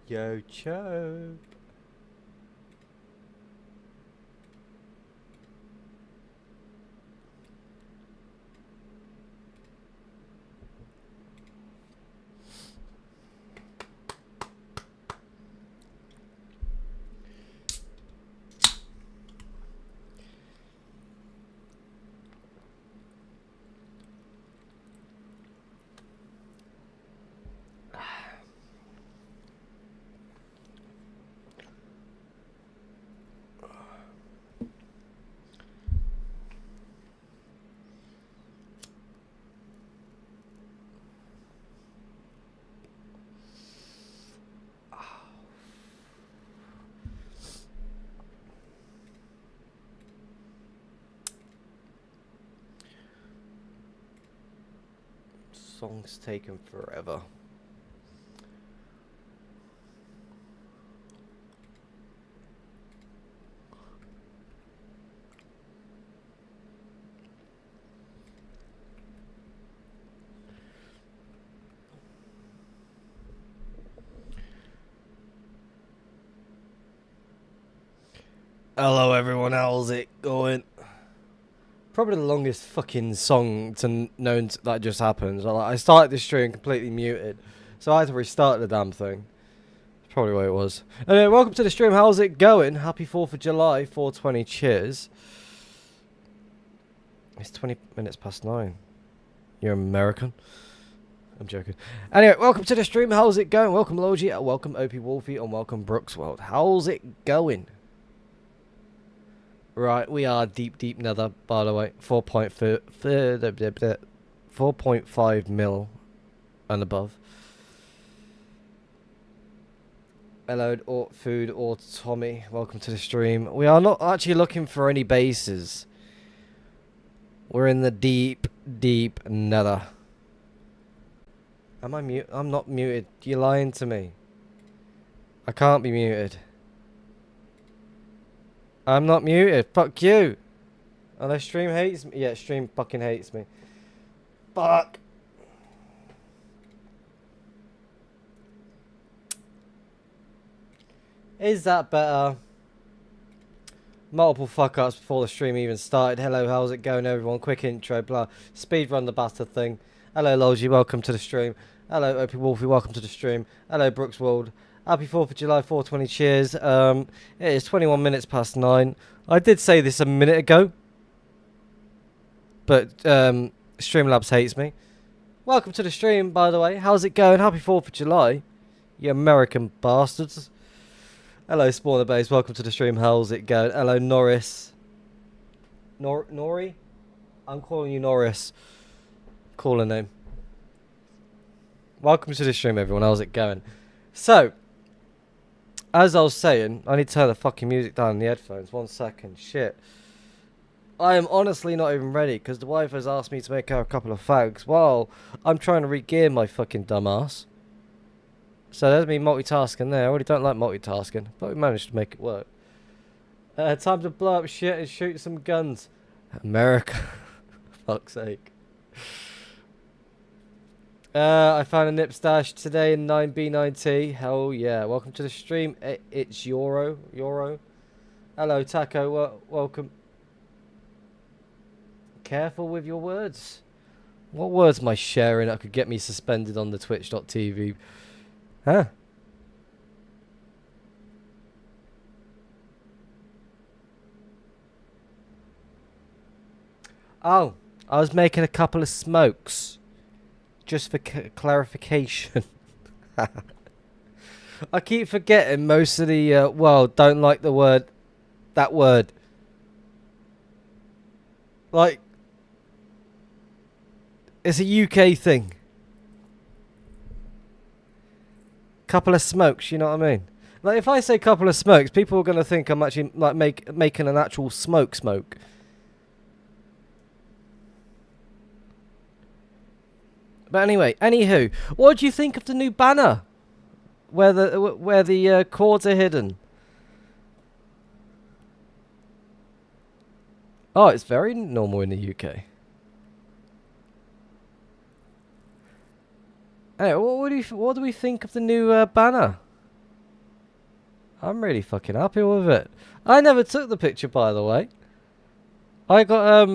Yo, Cho. Song's taken forever. Hello everyone, how's it going? Probably the longest fucking song to known that just happened. So, like, I started the stream completely muted, so I had to restart the damn thing. That's probably what it was. Anyway, welcome to the stream. How's it going? Happy 4th of July, 4:20. Cheers. It's 20 minutes past 9. You're American. I'm joking. Anyway, welcome to the stream. How's it going? Welcome Logi, welcome OP Wolfie, and welcome Brooks World. How's it going? Right, we are deep nether, by the way. 4.5 mil and above. Hello, Food or Tommy. Welcome to the stream. We are not actually looking for any bases. We're in the deep nether. Am I mute? I'm not muted. You're lying to me. I can't be muted. I'm not muted. Fuck you. Unless stream hates me. Yeah, stream fucking hates me. Fuck. Is that better? Multiple fuck ups before the stream even started. Hello, how's it going, everyone? Quick intro, blah. Speed run the bastard thing. Hello, Logi, welcome to the stream. Hello, OP Wolfie, welcome to the stream. Hello, Brooks World. Happy 4th of July, 420. Cheers. It is 21 minutes past 9. I did say this a minute ago, but Streamlabs hates me. Welcome to the stream, by the way. How's it going? Happy 4th of July, you American bastards. Hello, Spawner Base. Welcome to the stream. How's it going? Hello, Norris. Nori? I'm calling you Norris. Call a name. Welcome to the stream, everyone. How's it going? So, as I was saying, I need to turn the fucking music down in the headphones. 1 second. Shit. I am honestly not even ready because the wife has asked me to make her a couple of fags while I'm trying to re-gear my fucking dumbass. So there's me multitasking there. I already don't like multitasking, but we managed to make it work. Time to blow up shit and shoot some guns. America. Fuck's sake. I found a nip stash today in 9B9T. Hell yeah. Welcome to the stream. It's Euro. Hello, Taco. Welcome. Careful with your words. What words am I sharing that could get me suspended on the twitch.tv? Huh? Oh, I was making a couple of smokes. Just for clarification. I keep forgetting most of the world don't like the word. That word. Like, it's a UK thing. Couple of smokes, you know what I mean? Like, if I say couple of smokes, people are going to think I'm actually like making an actual smoke. But anyway, anywho, what do you think of the new banner? Where the chords are hidden? Oh, it's very normal in the UK. Hey, what do we think of the new banner? I'm really fucking happy with it. I never took the picture, by the way. I got,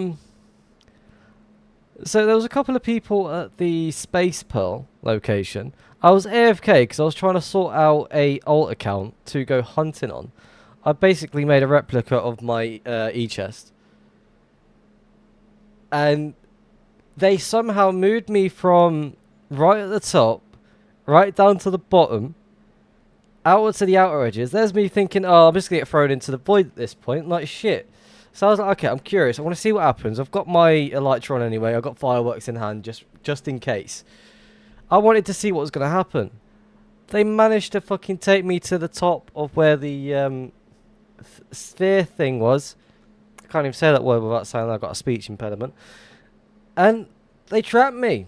so there was a couple of people at the Space Pearl location. I was AFK because I was trying to sort out a alt account to go hunting on. I basically made a replica of my e-chest. And they somehow moved me from right at the top, right down to the bottom, outward to the outer edges. There's me thinking, oh, I'm just going to get thrown into the void at this point. Like, shit. So I was like, okay, I'm curious. I want to see what happens. I've got my Elytron anyway. I've got fireworks in hand just in case. I wanted to see what was going to happen. They managed to fucking take me to the top of where the sphere thing was. I can't even say that word without saying I've got a speech impediment. And they trapped me.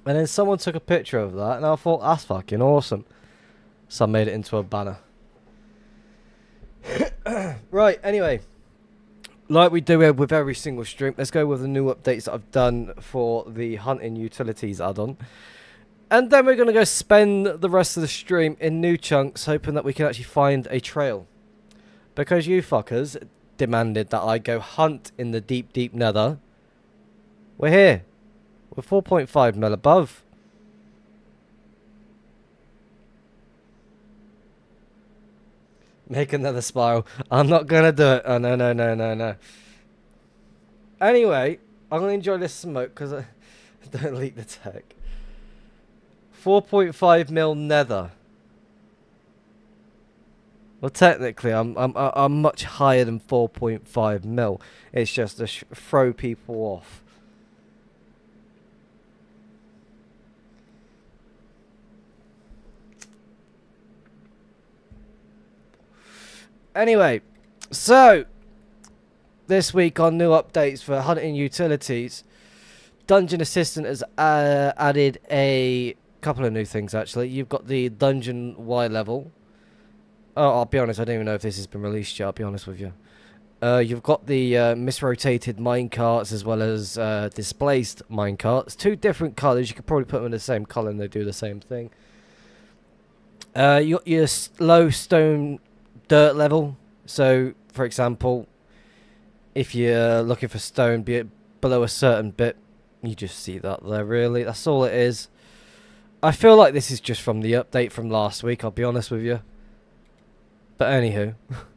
And then someone took a picture of that, and I thought, that's fucking awesome. So I made it into a banner. Right, anyway. Like we do with every single stream, let's go with the new updates that I've done for the Hunting Utilities add-on. And then we're going to go spend the rest of the stream in new chunks, hoping that we can actually find a trail. Because you fuckers demanded that I go hunt in the deep, deep nether. We're here. We're 4.5 mil above. Make another spiral. I'm not going to do it. Oh, no, no, no, no, no. Anyway, I'm going to enjoy this smoke because I don't leak the tech. 4.5 mil nether. Well, technically, I'm much higher than 4.5 mil. It's just to throw people off. Anyway, so this week on new updates for Hunting Utilities, Dungeon Assistant has added a couple of new things actually. You've got the Dungeon Y level. Oh, I'll be honest, I don't even know if this has been released yet, I'll be honest with you. You've got the misrotated minecarts as well as displaced minecarts. Two different colours. You could probably put them in the same colour and they do the same thing. You got your low stone dirt level. So, for example, if you're looking for stone below a certain bit, you just see that there, really. That's all it is. I feel like this is just from the update from last week, I'll be honest with you. But anywho,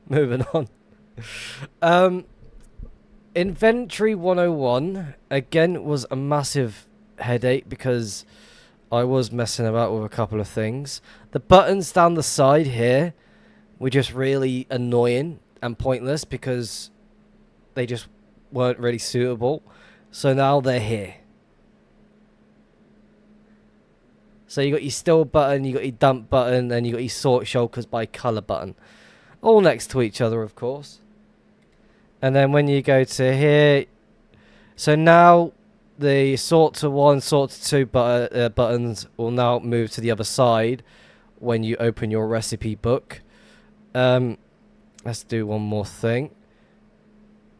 moving on. Inventory 101, again, was a massive headache because I was messing about with a couple of things. The buttons down the side here were just really annoying and pointless because they just weren't really suitable. So now they're here. So you got your still button, you got your dump button, and you got your sort shulkers by colour button. All next to each other, of course. And then when you go to here, so now the sort to 1, sort to 2 buttons will now move to the other side when you open your recipe book. Let's do one more thing.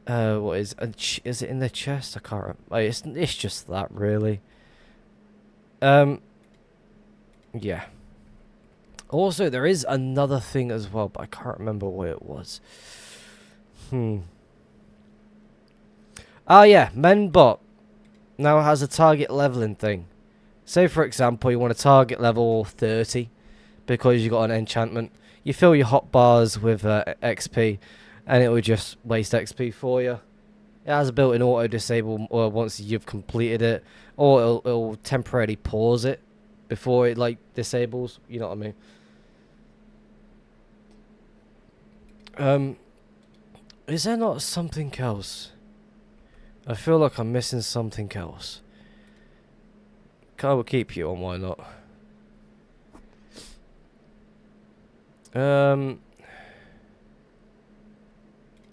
What is it in the chest? I can't remember. It's just that, really. Yeah. Also, there is another thing as well, but I can't remember what it was. Oh yeah, Menbot now has a target leveling thing. Say for example you want a target level 30 because you got an enchantment. You fill your hotbars with XP and it will just waste XP for you. It has a built-in auto disable once you've completed it, or it'll temporarily pause it before it like disables, you know what I mean? Is there not something else? I feel like I'm missing something else. I will keep you on, why not?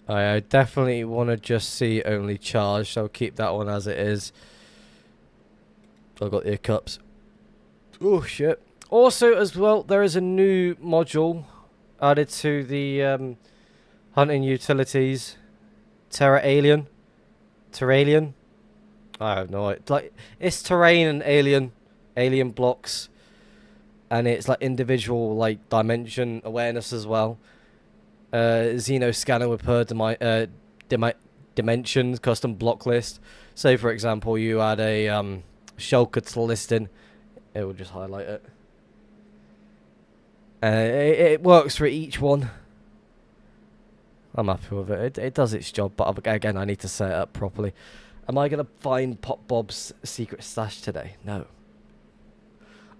I definitely want to just see only charge, so I'll keep that one as it is. I've got the hiccups. Oh shit. Also as well, there is a new module added to the Hunting Utilities. Terralien. I have no idea. Like, it's terrain and alien blocks. and it's like individual like dimension awareness as well. Xeno scanner with per dimensions, custom block list. Say for example you had a Shulker to listing, it will just highlight it. It works for each one. I'm happy with it. It does its job, but again, I need to set it up properly. Am I going to find Pop Bob's secret stash today? No.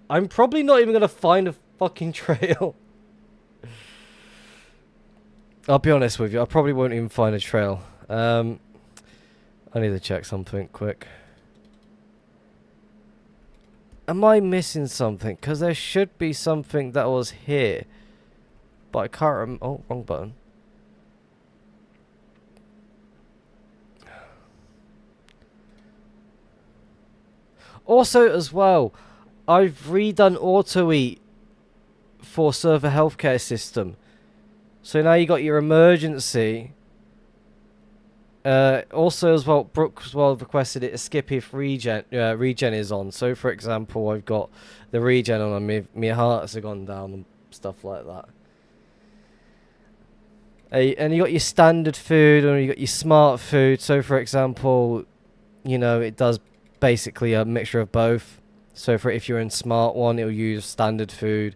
I'm probably not even going to find a fucking trail. I'll be honest with you, I probably won't even find a trail. I need to check something quick. Am I missing something? Because there should be something that was here. But I can't remember. Oh, wrong button. Also, as well, I've redone Auto Eat for Server Healthcare System. So now you got your emergency. Also, as well, Brooke as well requested it to skip if regen is on. So, for example, I've got the regen on and my hearts have gone down and stuff like that. And you got your standard food and you got your smart food. So, for example, you know, it does basically a mixture of both. So for if you're in smart one, it'll use standard food.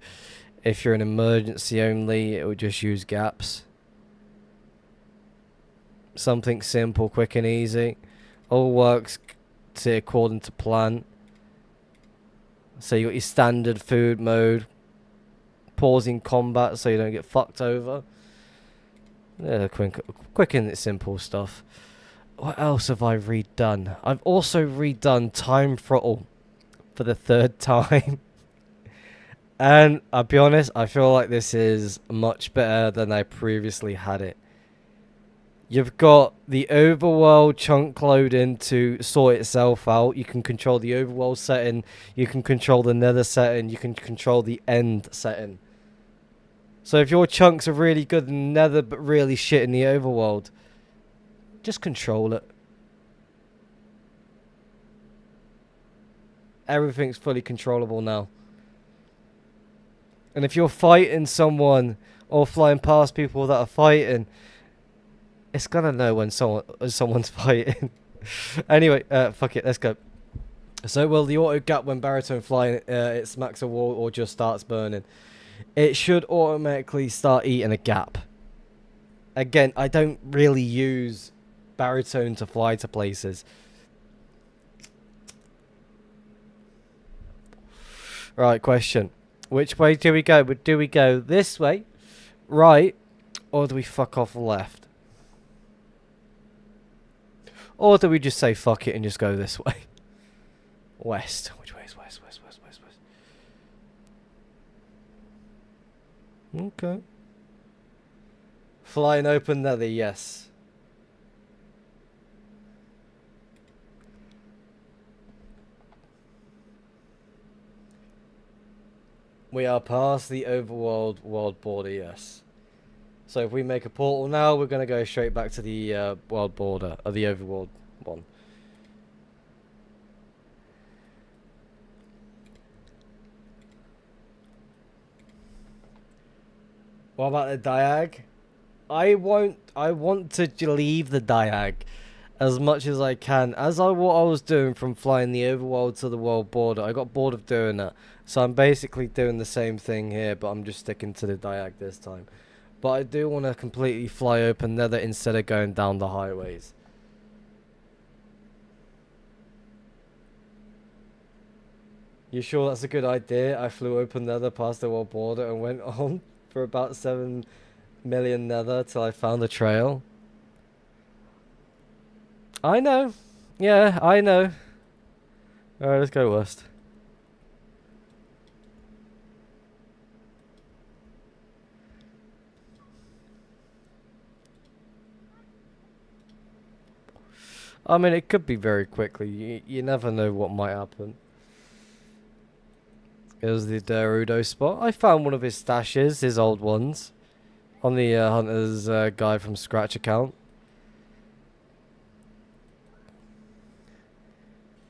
If you're in emergency only, it will just use gaps. Something simple, quick and easy. All works according to plan. So you got your standard food mode. Pausing combat so you don't get fucked over. Yeah, quick and simple stuff. What else have I redone? I've also redone Time Throttle for the 3rd time. And I'll be honest, I feel like this is much better than I previously had it. You've got the overworld chunk loading to sort itself out. You can control the overworld setting. You can control the nether setting. You can control the end setting. So if your chunks are really good in nether but really shit in the overworld, just control it. Everything's fully controllable now. And if you're fighting someone or flying past people that are fighting, it's gonna know when someone's fighting. Anyway, fuck it, let's go. So, will the auto gap when baritone flying, it smacks a wall or just starts burning? It should automatically start eating a gap. Again, I don't really use baritone to fly to places. Right, question. Which way do we go? Do we go this way, right, or do we fuck off left? Or do we just say fuck it and just go this way? West. Which way is west, west, west, west, west? Okay. Flying open nether, yes. We are past the overworld world border, yes. So if we make a portal now, we're going to go straight back to the world border, or the overworld one. What about the diag? I want to leave the diag as much as I can. What I was doing from flying the overworld to the world border, I got bored of doing that. So I'm basically doing the same thing here, but I'm just sticking to the diag this time. But I do want to completely fly open nether instead of going down the highways. You sure that's a good idea? I flew open nether past the world border and went on for about 7 million nether till I found a trail. I know. Yeah, I know. Alright, let's go west. I mean, it could be very quickly. You never know what might happen. It was the Darudo spot. I found one of his stashes, his old ones, on the Hunter's Guide from Scratch account.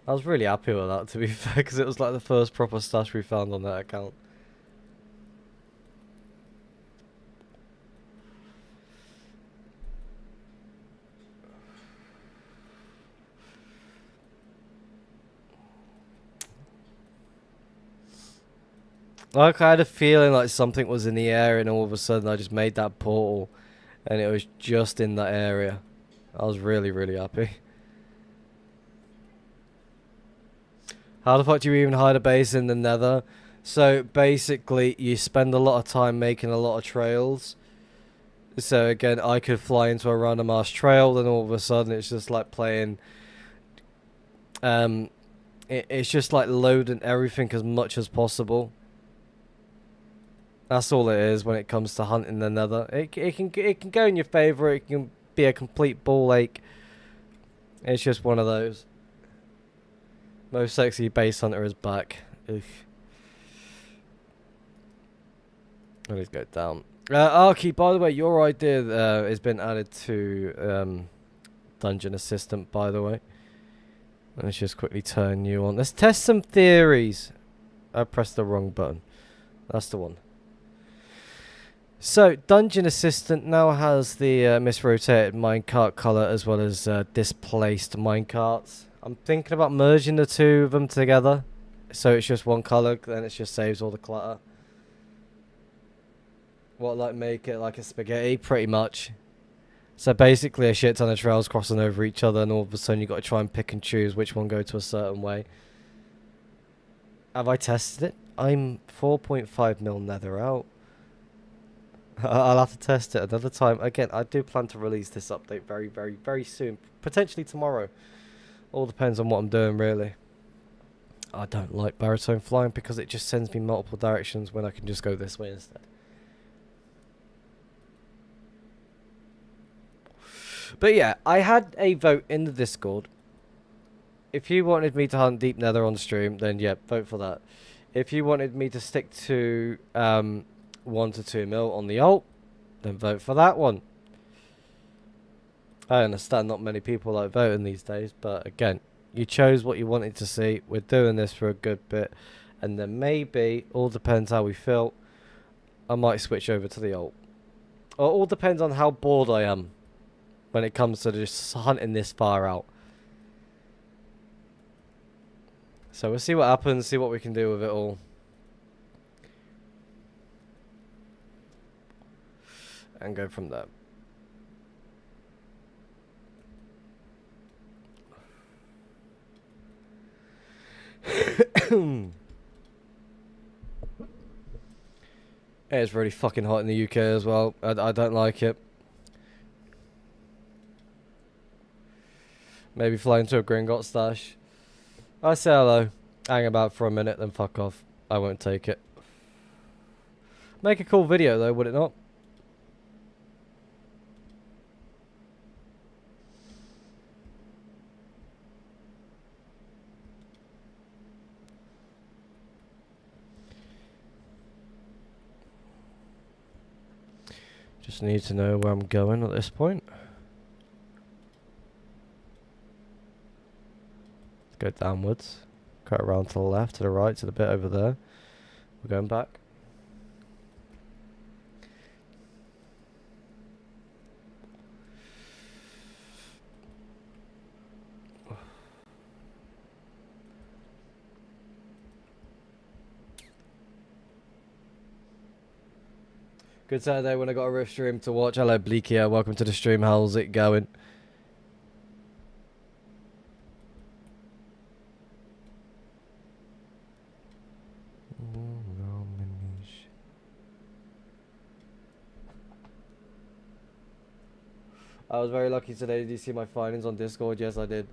I was really happy with that, to be fair, because it was like the first proper stash we found on that account. Like I had a feeling like something was in the air, and all of a sudden I just made that portal, and it was just in that area. I was really, really happy. How the fuck do you even hide a base in the Nether? So basically, you spend a lot of time making a lot of trails. So again, I could fly into a random ass trail, then all of a sudden it's just like playing. It's just like loading everything as much as possible. That's all it is when it comes to hunting the Nether. It can go in your favor. It can be a complete ball ache. It's just one of those. Most sexy base hunter is back. Ugh. I need to go down. Arky, by the way, your idea has been added to Dungeon Assistant, by the way. Let's just quickly turn you on. Let's test some theories. I pressed the wrong button. That's the one. So, Dungeon Assistant now has the misrotated minecart color as well as displaced minecarts. I'm thinking about merging the two of them together. So it's just one color, then it just saves all the clutter. What, like make it like a spaghetti? Pretty much. So basically a shit ton of trails crossing over each other, and all of a sudden you got to try and pick and choose which one go to a certain way. Have I tested it? I'm 4.5 mil nether out. I'll have to test it another time. Again, I do plan to release this update very, very, very soon. Potentially tomorrow. All depends on what I'm doing, really. I don't like baritone flying because it just sends me multiple directions when I can just go this way instead. But yeah, I had a vote in the Discord. If you wanted me to hunt deep nether on stream, then yeah, vote for that. If you wanted me to stick to 1 to 2 mil on the alt, then vote for that one. I understand not many people like voting these days, but again, you chose what you wanted to see. We're doing this for a good bit, and then maybe, all depends how we feel, I might switch over to the alt. Or all depends on how bored I am when it comes to just hunting this far out. So we'll see what happens, see what we can do with it all. And go from there. It's really fucking hot in the UK as well. I don't like it. Maybe fly into a Gringotts stash. I say hello. Hang about for a minute, then fuck off. I won't take it. Make a cool video though, would it not? Just need to know where I'm going at this point. Let's go downwards. Cut around to the left, to the right, to the bit over there. We're going back. Good Saturday when I got a Rift stream to watch. Hello, Bleak here. Welcome to the stream. How's it going? I was very lucky today. Did you see my findings on Discord? Yes, I did.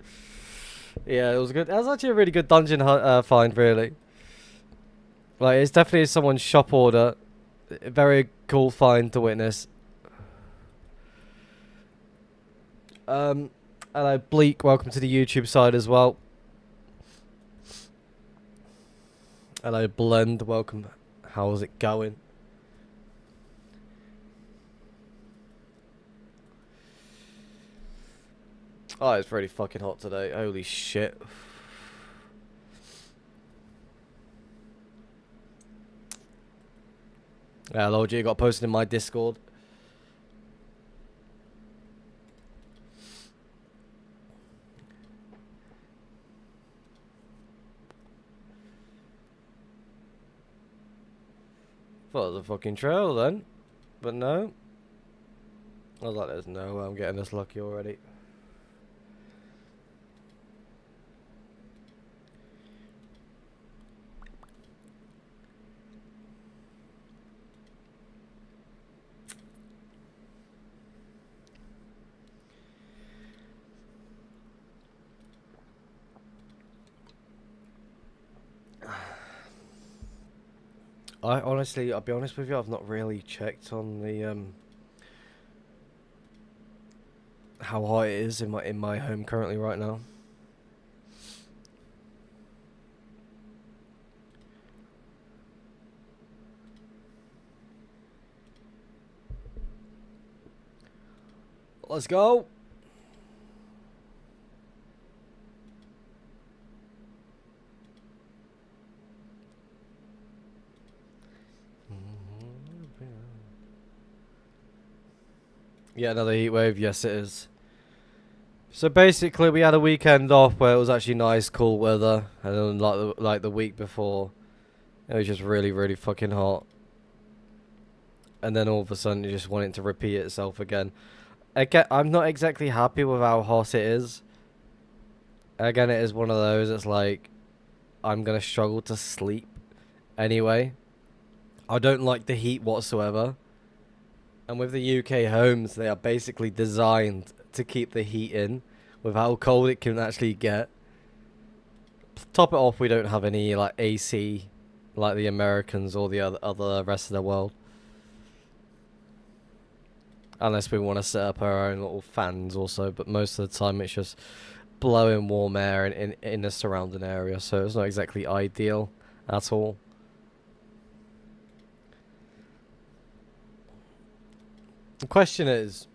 Yeah, it was good. That was actually a really good dungeon find, really. Like, it's definitely someone's shop order. A very cool find to witness. Hello, Bleak. Welcome to the YouTube side as well. Hello, Blend. Welcome. How's it going? Oh, it's really fucking hot today. Holy shit. Yeah, Lord G got posted in my Discord. Thought it was a fucking trail then. But no. I was like, there's no way I'm getting this lucky already. I'll be honest with you, I've not really checked on the how hot it is in my home currently right now. Let's go. Yeah, another heat wave. Yes, it is. So basically, we had a weekend off where it was actually nice, cool weather, and then like the week before, it was just really, really fucking hot. And then all of a sudden, you just want it to repeat itself again. Again, I'm not exactly happy with how hot it is. Again, it is one of those. It's like I'm gonna struggle to sleep anyway. I don't like the heat whatsoever. And with the UK homes, they are basically designed to keep the heat in with how cold it can actually get. Top it off, we don't have any like AC like the Americans or the other rest of the world. Unless we want to set up our own little fans also, but most of the time it's just blowing warm air in the surrounding area, so it's not exactly ideal at all. The question is,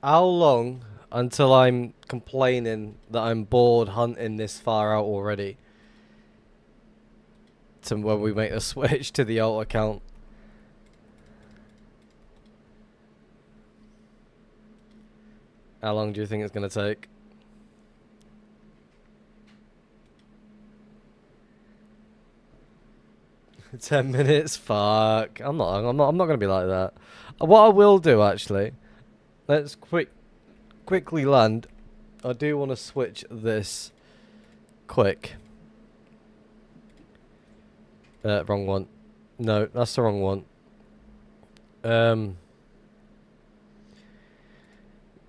how long until I'm complaining that I'm bored hunting this far out already to when we make the switch to the alt account? How long do you think it's going to take? $10 minutes? Fuck. I'm not going to be like that. What I will do, actually, let's quickly land. I do want to switch this quick. Wrong one. No, that's the wrong one.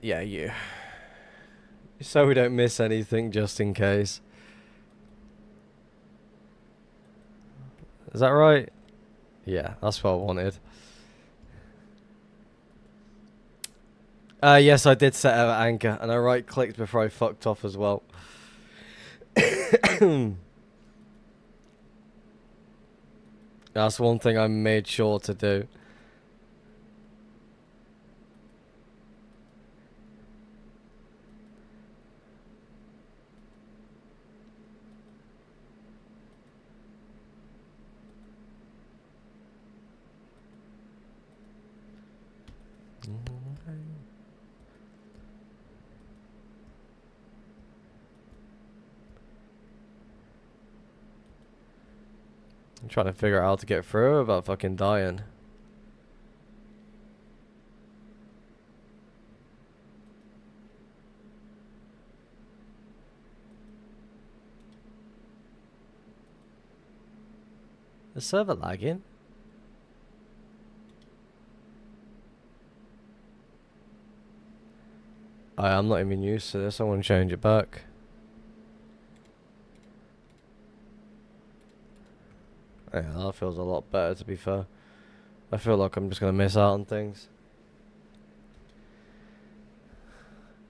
Yeah, you. So we don't miss anything, just in case. Is that right? Yeah, that's what I wanted. Yes, I did set out anchor, and I right-clicked before I fucked off as well. That's one thing I made sure to do. I'm trying to figure out how to get through without fucking dying. The server lagging? I'm not even used to this. I want to change it back. Yeah, that feels a lot better, to be fair. I feel like I'm just going to miss out on things.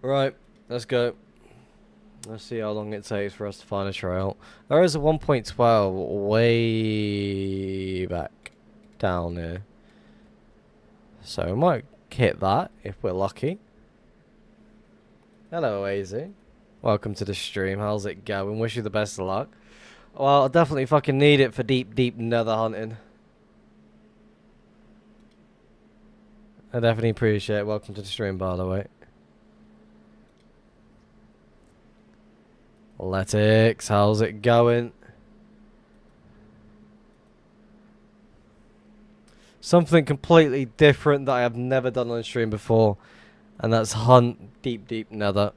Right, let's go. Let's see how long it takes for us to find a trail. There is a 1.12 way back down here. So we might hit that if we're lucky. Hello, AZ. Welcome to the stream. How's it going? Wish you the best of luck. Well, I definitely fucking need it for deep, deep nether hunting. I definitely appreciate it. Welcome to the stream, by the way. Athletics, how's it going? Something completely different that I have never done on stream before. And that's hunt deep, deep nether.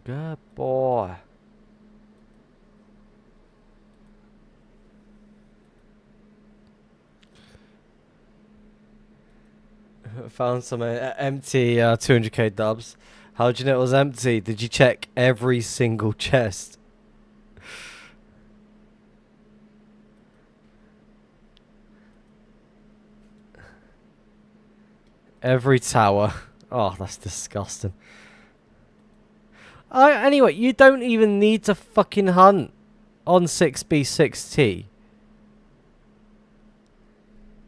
Good boy. Found some empty 200k dubs. How do you know it was empty? Did you check every single chest? Every tower. Oh, that's disgusting. Anyway, you don't even need to fucking hunt on 6B6T.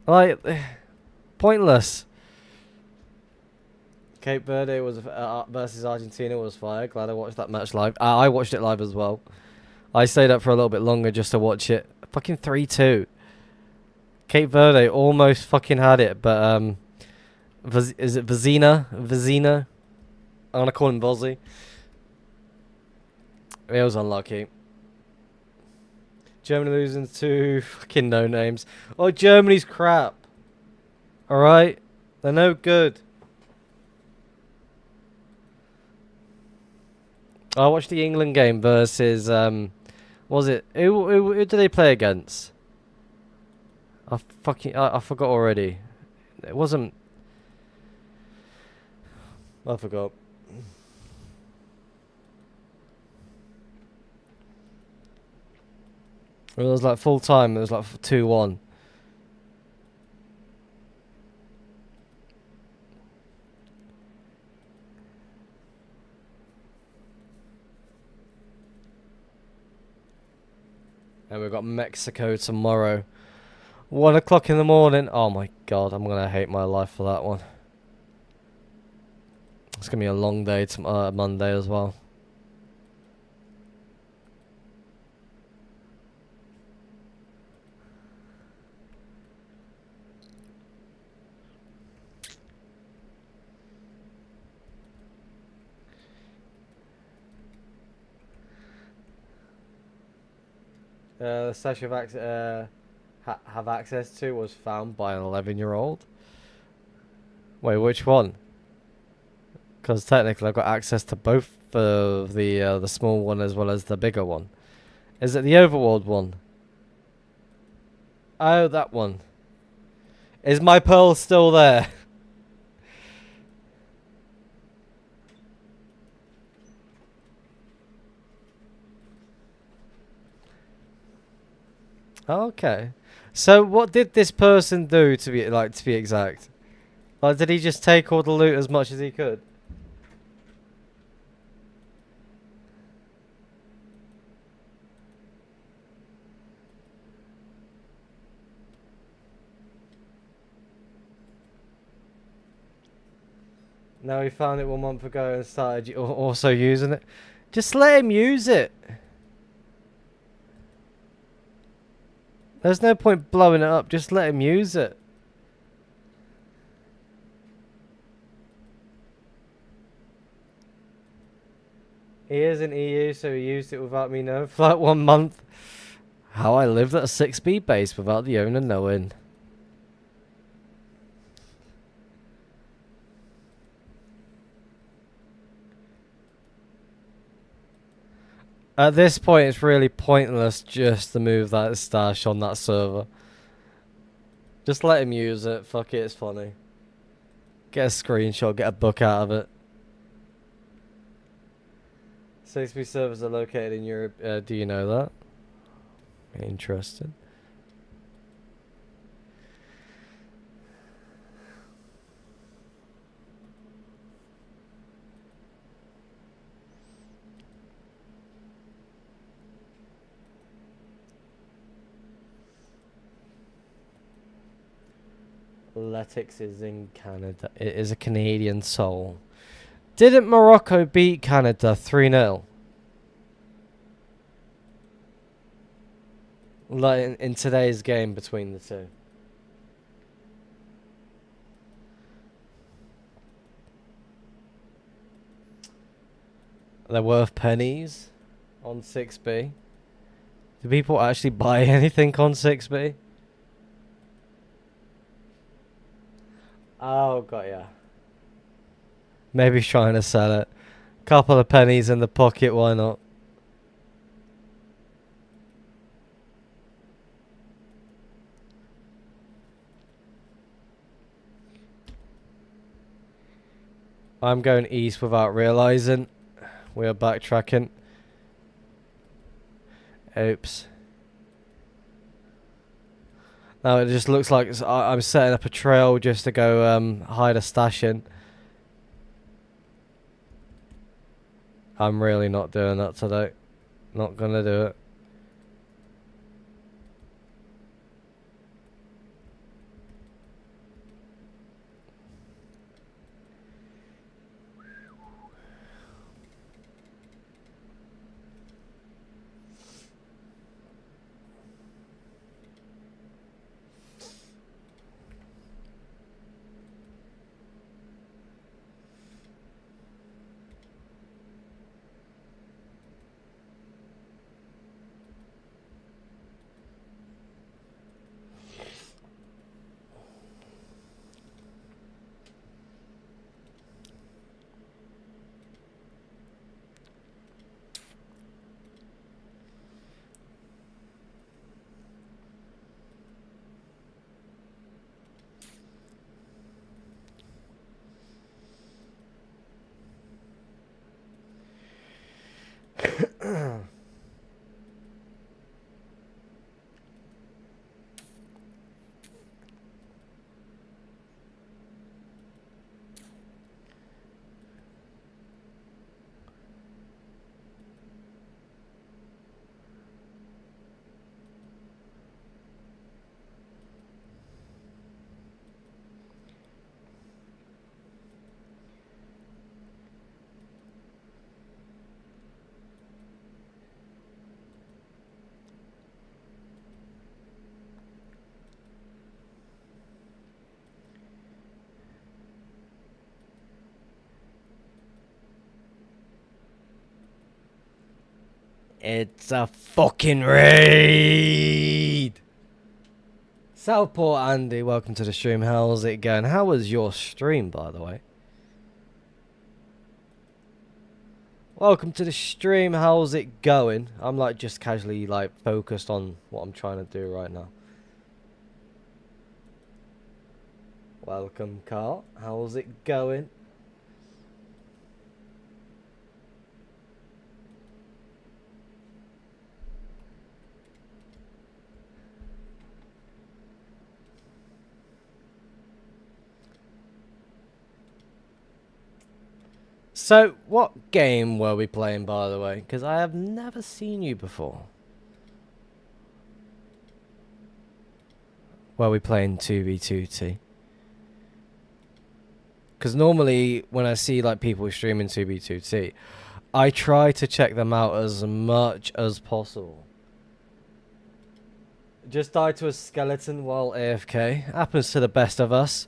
Like, pointless. Cape Verde was versus Argentina was fire. Glad I watched that match live. I watched it live as well. I stayed up for a little bit longer just to watch it. Fucking 3-2. Cape Verde almost fucking had it, but is it Vizina? Vizina? I'm gonna call him Vozzy. It was unlucky. Germany losing to fucking no names. Oh, Germany's crap. Alright? They're no good. I watched the England game versus was it who did they play against? I forgot already. It wasn't. I forgot. It was like full time. It was like 2-1. And we've got Mexico tomorrow. 1 o'clock in the morning. Oh my god, I'm gonna hate my life for that one. It's gonna be a long day to Monday as well. The stash of have access to was found by an 11-year-old. Wait, which one? Because technically I've got access to both the small one as well as the bigger one. Is it the overworld one? Oh, that one. Is my pearl still there? Okay. So what did this person do to be exact? Like, did he just take all the loot as much as he could? Now he found it 1 month ago and started also using it. Just let him use it. There's no point blowing it up. Just let him use it. He is in EU, so he used it without me knowing for like 1 month. How I lived at a 6B base without the owner knowing. At this point, it's really pointless just to move that stash on that server. Just let him use it. Fuck it, it's funny. Get a screenshot, get a book out of it. 6B servers are located in Europe. Do you know that? Interesting. Athletics is in Canada. It is a Canadian soul. Didn't Morocco beat Canada 3-0? Like in today's game between the two. They're worth pennies on 6B. Do people actually buy anything on 6B? Oh, got ya. Maybe he's trying to sell it. Couple of pennies in the pocket, why not? I'm going east without realizing. We are backtracking. Oops. Now it just looks like I'm setting up a trail just to go hide a stash in. I'm really not doing that today. Not gonna do it. It's a fucking raid! Southport Andy, welcome to the stream. How's it going? How was your stream, by the way? Welcome to the stream. How's it going? I'm like just casually like focused on what I'm trying to do right now. Welcome, Carl. How's it going? So, what game were we playing, by the way? Because I have never seen you before. Were we playing 2v2T? Because normally, when I see like people streaming 2v2T, I try to check them out as much as possible. Just died to a skeleton while AFK. Happens to the best of us.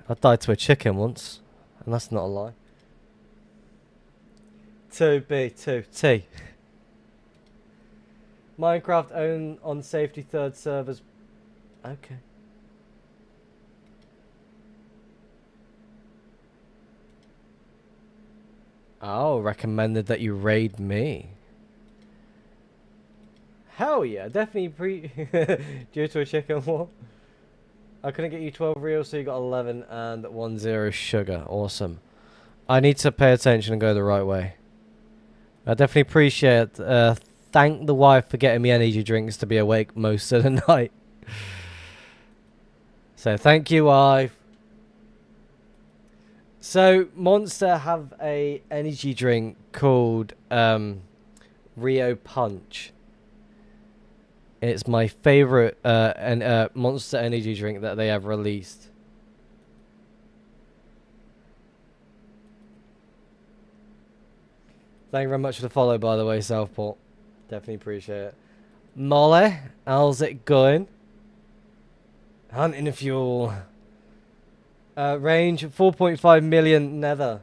I died to a chicken once, and that's not a lie. 2B2T. Minecraft own on safety third servers. Okay. Oh, recommended that you raid me. Hell yeah, definitely due to a chicken war. I couldn't get you 12 real, so you got 11 and 10 sugar. Awesome. I need to pay attention and go the right way. I definitely appreciate thank the wife for getting me energy drinks to be awake most of the night. So thank you, wife. So Monster have a energy drink called Rio Punch. It's my favorite Monster energy drink that they have released. Thank you very much for the follow, by the way, Southport. Definitely appreciate it. Molly, how's it going? Hunting fuel. Range 4.5 million nether.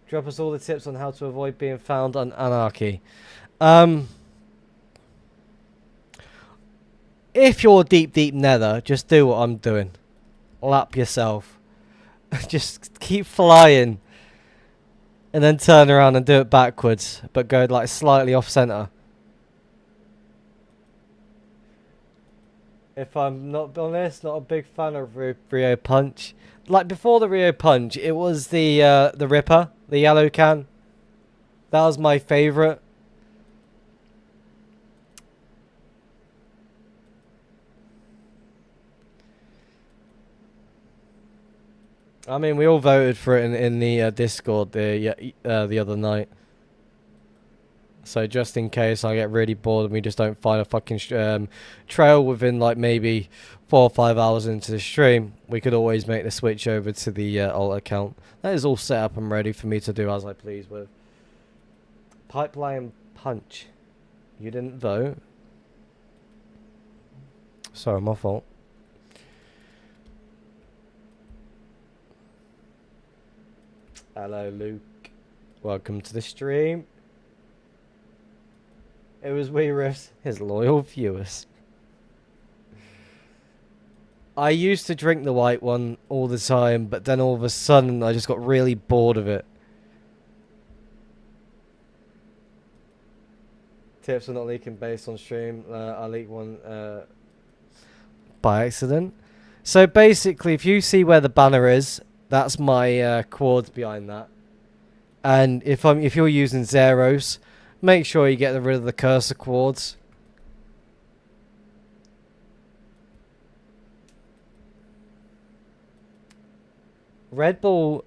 Drop us all the tips on how to avoid being found on Anarchy. If you're deep nether, just do what I'm doing. lap yourself. Just keep flying. And then turn around and do it backwards. But go like slightly off center. If I'm not honest, not a big fan of Rio Punch. Like before the Rio Punch, it was the Ripper, the yellow can. That was my favourite. I mean, we all voted for it in the Discord the other night. So just in case I get really bored and we just don't find a fucking trail within like maybe 4 or 5 hours into the stream, we could always make the switch over to the alt account. That is all set up and ready for me to do as I please with. Pipeline Punch. You didn't vote. Sorry, my fault. Hello, Luke. Welcome to the stream. It was Weeriffs, his loyal viewers. I used to drink the white one all the time, but then all of a sudden I just got really bored of it. Tips for not leaking base on stream. I leaked one by accident. So basically, if you see where the banner is, that's my quads behind that. And if you're using zeros, make sure you get rid of the cursor quads. Red Bull,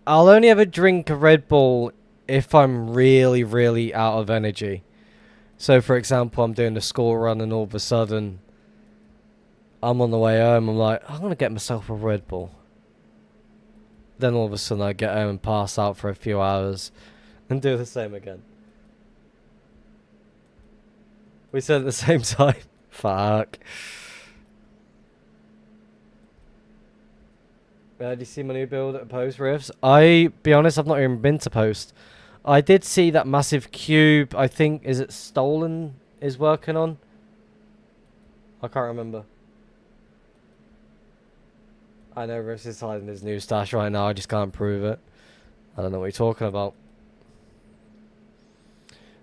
I'll only ever drink a Red Bull if I'm really, really out of energy. So, for example, I'm doing a school run and all of a sudden I'm on the way home. I'm like, I'm going to get myself a Red Bull. Then all of a sudden I get home and pass out for a few hours and do the same again. We said at the same time. Fuck. Did you see my new build at Post Riffs? Be honest, I've not even been to Post. I did see that massive cube, I think, is it Stolen is working on? I can't remember. I know Riffs is hiding his new stash right now, I just can't prove it. I don't know what you're talking about.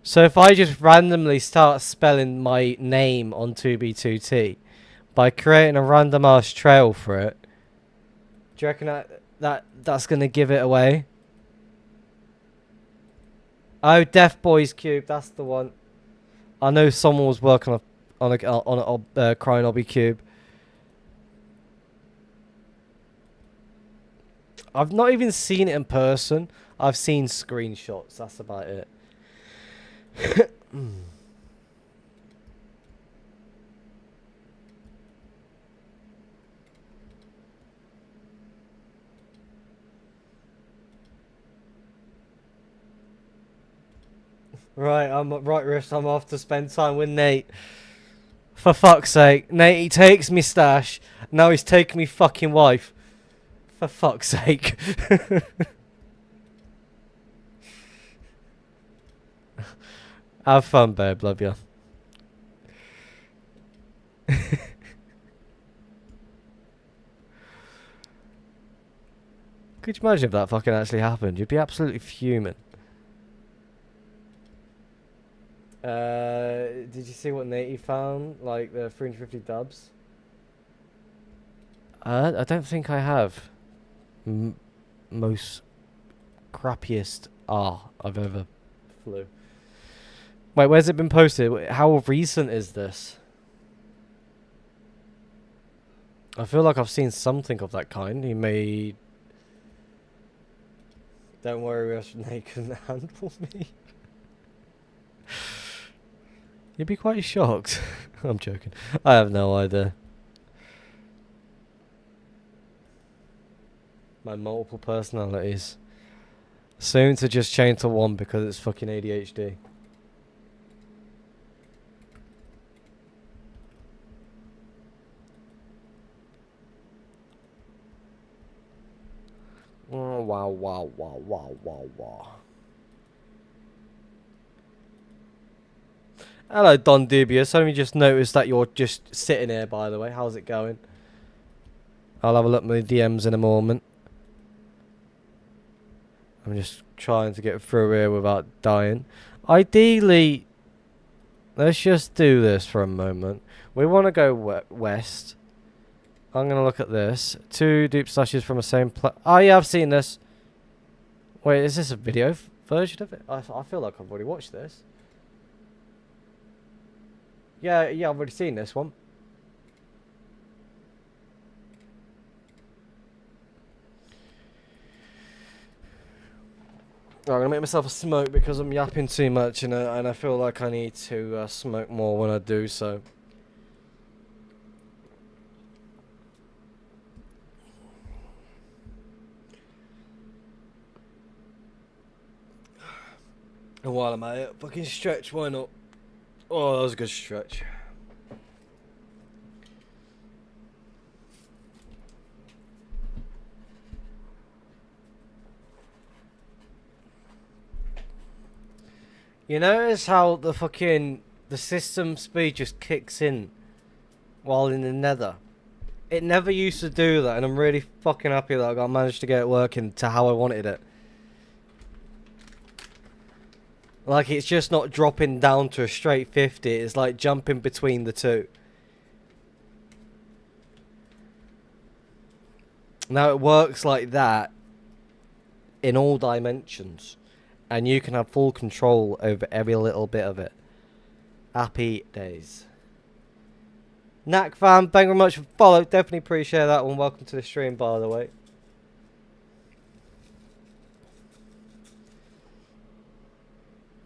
So if I just randomly start spelling my name on 2B2T by creating a random ass trail for it, do you reckon that's going to give it away? Oh, Deaf Boys Cube, that's the one. I know someone was working on a Crying Obby Cube. I've not even seen it in person. I've seen screenshots. That's about it. Right, Riffs. I'm off to spend time with Nate. For fuck's sake, Nate, he takes me stash. Now he's taking me fucking wife. For fuck's sake. Have fun, babe. Love you. Could you imagine if that fucking actually happened? You'd be absolutely fuming. Did you see what Nate found? Like the 350 dubs? I don't think I have. Most crappiest I've ever flew. Wait, where's it been posted? How recent is this? I feel like I've seen something of that kind. He made... Don't worry, Nate can handle me. You'd be quite shocked. I'm joking. I have no idea. My multiple personalities. Soon to just change to one because it's fucking ADHD. Oh, wow. Hello, Don Dubious. I only just noticed that you're just sitting here, by the way. How's it going? I'll have a look at my DMs in a moment. I'm just trying to get through here without dying. Ideally, let's just do this for a moment. We want to go west. I'm going to look at this. 2 dupe slashes from the same Oh, yeah, I've seen this. Wait, is this a video version of it? I feel like I've already watched this. Yeah, I've already seen this one. Right, I'm going to make myself a smoke because I'm yapping too much and I feel like I need to smoke more when I do so. And while I'm at it, fucking stretch, why not? Oh, that was a good stretch. You notice how the system speed just kicks in while in the nether? It never used to do that, and I'm really fucking happy that I managed to get it working to how I wanted it. Like, it's just not dropping down to a straight 50, it's like jumping between the two. Now it works like that in all dimensions. And you can have full control over every little bit of it. Happy days. Knack fam, thank you very much for follow. Definitely appreciate that one. Welcome to the stream, by the way.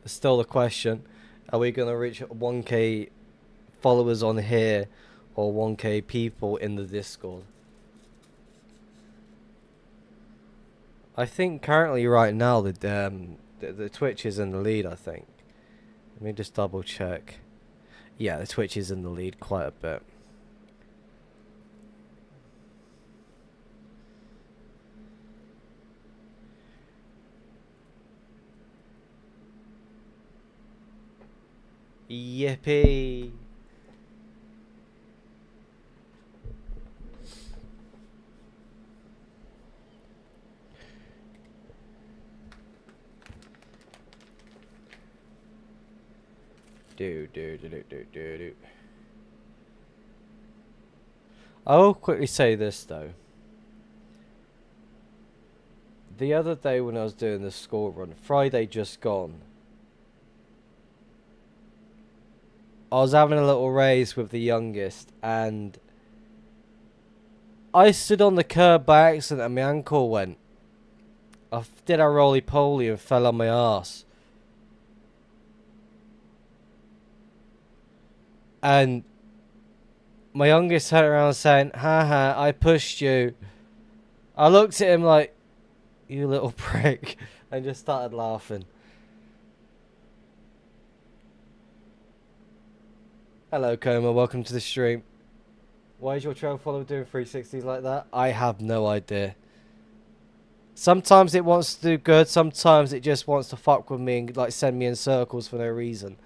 Still the question. Are we going to reach 1k followers on here or 1k people in the Discord? I think currently right now the Twitch is in the lead, I think. Let me just double check. Yeah, the Twitch is in the lead quite a bit. Yippee! Do. I will quickly say this though. The other day when I was doing the school run, Friday just gone, I was having a little race with the youngest and I stood on the curb by accident and my ankle went. I did a roly-poly and fell on my arse. And my youngest turned around saying, haha, I pushed you. I looked at him like, you little prick, and just started laughing. Hello, Coma, welcome to the stream. Why is your trail follower doing 360s like that? I have no idea. Sometimes it wants to do good, sometimes it just wants to fuck with me and like send me in circles for no reason.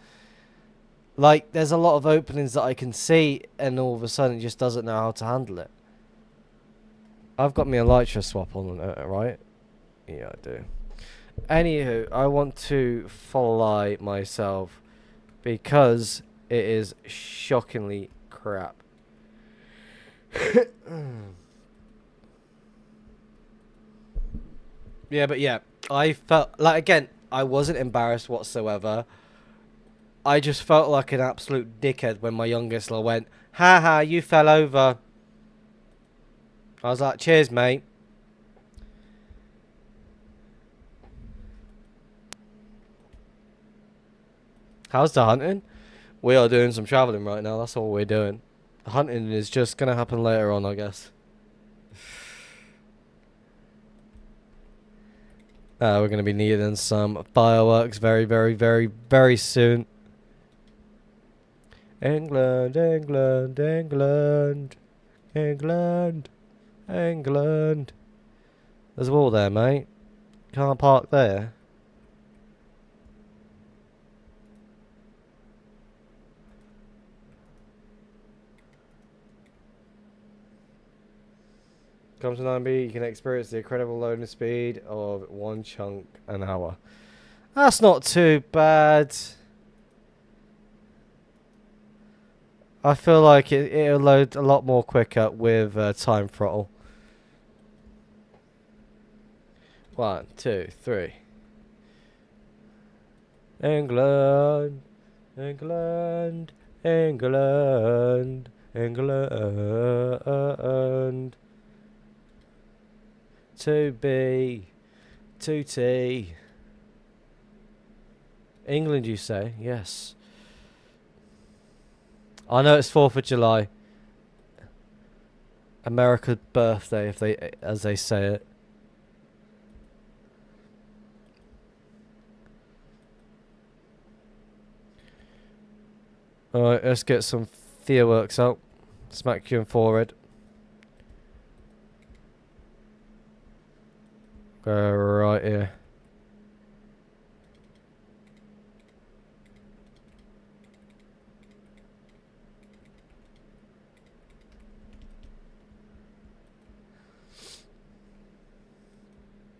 Like, there's a lot of openings that I can see, and all of a sudden it just doesn't know how to handle it. I've got me a Elytra swap on, right? Yeah, I do. Anywho, I want to fly myself because it is shockingly crap. Yeah, but yeah, I felt like, again, I wasn't embarrassed whatsoever. I just felt like an absolute dickhead when my youngest went, haha, you fell over. I was like, cheers, mate. How's the hunting? We are doing some travelling right now, that's all we're doing. The hunting is just going to happen later on, I guess. We're going to be needing some fireworks very, very, very, very soon. England, England, England, England, England. There's a wall there, mate. Can't park there. Comes to 9B, you can experience the incredible loading speed of 1 chunk an hour. That's not too bad. I feel like it'll load a lot more quicker with time throttle. 1, 2, 3. England, England, England, England. 2B, 2T. England, you say? Yes. I know it's 4th of July. America's birthday, if they, as they say it. Alright, let's get some fireworks out. Smack you in forehead. Go right here.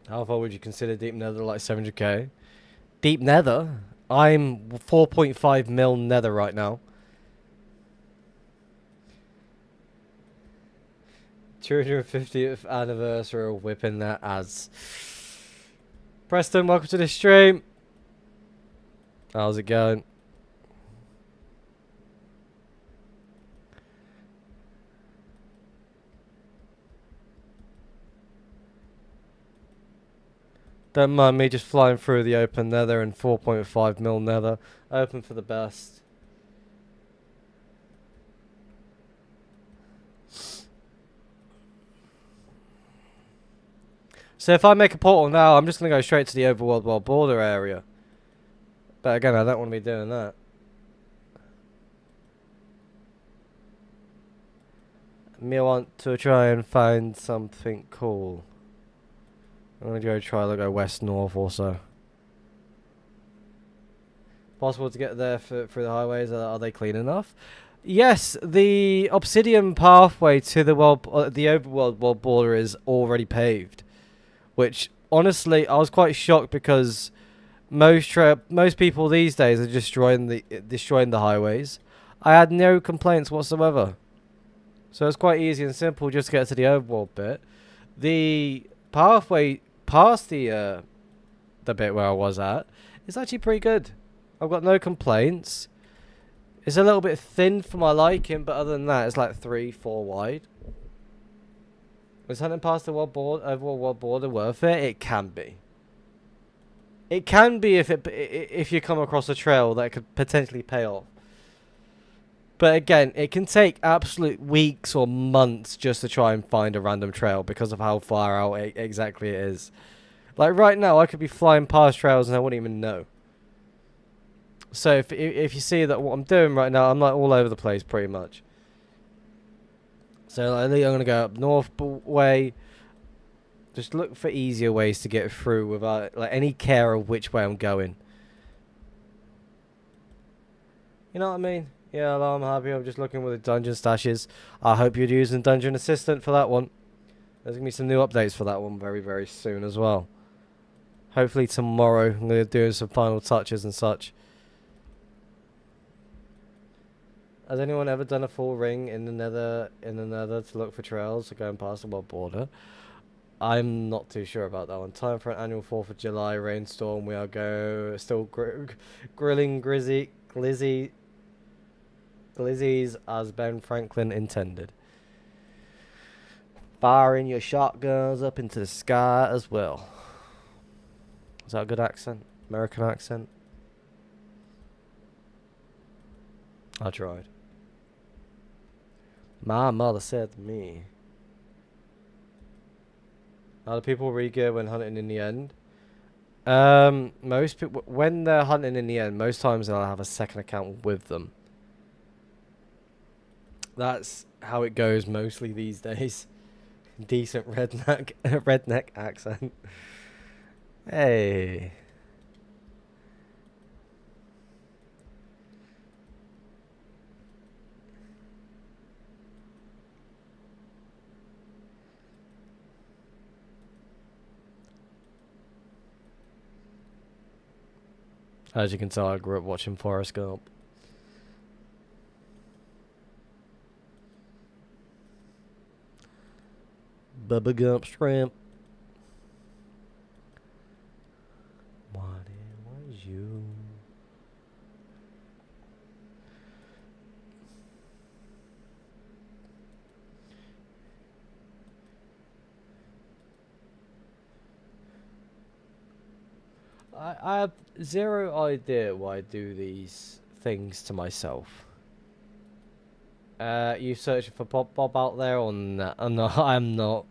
How far would you consider Deep Nether? Like 700k? Deep Nether? I'm 4.5 mil Nether right now. 250th anniversary of whipping that ass. Preston, welcome to the stream. How's it going? Don't mind me just flying through the open nether and 4.5 mil nether. Open for the best. So if I make a portal now, I'm just going to go straight to the overworld world border area. But again, I don't want to be doing that. Me want to try and find something cool. I'm going to go try to go west north also. Possible to get there through the highways? Are they clean enough? Yes, the obsidian pathway to the the overworld world border is already paved. Which, honestly, I was quite shocked because most people these days are destroying the highways. I had no complaints whatsoever. So it's quite easy and simple just to get to the overworld bit. The pathway past the bit where I was at is actually pretty good. I've got no complaints. It's a little bit thin for my liking, but other than that, it's like 3-4 wide. Is hunting past the overworld world border worth it? It can be. It can be if you come across a trail that could potentially pay off. But again, it can take absolute weeks or months just to try and find a random trail because of how far out exactly it is. Like right now, I could be flying past trails and I wouldn't even know. So if you see that what I'm doing right now, I'm like all over the place pretty much. So I think I'm going to go up north way. Just look for easier ways to get through without like any care of which way I'm going. You know what I mean? Yeah, well, I'm happy. I'm just looking with the dungeon stashes. I hope you're using Dungeon Assistant for that one. There's going to be some new updates for that one very, very soon as well. Hopefully tomorrow I'm going to do some final touches and such. Has anyone ever done a full ring in the nether to look for trails going past the world border? I'm not too sure about that one. Time for an annual 4th of July rainstorm. We are still grilling glizzies as Ben Franklin intended. Firing your shotguns up into the sky as well. Is that a good accent? American accent? I tried. My mother said to me. How do people re-gear when hunting in the end? Most people, when they're hunting in the end, most times they'll have a second account with them. That's how it goes mostly these days. Decent redneck accent. Hey. As you can tell, I grew up watching Forrest Gump. Bubba Gump Shrimp. What it was you. I have zero idea why I do these things to myself. You searching for Bob out there or no? No, I'm not.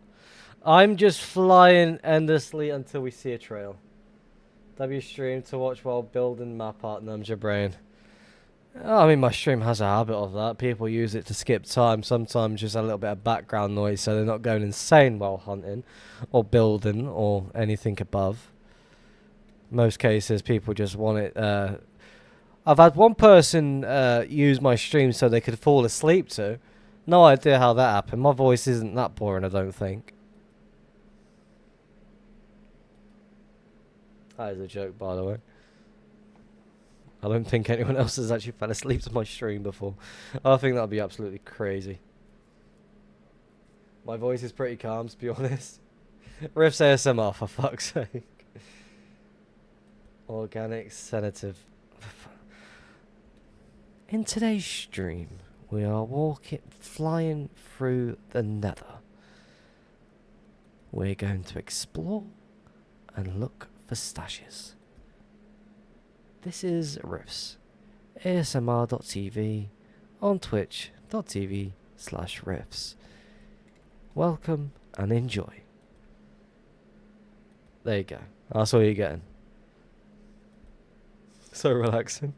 I'm just flying endlessly until we see a trail. W stream to watch while building map art numbs your brain. I mean, my stream has a habit of that. People use it to skip time. Sometimes just a little bit of background noise so they're not going insane while hunting or building or anything above. Most cases, people just want it. I've had one person use my stream so they could fall asleep to. No idea how that happened. My voice isn't that boring, I don't think. That is a joke, by the way. I don't think anyone else has actually fell asleep to my stream before. I think that would be absolutely crazy. My voice is pretty calm, to be honest. Riffs ASMR, for fuck's sake. Organic sedative. In today's stream, we are flying through the nether. We're going to explore and look for stashes. This is Riffs, ASMR.tv, on twitch.tv/Riffs. Welcome and enjoy. There you go. That's all you're getting. So relaxing.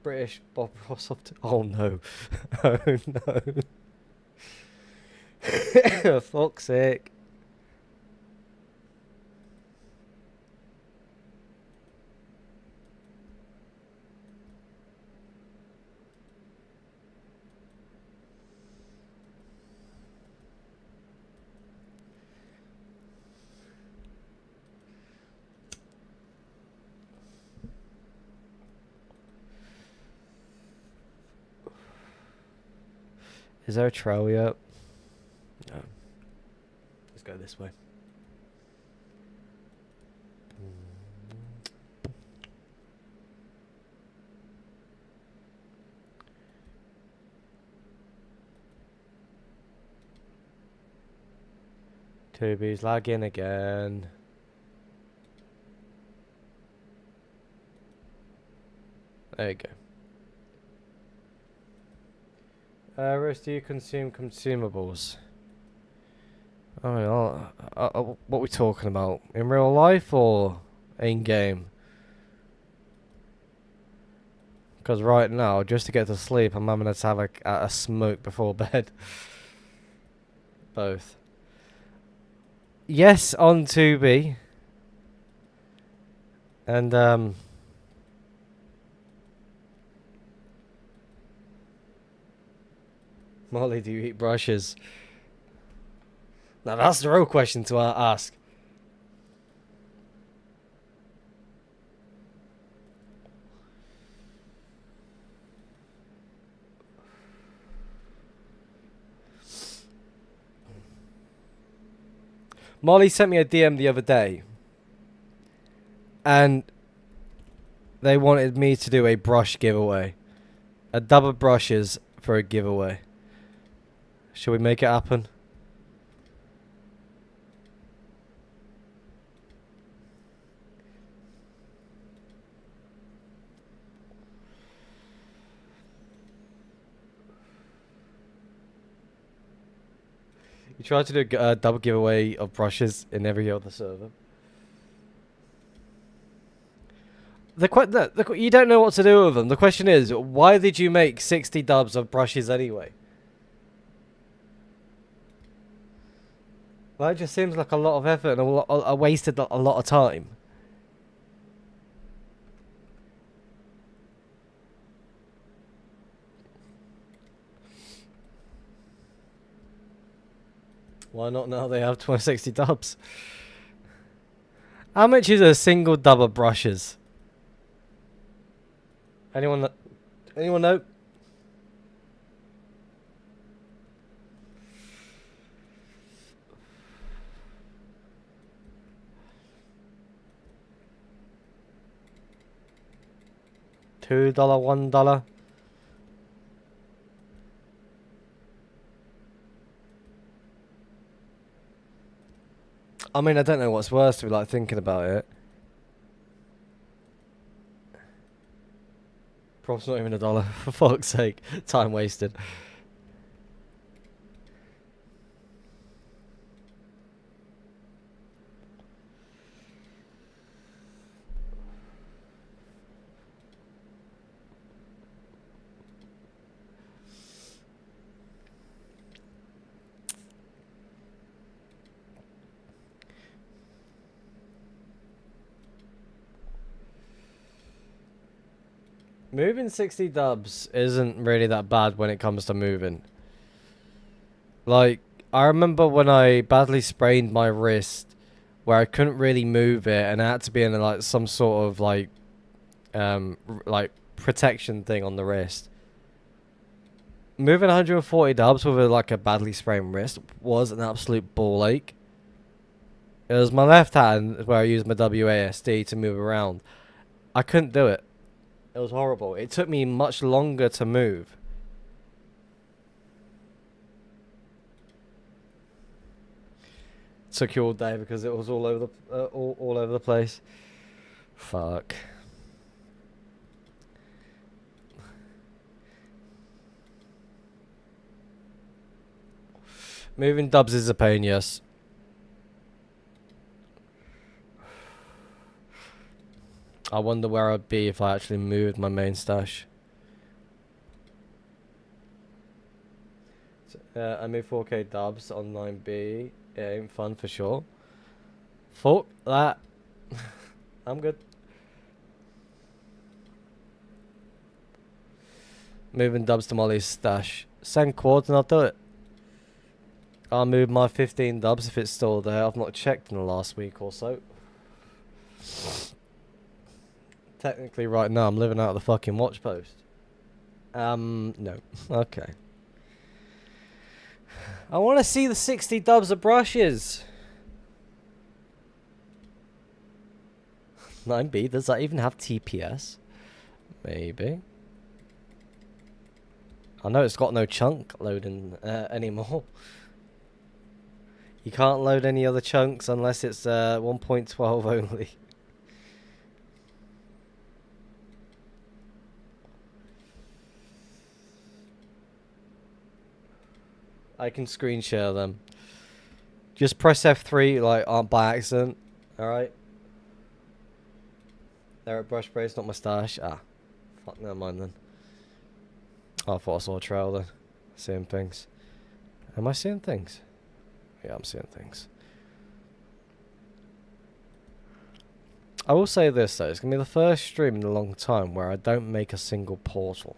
British Bob Ross of oh no. Oh no. Fuck's sake. Is there a trail yet? No. Let's go this way. Tubi's lagging again. There you go. Rose, do you consume consumables? Oh, what are we talking about? In real life or in game? Because right now, just to get to sleep, I'm having to have a smoke before bed. Both. Yes, on Tubi. And Molly, do you eat brushes? Now that's the real question to ask. Molly sent me a DM the other day. And they wanted me to do a brush giveaway. A dub of brushes for a giveaway. Should we make it happen? You try to do a double giveaway of brushes in every other server. You don't know what to do with them. The question is, why did you make 60 dubs of brushes anyway? Well, it just seems like a lot of effort and a wasted a lot of time. Why not now they have 260 dubs? How much is a single dub of brushes? Anyone know? $2, $1. I mean, I don't know what's worse to be like thinking about it. Prof's not even $1, for fuck's sake. Time wasted. Moving 60 dubs isn't really that bad when it comes to moving. Like, I remember when I badly sprained my wrist where I couldn't really move it and I had to be in like some sort of like protection thing on the wrist. Moving 140 dubs with like a badly sprained wrist was an absolute ball ache. It was my left hand where I used my WASD to move around. I couldn't do it. It was horrible. It took me much longer to move. It took you all day because it was all over the all over the place. Fuck. Moving dubs is a pain, yes. I wonder where I'd be if I actually moved my main stash. So, I moved 4K dubs on 9B. It ain't fun for sure. Fuck that. I'm good. Moving dubs to Molly's stash. Send quads and I'll do it. I'll move my 15 dubs if it's still there. I've not checked in the last week or so. Technically, right now, I'm living out of the fucking watch post. No. Okay. I want to see the 60 dubs of brushes. 9B, does that even have TPS? Maybe. I know it's got no chunk loading anymore. You can't load any other chunks unless it's 1.12 only. I can screen share them. Just press F3 like by accident. Alright. They're at brush brace, not mustache. Ah. Fuck, never mind then. Oh, I thought I saw a trail then. Seeing things. Am I seeing things? Yeah, I'm seeing things. I will say this though, it's going to be the first stream in a long time where I don't make a single portal.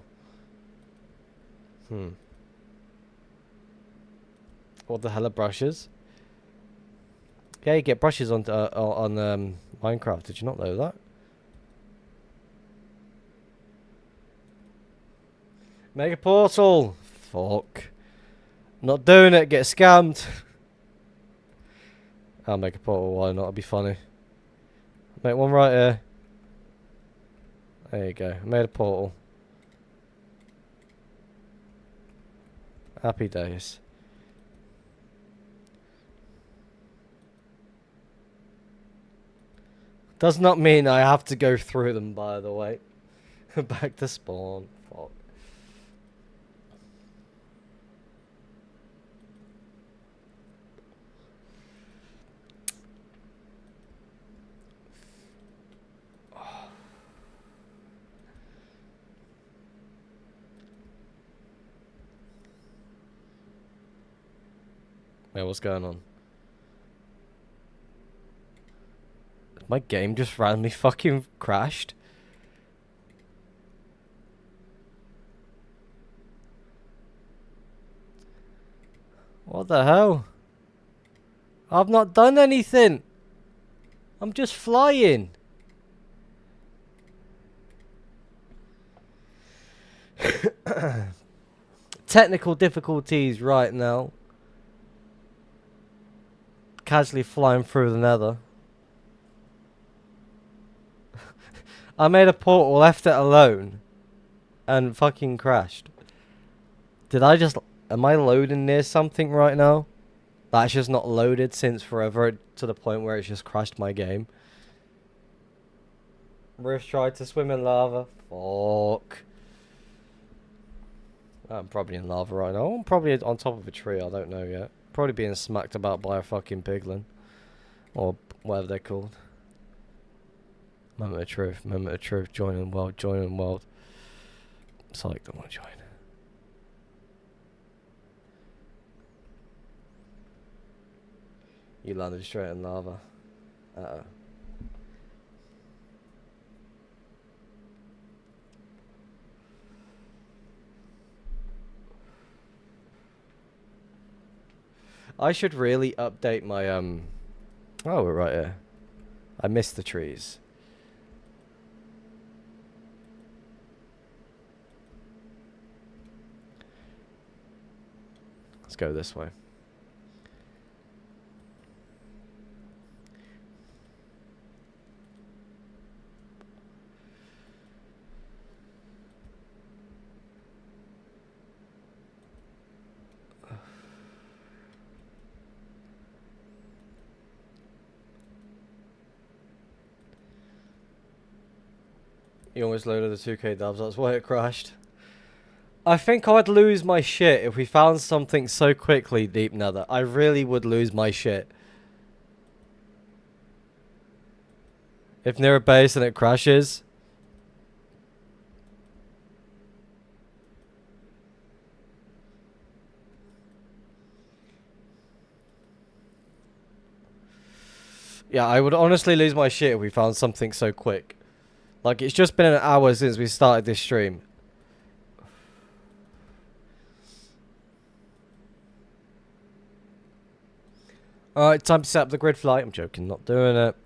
What the hell are brushes? Yeah, you get brushes on Minecraft. Did you not know that? Make a portal. Fuck. Not doing it. Get scammed. I'll make a portal. Why not? It'll be funny. Make one right here. There you go. I made a portal. Happy days. Does not mean I have to go through them, by the way. Back to spawn. Fuck. Wait, what's going on? My game just randomly fucking crashed. What the hell? I've not done anything. I'm just flying. Technical difficulties right now. Casually flying through the nether. I made a portal, left it alone, and fucking crashed. Did I just... Am I loading near something right now? That's just not loaded since forever to the point where it's just crashed my game. Riff tried to swim in lava. Fuck. I'm probably in lava right now. I'm probably on top of a tree, I don't know yet. Probably being smacked about by a fucking piglin. Or whatever they're called. Moment of truth, moment of truth. Joining world, joining world. Psych, don't want to join. You landed straight in lava. Uh-oh. I should really update my Oh, we're right here. I missed the trees. Let's go this way. You almost loaded the 2k dubs, that's why it crashed. I think I'd lose my shit if we found something so quickly, Deep Nether. I really would lose my shit. If near a base and it crashes. Yeah, I would honestly lose my shit if we found something so quick. Like, it's just been an hour since we started this stream. Alright, time to set up the grid flight. I'm joking, not doing it.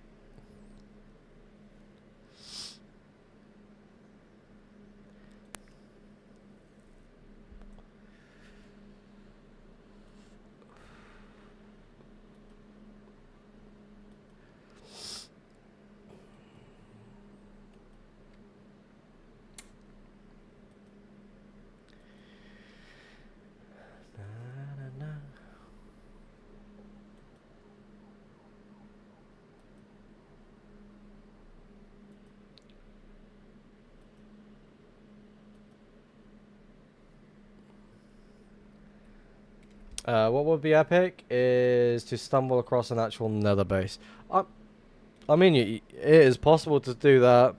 What would be epic is to stumble across an actual nether base. I mean, it is possible to do that.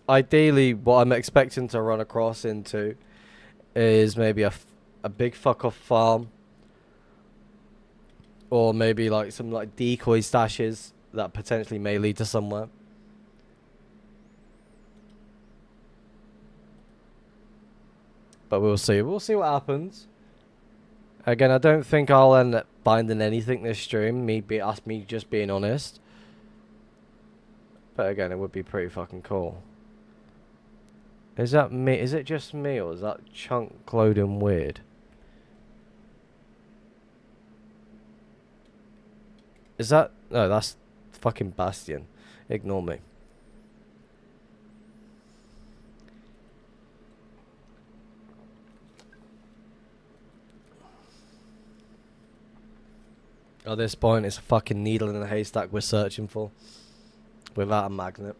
Ideally, what I'm expecting to run across into is maybe a big fuck off farm. Or maybe like some like decoy stashes that potentially may lead to somewhere. But we'll see. We'll see what happens. Again, I don't think I'll end up binding anything this stream. Me just being honest. But again, it would be pretty fucking cool. Is that me? Is it just me, or is that chunk loading weird? Is that... No, that's fucking Bastion. Ignore me. At this point, it's a fucking needle in a haystack we're searching for. Without a magnet.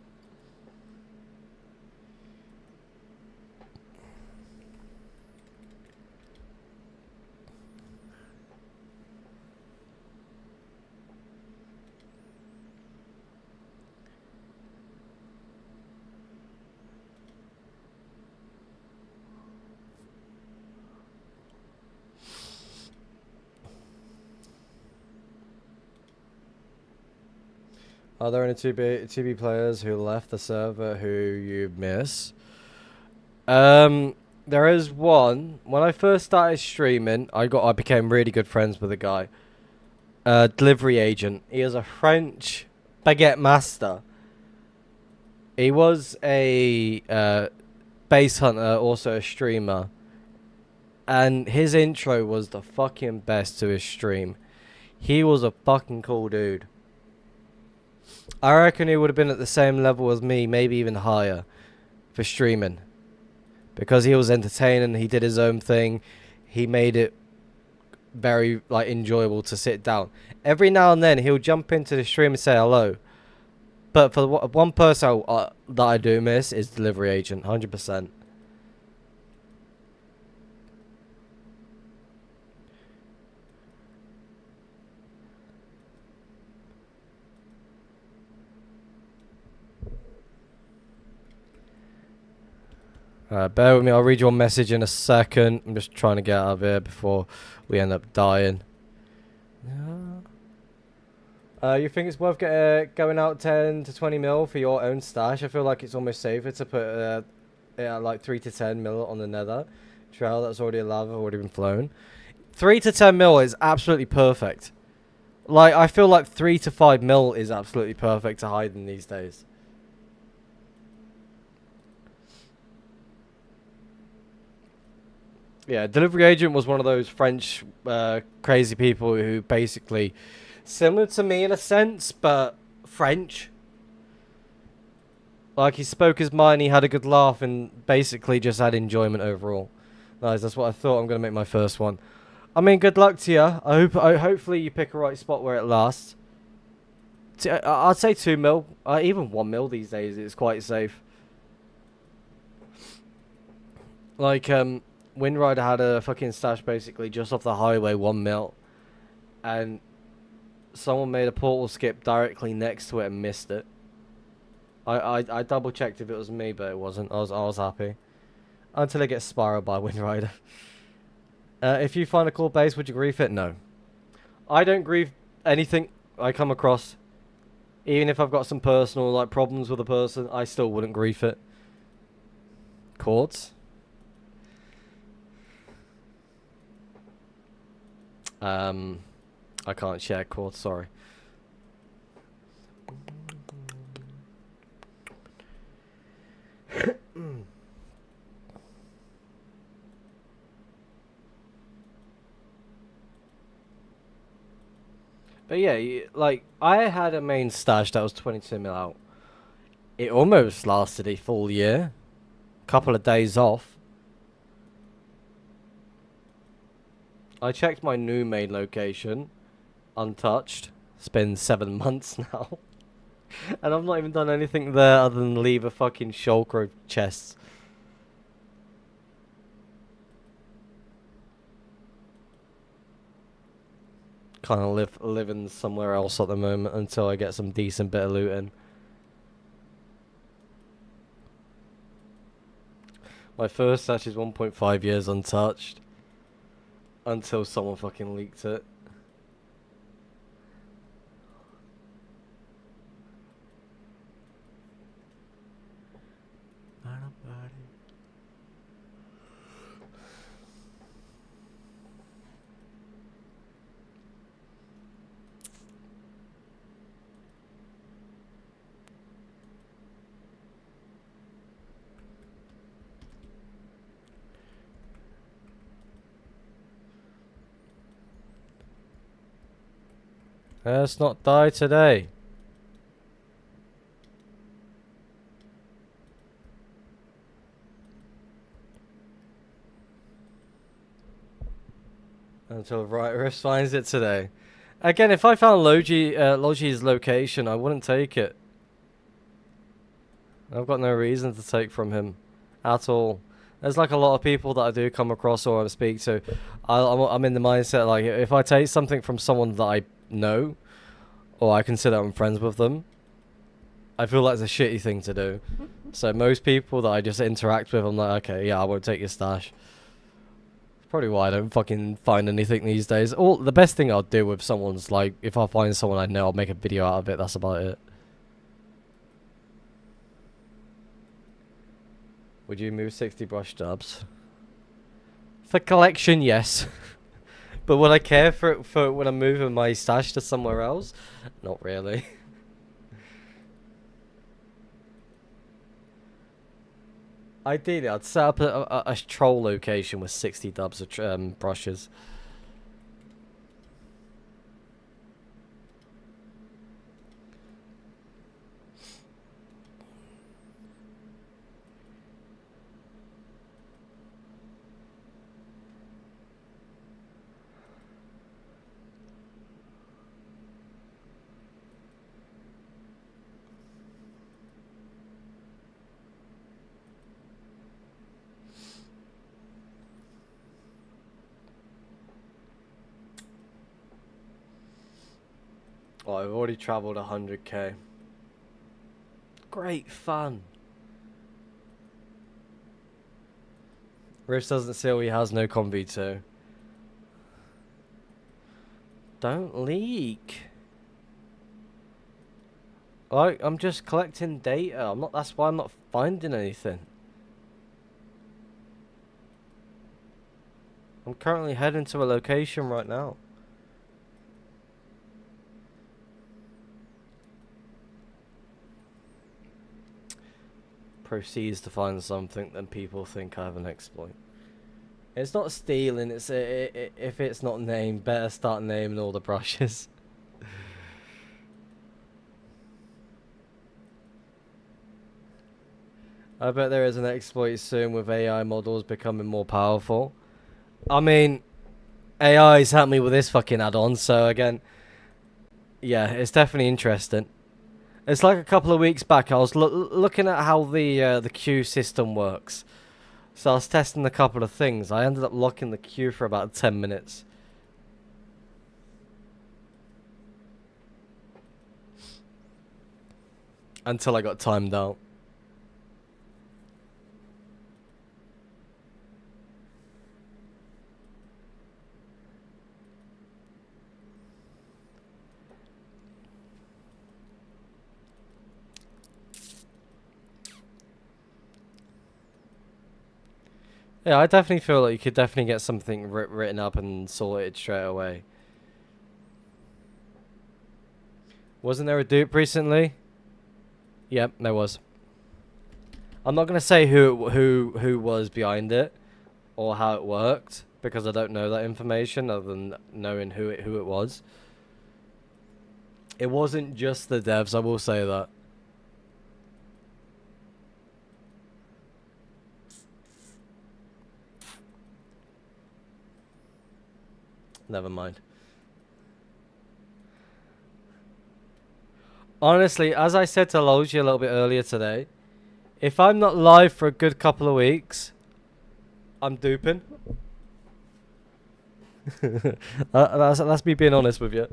Are there any 2B players who left the server who you miss? There is one. When I first started streaming, I became really good friends with a guy. delivery agent. He is a French baguette master. He was a base hunter, also a streamer. And his intro was the fucking best to his stream. He was a fucking cool dude. I reckon he would have been at the same level as me, maybe even higher, for streaming. Because he was entertaining, he did his own thing. He made it very like enjoyable to sit down. Every now and then he'll jump into the stream and say hello. But for the one person that I do miss is delivery agent, 100%. Bear with me, I'll read your message in a second. I'm just trying to get out of here before we end up dying. You think it's worth going out 10 to 20 mil for your own stash? I feel like it's almost safer to put like 3 to 10 mil on the nether trail that's already alive, already been flown. 3 to 10 mil is absolutely perfect. Like, I feel like 3 to 5 mil is absolutely perfect to hide in these days. Yeah, delivery agent was one of those French crazy people who basically, similar to me in a sense, but French. Like, he spoke his mind, he had a good laugh, and basically just had enjoyment overall. Nice, that's what I thought. I'm going to make my first one. I mean, good luck to you. Hopefully you pick a right spot where it lasts. I'd say 2 mil. Even 1 mil these days is quite safe. Like, Windrider had a fucking stash basically just off the highway, 1 mil. And someone made a portal skip directly next to it and missed it. I double checked if it was me, but it wasn't. I was happy. Until it gets spiraled by Windrider. If you find a cool base, would you grief it? No. I don't grief anything I come across. Even if I've got some personal like problems with a person, I still wouldn't grief it. Chords? I can't share chords, sorry. But yeah, like, I had a main stash that was 22 mil out. It almost lasted a full year. Couple of days off. I checked my new main location. Untouched. It's been 7 months now. And I've not even done anything there other than leave a fucking shulker of chests. Kind of living somewhere else at the moment until I get some decent bit of loot in. My first stash is 1.5 years untouched. Until someone fucking leaked it. Let's not die today. Until Riotous finds it today. Again, if I found Logi's location, I wouldn't take it. I've got no reason to take from him. At all. There's like a lot of people that I do come across or I speak to. I'm in the mindset like, if I take something from someone that I know, or I consider I'm friends with them, I feel like it's a shitty thing to do. So most people that I just interact with, I'm like, okay, yeah, I won't take your stash. Probably why I don't fucking find anything these days. The best thing I'll do with someone's like, if I find someone I know, I'll make a video out of it. That's about it. Would you move 60 brush stubs? For collection, yes. But would I care for it for when I'm moving my stash to somewhere else? Not really. Ideally, I'd set up a troll location with 60 dubs of brushes. Oh, I've already travelled 100k. Great fun. Rift doesn't say he has no Conv 2. Don't leak. I'm just collecting data. I'm not. That's why I'm not finding anything. I'm currently heading to a location right now. Proceeds to find something, then people think I have an exploit. It's not stealing. It's if it's not named, better start naming all the brushes. I bet there is an exploit soon with AI models becoming more powerful. I mean, AI's helped me with this fucking add-on, so again, yeah, it's definitely interesting. It's like a couple of weeks back, I was looking at how the queue system works. So I was testing a couple of things. I ended up locking the queue for about 10 minutes. Until I got timed out. Yeah, I definitely feel like you could definitely get something written up and sorted straight away. Wasn't there a dupe recently? Yep, there was. I'm not gonna say who was behind it or how it worked because I don't know that information other than knowing who it was. It wasn't just the devs, I will say that. Never mind. Honestly, as I said to Logi a little bit earlier today, if I'm not live for a good couple of weeks, I'm duping. That's me being honest with you.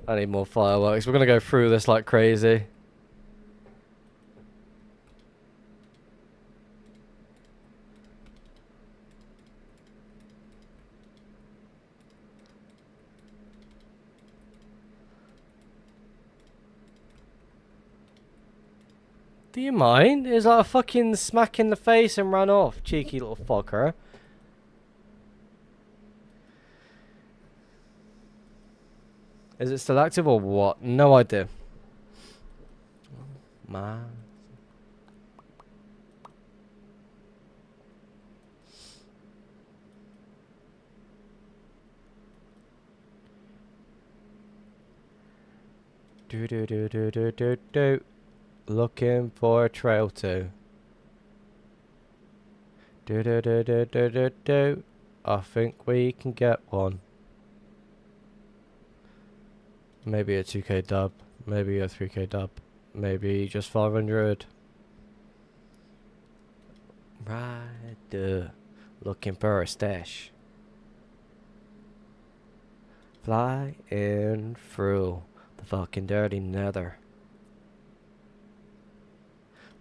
I need more fireworks. We're gonna go through this like crazy. Do you mind? It's like a fucking smack in the face and ran off. Cheeky little fucker. Is it still active or what? No idea. Man. Do. Looking for a trail to. Do. I think we can get one. Maybe a 2k dub. Maybe a 3k dub. Maybe just 500. Right. Looking for a stash. Flying through the fucking dirty nether.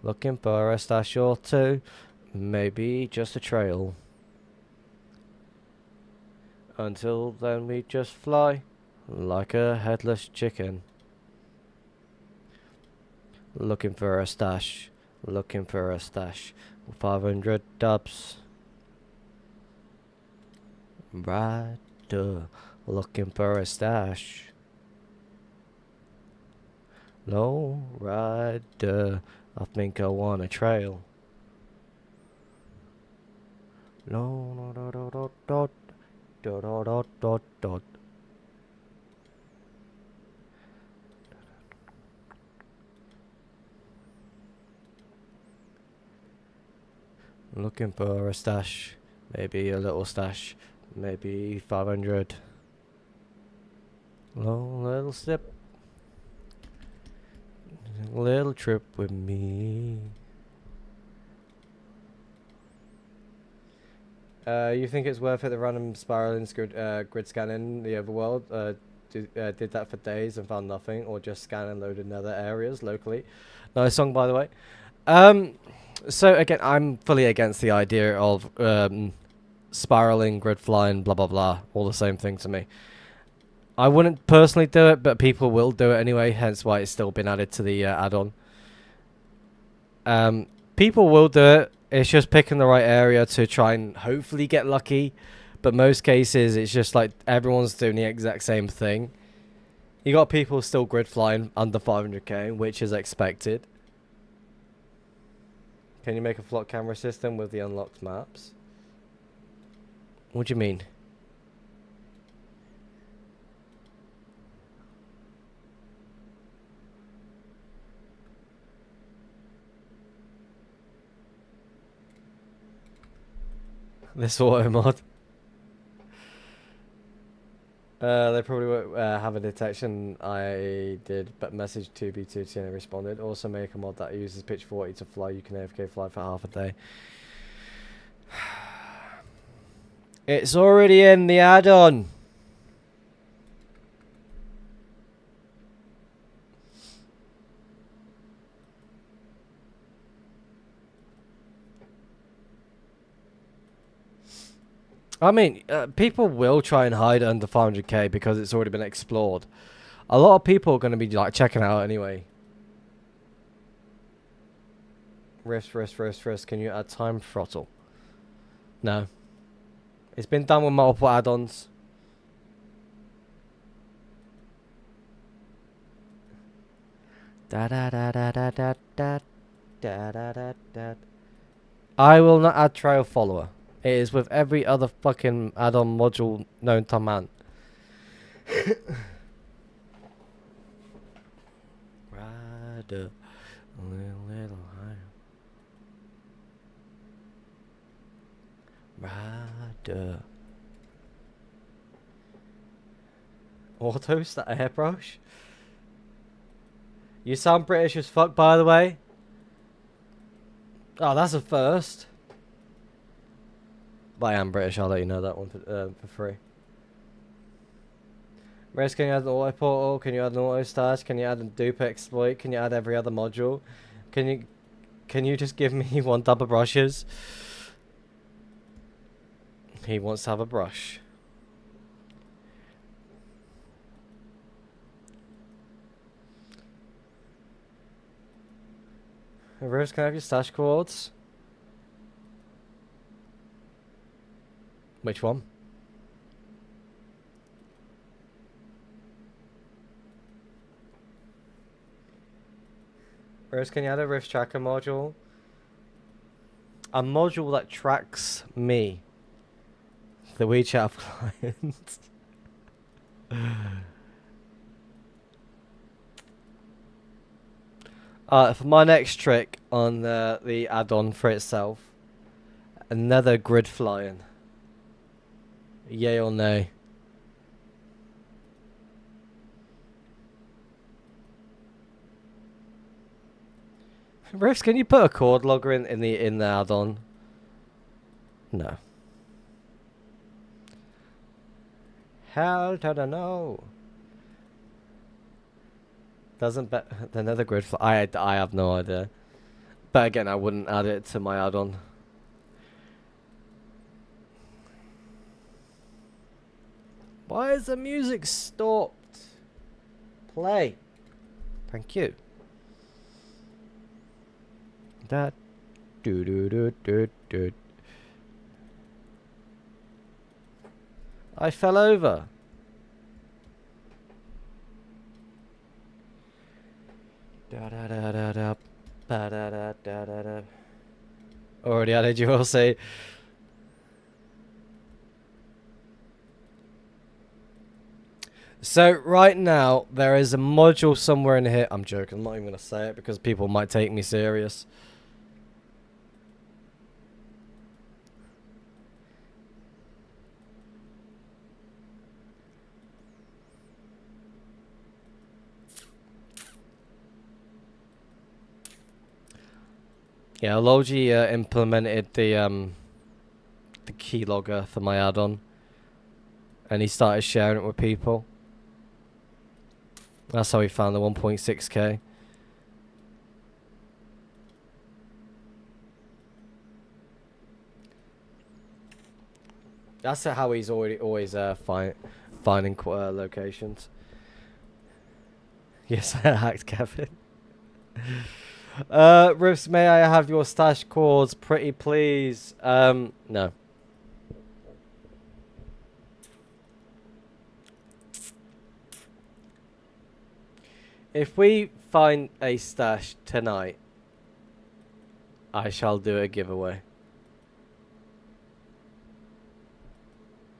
Looking for a stash or two. Maybe just a trail. Until then we just fly like a headless chicken. Looking for a stash. Looking for a stash. 500 dubs. Rider. Looking for a stash. Low rider. I think I want a trail. No, dot dot dot dot dot dot dot dot. Looking for a stash. Maybe a little stash. Maybe 500. Little sip. Little trip with me. You think it's worth it, the random spiraling grid scanning the overworld? Did that for days and found nothing, or just scan and load in other areas locally? Nice song, by the way. So again, I'm fully against the idea of spiraling, grid flying, blah blah blah, all the same thing to me. I wouldn't personally do it, but people will do it anyway, hence why it's still been added to the add-on. People will do it. It's just picking the right area to try and hopefully get lucky. But most cases, it's just like everyone's doing the exact same thing. You got people still grid flying under 500k, which is expected. Can you make a flock camera system with the unlocked maps? What do you mean? This auto mod. They probably won't have a detection. I did, but message 2B2T and responded. Also make a mod that uses pitch 40 to fly. You can AFK fly for half a day. It's already in the add-on. I mean, people will try and hide under 500k because it's already been explored. A lot of people are going to be like checking out anyway. Risk. Can you add time throttle? No. It's been done with multiple add-ons. I will not add trail follower. It is with every other fucking add-on module known to man. Rider, a little higher. Rider. Autos, that airbrush? You sound British as fuck, by the way. Oh, that's a first. But I am British, I'll let you know that one for free. Race, can you add an auto portal? Can you add an auto stash? Can you add a dupe exploit? Can you add every other module? Can you just give me one dub of brushes? He wants to have a brush. Rose, can I have your stash coords? Which one? Rose, can you add a Rift Tracker module? A module that tracks me. The WeChat client. For my next trick on the add-on for itself, another grid flying. Yay or nay? Riffs, can you put a chord logger in the add-on? No. Hell to the no. Doesn't bet another grid fly. I have no idea. But again, I wouldn't add it to my add-on. Why is the music stopped? Play. Thank you. That do do do do do. I fell over. Da da da da da. Ba da da da da da. Already added, you will say. So right now there is a module somewhere in here. I'm joking. I'm not even gonna say it because people might take me serious. Yeah, Logi implemented the keylogger for my add-on, and he started sharing it with people. That's how he found the 1.6k. That's how he's always finding locations. Yes, I hacked Kevin. Riffs, may I have your stash codes, pretty please? No. If we find a stash tonight, I shall do a giveaway.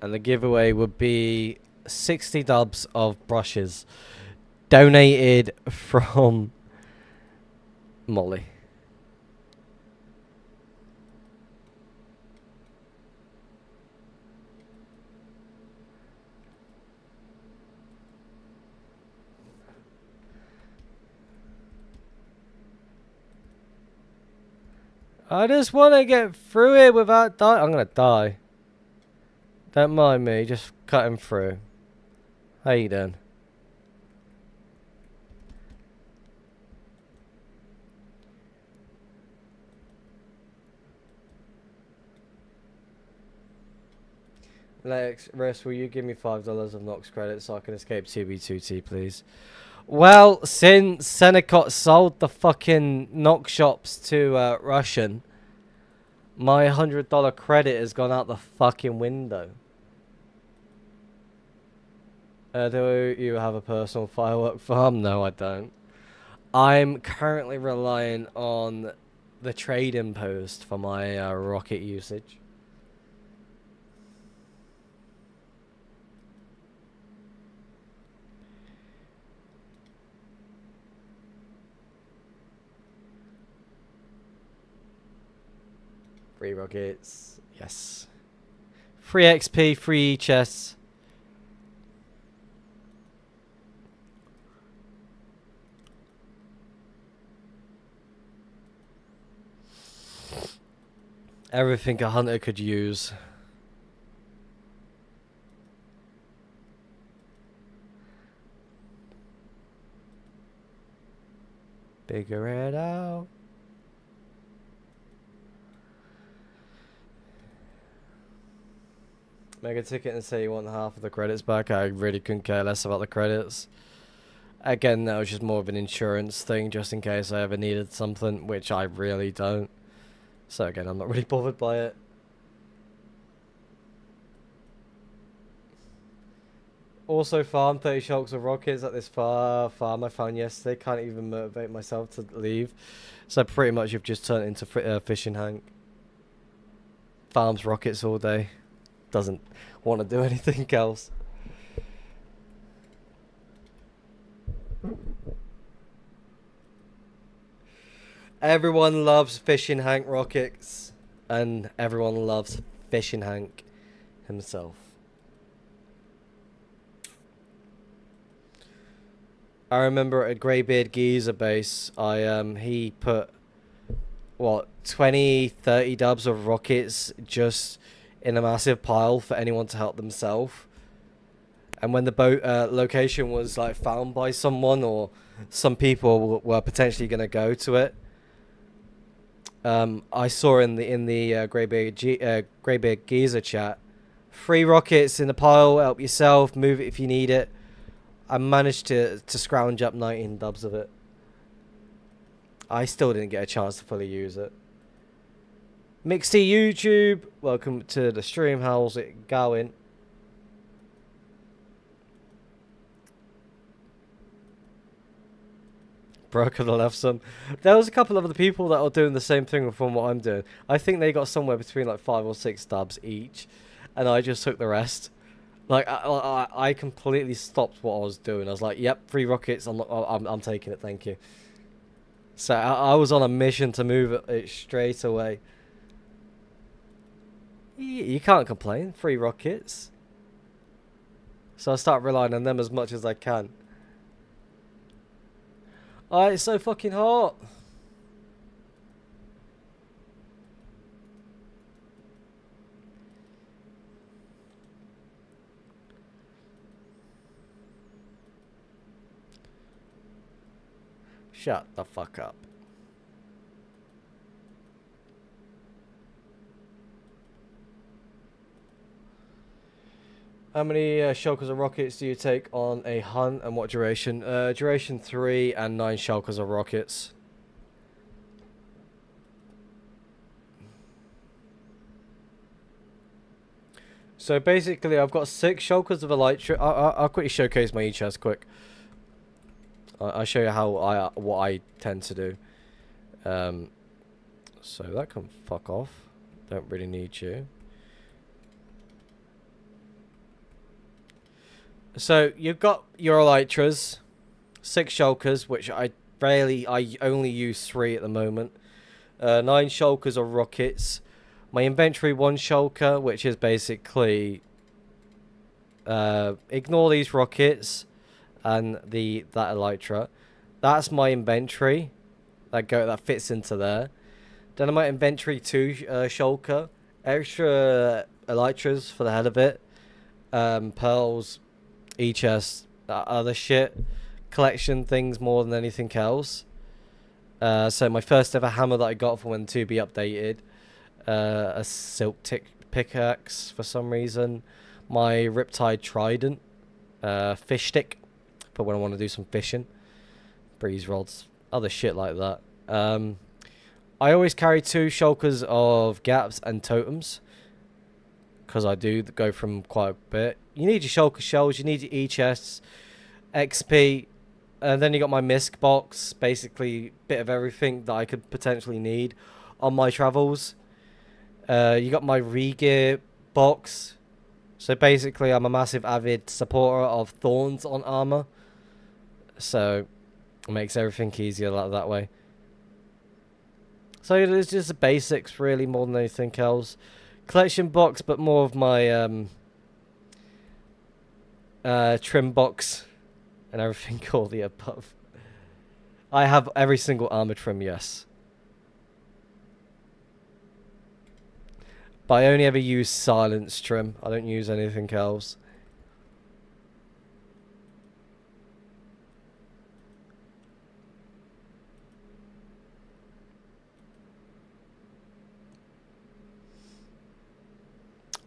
And the giveaway would be 60 dubs of brushes donated from Molly. I just want to get through it without dying. I'm going to die. Don't mind me, just cutting through. How you doing? Lex, Rest, will you give me $5 of Nox credit so I can escape 2B2T, please? Well, since Senecott sold the fucking Nox shops to Russian, my $100 credit has gone out the fucking window. Do you have a personal firework farm? No, I don't. I'm currently relying on the trading post for my rocket usage. Free rockets, yes. Free XP, free chests. Everything a hunter could use. Figure it out. Make a ticket and say you want half of the credits back. I really couldn't care less about the credits. Again, that was just more of an insurance thing, just in case I ever needed something, which I really don't. So again, I'm not really bothered by it. Also farm 30 shulks of rockets at this farm I found yesterday. Can't even motivate myself to leave. So pretty much you've just turned into fishing Hank. Farms rockets all day. Doesn't want to do anything else. Everyone loves Fishing Hank rockets, and everyone loves Fishing Hank himself. I remember at a Greybeard Geezer base, he put what 20, 30 dubs of rockets just in a massive pile for anyone to help themselves. And when the boat location was like found by someone, or some people were potentially going to go to it, I saw in the Greybeard Geezer chat, 3 rockets in the pile, help yourself, move it if you need it. I managed to scrounge up 19 dubs of it. I still didn't get a chance to fully use it. Mixty YouTube, welcome to the stream. How's it going? Broke on the left, son. There was a couple of other people that are doing the same thing from what I'm doing. I think they got somewhere between like 5 or 6 dubs each, and I just took the rest. Like I completely stopped what I was doing. I was like, "Yep, 3 rockets. I'm taking it. Thank you." So I was on a mission to move it straight away. You can't complain. 3 rockets. So I start relying on them as much as I can. Oh, it's so fucking hot. Shut the fuck up. How many shulkers of rockets do you take on a hunt, and what duration? Duration 3 and 9 shulkers of rockets. So basically, I've got 6 shulkers of elytra. I'll quickly showcase my e-chest quick. I'll show you how what I tend to do. So that can fuck off. Don't really need you. So you've got your elytras, 6 shulkers, which I only use 3 at the moment. 9 shulkers of rockets. My inventory 1 shulker, which is basically ignore these rockets and that elytra. That's my inventory. That fits into there. Then my inventory 2 shulker, extra elytras for the hell of it. Pearls, e-chest, other shit, collection things more than anything else. So my first ever hammer that I got for when 2B updated, a silk pickaxe for some reason, my Riptide Trident, fish stick for when I want to do some fishing, breeze rods, other shit like that. I always carry 2 shulkers of gaps and totems, because I do go from quite a bit. You need your shulker shells, you need your e-chests, XP, and then you got my misc box, basically bit of everything that I could potentially need on my travels. You got my regear box. So basically I'm a massive avid supporter of thorns on armor. So it makes everything easier that way. So it's just the basics really more than anything else. Collection box, but more of my trim box and everything all the above. I have every single armor trim, yes. But I only ever use silence trim. I don't use anything else.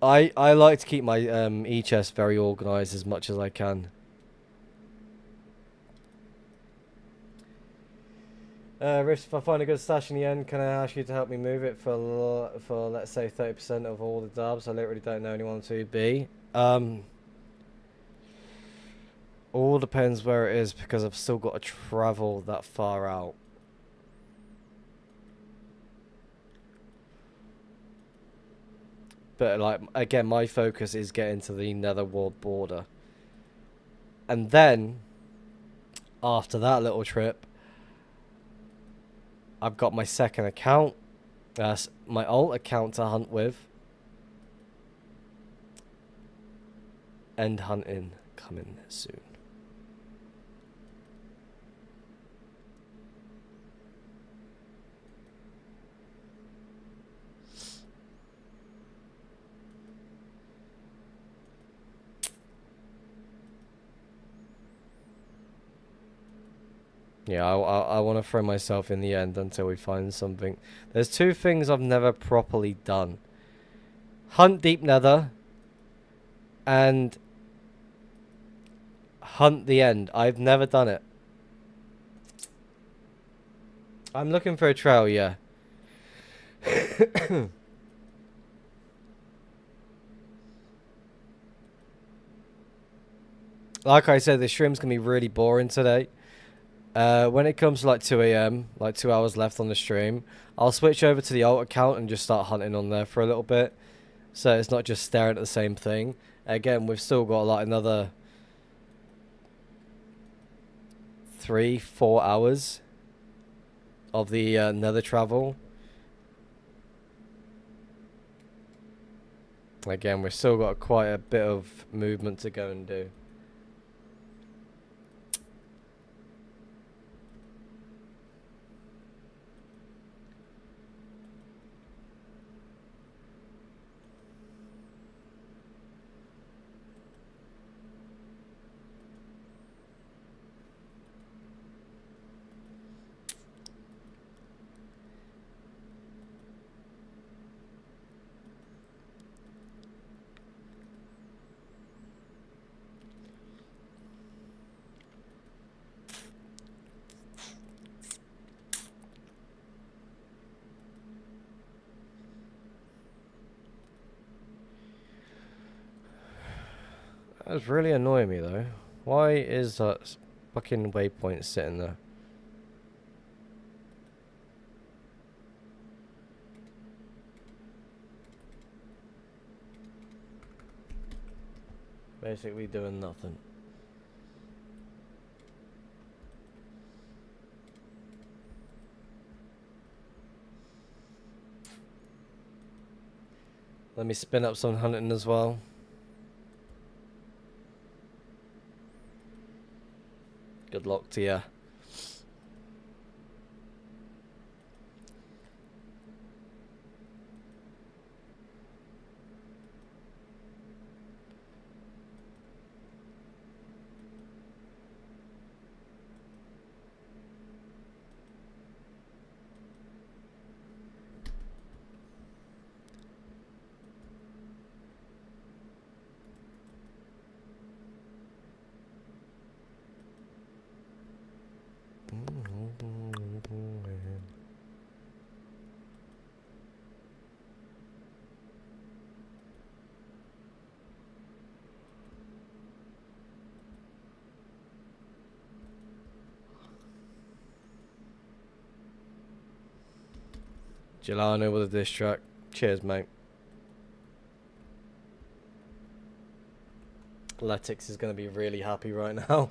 I like to keep my e-chest very organized as much as I can. Rift, if I find a good stash in the end, can I ask you to help me move it for let's say 30% of all the dubs? I literally don't know anyone to be. All depends where it is, because I've still got to travel that far out. But like again, my focus is getting to the Netherworld border. And then after that little trip, I've got my second account. That's my alt account to hunt with. End hunting coming soon. Yeah, I want to throw myself in the end until we find something. There's 2 things I've never properly done. Hunt Deep Nether and hunt the end. I've never done it. I'm looking for a trail, yeah. Like I said, the stream's gonna be really boring today. When it comes to like 2 a.m., like 2 hours left on the stream, I'll switch over to the alt account and just start hunting on there for a little bit. So it's not just staring at the same thing. Again, we've still got like another 3-4 hours of the nether travel. Again, we've still got quite a bit of movement to go and do. That's really annoying me though. Why is that fucking waypoint sitting there? Basically doing nothing. Let me spin up some hunting as well. Good luck to ya. Jelano with a diss track. Cheers, mate. Letix is going to be really happy right now.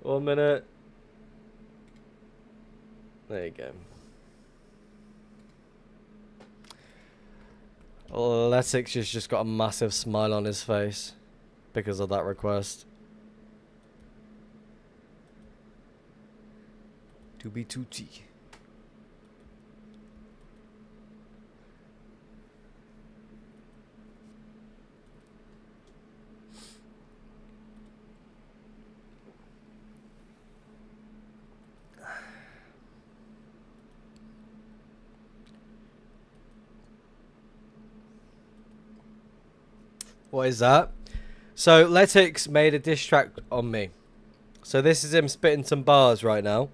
1 minute. There you go. Letix has just got a massive smile on his face because of that request. To be tutti. What is that? So Letix made a diss track on me. So this is him spitting some bars right now.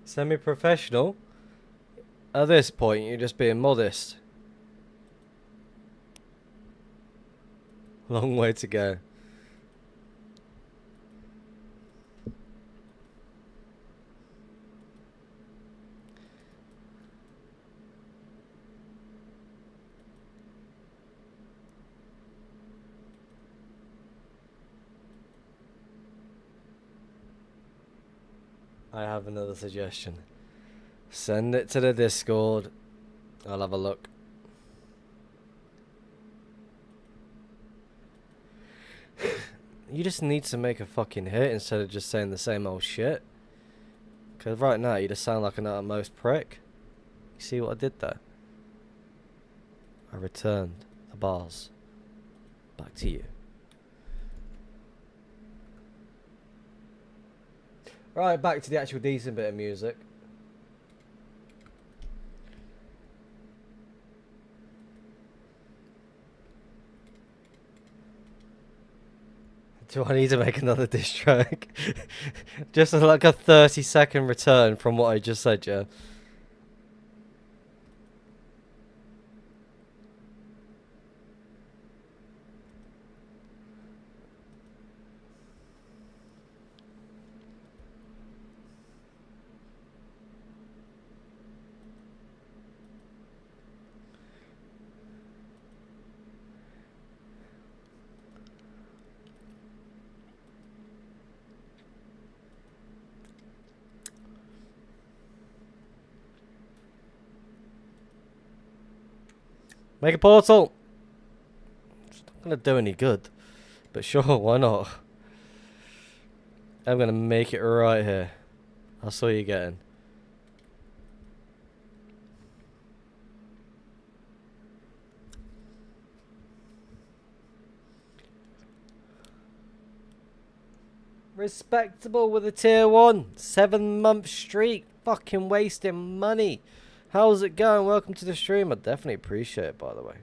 Semi-professional? At this point, you're just being modest. Long way to go. I have another suggestion. Send it to the Discord. I'll have a look. You just need to make a fucking hit instead of just saying the same old shit. Because right now you just sound like an uttermost prick. You see what I did there? I returned the bars. back to you. Right, back to the actual decent bit of music. Do I need to make another diss track? Just like a 30-second return from what I just said, yeah? Make a portal! It's not gonna do any good. But sure, why not? I'm gonna make it right here. That's all you're getting. Respectable with a tier 1. 7-month streak. Fucking wasting money. How's it going? Welcome to the stream. I definitely appreciate it, by the way.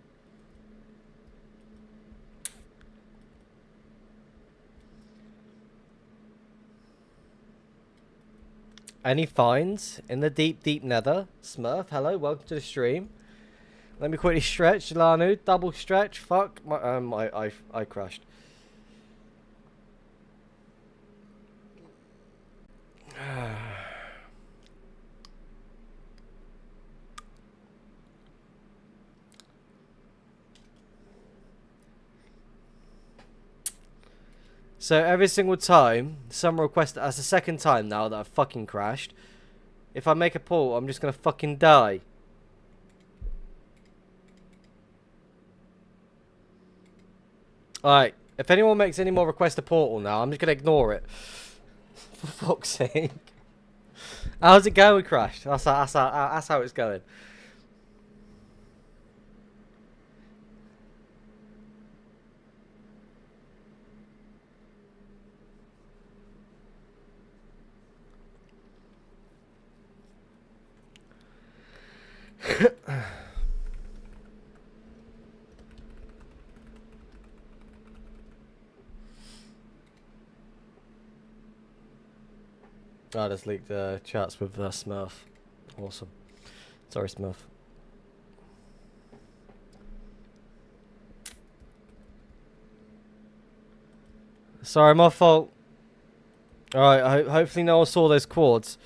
Any finds in the deep, deep nether? Smurf, hello. Welcome to the stream. Let me quickly stretch, Lanu. Double stretch. Fuck. I crashed. So every single time someone requests, that's the second time now that I've fucking crashed. If I make a pull, I'm just gonna fucking die. Alright, if anyone makes any more requests to portal now, I'm just gonna ignore it. For fuck's sake. How's it going, Crash? That's how it's going. I just leaked the chats with Smurf. Awesome. Sorry, Smurf. Sorry, my fault. Alright, hopefully no one saw those quads.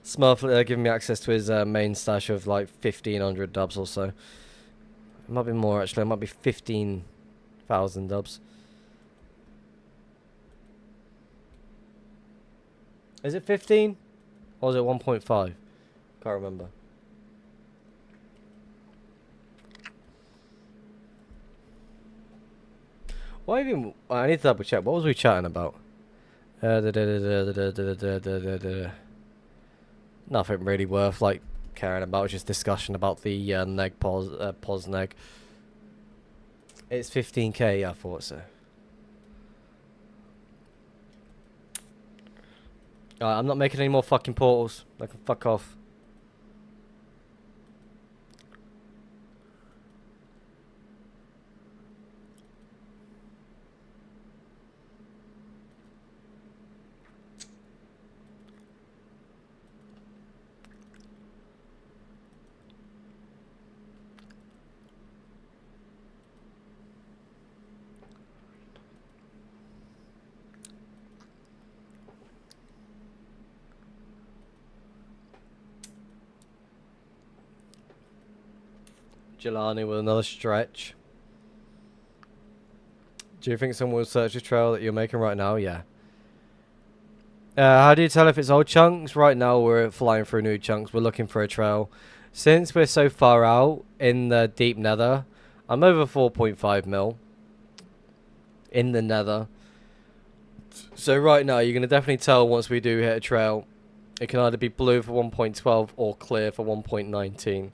Smurf giving me access to his main stash of like 1,500 dubs or so. It might be more actually, it might be 15,000 dubs. Is it 15? Or is it 1.5? Can't remember. Why even... I need to double check. What was we chatting about? Nothing really worth like caring about. Just discussion about the neg pos neg. It's 15k. Yeah, I thought so. I'm not making any more fucking portals. I can fuck off. Jelani with another stretch. Do you think someone will search the trail that you're making right now? Yeah. How do you tell if it's old chunks? Right now we're flying through new chunks. We're looking for a trail. Since we're so far out in the deep nether, I'm over 4.5 mil in the nether. So right now you're going to definitely tell once we do hit a trail. It can either be blue for 1.12 or clear for 1.19.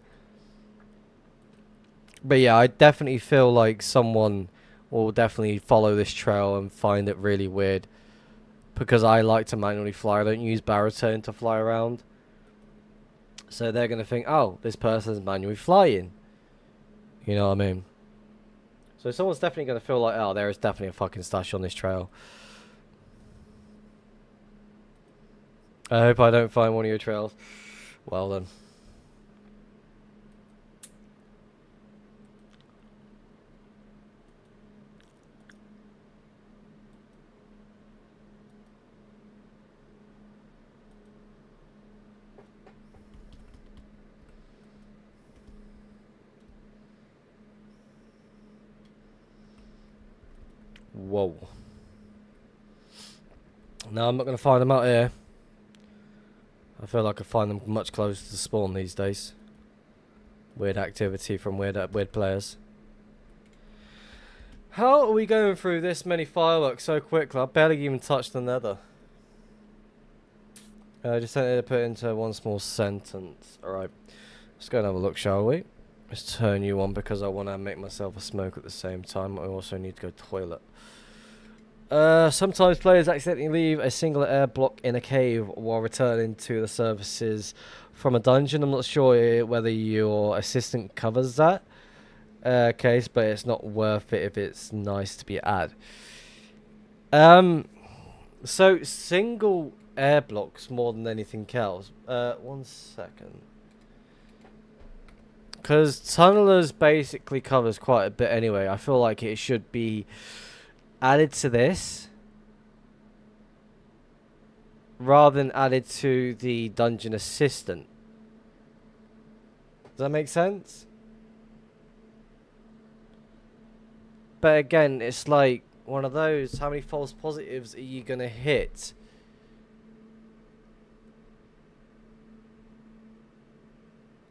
But yeah, I definitely feel like someone will definitely follow this trail and find it really weird. Because I like to manually fly. I don't use baritone to fly around. So they're going to think, oh, this person's manually flying. You know what I mean? So someone's definitely going to feel like, oh, there is definitely a fucking stash on this trail. I hope I don't find one of your trails. Well then. Whoa. No, I'm not going to find them out here. I feel like I find them much closer to spawn these days. Weird activity from weird players. How are we going through this many fireworks so quickly? I barely even touched the nether. I just wanted to put it into one small sentence. Alright. Let's go and have a look, shall we? Let's turn you on because I want to make myself a smoke at the same time. I also need to go toilet. Sometimes players accidentally leave a single air block in a cave while returning to the surfaces from a dungeon. I'm not sure whether your assistant covers that case, but it's not worth it if it's nice to be added. So single air blocks more than anything else. 1 second. Because Tunnelers basically covers quite a bit anyway. I feel like it should be added to this rather than added to the dungeon assistant. Does that make sense? But again, it's like one of those, how many false positives are you gonna hit?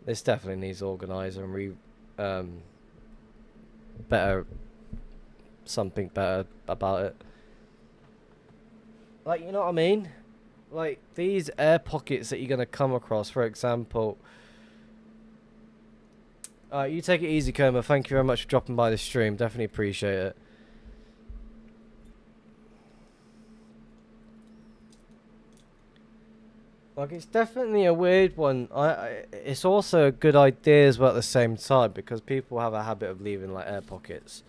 This definitely needs organizer and something better about it. Like, you know what I mean? Like, these air pockets that you're gonna come across, for example. You take it easy, Coma. Thank you very much for dropping by the stream. Definitely appreciate it. Like, it's definitely a weird one. It's also a good idea as well at the same time because people have a habit of leaving like air pockets.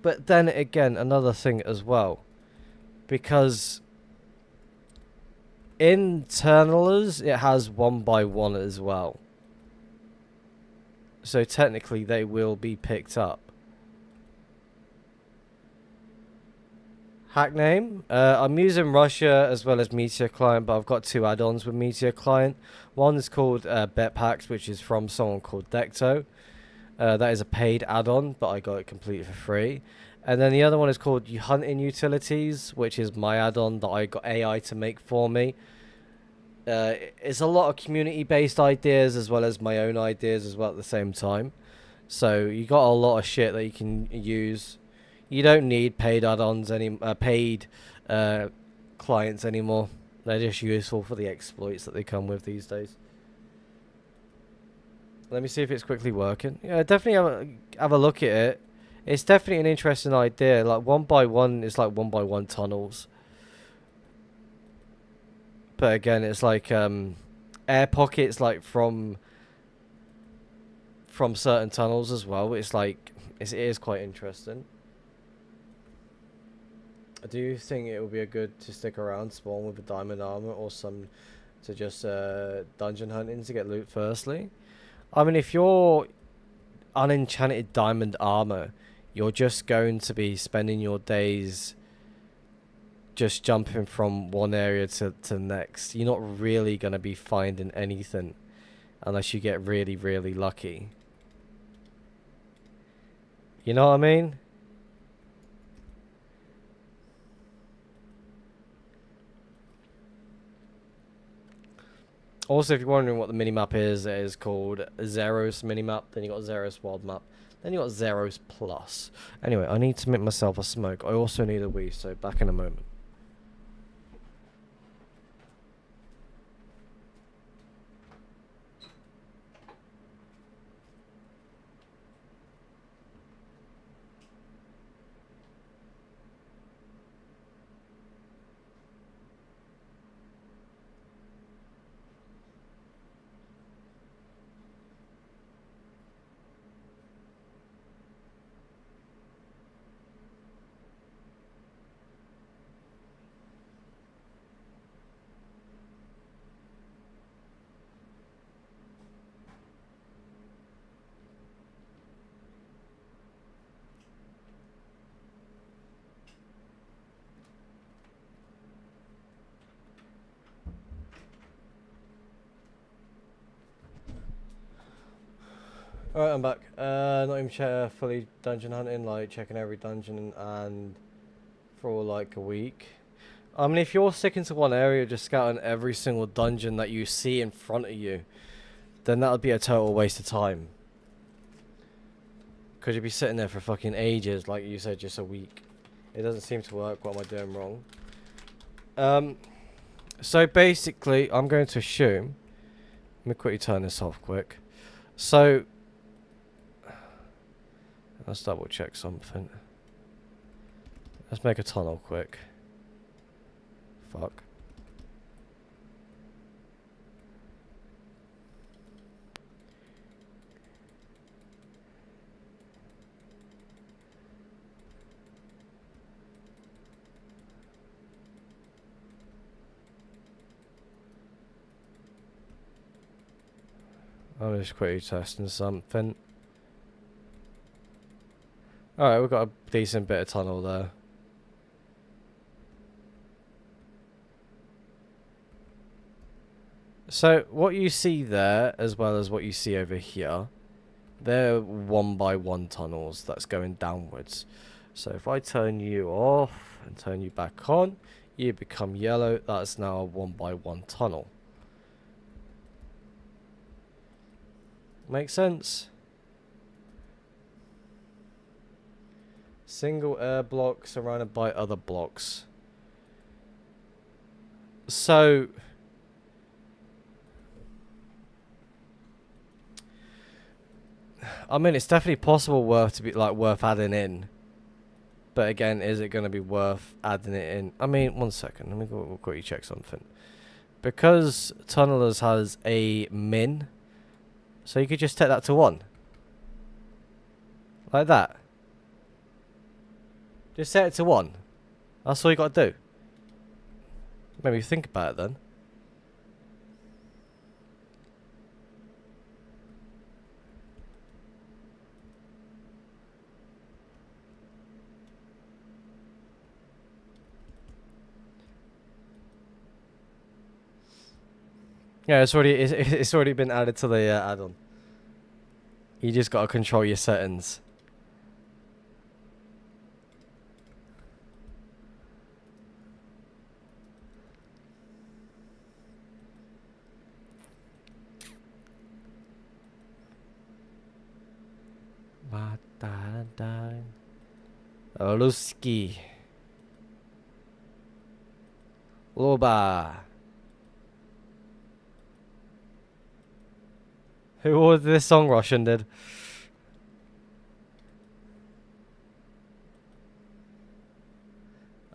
But then again, another thing as well, because in Turnlers it has 1 by 1 as well. So technically they will be picked up. Hack name? I'm using Russia as well as Meteor Client, but I've got 2 add-ons with Meteor Client. One is called Bet Packs, which is from someone called Decto. That is a paid add-on, but I got it completely for free. And then the other one is called Hunting Utilities, which is my add-on that I got AI to make for me. It's a lot of community-based ideas as well as my own ideas as well at the same time. So you got a lot of shit that you can use. You don't need paid add-ons paid clients anymore. They're just useful for the exploits that they come with these days. Let me see if it's quickly working. Yeah, definitely have a look at it. It's definitely an interesting idea. Like 1 by 1 is like 1 by 1 tunnels. But again, it's like air pockets like from certain tunnels as well. It's like it is quite interesting. Do you think it would be a good to stick around, spawn with a diamond armor, or some to just dungeon hunting to get loot firstly? I mean, if you're unenchanted diamond armor, you're just going to be spending your days just jumping from one area to the next. You're not really going to be finding anything unless you get really, really lucky. You know what I mean? Also, if you're wondering what the minimap is, it is called Zeros minimap. Then you got Zeros Wild Map. Then you got Zeros Plus. Anyway, I need to make myself a smoke. I also need a wee, so back in a moment. Alright, I'm back. Not even fully dungeon hunting, like checking every dungeon and for like a week. I mean, if you're sticking to one area, just scouting every single dungeon that you see in front of you, then that would be a total waste of time. Because you'd be sitting there for fucking ages, like you said, just a week. It doesn't seem to work. What am I doing wrong? So basically, I'm going to assume... Let me quickly turn this off quick. So... Let's double check something. Let's make a tunnel quick. Fuck. I'm just quickly testing something. Alright, we've got a decent bit of tunnel there. So, what you see there, as well as what you see over here, they're 1x1 tunnels that's going downwards. So, if I turn you off and turn you back on, you become yellow. That's now a 1x1 tunnel. Make sense? Single air block surrounded by other blocks. So... I mean, it's definitely possible worth adding in. But again, is it going to be worth adding it in? I mean, 1 second. Let me go quickly check something. Because Tunnelers has a min, so you could just take that to 1. Like that. Just set it to 1. That's all you got to do. Maybe think about it then. Yeah, it's already been added to the add-on. You just got to control your settings. Luski. Loba. Who ordered this song? Russian did.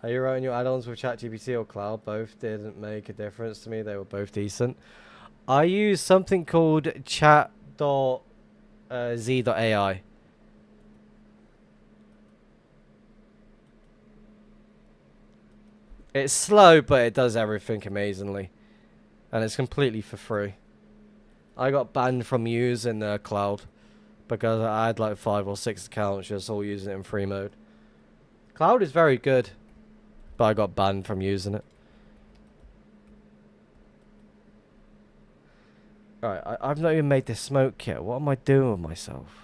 Are you writing your add-ons with ChatGPT or Cloud? Both didn't make a difference to me. They were both decent. I use something called chat.z.ai. It's slow, but it does everything amazingly. And it's completely for free. I got banned from using Cloud because I had like 5 or 6 accounts just all using it in free mode. Cloud is very good, but I got banned from using it. Alright, I've not even made this smoke yet. What am I doing with myself?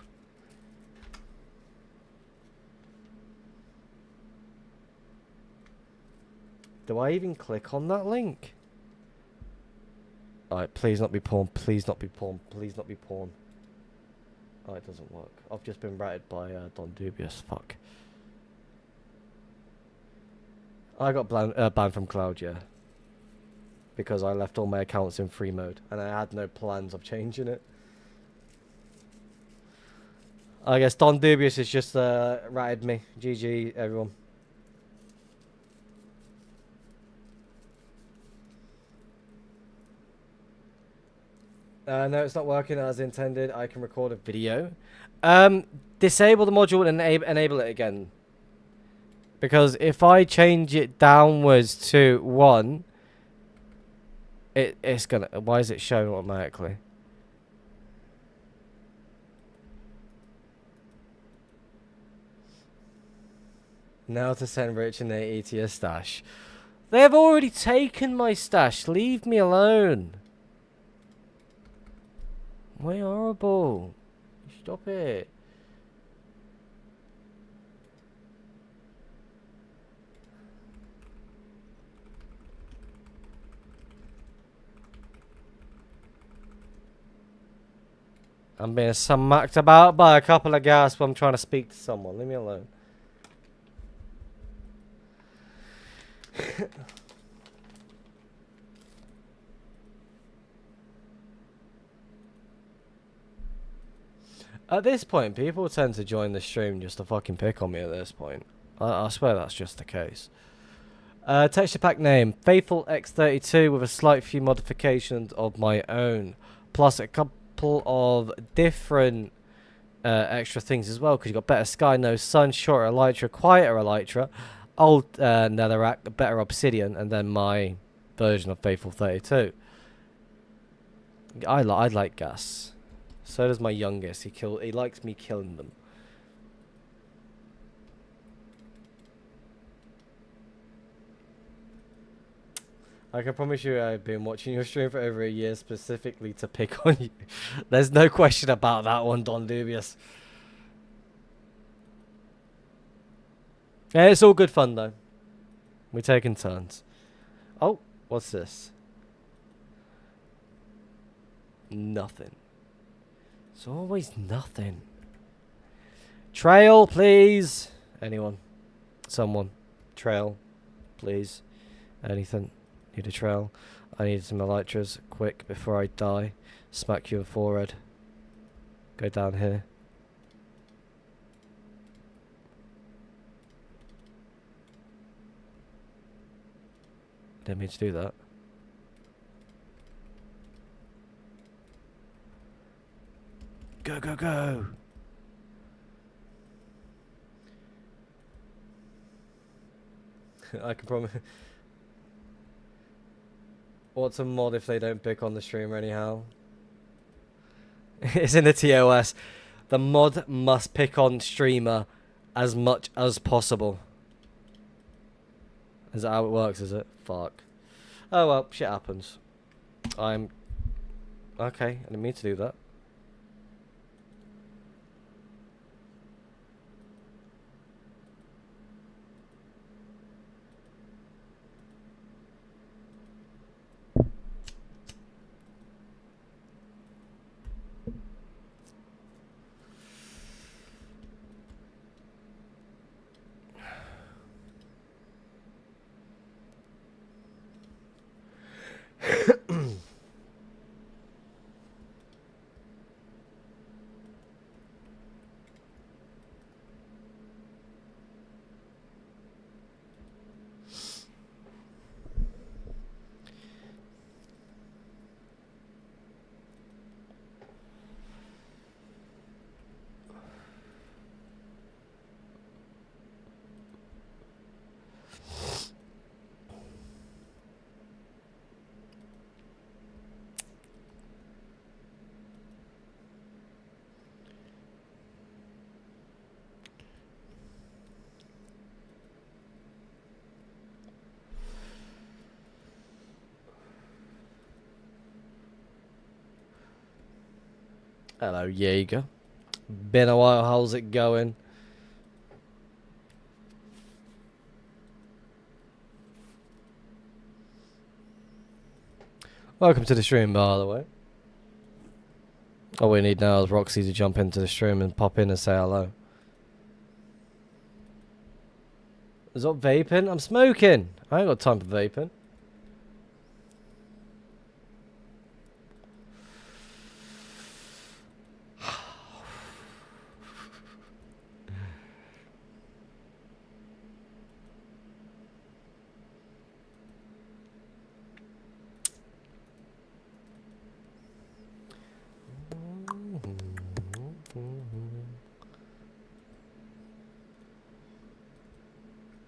Do I even click on that link? Alright, please not be porn, please not be porn, please not be porn. Oh, it doesn't work. I've just been ratted by Don Dubious, fuck. I got banned from Cloud, yeah. Because I left all my accounts in free mode, and I had no plans of changing it. I guess Don Dubious has just ratted me. GG, everyone. No, it's not working as intended. I can record a video. Disable the module and enable it again. Because if I change it downwards to 1, it's gonna... Why is it showing automatically? Now to send Rich and their ETS stash. They have already taken my stash. Leave me alone. Way horrible. Stop it. I'm being smacked about by a couple of guys when I'm trying to speak to someone. Leave me alone. At this point, people tend to join the stream just to fucking pick on me at this point. I swear that's just the case. Texture pack name, Faithful X32 with a slight few modifications of my own. Plus a couple of different extra things as well, because you've got better sky, no sun, shorter elytra, quieter elytra, old netherrack, better obsidian, and then my version of Faithful 32. I like gas. So does my youngest. He likes me killing them. I can promise you I've been watching your stream for over a year specifically to pick on you. There's no question about that one, Don Dubious. Yeah, it's all good fun though. We're taking turns. Oh, what's this? Nothing. It's always nothing. Trail, please. Anyone? Someone. Trail, please. Anything? Need a trail. I need some elytras. Quick, before I die. Smack you in the forehead. Go down here. Didn't mean to do that. Go, go, go! I can promise. What's a mod if they don't pick on the streamer anyhow? It's in the TOS. The mod must pick on streamer as much as possible. Is that how it works, is it? Fuck. Oh well, shit happens. Okay, I didn't mean to do that. Hello, Jaeger. Been a while, how's it going? Welcome to the stream, by the way. All we need now is Roxy to jump into the stream and pop in and say hello. Is that vaping? I'm smoking. I ain't got time for vaping.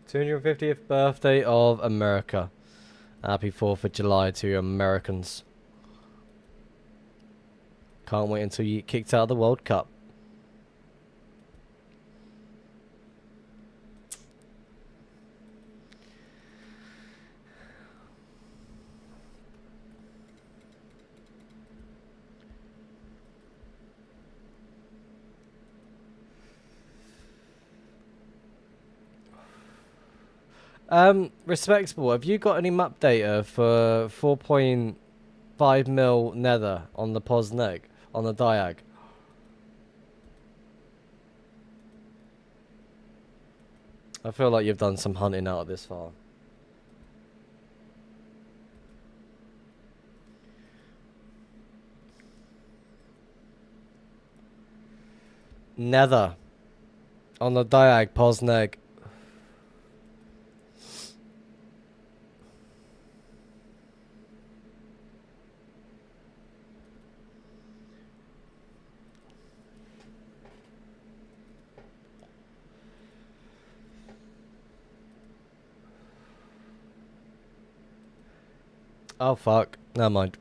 $250th birthday of America. Happy 4th of July to you Americans. Can't wait until you get kicked out of the World Cup. Respectable, have you got any map data for 4.5 mil nether on the Posneg, on the Diag? I feel like you've done some hunting out this far. Nether. On the Diag, Posneg. Oh fuck, never mind.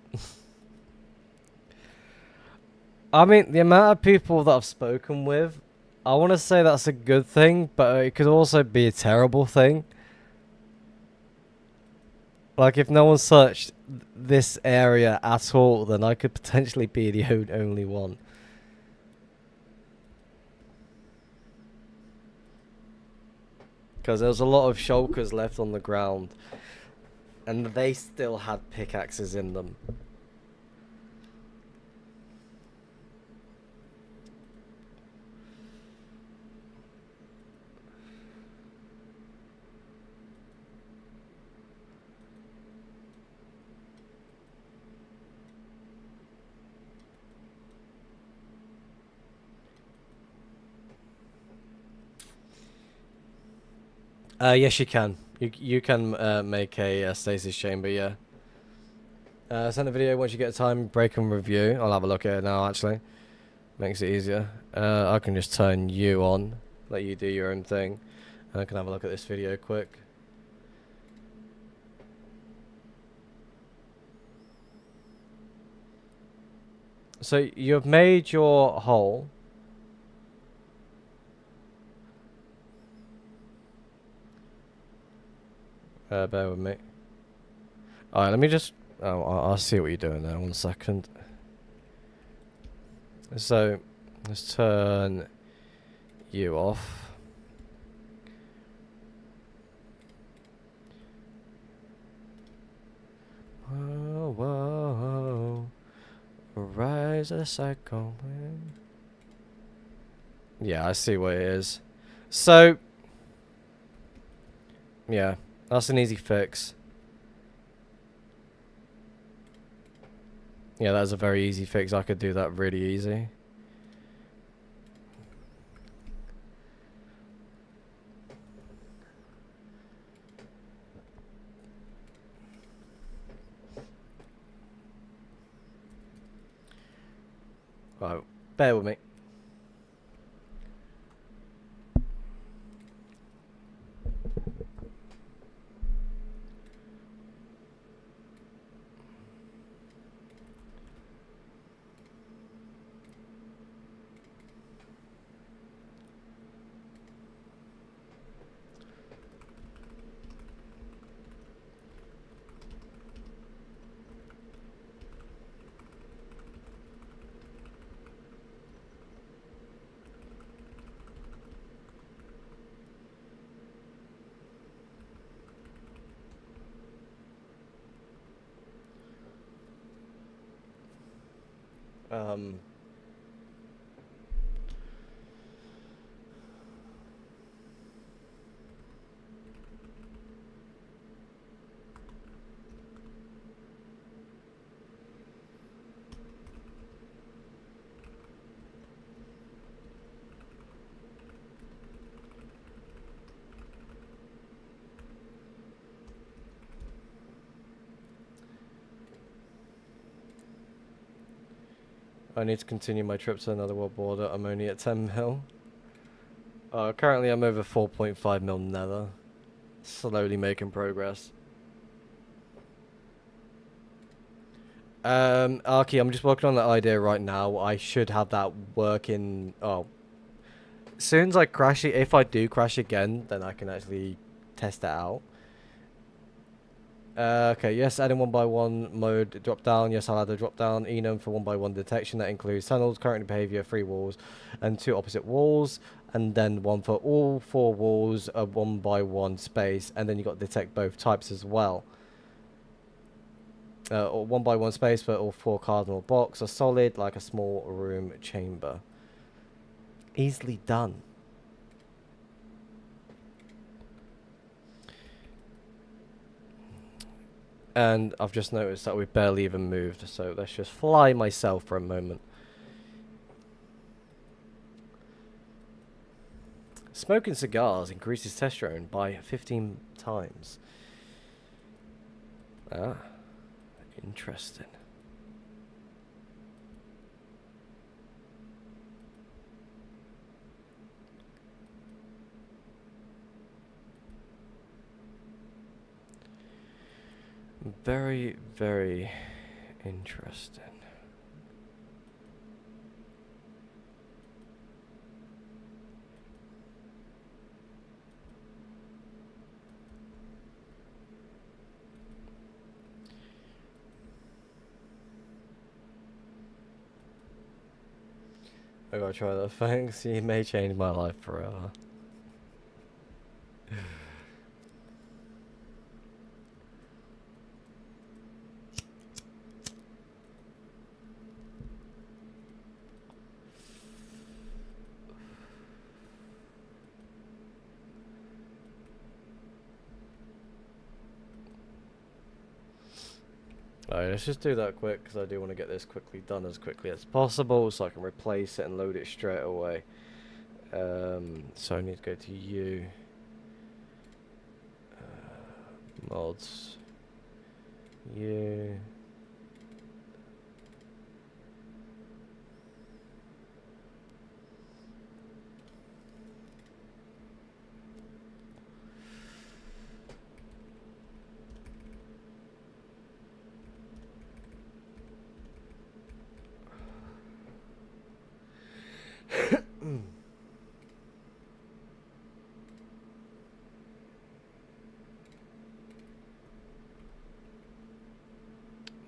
I mean, the amount of people that I've spoken with, I want to say that's a good thing, but it could also be a terrible thing. Like, if no one searched this area at all, then I could potentially be the only one. Because there was a lot of shulkers left on the ground, and they still had pickaxes in them. Yes, you can. You can make a stasis chamber, yeah. Send a video once you get time, break and review. I'll have a look at it now, actually. Makes it easier. I can just turn you on, let you do your own thing. And I can have a look at this video quick. So you've made your hole. Bear with me. Alright, let me just... Oh, I'll see what you're doing there. 1 second. So, let's turn you off. Whoa, whoa. Rise a cycle. Yeah, I see what it is. So, yeah, that's an easy fix. Yeah, that's a very easy fix. I could do that really easy. Right, bear with me. Um... I need to continue my trip to another world border. I'm only at 10 mil. Currently I'm over 4.5 mil nether. Slowly making progress. Arky, I'm just working on that idea right now. I should have that working. Oh. As soon as I crash it, if I do crash again, then I can actually test it out. Okay, yes, adding 1x1 mode drop down. Yes, I'll add a drop down enum for 1x1 detection. That includes tunnels, current behavior, 3 walls, and 2 opposite walls, and then one for all 4 walls, a 1x1 space, and then you got detect both types as well. Or 1x1 space for all 4 cardinal blocks are solid, like a small room chamber. Easily done. And I've just noticed that we've barely even moved, so let's just fly myself for a moment. Smoking cigars increases testosterone by 15 times. Ah, interesting. Very, very interesting. I gotta try that. Thanks. You may change my life forever. Alright, let's just do that quick because I do want to get this quickly done as quickly as possible so I can replace it and load it straight away. So I need to go to you. Mods. You.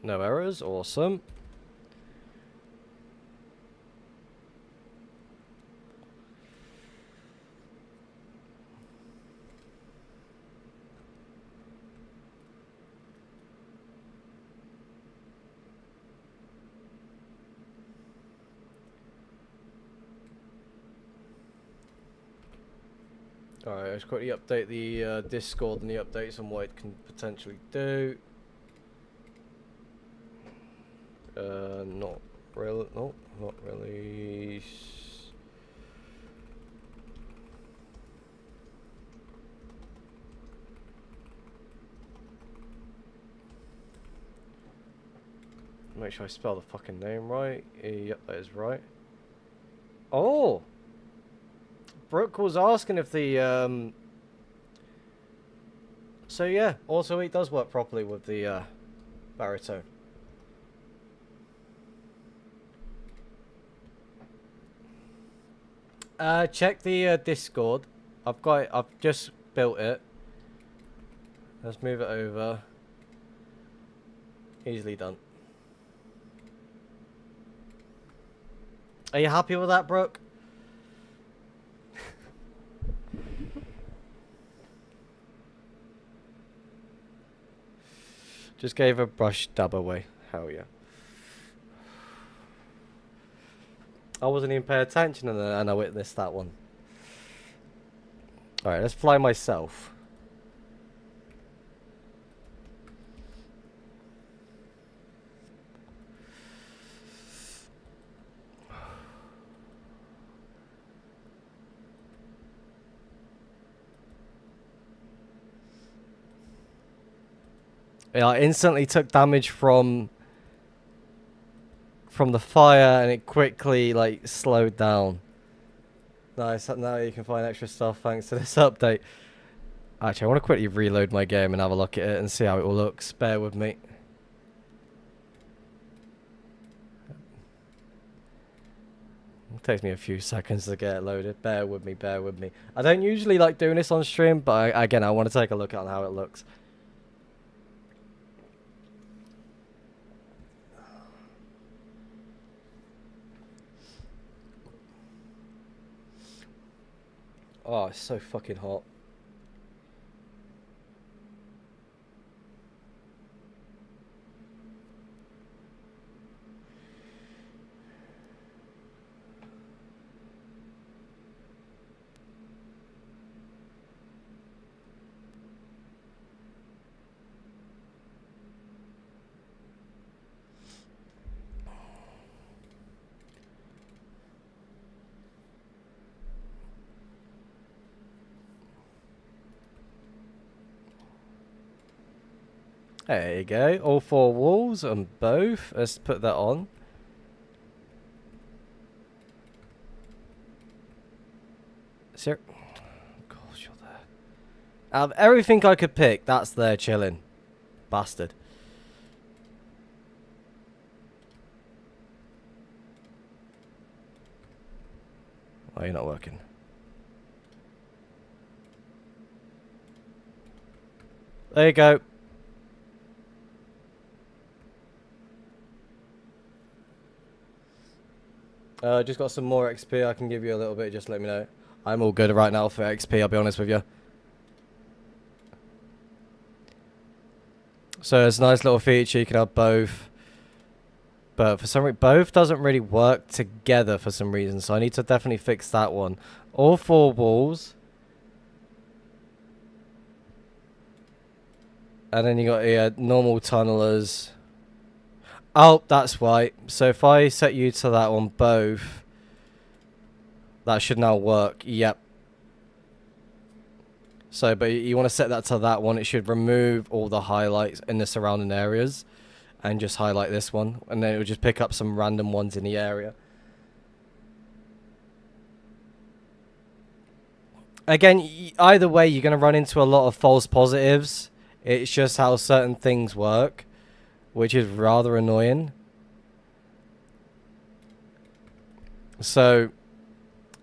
No errors, awesome. Alright, let's quickly update the Discord and the updates on what it can potentially do. Not really, no, not really. Make sure I spell the fucking name right. Yep, that is right. Oh! Brooke was asking if the, So yeah, also it does work properly with the, baritone. Check the, Discord. I've just built it. Let's move it over. Easily done. Are you happy with that, Brooke? Just gave a brush dab away. Hell yeah. I wasn't even paying attention and I witnessed that one. Alright, let's fly myself. Yeah, I instantly took damage from the fire and it quickly like slowed down. Nice, now you can find extra stuff thanks to this update. Actually, I want to quickly reload my game and have a look at it and see how it all looks. Bear with me. It takes me a few seconds to get it loaded. Bear with me, bear with me. I don't usually like doing this on stream, but again, I want to take a look at how it looks. Oh, it's so fucking hot. There you go. All 4 walls on both. Let's put that on. Of course you're there. Out of everything I could pick, that's there chilling. Bastard. Oh, you're not working. There you go. Just got some more XP. I can give you a little bit. Just let me know. I'm all good right now for XP, I'll be honest with you. So it's a nice little feature. You can have both. But for some reason, both doesn't really work together for some reason. So I need to definitely fix that one. All 4 walls. And then you got normal tunnelers. Oh, that's right. So if I set you to that one both, that should now work. Yep. So, but you want to set that to that one. It should remove all the highlights in the surrounding areas and just highlight this one. And then it will just pick up some random ones in the area. Again, either way, you're going to run into a lot of false positives. It's just how certain things work, which is rather annoying. So,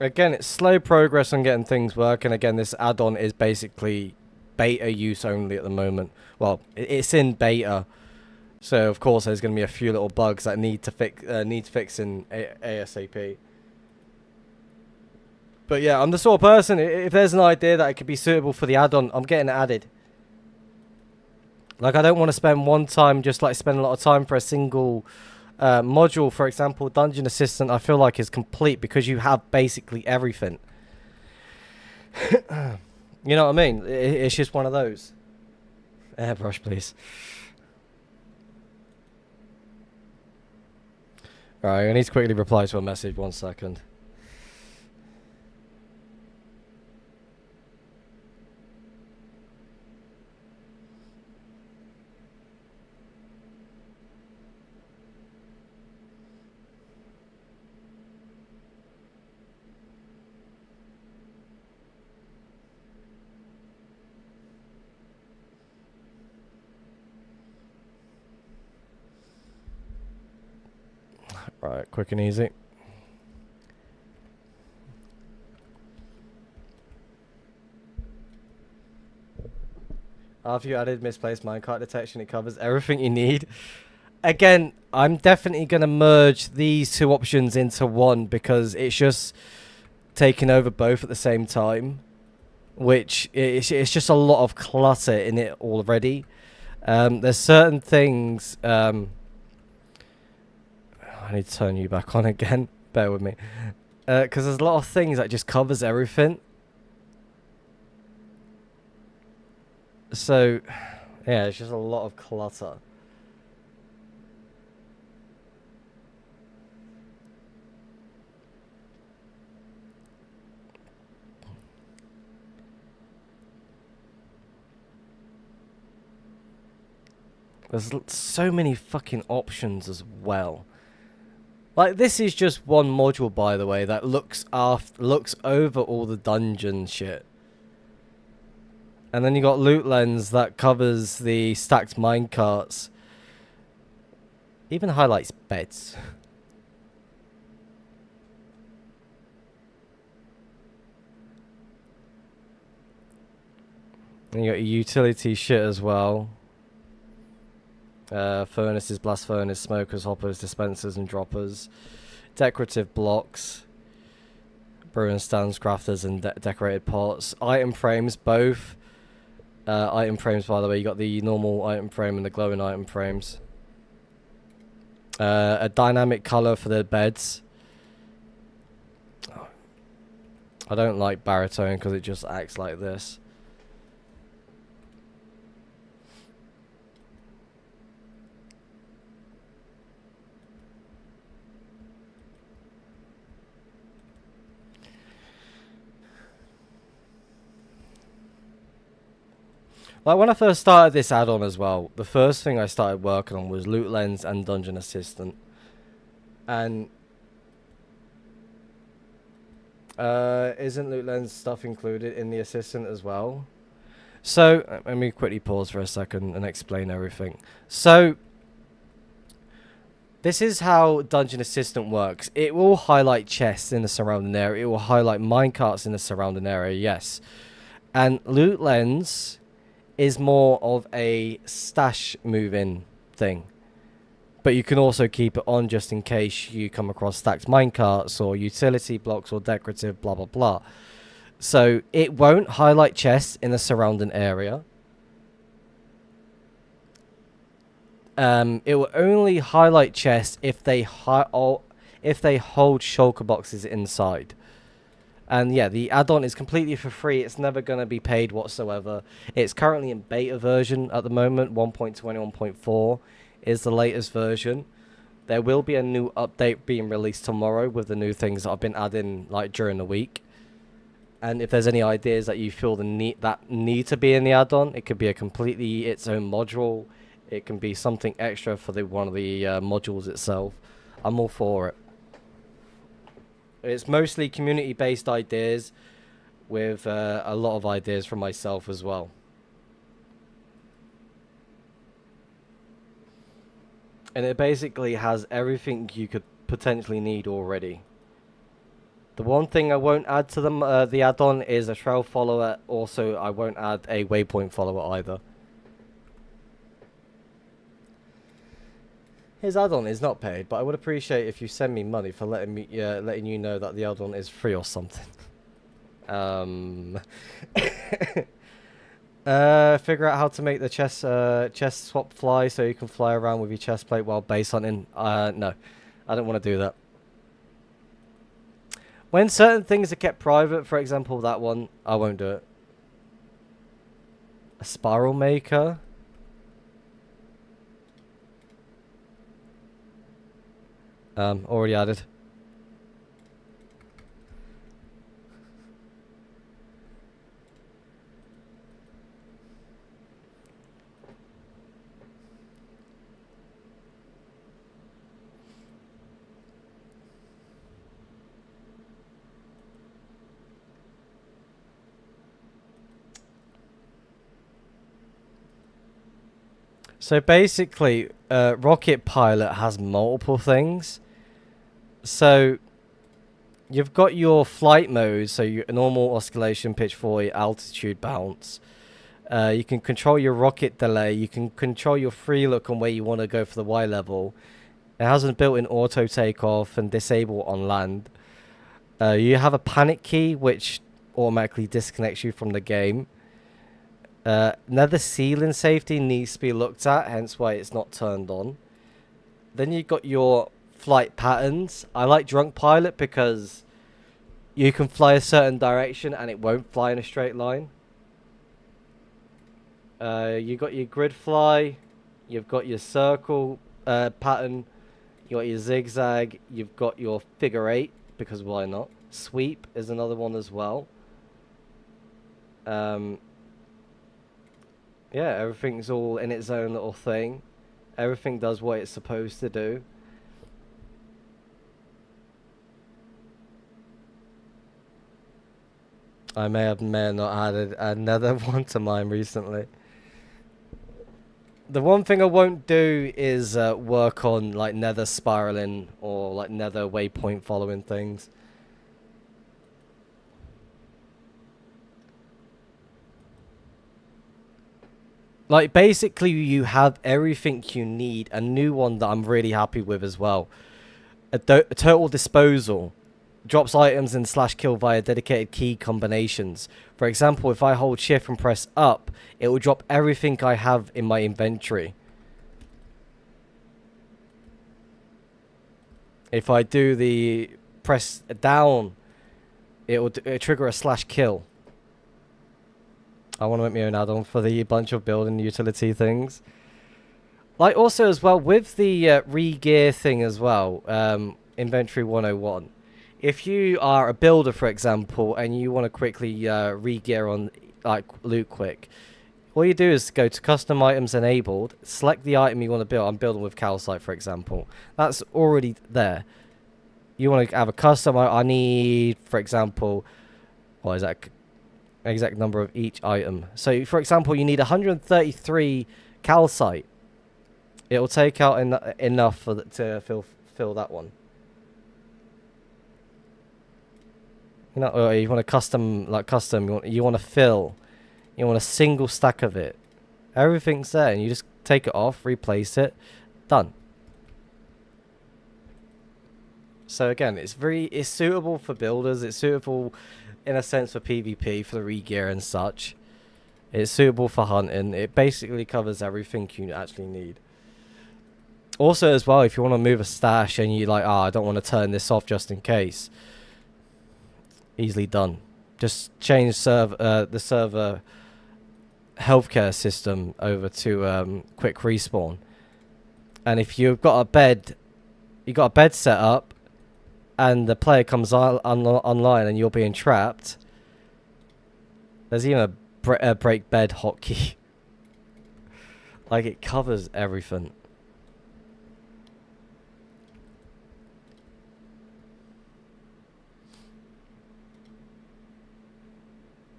again, it's slow progress on getting things working. Again, this add-on is basically beta use only at the moment. Well, it's in beta, so of course there's going to be a few little bugs that need fixing ASAP. But yeah, I'm the sort of person, if there's an idea that it could be suitable for the add-on, I'm getting it added. Like, I don't want to spend one time just like spend a lot of time for a single module. For example, Dungeon Assistant, I feel like is complete because you have basically everything. You know what I mean? It's just one of those. Airbrush, please. Alright, I need to quickly reply to a message. 1 second. Right, quick and easy. After you added misplaced minecart detection, it covers everything you need. Again, I'm definitely going to merge these 2 options into one because it's just taking over both at the same time, which it's just a lot of clutter in it already. There's certain things... I need to turn you back on again. Bear with me. Because there's a lot of things that just covers everything. So, yeah, it's just a lot of clutter. There's so many fucking options as well. Like, this is just one module, by the way, that looks over all the dungeon shit. And then you got Loot Lens that covers the stacked minecarts. Even highlights beds. And you got your utility shit as well. Furnaces, blast furnace, smokers, hoppers, dispensers and droppers. Decorative blocks. brewing stands, crafters, and decorated pots. Item frames, both. Item frames, by the way, you got the normal item frame and the glowing item frames. A dynamic color for the beds. I don't like baritone because it just acts like this. Like, when I first started this add-on as well, the first thing I started working on was Loot Lens and Dungeon Assistant. And isn't Loot Lens stuff included in the Assistant as well? So, let me quickly pause for a second and explain everything. So, this is how Dungeon Assistant works. It will highlight chests in the surrounding area. It will highlight minecarts in the surrounding area, yes. And Loot Lens is more of a stash move-in thing. But you can also keep it on just in case you come across stacked minecarts or utility blocks or decorative blah blah blah. So it won't highlight chests in the surrounding area. It will only highlight chests if they hold shulker boxes inside. And yeah, the add-on is completely for free. It's never going to be paid whatsoever. It's currently in beta version at the moment. 1.21.4 is the latest version. There will be a new update being released tomorrow with the new things that I've been adding like during the week. And if there's any ideas that you feel need to be in the add-on, it could be a completely its own module. It can be something extra for one of the modules itself. I'm all for it. It's mostly community-based ideas with a lot of ideas from myself as well. And it basically has everything you could potentially need already. The one thing I won't add to the add-on is a trail follower. Also, I won't add a waypoint follower either. His add-on is not paid, but I would appreciate if you send me money for letting you know that the add-on is free or something. Figure out how to make the chest swap fly so you can fly around with your chest plate while base hunting. No, I don't want to do that. When certain things are kept private, for example that one, I won't do it. A spiral maker. Already added. So basically, Rocket Pilot has multiple things. So you've got your flight mode, so your normal oscillation, pitch 40, altitude bounce. You can control your rocket delay. You can control your free look on where you want to go for the Y level. It has a built-in auto takeoff and disable on land. You have a panic key, which automatically disconnects you from the game. Nether ceiling safety needs to be looked at, hence why it's not turned on. Then you've got your flight patterns. I like Drunk Pilot because you can fly a certain direction and it won't fly in a straight line. You got your grid fly, you've got your circle pattern, you got your zigzag, you've got your figure 8 because why not? Sweep is another one as well. Yeah, everything's all in its own little thing. Everything does what it's supposed to do. I may have not added another one to mine recently. The one thing I won't do is work on like nether spiraling or like nether waypoint following things. Like basically you have everything you need. A new one that I'm really happy with as well. A total disposal. drops items and slash kill via dedicated key combinations. For example, if I hold shift and press up, it will drop everything I have in my inventory. If I do the press down, it'll trigger a slash kill. I want to make my own add-on for the bunch of building utility things. Like also as well with the re-gear thing as well, inventory 101. If you are a builder, for example, and you want to quickly re-gear on like loot quick, all you do is go to custom items enabled, select the item you want to build. I'm building with calcite, for example. That's already there. You want to have a custom. I need, for example, what is that? Exact number of each item. So, for example, you need 133 calcite. It will take out enough for to fill that one. You know, you want a custom, you want to fill. You want a single stack of it. Everything's there, and you just take it off, replace it, done. So again, it's suitable for builders. It's suitable, in a sense, for PvP, for the re-gear and such. It's suitable for hunting. It basically covers everything you actually need. Also, as well, if you want to move a stash and you're like, I don't want to turn this off just in case. Easily done. Just change the server healthcare system over to quick respawn. And if you've got a bed, set up, and the player comes online and you're being trapped, there's even a break bed hotkey. Like, it covers everything.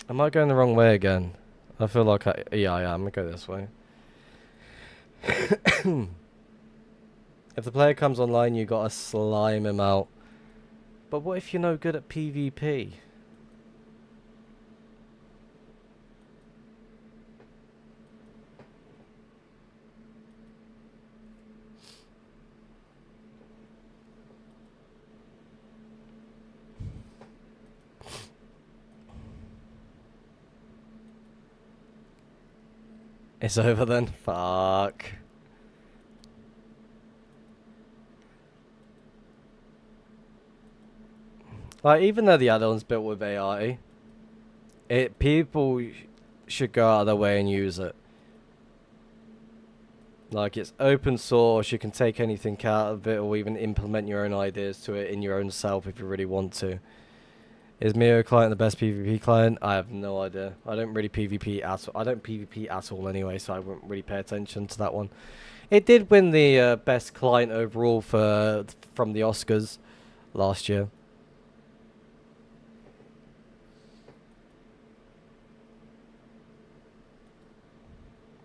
Am I going the wrong way again? I feel like yeah, I am. I'm gonna go this way. If the player comes online, you gotta slime him out. But what if you're no good at PvP? It's over then? Fuck. Like, even though the add-on's built with AI, people should go out of their way and use it. Like, it's open source, you can take anything out of it or even implement your own ideas to it in your own self if you really want to. Is Mio client the best PvP client? I have no idea. I don't really PvP at all. I don't PvP at all anyway, so I wouldn't really pay attention to that one. It did win the best client overall from the Oscars last year.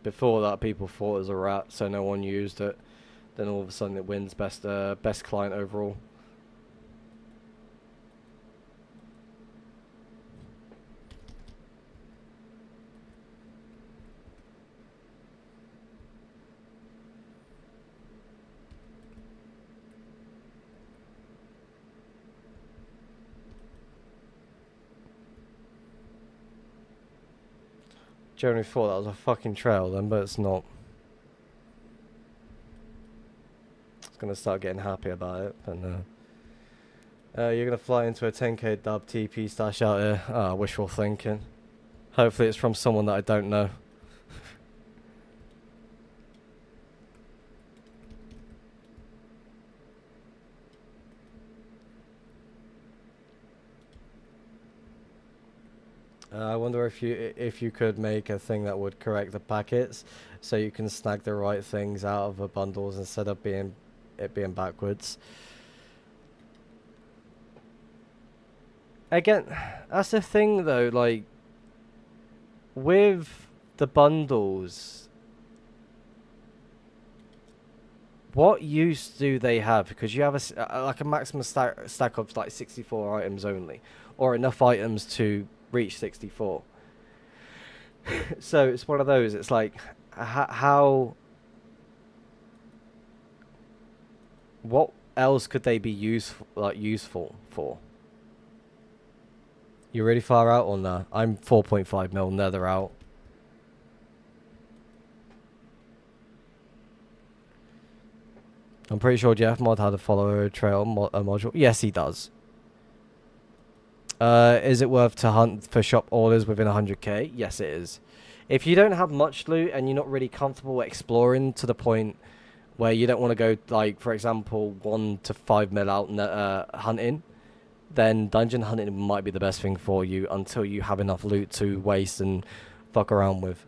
Before that, people thought it was a rat, so no one used it. Then all of a sudden, it wins best client overall. Generally thought that was a fucking trail then, but it's not. It's gonna start getting happy about it, but no. You're gonna fly into a 10k dub TP stash out here. Ah, wishful thinking. Hopefully it's from someone that I don't know. I wonder if you could make a thing that would correct the packets, so you can snag the right things out of the bundles instead of it being backwards. Again, that's the thing though. Like with the bundles, what use do they have? Because you have like a maximum stack of like 64 items only, or enough items to reach 64. So it's one of those. It's like how what else could they be useful for? You're really far out on that. I'm 4.5 mil nether out. I'm pretty sure Jeff Mod had a follower trail module. Yes, he does. Is it worth to hunt for shop orders within 100k? Yes, it is. If you don't have much loot and you're not really comfortable exploring to the point where you don't want to go, like, for example, 1 to 5 mil out hunting, then dungeon hunting might be the best thing for you until you have enough loot to waste and fuck around with.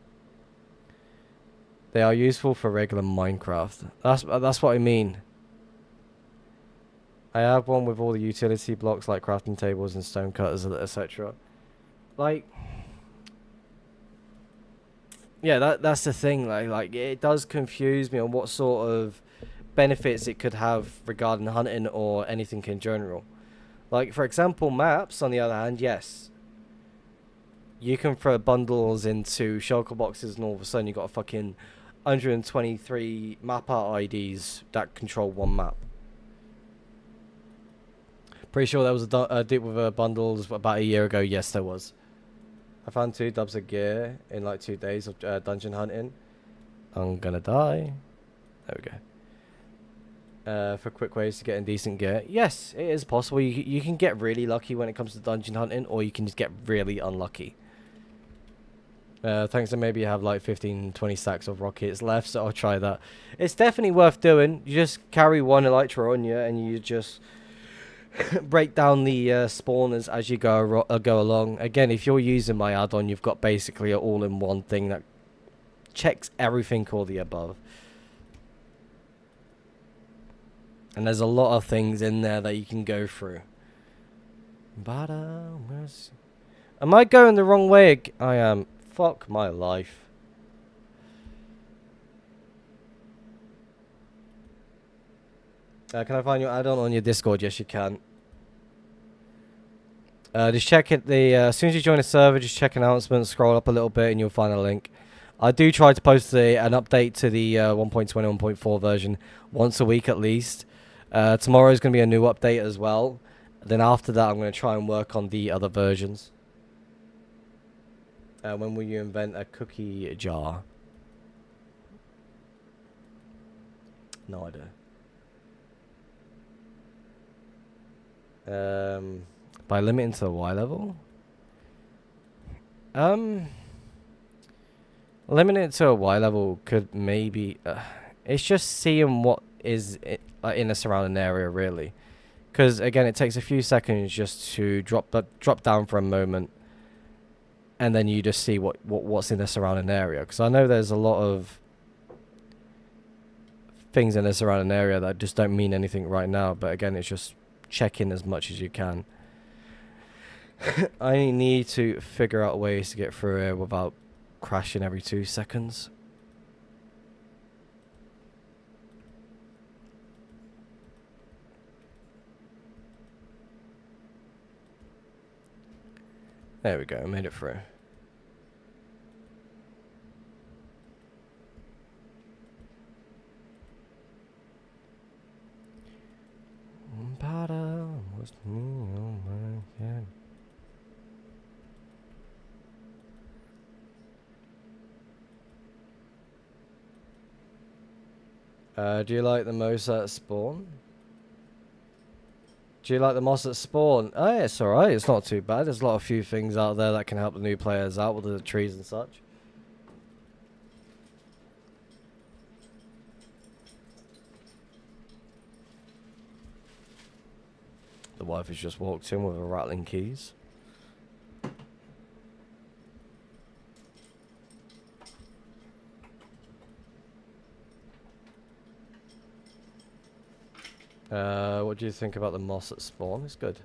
They are useful for regular Minecraft. That's what I mean. I have one with all the utility blocks like crafting tables and stone cutters, etc. Like, yeah, that's the thing. Like it does confuse me on what sort of benefits it could have regarding hunting or anything in general. Like, for example, maps, on the other hand, yes. You can throw bundles into shulker boxes and all of a sudden you got a fucking 123 map art IDs that control one map. Pretty sure there was a dip with bundles about a year ago. Yes, there was. I found 2 dubs of gear in like 2 days of dungeon hunting. I'm gonna die. There we go. For quick ways to get in decent gear. Yes, it is possible. You can get really lucky when it comes to dungeon hunting, or you can just get really unlucky. Thanks to maybe you have like 15-20 stacks of rockets left, so I'll try that. It's definitely worth doing. You just carry 1 elytra on you and you just break down the spawners as you go along. Again, if you're using my add-on, you've got basically an all-in-one thing that checks everything, all the above. And there's a lot of things in there that you can go through. But am I going the wrong way? I am. Fuck my life. Can I find your add-on on your Discord? Yes, you can. Just check it. As soon as you join a server, just check announcements, scroll up a little bit, and you'll find a link. I do try to post an update to the 1.20, 1.4 version once a week at least. Tomorrow is going to be a new update as well. Then after that, I'm going to try and work on the other versions. When will you invent a cookie jar? No idea. By limiting to the Y level? Limiting it to a Y level could maybe... it's just seeing what is in the surrounding area, really. Because, again, it takes a few seconds just to drop down for a moment. And then you just see what's in the surrounding area. Because I know there's a lot of things in the surrounding area that just don't mean anything right now. But, again, it's just checking as much as you can. I need to figure out ways to get through here without crashing every 2 seconds. There we go, I made it through. Do you like the moss at spawn? Do you like the moss at spawn? Oh, yeah, it's alright. It's not too bad. There's a few things out there that can help the new players out with the trees and such. The wife has just walked in with her rattling keys. What do you think about the moss at spawn? It's good.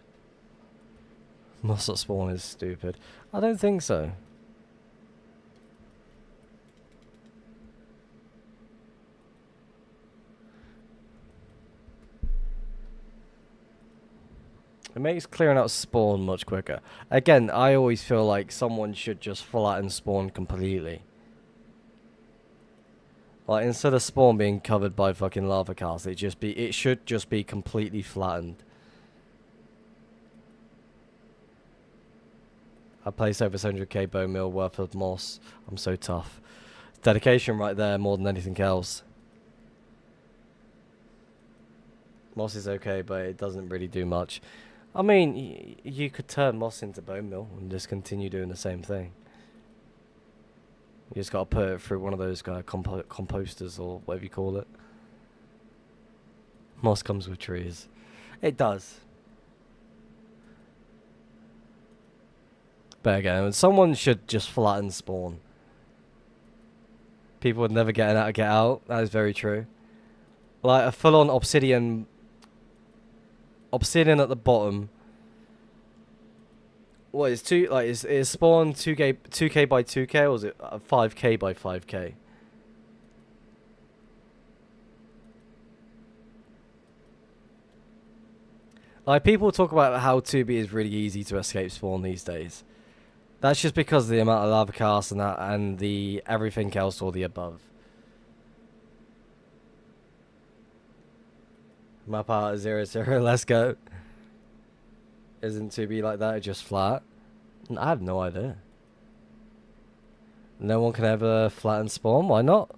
Moss at spawn is stupid. I don't think so. It makes clearing out spawn much quicker. Again, I always feel like someone should just flatten spawn completely. Like, instead of spawn being covered by fucking lava cast, it should just be completely flattened. I place over 700k bone meal worth of moss. I'm so tough. Dedication right there more than anything else. Moss is okay, but it doesn't really do much. I mean, you could turn moss into bone meal and just continue doing the same thing. You just gotta put it through one of those kind of composters or whatever you call it. Moss comes with trees. It does. But again, someone should just flatten spawn. People would never get out. That is very true. Like a full-on obsidian at the bottom. What is is spawn 2k by 2k, or is it 5k by 5k? Like people talk about how 2B is really easy to escape spawn these days. That's just because of the amount of lava casts and that, and the everything else or the above. Map out 0-0, let's go. Isn't 2B like that, just flat? I have no idea. No one can ever flatten spawn, why not?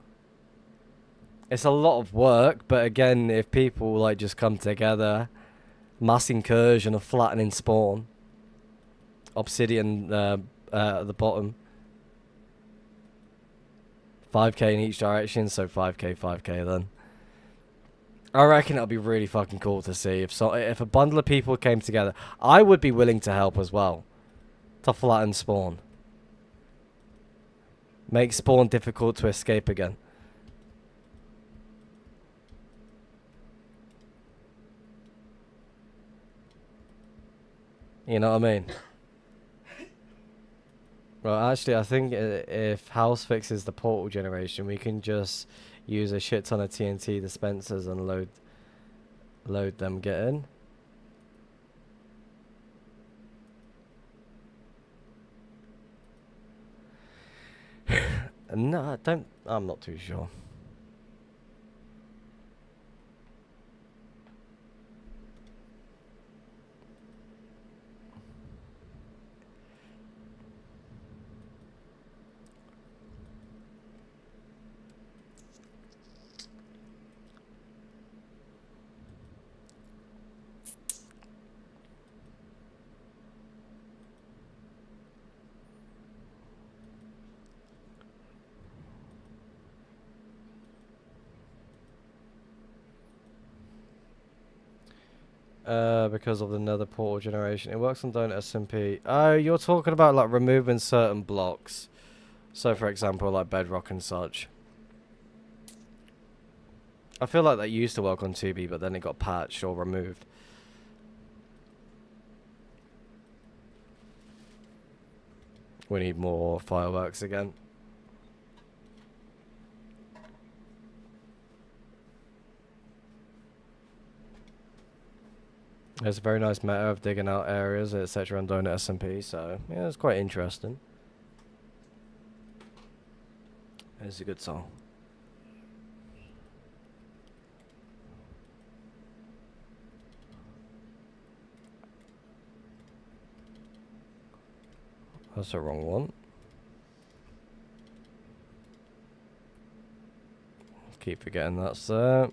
It's a lot of work, but again, if people like just come together, mass incursion of flattening spawn, obsidian at the bottom, 5k in each direction, so 5k then. I reckon it'll be really fucking cool to see if a bundle of people came together. I would be willing to help as well, to flatten spawn. Make spawn difficult to escape again. You know what I mean? Well, actually, I think if House fixes the portal generation, we can just use a shit ton of TNT dispensers and load them, get in. No, I'm not too sure. Because of the nether portal generation. It works on Donut SMP. Oh, you're talking about like removing certain blocks. So for example, like bedrock and such. I feel like that used to work on 2B, but then it got patched or removed. We need more fireworks again. There's a very nice meta of digging out areas, etc. on Donut SMP, so yeah, it's quite interesting. It's a good song. That's the wrong one. Keep forgetting that's there.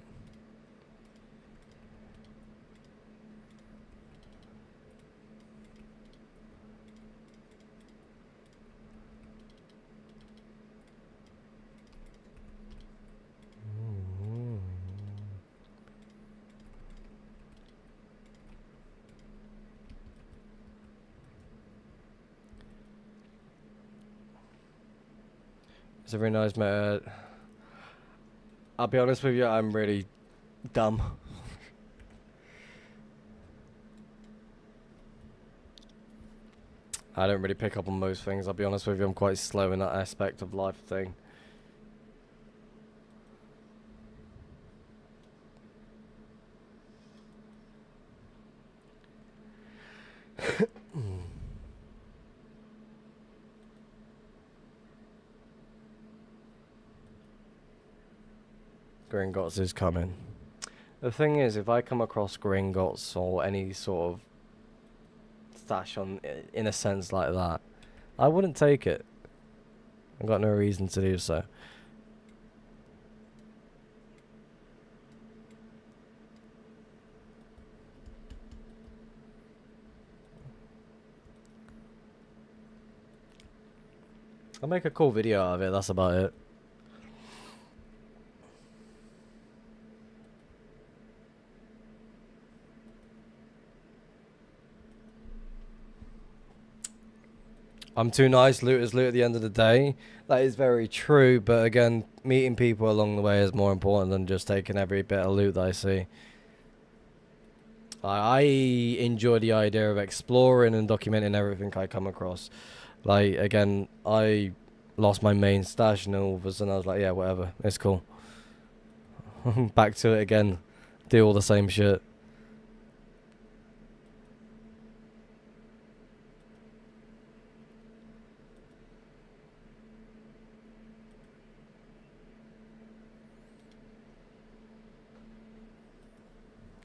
It's a very nice meta. I'll be honest with you, I'm really dumb. I don't really pick up on most things, I'll be honest with you, I'm quite slow in that aspect of life thing. Gringotts is coming. The thing is, if I come across Gringotts or any sort of stash on, in a sense like that, I wouldn't take it. I've got no reason to do so. I'll make a cool video out of it, that's about it. I'm too nice, loot is loot at the end of the day. That is very true, but again, meeting people along the way is more important than just taking every bit of loot that I see. I enjoy the idea of exploring and documenting everything I come across. Like, again, I lost my main stash and all of a sudden I was like, yeah, whatever, it's cool. Back to it again. Do all the same shit.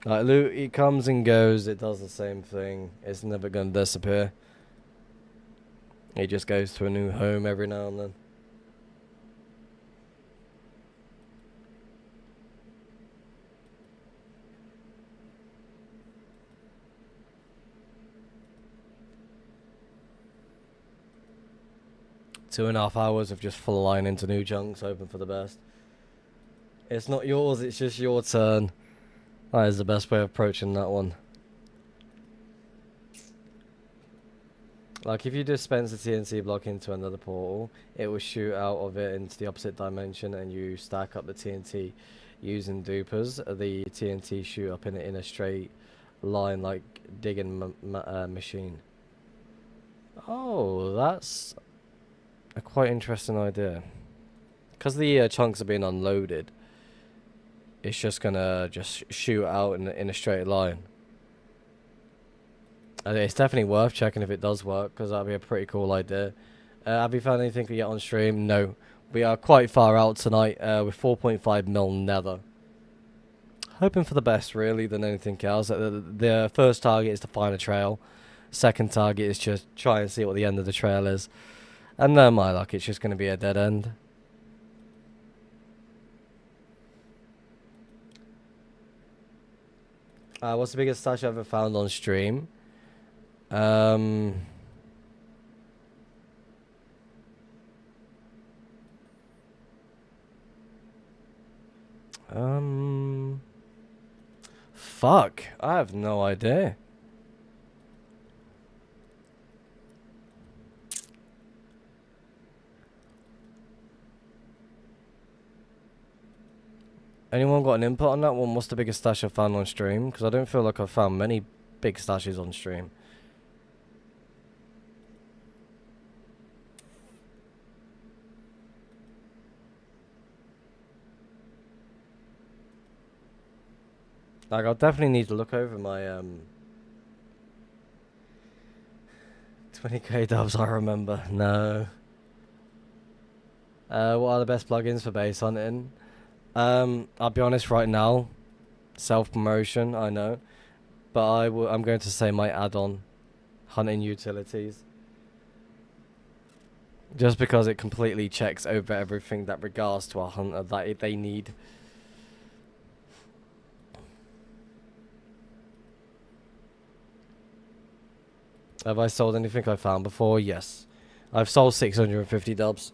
Like, loot, it comes and goes, it does the same thing. It's never gonna disappear. It just goes to a new home every now and then. Two and a half hours of just flying into new chunks, hoping for the best. It's not yours, it's just your turn. That is the best way of approaching that one. Like, if you dispense a TNT block into another portal, it will shoot out of it into the opposite dimension, and you stack up the TNT using dupers. The TNT shoot up in a straight line, like digging machine. Oh, that's a quite interesting idea. Because the chunks are being unloaded, it's just gonna just shoot out in a straight line. It's definitely worth checking if it does work, because that'd be a pretty cool idea. Have you found anything yet on stream? No. We are quite far out tonight with 4.5 mil nether. Hoping for the best, really, than anything else. The first target is to find a trail. Second target is just try and see what the end of the trail is. And no, my luck, it's just going to be a dead end. What's the biggest stash I've ever found on stream? Fuck, I have no idea. Anyone got an input on that one? What's the biggest stash I've found on stream? Because I don't feel like I've found many big stashes on stream. Like, I'll definitely need to look over my 20k dubs, I remember. No. What are the best plugins for base hunting? I'll be honest right now. Self-promotion, I know. But I'm going to say my add-on. Hunting utilities. Just because it completely checks over everything that regards to a hunter that they need. Have I sold anything I found before? Yes. I've sold 650 dubs.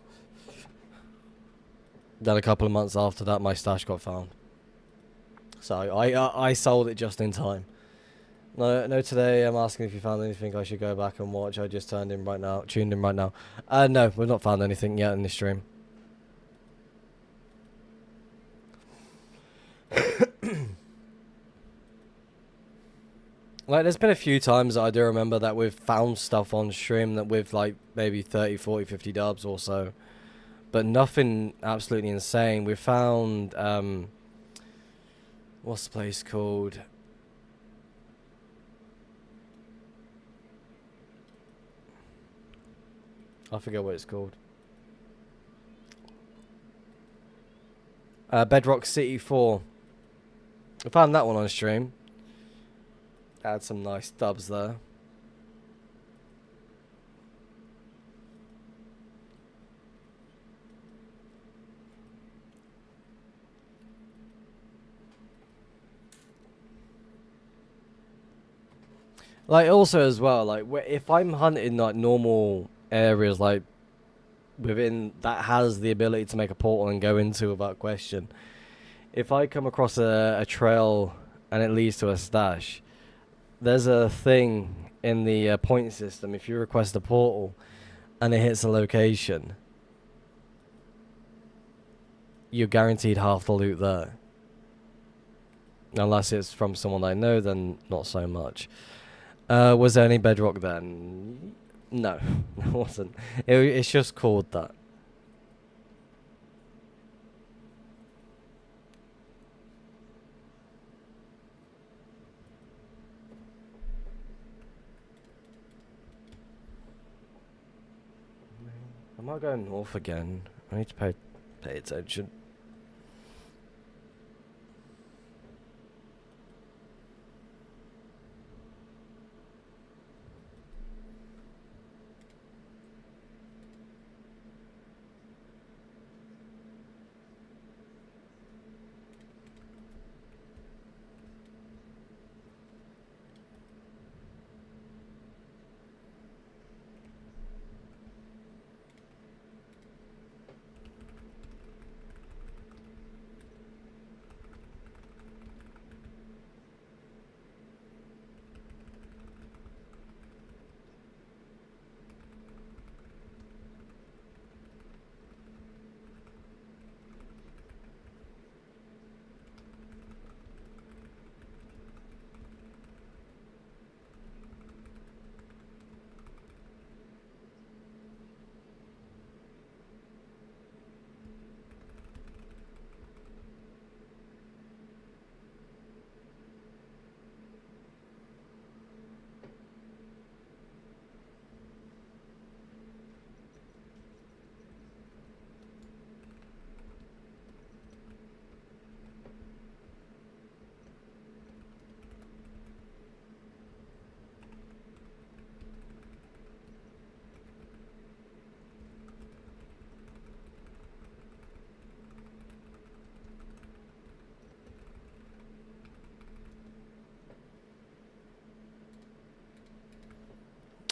Then a couple of months after that, my stash got found. So I sold it just in time. No, today I'm asking if you found anything I should go back and watch. I just tuned in right now. No, we've not found anything yet in this stream. Like, there's been a few times that I do remember that we've found stuff on stream that with like maybe 30, 40, 50 dubs or so. But nothing absolutely insane. We found, what's the place called? I forget what it's called. Bedrock City 4. I found that one on stream. Had some nice dubs there. Like also as well, like if I'm hunting like normal areas, like within that has the ability to make a portal and go into without question. If I come across a trail and it leads to a stash, there's a thing in the point system. If you request a portal and it hits a location, you're guaranteed half the loot there. Unless it's from someone I know, then not so much. Was there any bedrock then? No, there wasn't. It's just called that. Am I going north again? I need to pay attention.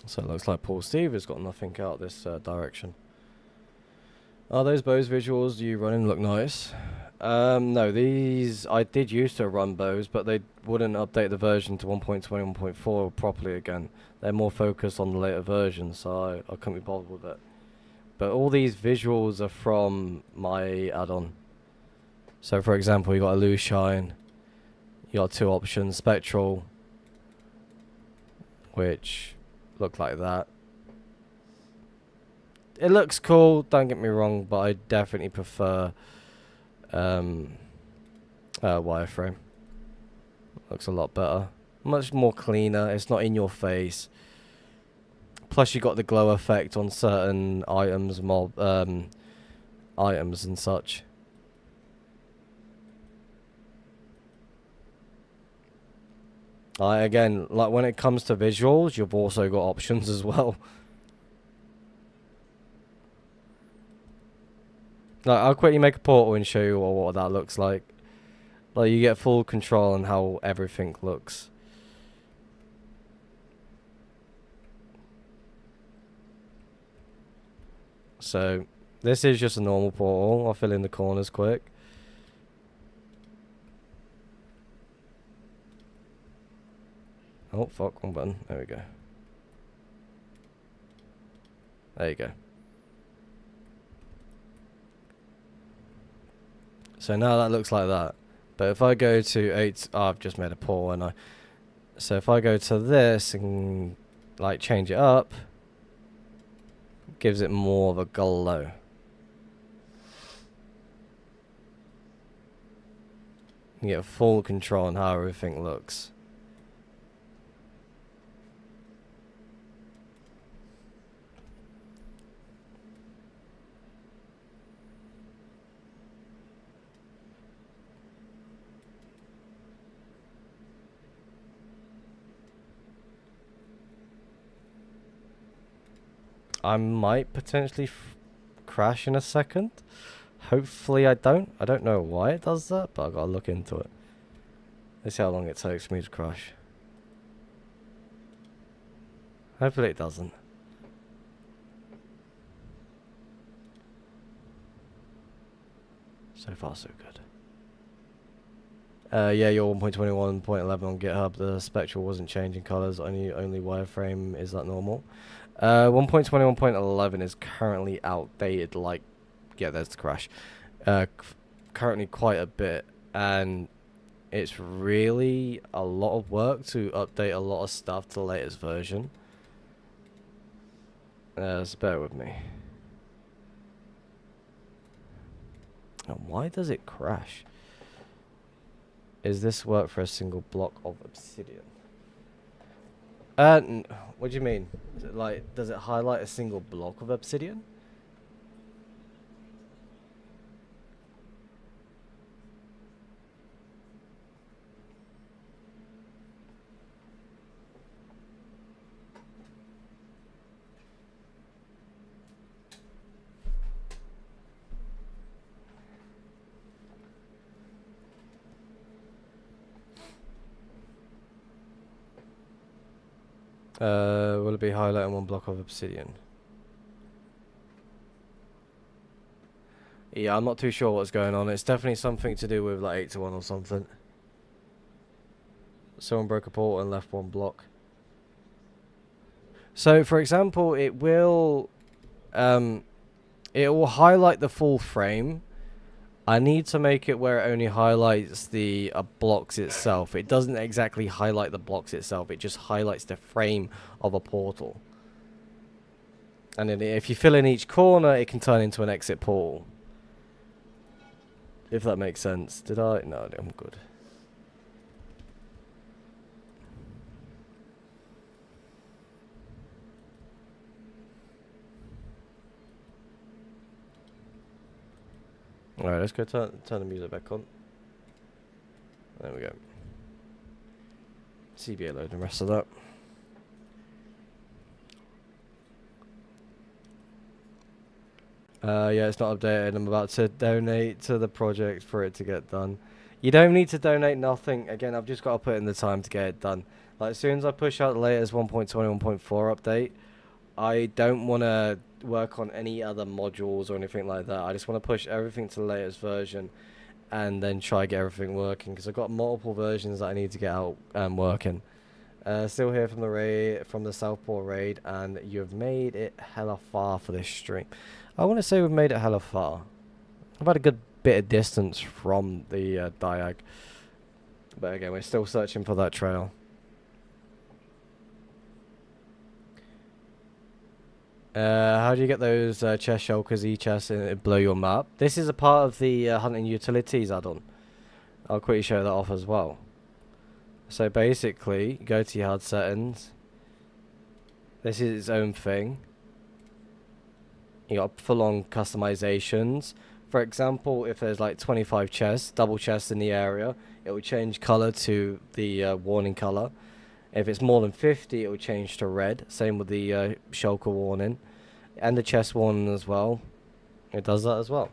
So it looks like Paul Steve has got nothing out this direction. Are those bows visuals you running look nice? No, these I did used to run bows, but they wouldn't update the version to 1.20, 1.4 properly again. They're more focused on the later versions, so I couldn't be bothered with it. But all these visuals are from my add-on. So for example, you got a loose shine. You got two options, spectral, which look like that. It looks cool, don't get me wrong, but I definitely prefer wireframe. Looks a lot better. Much more cleaner, it's not in your face. Plus you got the glow effect on certain items, items and such. Again, like when it comes to visuals, you've also got options as well. Like, I'll quickly make a portal and show you what that looks like. Like, you get full control on how everything looks. So, this is just a normal portal. I'll fill in the corners quick. Oh, fuck, wrong button. There we go. There you go. So now that looks like that. But if I go to 8... Oh, I've just made a portal, and so if I go to this and, like, change it up, gives it more of a glow. You get full control on how everything looks. I might potentially crash in a second. Hopefully I don't. I don't know why it does that, but I've got to look into it. Let's see how long it takes me to crash. Hopefully it doesn't. So far, so good. Yeah, your 1.21.11 on GitHub, the spectral wasn't changing colors. Only wireframe is that normal. 1.21.11 is currently outdated. Like, yeah, there's the crash. Currently quite a bit, and it's really a lot of work to update a lot of stuff to the latest version. So bear with me. And why does it crash? Is this work for a single block of obsidian? What do you mean? Is it like, does it highlight a single block of obsidian? Will it be highlighting one block of obsidian? Yeah, I'm not too sure what's going on. It's definitely something to do with like 8 to 1 or something. Someone broke a portal and left one block. So, for example, it will highlight the full frame. I need to make it where it only highlights the blocks itself. It doesn't exactly highlight the blocks itself. It just highlights the frame of a portal. And then if you fill in each corner, it can turn into an exit portal. If that makes sense. Did I? No, I'm good. Alright, let's go turn the music back on. There we go. CBA load and the rest of that. Yeah, it's not updated. I'm about to donate to the project for it to get done. You don't need to donate nothing. Again, I've just got to put in the time to get it done. Like, as soon as I push out the latest 1.21.4 update, I don't want to work on any other modules or anything like that. I just want to push everything to the latest version and then try get everything working, because I've got multiple versions that I need to get out working. Still here from the raid, from the Southpaw raid, and you've made it hella far for this stream. I want to say we've made it hella far. I've had a good bit of distance from the Diag, but again, we're still searching for that trail. How do you get those chest shulkers, e-chests, and blow your map? This is a part of the hunting utilities add-on. I'll quickly show that off as well. So basically, go to your HUD settings. This is its own thing. You got full-on customizations. For example, if there's like 25 chests, double chests in the area, it will change color to the warning color. If it's more than 50, it will change to red. Same with the shulker warning. And the chest warning as well. It does that as well.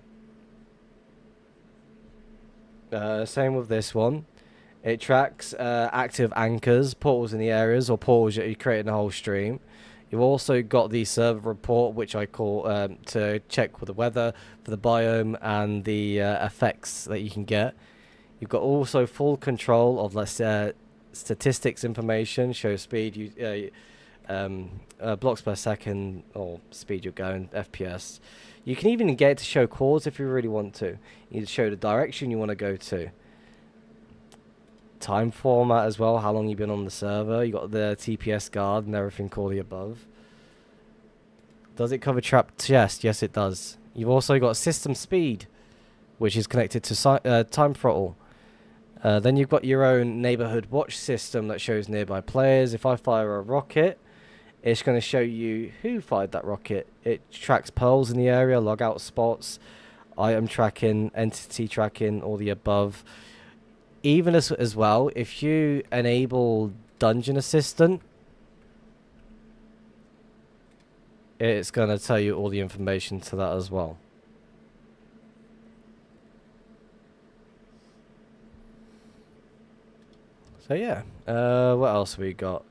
Same with this one. It tracks active anchors, portals in the areas, or portals that you create in the whole stream. You've also got the server report, which I call to check with the weather for the biome and the effects that you can get. You've got also full control of, let's say, statistics information, show speed, blocks per second, or speed you're going, FPS. You can even get it to show cores if you really want to. You can show the direction you want to go to. Time format as well, how long you've been on the server. You got the TPS guard and everything, all the above. Does it cover trapped chest? Yes, it does. You've also got system speed, which is connected to time throttle. Then you've got your own neighborhood watch system that shows nearby players. If I fire a rocket, it's going to show you who fired that rocket. It tracks pearls in the area, logout spots, item tracking, entity tracking, all the above. Even as well, if you enable Dungeon Assistant, it's going to tell you all the information to that as well. So yeah, what else we got?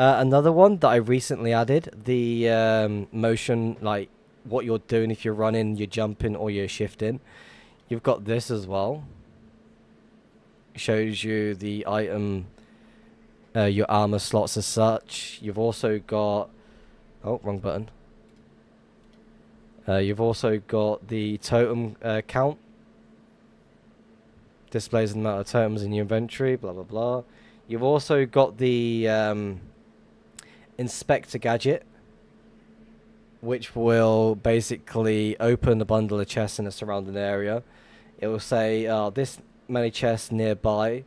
Another one that I recently added, the motion, like what you're doing if you're running, you're jumping, or you're shifting. You've got this as well. Shows you the item, your armor slots as such. You've also got, oh, wrong button. You've also got the totem count. Displays the amount of totems in your inventory, blah blah blah. You've also got the inspector gadget, which will basically open a bundle of chests in a surrounding area. It will say this many chests nearby,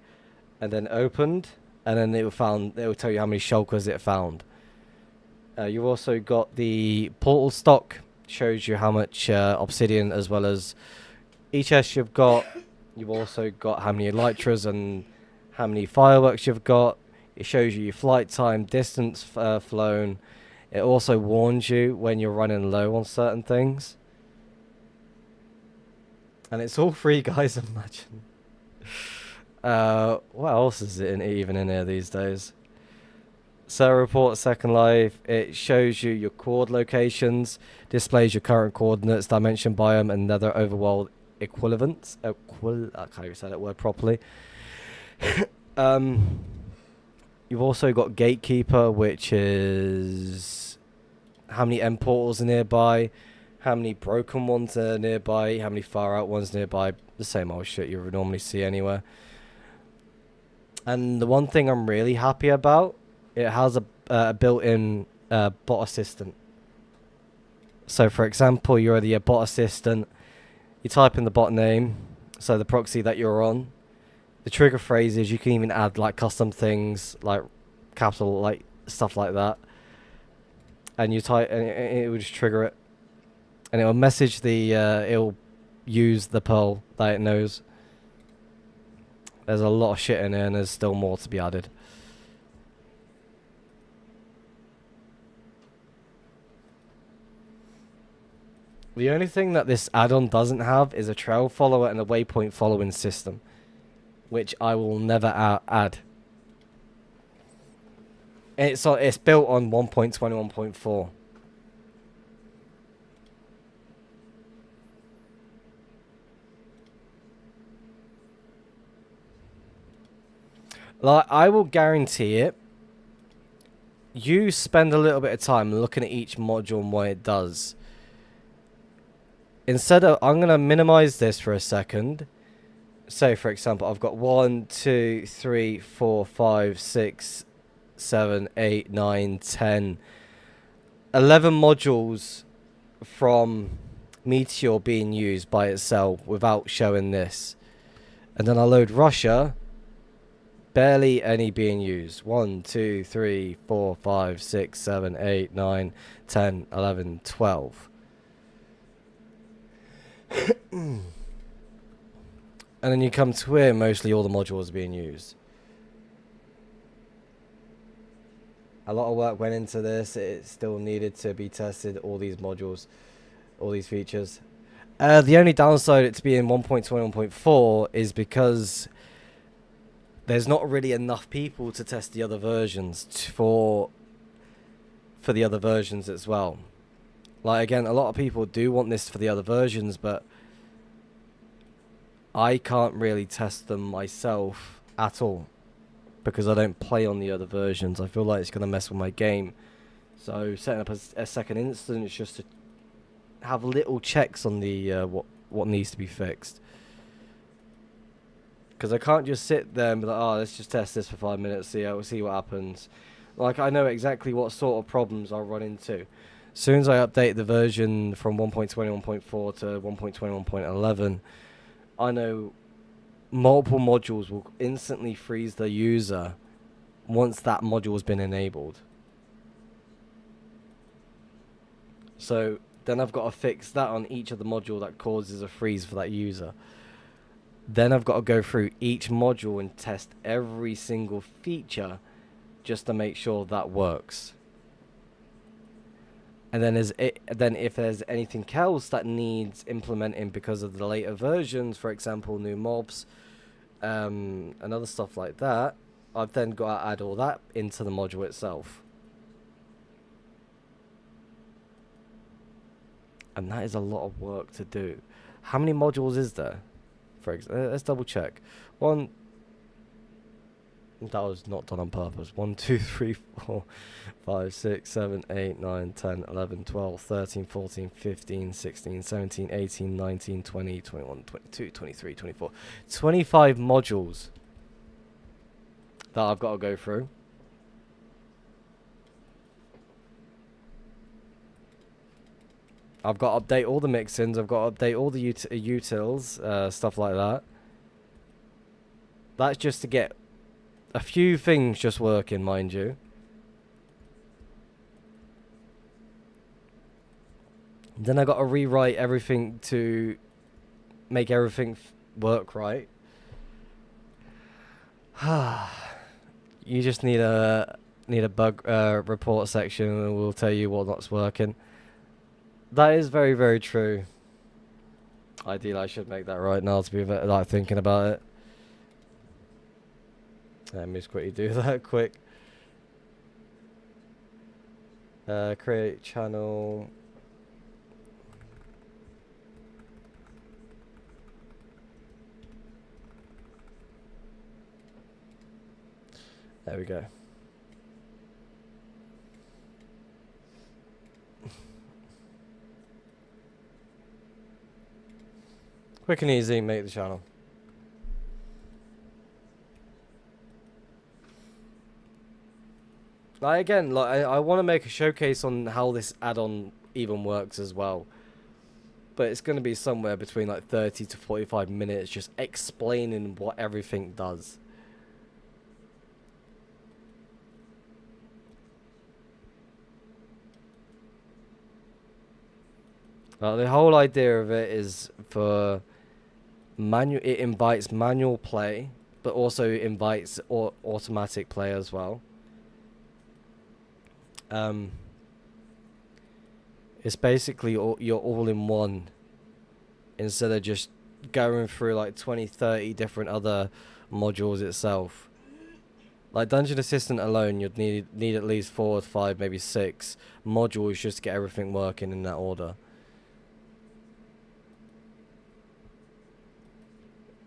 and then opened, and then it will tell you how many shulkers it found. You've also got the portal stock, shows you how much obsidian, as well as each chest you've got. You've also got how many elytras and how many fireworks you've got. It shows you your flight time, distance flown. It also warns you when you're running low on certain things. And it's all free, guys, imagine. What else is it even in here these days? Server report, Second Life. It shows you your coord locations, displays your current coordinates, dimension, biome, and nether overworld equivalents. I can't even say that word properly. You've also got Gatekeeper, which is how many end portals are nearby, how many broken ones are nearby, how many far out ones nearby. The same old shit you would normally see anywhere. And the one thing I'm really happy about, it has a built-in bot assistant. So for example, you're the bot assistant, you type in the bot name, so the proxy that you're on, the trigger phrases, you can even add like custom things, like capital, like stuff like that. And you type, and it will just trigger it. And it will message the, it'll use the pearl that it knows. There's a lot of shit in there, and there's still more to be added. The only thing that this add-on doesn't have is a trail follower and a waypoint following system, which I will never add. It's built on 1.21.4. Like, I will guarantee it. You spend a little bit of time looking at each module and what it does. Instead of, I'm going to minimize this for a second. Say, for example, I've got 1, 2, 3, 4, 5, 6, 7, 8, 9, 10, 11 modules from Meteor being used by itself without showing this. And then I load Russia, barely any being used. 1, 2, 3, 4, 5, 6, 7, 8, 9, 10, 11, 12. And then you come to here, mostly all the modules are being used. A lot of work went into this. It still needed to be tested, all these modules, all these features. The only downside it to be in 1.21.4 is because there's not really enough people to test the other versions for the other versions as well. Like, again, a lot of people do want this for the other versions, but I can't really test them myself at all because I don't play on the other versions. I feel like it's going to mess with my game. So setting up a second instance just to have little checks on the what needs to be fixed. Because I can't just sit there and be like, oh, let's just test this for 5 minutes, see what happens. Like, I know exactly what sort of problems I'll run into. As soon as I update the version from 1.21.4 to 1.21.11, I know multiple modules will instantly freeze the user once that module has been enabled. So then I've got to fix that on each of the module that causes a freeze for that user. Then I've got to go through each module and test every single feature just to make sure that works. And then if there's anything else that needs implementing because of the later versions, for example, new mobs, and other stuff like that, I've then got to add all that into the module itself. And that is a lot of work to do. How many modules is there? Let's double check. One. That was not done on purpose. 1, 2, 3, 4, 5, 6, 7, 8, 9, 10, 11, 12, 13, 14, 15, 16, 17, 18, 19, 20, 21, 22, 23, 24. 25 modules that I've got to go through. I've got to update all the mixins. I've got to update all the utils, stuff like that. That's just to get a few things just working, mind you. Then I got to rewrite everything to make everything work right. You just need a bug report section, and we'll tell you what not working. That is very, very true. Ideally, I should make that right now to be like thinking about it. Let me just quickly do that quick. Create channel. There we go. Quick and easy, make the channel. Again, I want to make a showcase on how this add-on even works as well. But it's going to be somewhere between like 30 to 45 minutes just explaining what everything does. The whole idea of it is for it invites manual play, but also invites automatic play as well. It's basically you're all in one, instead of just going through like 20, 30 different other modules itself. Like Dungeon Assistant alone, you'd need at least 4 or 5, maybe 6 modules just to get everything working in that order.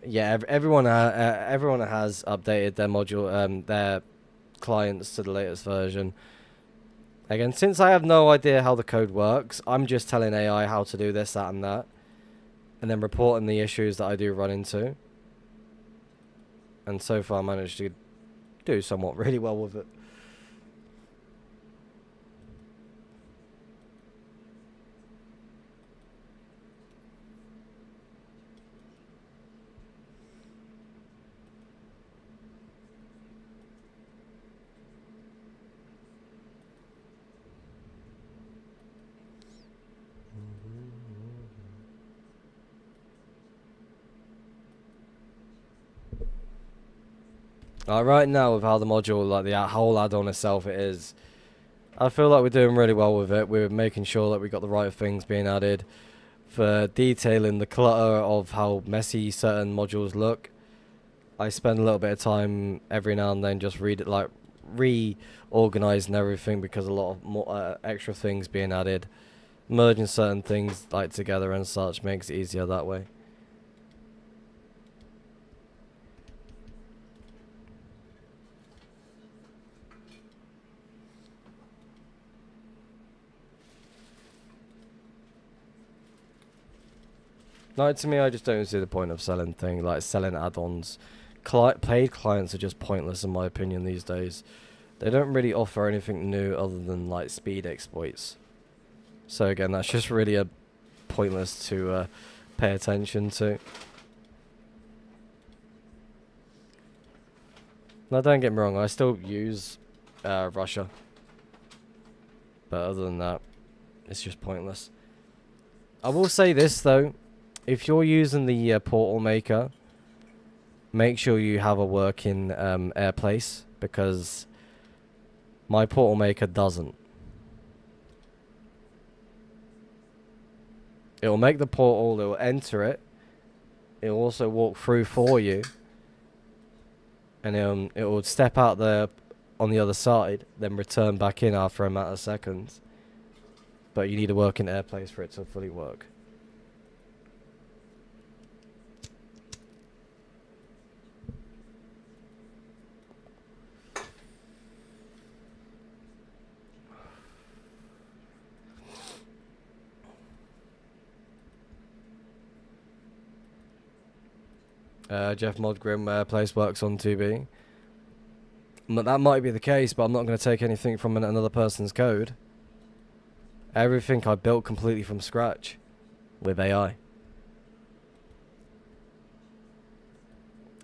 Yeah, everyone has updated their module, their clients to the latest version. Again, since I have no idea how the code works, I'm just telling AI how to do this, that, and that, and then reporting the issues that I do run into. And so far, I managed to do somewhat really well with it. Right now, with how the module, like the whole add-on itself it is, I feel like we're doing really well with it. We're making sure that we got the right things being added for detailing the clutter of how messy certain modules look. I spend a little bit of time every now and then just reorganizing everything, because a lot of more extra things being added, merging certain things like together and such makes it easier that way. No, to me, I just don't see the point of selling selling add-ons. Paid clients are just pointless in my opinion these days. They don't really offer anything new other than like speed exploits. So again, that's just really pointless to pay attention to. Now, don't get me wrong, I still use Russia. But other than that, it's just pointless. I will say this though. If you're using the portal maker, make sure you have a working Airplace, because my portal maker doesn't. It will make the portal, it will enter it, it will also walk through for you, and it will step out there on the other side, then return back in after a matter of seconds. but you need a working AirPlace for it to fully work. Jeff Mod Grim AirPlace works on 2B. But that might be the case, but I'm not going to take anything from another person's code. Everything I built completely from scratch with AI.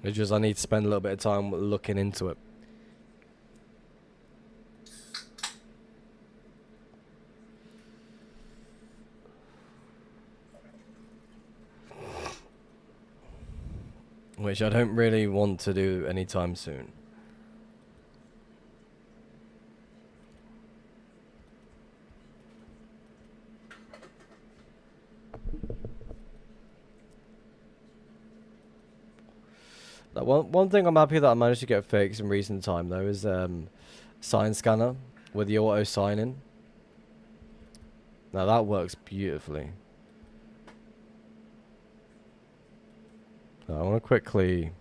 It's just I need to spend a little bit of time looking into it. Which I don't really want to do anytime soon. One thing I'm happy that I managed to get fixed in recent time though is sign scanner with the auto sign in. Now that works beautifully. Now I want to quickly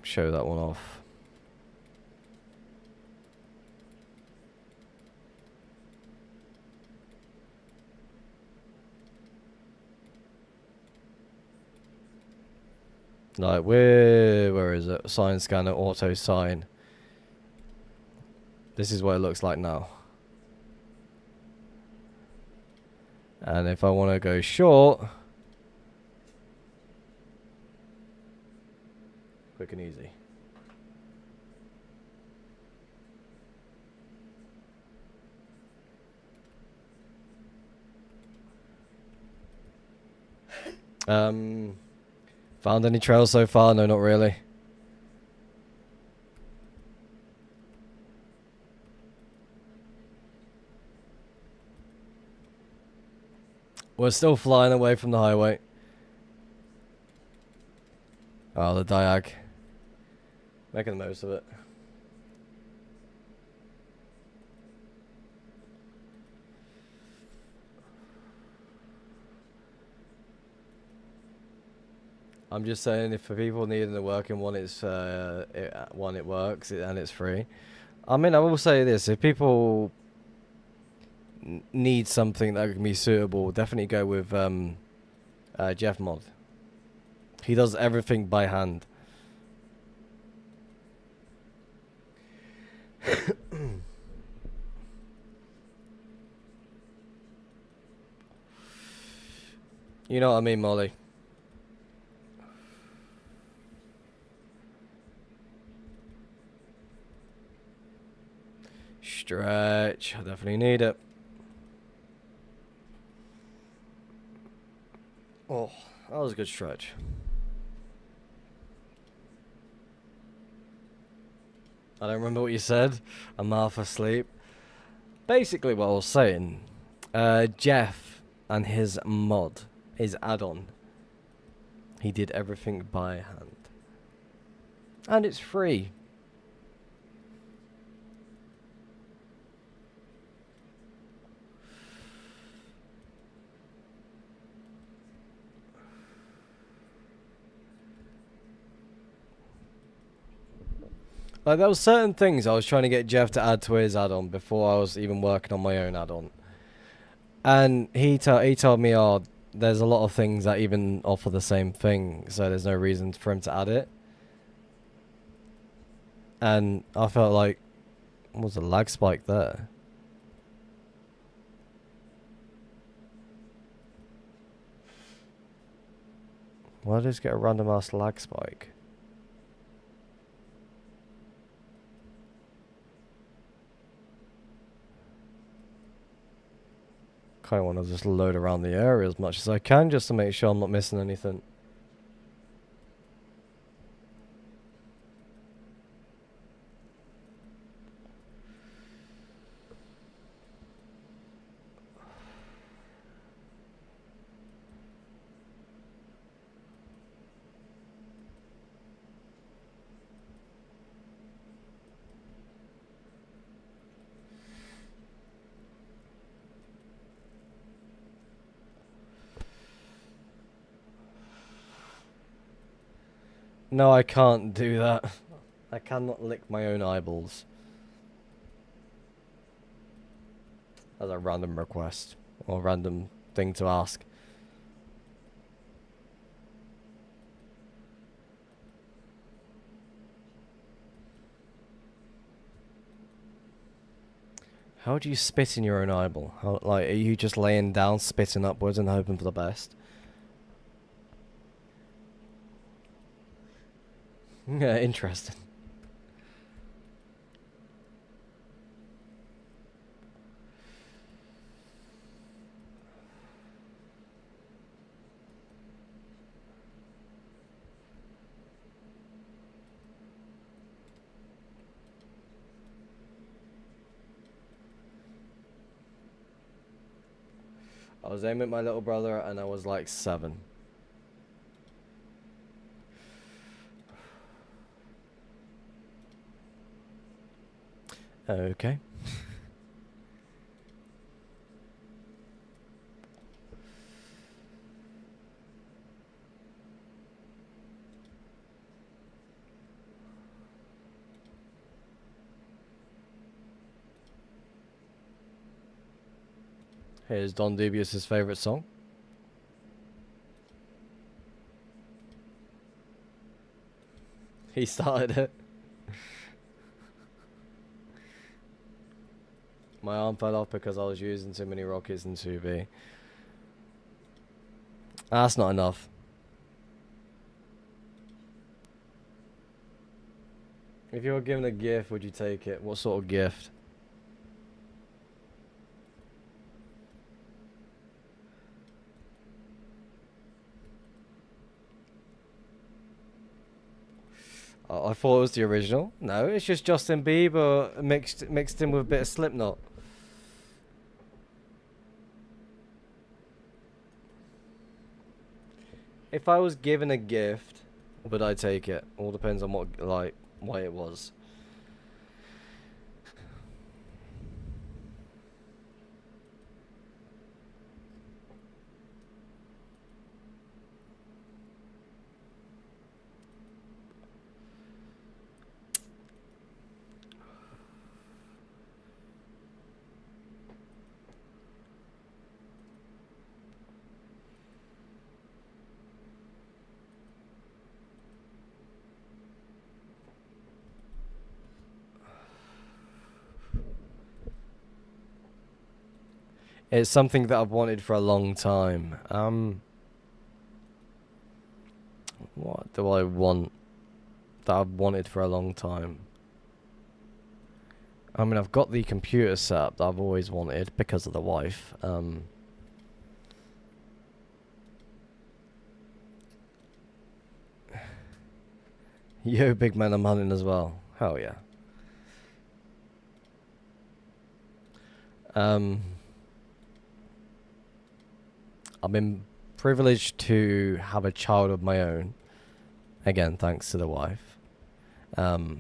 show that one off. Like where is it? Sign scanner, auto sign. This is what it looks like now. And if I want to go short, quick and easy. Found any trails so far? No, not really. We're still flying away from the highway. Oh, the diag. Making the most of it. I'm just saying, if for people needing the working one, it works and it's free. I mean, I will say this: if people need something that can be suitable, definitely go with Jeff Mod. He does everything by hand. You know what I mean, Molly? Stretch. I definitely need it. Oh, that was a good stretch. I don't remember what you said. I'm half asleep. Basically what I was saying, Jeff and his mod, his add-on, he did everything by hand. And it's free. Like, there was certain things I was trying to get Jeff to add to his add-on before I was even working on my own add-on. And he told me, oh, there's a lot of things that even offer the same thing, so there's no reason for him to add it. And I felt like, what was a lag spike there? Why did I just get a random ass lag spike? Kind of want to just load around the area as much as I can just to make sure I'm not missing anything. No, I can't do that. I cannot lick my own eyeballs. As a random request. Or random thing to ask. How do you spit in your own eyeball? How, like, are you just laying down, spitting upwards and hoping for the best? Yeah, interesting. I was aiming at my little brother and I was like 7. Okay. Here's Don Dubious's favorite song. He started it. My arm fell off because I was using too many rockets in 2B. That's not enough. If you were given a gift, would you take it? What sort of gift? I thought it was the original. No, it's just Justin Bieber mixed in with a bit of Slipknot. If I was given a gift, would I take it? All depends on what, like, why it was. It's something that I've wanted for a long time. What do I want that I've wanted for a long time? I mean, I've got the computer setup that I've always wanted because of the wife. Yo, big man, I'm hunting as well. Hell yeah. I've been privileged to have a child of my own. Again, thanks to the wife. What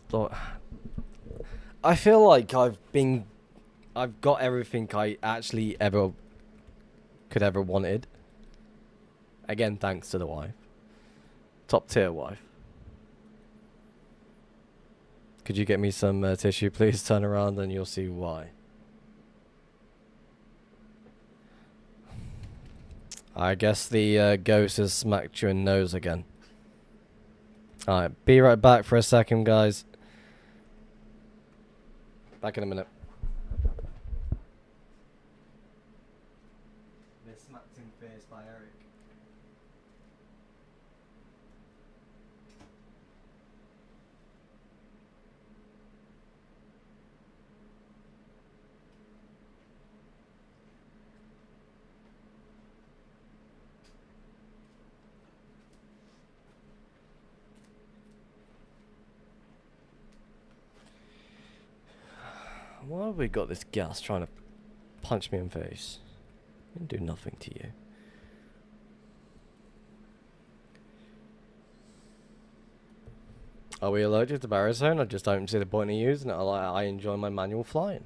the... I feel like I've got everything I actually could ever wanted. Again, thanks to the wife. Top tier wife. Could you get me some tissue, please? Turn around and you'll see why. I guess the ghost has smacked you in the nose again. Alright, be right back for a second, guys. Back in a minute. They're smacked in face by Eric. Why have we got this gas trying to punch me in the face? I didn't do nothing to you. Are we allergic to Barizone? I just don't see the point in using it. I enjoy my manual flying.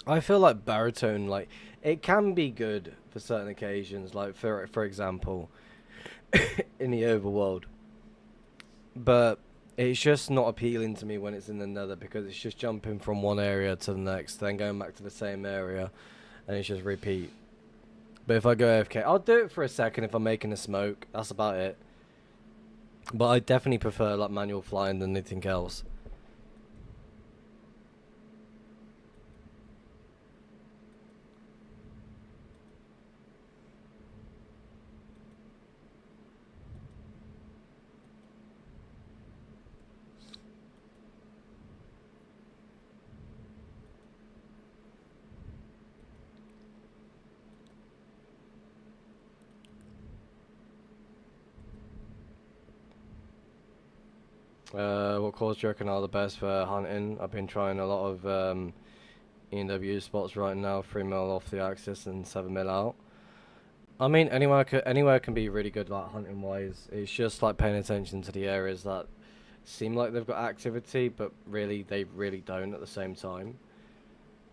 I feel like baritone, like it can be good for certain occasions, like for example, in the overworld, but it's just not appealing to me when it's in the nether because it's just jumping from one area to the next, then going back to the same area, and it's just repeat. But if I go AFK, I'll do it for a second if I'm making a smoke. That's about it. But I definitely prefer like manual flying than anything else. What calls do you reckon are the best for hunting? I've been trying a lot of EW spots right now, 3 mil off the axis and 7 mil out. I mean, anywhere can be really good, like hunting wise. It's just like paying attention to the areas that seem like they've got activity, but really they really don't at the same time.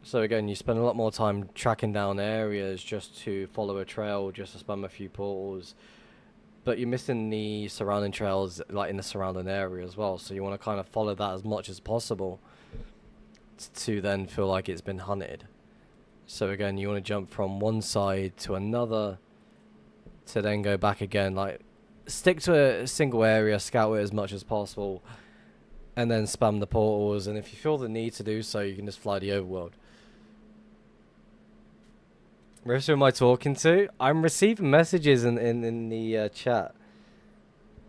So again, you spend a lot more time tracking down areas just to follow a trail, just to spam a few portals. But you're missing the surrounding trails, like in the surrounding area as well. So you want to kind of follow that as much as possible to then feel like it's been hunted. So again, you want to jump from one side to another to then go back again. Like, stick to a single area, scout it as much as possible, and then spam the portals. And if you feel the need to do so, you can just fly the overworld. Who am I talking to? I'm receiving messages in the chat.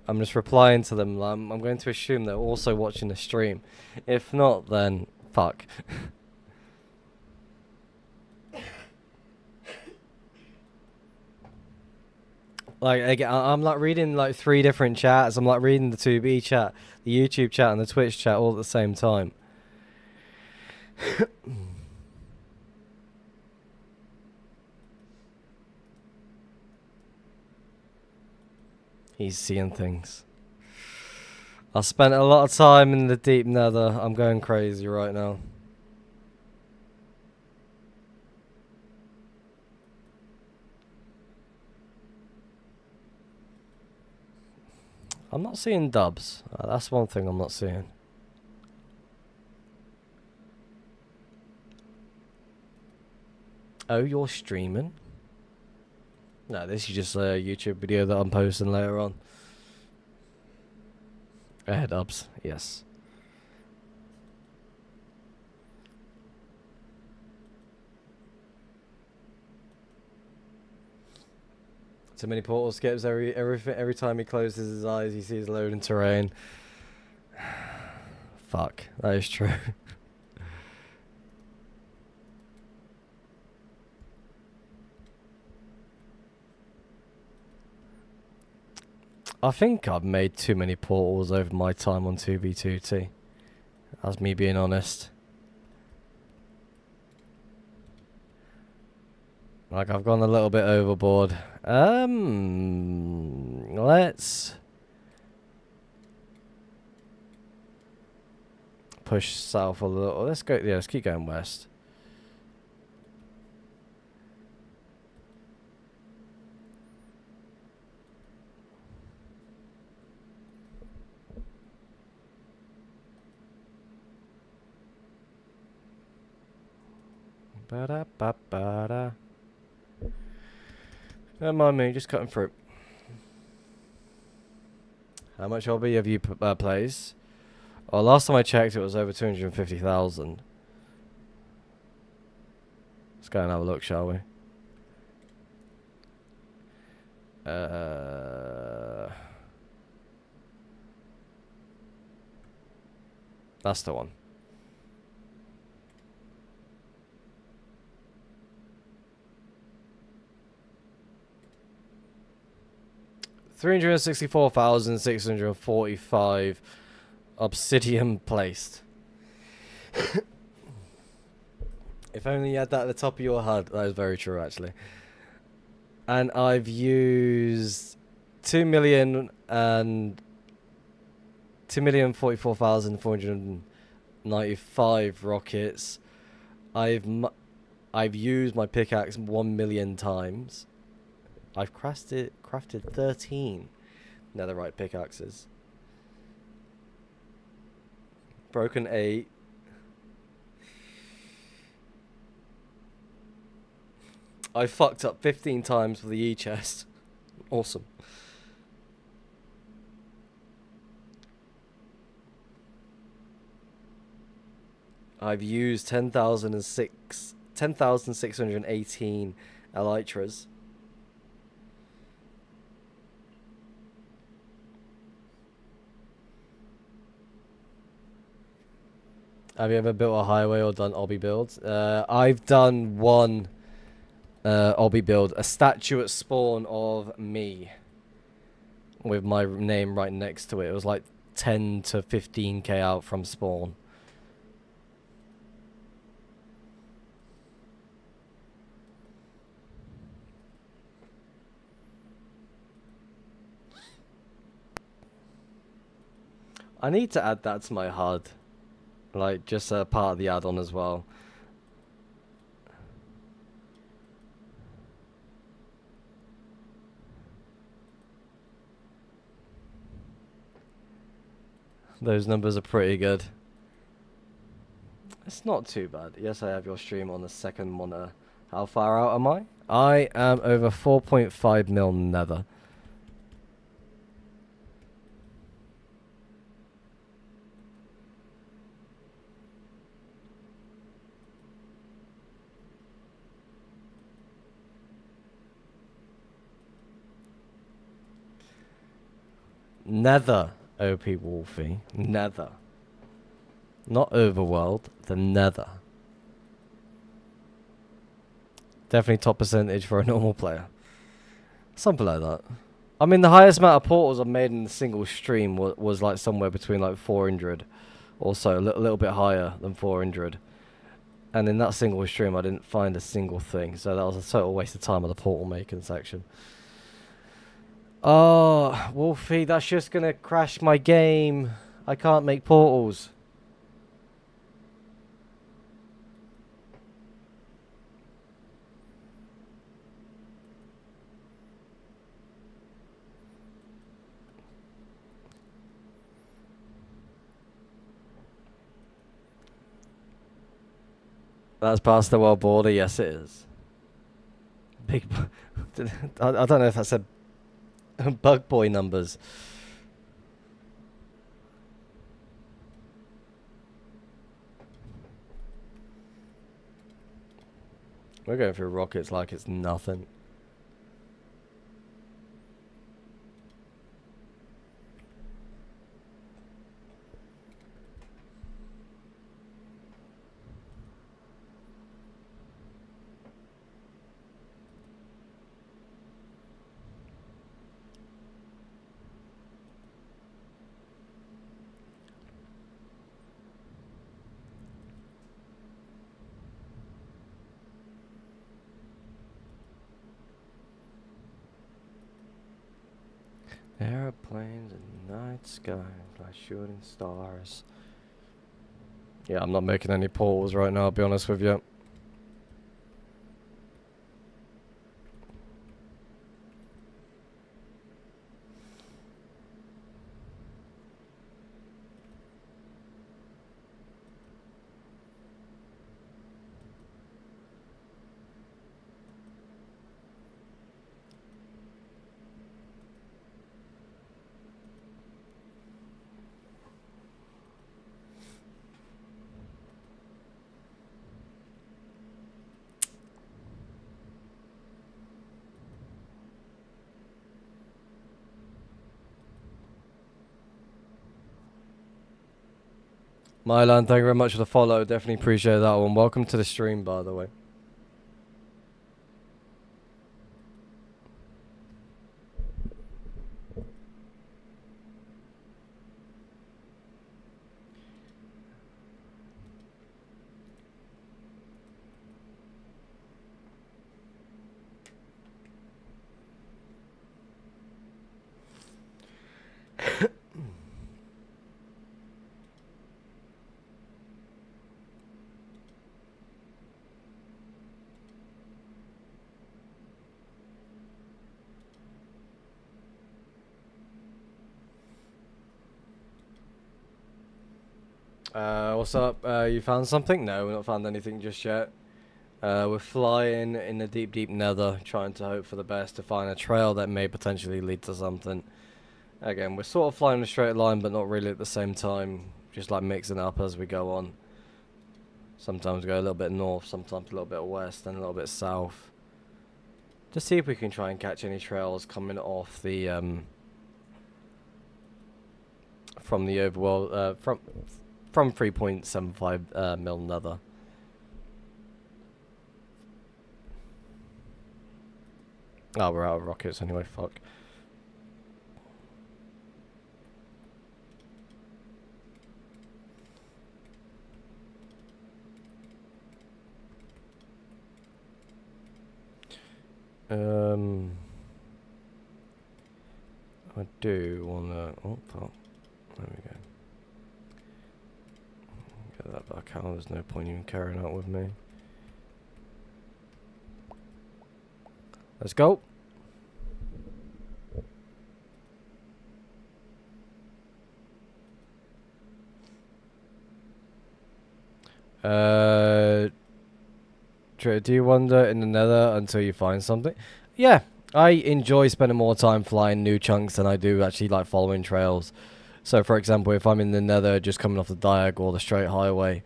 I'm just replying to them. I'm going to assume they're also watching the stream. If not, then fuck. Like, again, I'm like reading like 3 different chats. I'm like reading the 2B chat, the YouTube chat, and the Twitch chat all at the same time. He's seeing things. I spent a lot of time in the deep nether. I'm going crazy right now. I'm not seeing dubs. That's one thing I'm not seeing. Oh, you're streaming? No, this is just a YouTube video that I'm posting later on. Dubs, yes. Too many portal skips. Every time he closes his eyes, he sees loading terrain. Fuck, that is true. I think I've made too many portals over my time on 2v2T. That's me being honest. Like, I've gone a little bit overboard. Let's push south a little. Let's go, yeah, let's keep going west. Ba-da-ba-ba-da. Don't mind me, just cutting through. How much hobby have you plays? Well, last time I checked, it was over 250,000. Let's go and have a look, shall we? That's the one. $364,645 obsidian placed. If only you had that at the top of your HUD. That is very true, actually. And I've used 2,044,495 rockets. I've used my pickaxe 1 million times. I've crafted 13 netherite pickaxes. Broken 8. I fucked up 15 times for the E-chest. Awesome. I've used 10,618 elytras. Have you ever built a highway or done obby builds? I've done one obby build, a statue at spawn of me with my name right next to it. It was like 10 to 15k out from spawn. I need to add that to my HUD. Like, just a part of the add-on as well. Those numbers are pretty good. It's not too bad. Yes, I have your stream on the second monitor. How far out am I? I am over 4.5 mil nether. Nether, OP Wolfie. Nether. Not Overworld, the Nether. Definitely top percentage for a normal player. Something like that. I mean, the highest amount of portals I've made in a single stream was like somewhere between like 400 or so, a little bit higher than 400. And in that single stream, I didn't find a single thing, so that was a total waste of time of the portal making section. Oh, Wolfie, that's just gonna crash my game. I can't make portals. That's past the world border. Yes, it is. Big. I don't know if that said bug boy numbers. We're going through rockets like it's nothing. Airplanes in the night sky like shooting stars. Yeah, I'm not making any portals right now, I'll be honest with you. Mylan, thank you very much for the follow. Definitely appreciate that one. Welcome to the stream, by the way. What's up? You found something? No, we've not found anything just yet. We're flying in the deep, deep nether, trying to hope for the best to find a trail that may potentially lead to something. Again, we're sort of flying in a straight line, but not really at the same time. Just like mixing up as we go on. Sometimes we go a little bit north, sometimes a little bit west, and a little bit south. To see if we can try and catch any trails coming off the from the overworld from 3.75 mil nether. Oh, we're out of rockets anyway. Fuck. I do wanna. Oh, fuck. There we go. Get that back out. There's no point even carrying out with me. Let's go. Do you wander in the nether until you find something? Yeah, I enjoy spending more time flying new chunks than I do actually like following trails. So for example, if I'm in the nether just coming off the diag or the straight highway,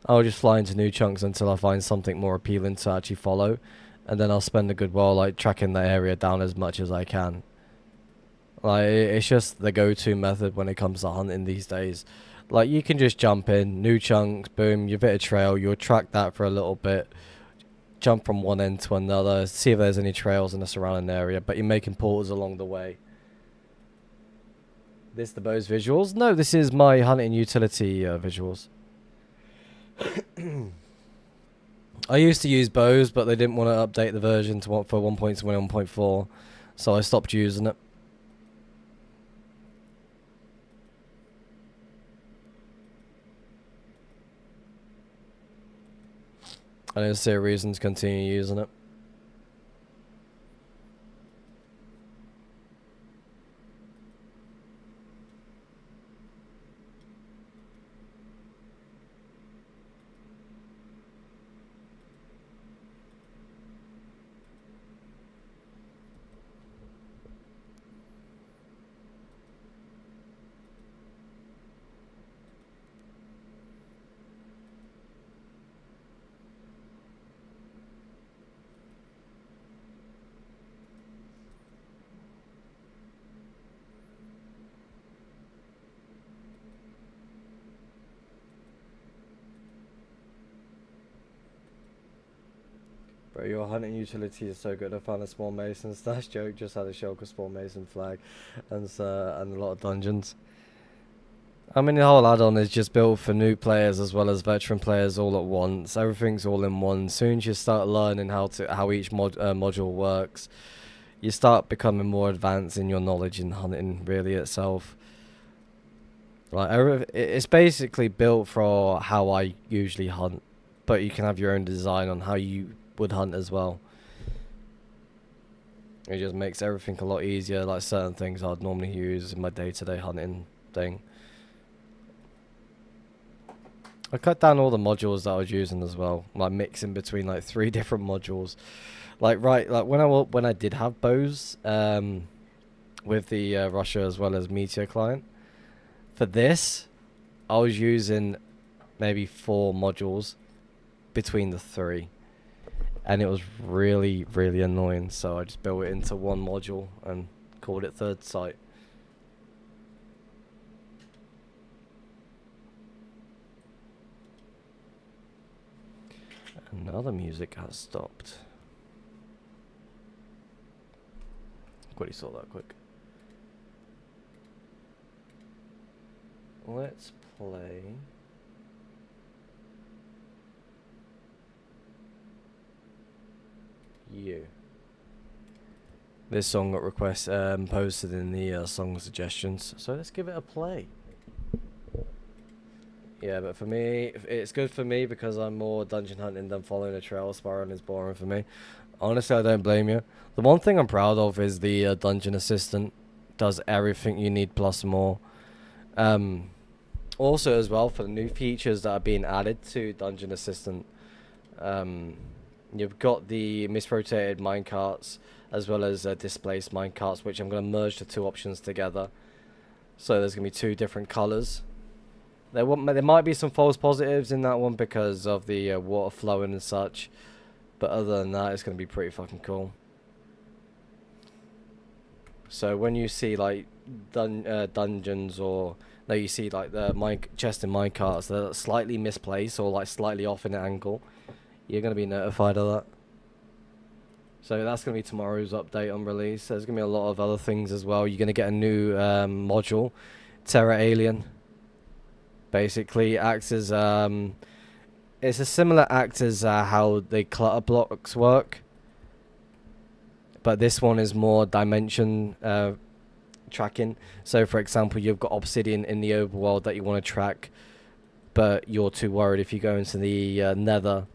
I'll just fly into new chunks until I find something more appealing to actually follow. And then I'll spend a good while like tracking that area down as much as I can. Like, it's just the go-to method when it comes to hunting these days. Like, you can just jump in, new chunks, boom, you've hit a trail, you'll track that for a little bit, jump from one end to another, see if there's any trails in the surrounding area, but you're making portals along the way. This the Bose visuals? No, this is my hunting utility visuals. I used to use Bose, but they didn't want to update the version to for 1.1 and 1.4, so I stopped using it. I don't see a reason to continue using it. Bro, your hunting utility is so good. I found a small mason stash joke. Just had a shulker small mason flag, and a lot of dungeons. I mean, the whole add-on is just built for new players as well as veteran players all at once. Everything's all in one. Soon as you start learning how each module works, you start becoming more advanced in your knowledge in hunting really itself. Like, it's basically built for how I usually hunt, but you can have your own design on how you would hunt as well. It just makes everything a lot easier, like certain things I'd normally use in my day-to-day hunting thing. I cut down all the modules that I was using as well, like mixing between like 3 different modules. Like when I did have Bose with the Russia as well as Meteor client, for this I was using maybe 4 modules between the 3. And it was really, really annoying, so I just built it into one module and called it Third Sight. And now the music has stopped. Quickly saw that quick. Let's play. You. This song got posted in the song suggestions, so let's give it a play. Yeah, but for me, it's good for me because I'm more dungeon hunting than following a trail. Spiraling is boring for me. Honestly, I don't blame you. The one thing I'm proud of is the dungeon assistant. Does everything you need plus more. Also, as well, for the new features that are being added to Dungeon Assistant, um, you've got the misrotated minecarts as well as displaced minecarts, which I'm going to merge the two options together. So there's going to be two different colors. There might be some false positives in that one because of the water flowing and such, but other than that, it's going to be pretty fucking cool. So when you see like dungeons, or no, you see like the mine chest and minecarts that are slightly misplaced or like slightly off in an angle, you're going to be notified of that. So that's going to be tomorrow's update on release. There's going to be a lot of other things as well. You're going to get a new module, Terra Alien. Basically acts as it's a similar act as how the clutter blocks work, but this one is more dimension tracking. So for example, you've got obsidian in the overworld that you want to track, but you're too worried if you go into the nether,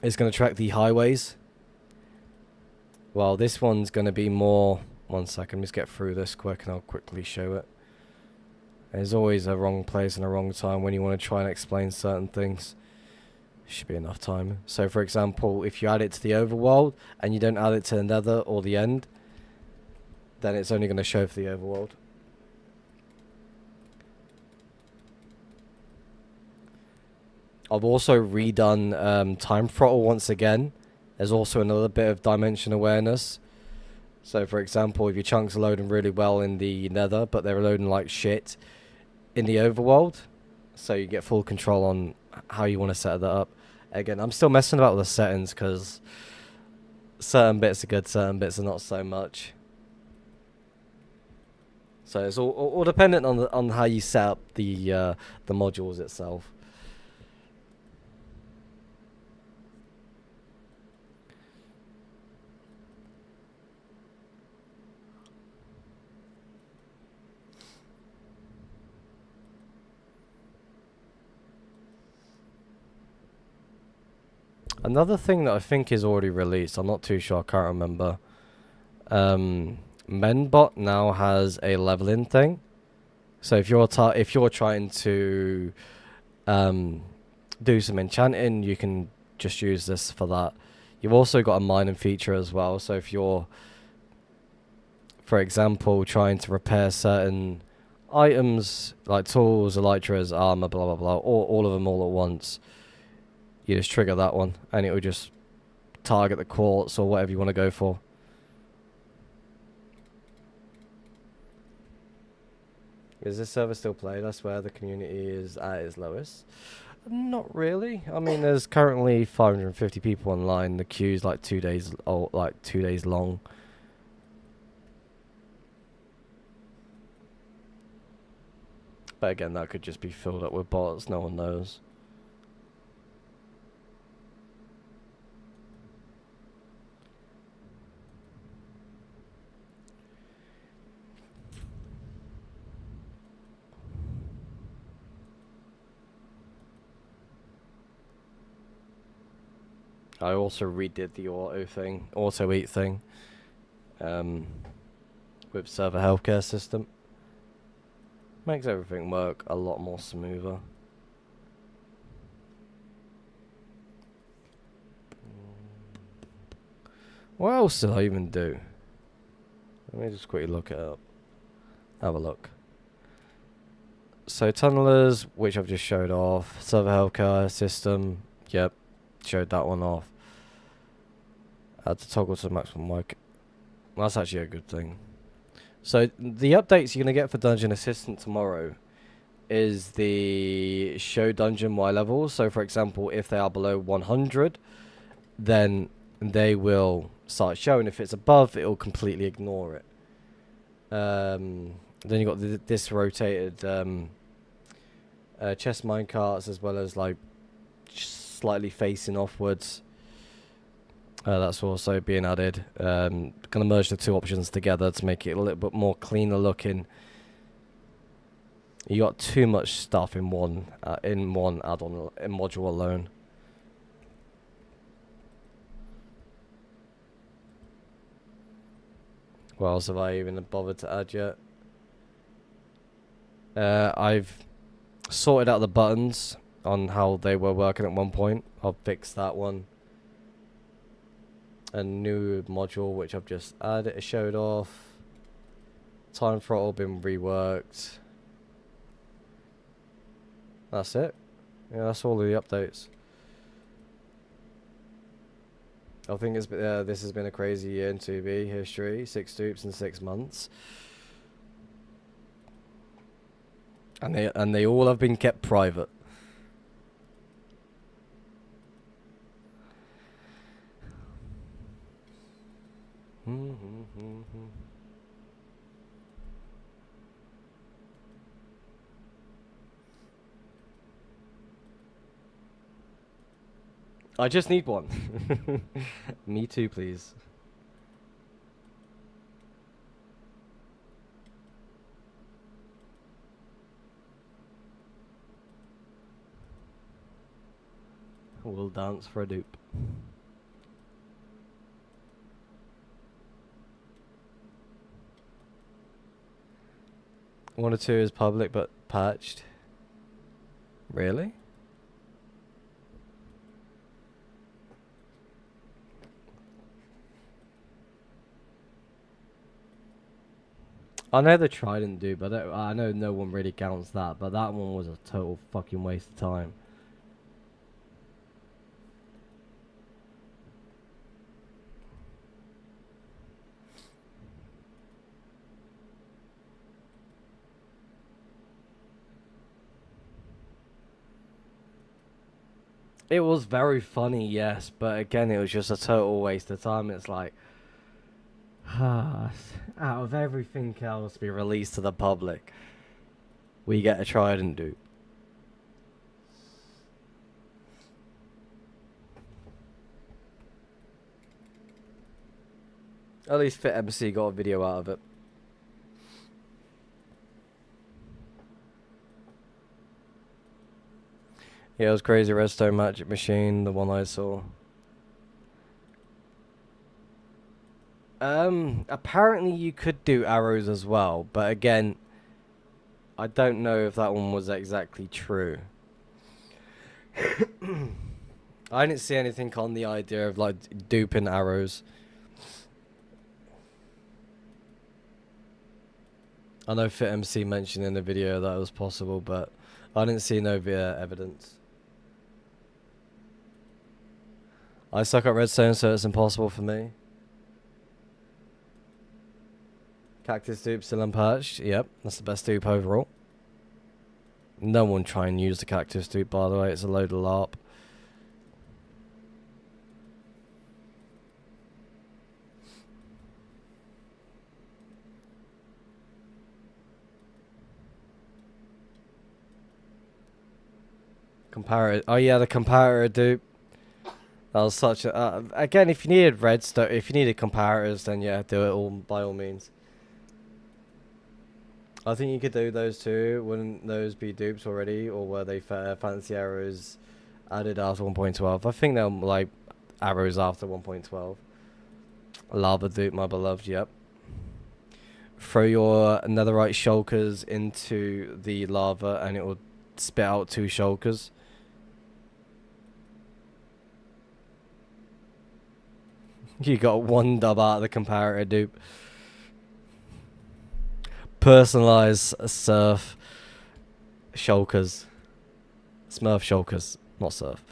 it's going to track the highways. Well, this one's going to be more... One second, let's get through this quick and I'll quickly show it. There's always a wrong place and a wrong time when you want to try and explain certain things. Should be enough time. So for example, if you add it to the overworld and you don't add it to the nether or the end, then it's only going to show for the overworld. I've also redone time throttle once again. There's also another bit of dimension awareness. So for example, if your chunks are loading really well in the nether, but they're loading like shit in the overworld, so you get full control on how you want to set that up. Again, I'm still messing about with the settings because certain bits are good, certain bits are not so much. So it's all dependent on how you set up the modules itself. Another thing that I think is already released, I'm not too sure, I can't remember. Menbot now has a leveling thing. So if you're trying to do some enchanting, you can just use this for that. You've also got a mining feature as well. So if you're, for example, trying to repair certain items like tools, elytras, armor, blah blah blah, all of them all at once, you just trigger that one and it will just target the quartz or whatever you want to go for. Is this server still played? I swear the community is at its lowest. Not really. I mean, there's currently 550 people online. The queue's like 2 days old, like 2 days long. But again, that could just be filled up with bots. No one knows. I also redid the auto eat thing, with server healthcare system. Makes everything work a lot more smoother. What else did I even do? Let me just quickly look it up. Have a look. So tunnelers, which I've just showed off. Server healthcare system, yep, showed that one off. I had to toggle to maximum mic. That's actually a good thing. So the updates you're gonna get for Dungeon Assistant tomorrow is the show dungeon Y levels. So for example, if they are below 100, then they will start showing. If it's above, it will completely ignore it. Then you got this rotated chest minecarts, as well as like slightly facing offwards. That's also being added. Gonna merge the two options together to make it a little bit more cleaner looking. You got too much stuff in one add-on module alone. What else have I even bothered to add yet? I've sorted out the buttons on how they were working at one point. I'll fix that one. A new module which I've just added, showed off. Time throttle been reworked. That's it. Yeah, that's all of the updates. I think this has been a crazy year in 2B history. 6 dupes in 6 months. And they all have been kept private. I just need one. Me too, please. We'll dance for a dupe. 1 or 2 is public but patched. Really? I know the Trident dupe, but I know no one really counts that, but that one was a total fucking waste of time. It was very funny, yes, but again, it was just a total waste of time. It's like, out of everything else to be released to the public, we get a Trident dupe. At least Fit MC got a video out of it. Yeah, it was crazy. Redstone Magic Machine, the one I saw. Apparently you could do arrows as well, but again, I don't know if that one was exactly true. I didn't see anything on the idea of like duping arrows. I know Fit MC mentioned in the video that it was possible, but I didn't see no evidence. I suck at redstone, so it's impossible for me. Cactus dupe still unpatched. Yep, that's the best dupe overall. No one try and use the cactus dupe, by the way. It's a load of LARP. Comparator. Oh yeah, the comparator dupe. That was such a... again, if you needed redstone, if you needed comparators, then yeah, do it all by all means. I think you could do those too. Wouldn't those be dupes already, or were they fancy arrows added after 1.12? I think they're like arrows after 1.12. Lava dupe, my beloved. Yep. Throw your netherite shulkers into the lava, and it will spit out 2 shulkers. You got 1 dub out of the comparator dupe. Personalized surf shulkers. Smurf shulkers, not surf.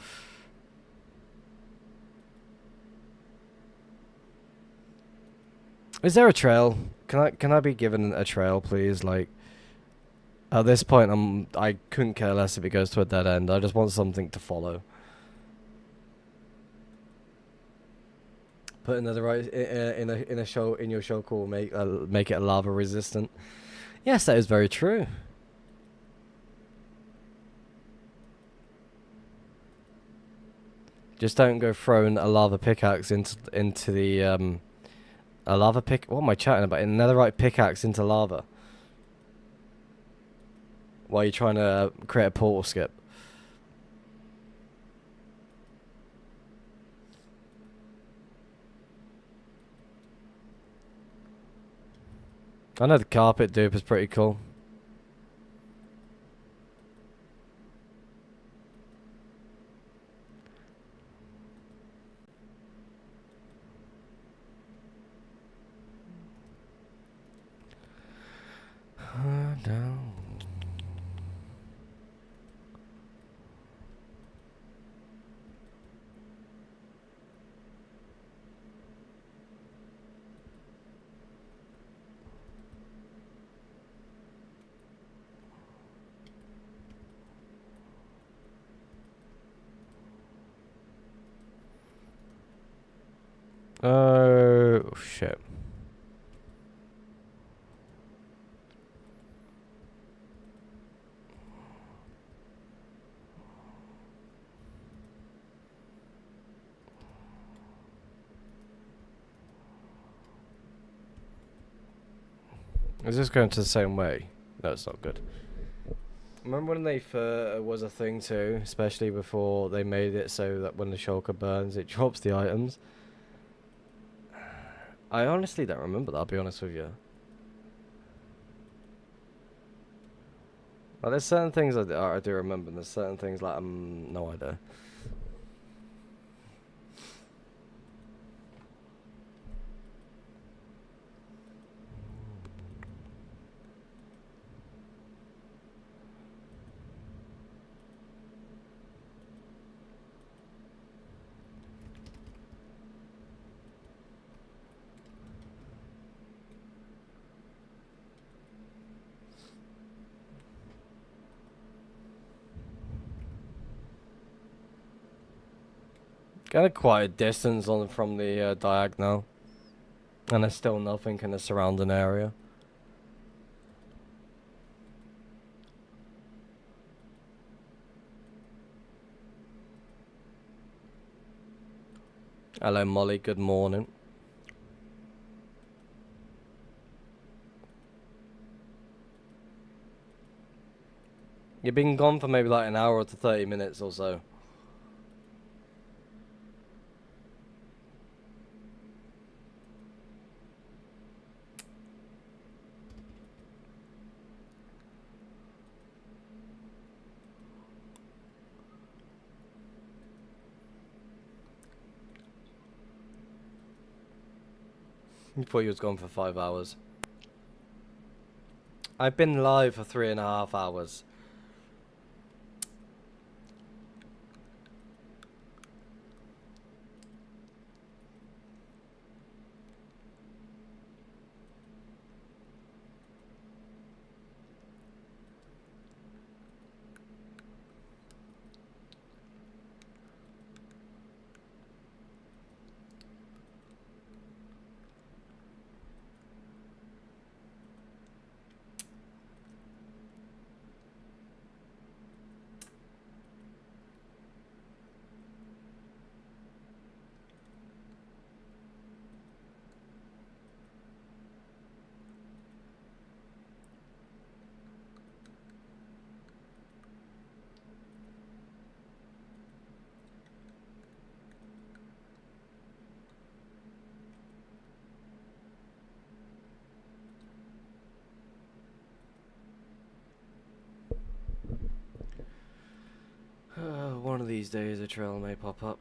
Is there a trail? Can I be given a trail, please? Like, at this point, I couldn't care less if it goes to a dead end. I just want something to follow. Put another right in your shulker will make it lava resistant. Yes, that is very true. Just don't go throwing a lava pickaxe into the a lava pick. What am I chatting about? Another right pickaxe into lava while you're trying to create a portal skip. I know the carpet dupe is pretty cool. Oh, shit. Is this going to the same way? No, it's not good. Remember when they was a thing too, especially before they made it so that when the shulker burns, it drops the items? I honestly don't remember that, I'll be honest with you. Like, there's certain things I do remember, and there's certain things like, no idea. Got quite a distance on from the diagonal, and there's still nothing in the surrounding area. Hello, Molly. Good morning. You've been gone for maybe like an hour to 30 minutes or so. You thought you was gone for 5 hours. I've been live for 3.5 hours. One of these days a trail may pop up.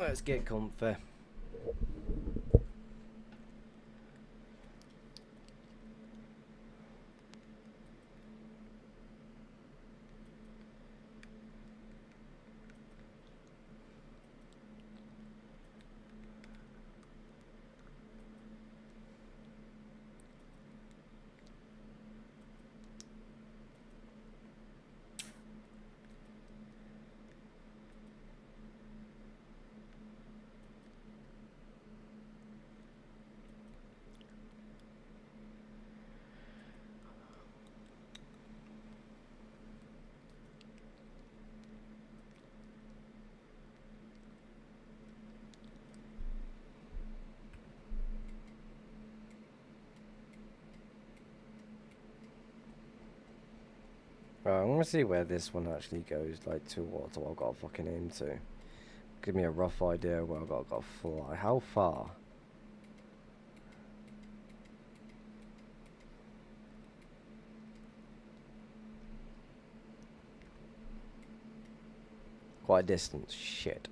Let's get comfy. Right, I'm gonna see where this one actually goes, like to what I've got to fucking aim to. Give me a rough idea where I've got to fly. How far? Quite a distance. Shit.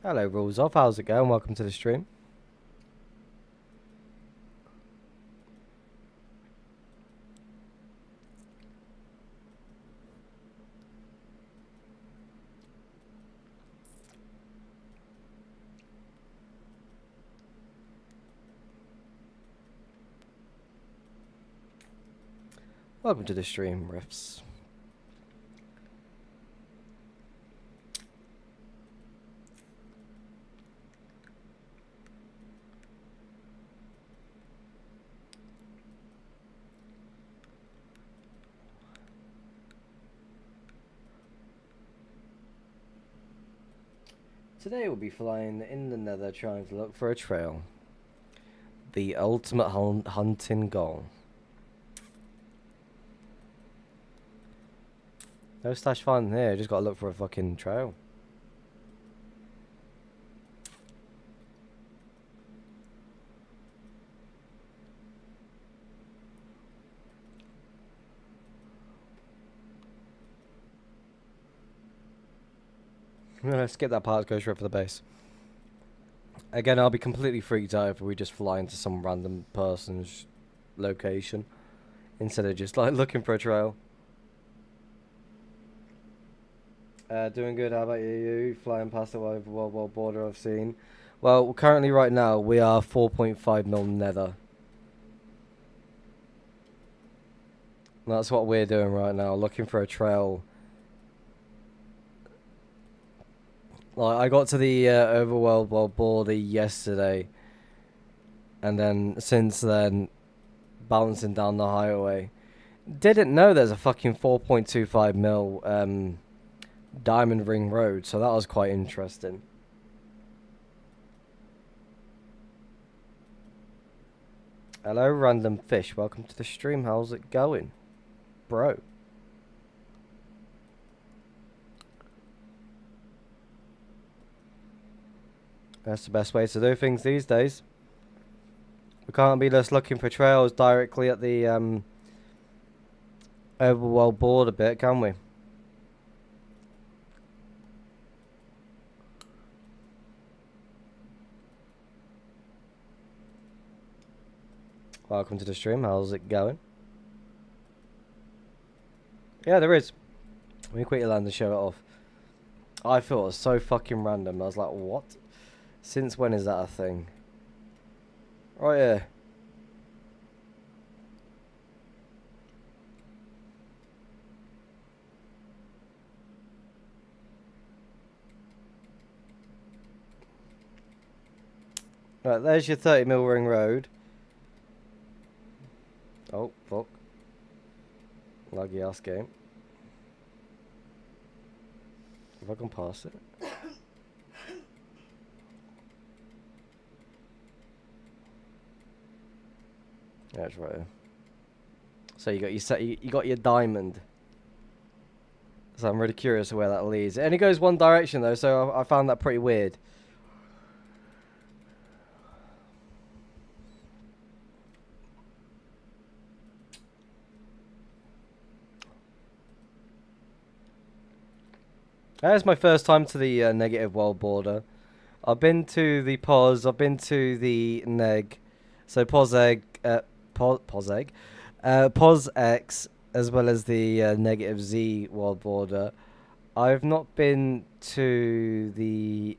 Hello, Rules Off. How's it going? Welcome to the stream. Welcome to the stream, Riffs. Today we'll be flying in the nether trying to look for a trail. The ultimate hunting goal. No stash fun here, just gotta look for a fucking trail. Let's skip that part, go straight for the base. Again, I'll be completely freaked out if we just fly into some random person's location instead of just like looking for a trail. Doing good, how about you? Flying past the overworld border I've seen. Well, currently right now we are 4.5 mil nether. That's what we're doing right now, looking for a trail. Like, I got to the overworld border yesterday, and then since then, bouncing down the highway. Didn't know there's a fucking 4.25 mil Diamond Ring Road, so that was quite interesting. Hello, random fish. Welcome to the stream. How's it going, bro? That's the best way to do things these days. We can't be just looking for trails directly at the overworld border bit, can we? Welcome to the stream. How's it going? Yeah, there is. Let me quickly land and show it off. I thought it was so fucking random. I was like, what? Since when is that a thing? Right here. Right, there's your 30 mil ring road. Oh, fuck. Laggy ass game. If I can pass it. Yeah, it's right here. So you got your set. You got your diamond. So I'm really curious where that leads. It only goes one direction though, so I found that pretty weird. That's my first time to the negative world border. I've been to the POS. I've been to the neg. So POSEG, POSEG, POSX, as well as the negative Z world border. I've not been to the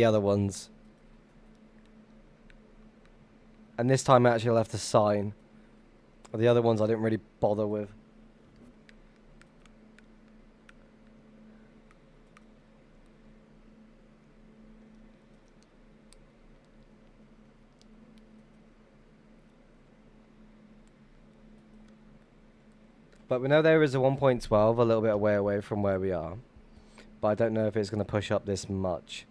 other ones. And this time I actually left a sign. The other ones I didn't really bother with. But we know there is a 1.12 a little bit away from where we are. But I don't know if it's going to push up this much.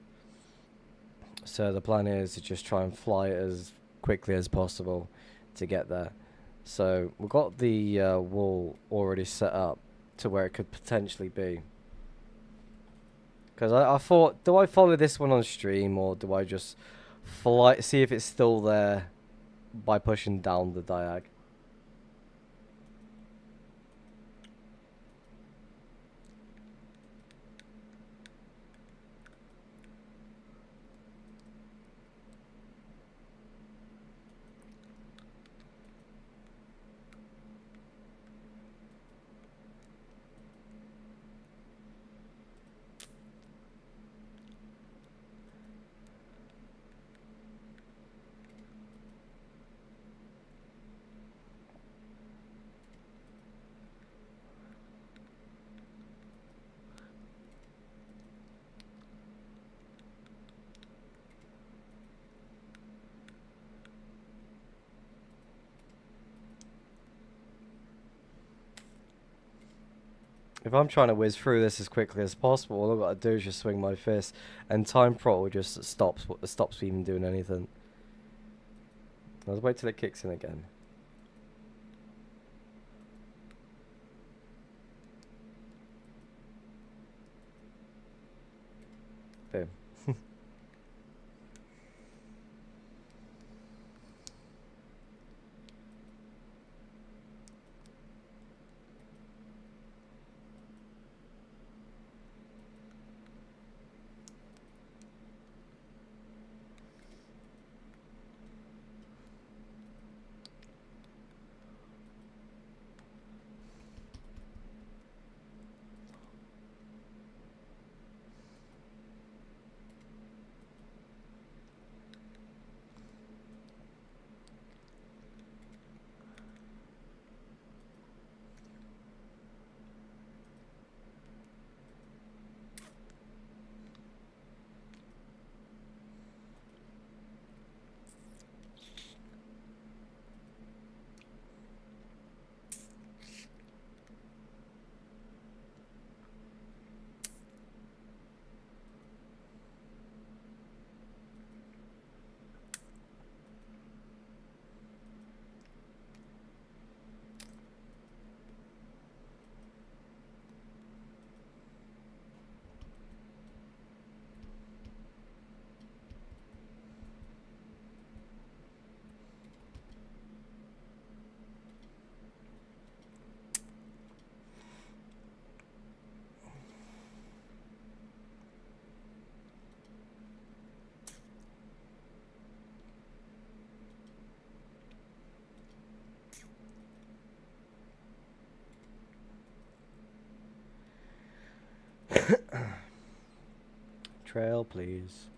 So the plan is to just try and fly it as quickly as possible to get there. So we've got the wall already set up to where it could potentially be. Because I thought, do I follow this one on stream or do I just fly, see if it's still there by pushing down the diag? If I'm trying to whiz through this as quickly as possible, all I've got to do is just swing my fist, and time throttle just stops me even doing anything. Let's wait till it kicks in again. Boom. trail, please.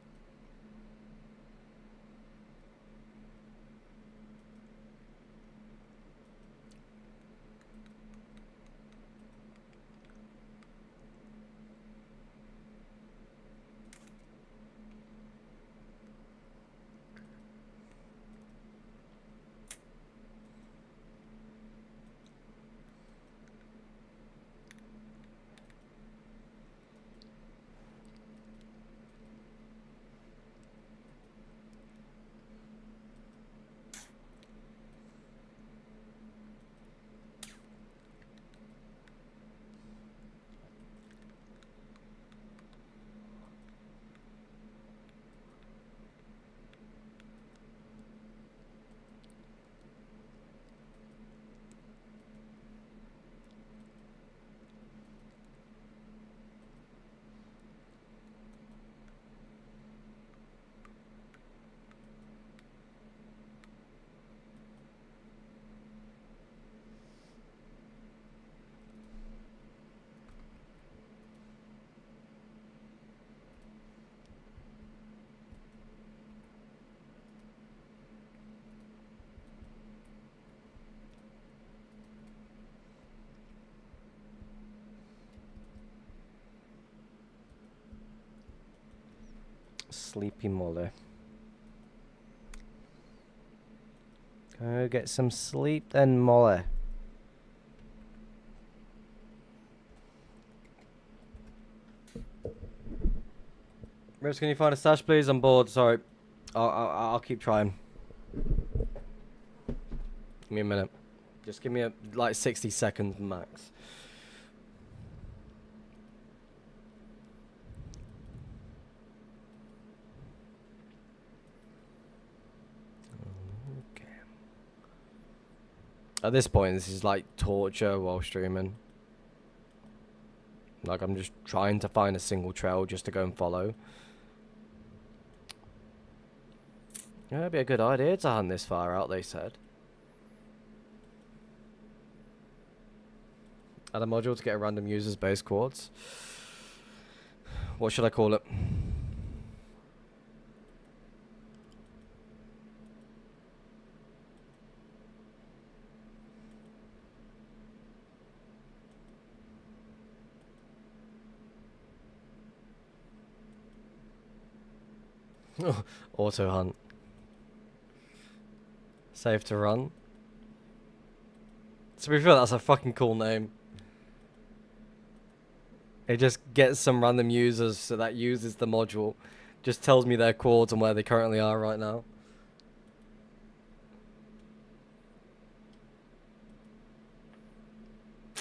Sleepy Molly. Go get some sleep then, Molly. Rivs, can you find a stash, please? I'm bored. Sorry. I'll keep trying. Give me a minute. Just give me like 60 seconds max. Okay. At this point, this is like torture while streaming. Like, I'm just trying to find a single trail just to go and follow. Yeah, it'd be a good idea to hunt this far out, they said. Add a module to get a random user's base quartz. What should I call it? Auto hunt. Safe to run. To be fair, that's a fucking cool name. It just gets some random users, so that uses the module. Just tells me their chords and where they currently are right now.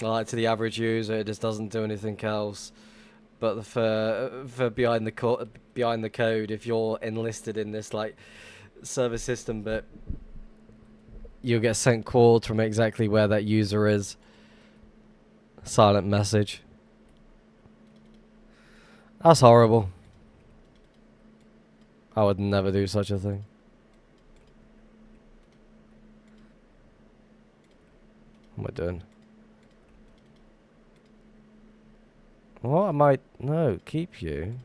Like, to the average user, it just doesn't do anything else. But for behind the code, if you're enlisted in this like service system bit, you'll get sent chords from exactly where that user is. Silent message. That's horrible. I would never do such a thing. What am I doing? What am I? No, keep you.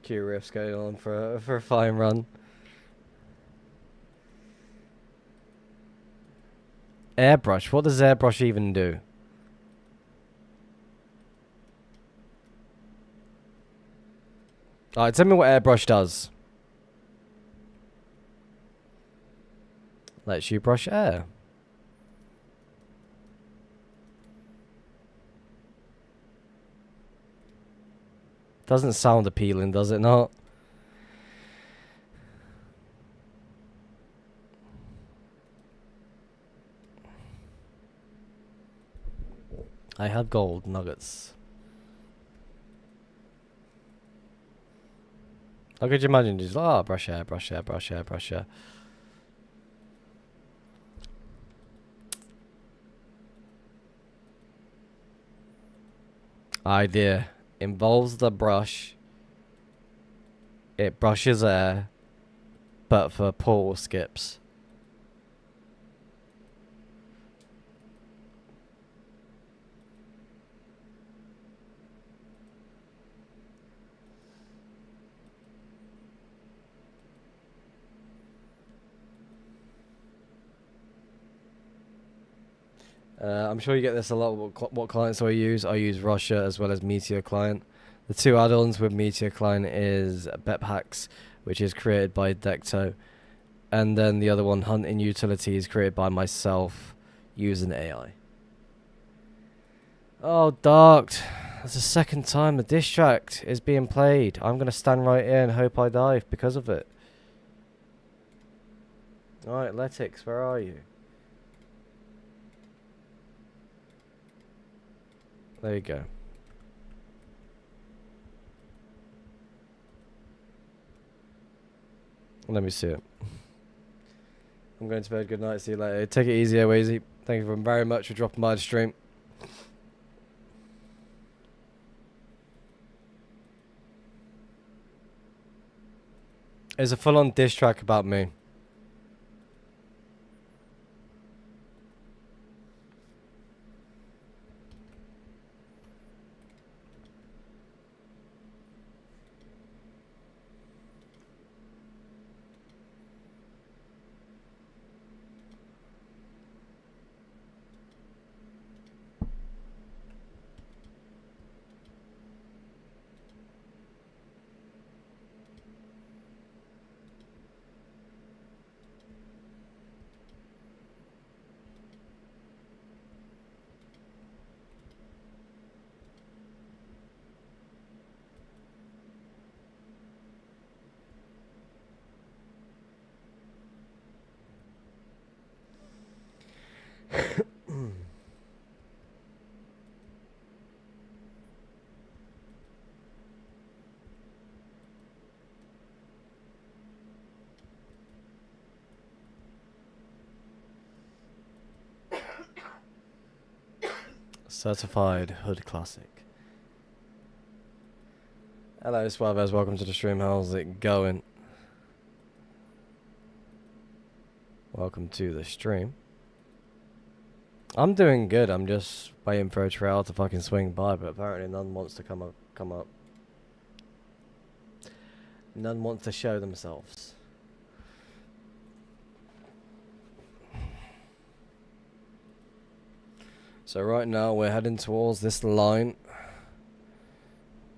Q riffs going on for a fine run. Airbrush. What does airbrush even do? Alright, tell me what airbrush does. Lets you brush air. Doesn't sound appealing, does it not? I have gold nuggets. How could you imagine just, oh, brush air, brush air, brush air, brush air. Idea. Involves the brush. It brushes air, but for portal skips. I'm sure you get this a lot. What clients do I use? I use Russia as well as Meteor Client. The two add-ons with Meteor Client is BepHacks, which is created by Decto, and then the other one, Hunting Utility, is created by myself using AI. Oh, Darked. That's the second time the diss track is being played. I'm going to stand right here and hope I die because of it. Alright, Letix, where are you? There you go. Let me see it. I'm going to bed. Good night. See you later. Take it easy, Awazy. Thank you very much for dropping by the stream. It's a full-on diss track about me. Certified Hood Classic. Hello, Suaves. Welcome to the stream. How's it going? Welcome to the stream. I'm doing good. I'm just waiting for a trail to fucking swing by, but apparently none wants to come up. None wants to show themselves. So right now we're heading towards this line.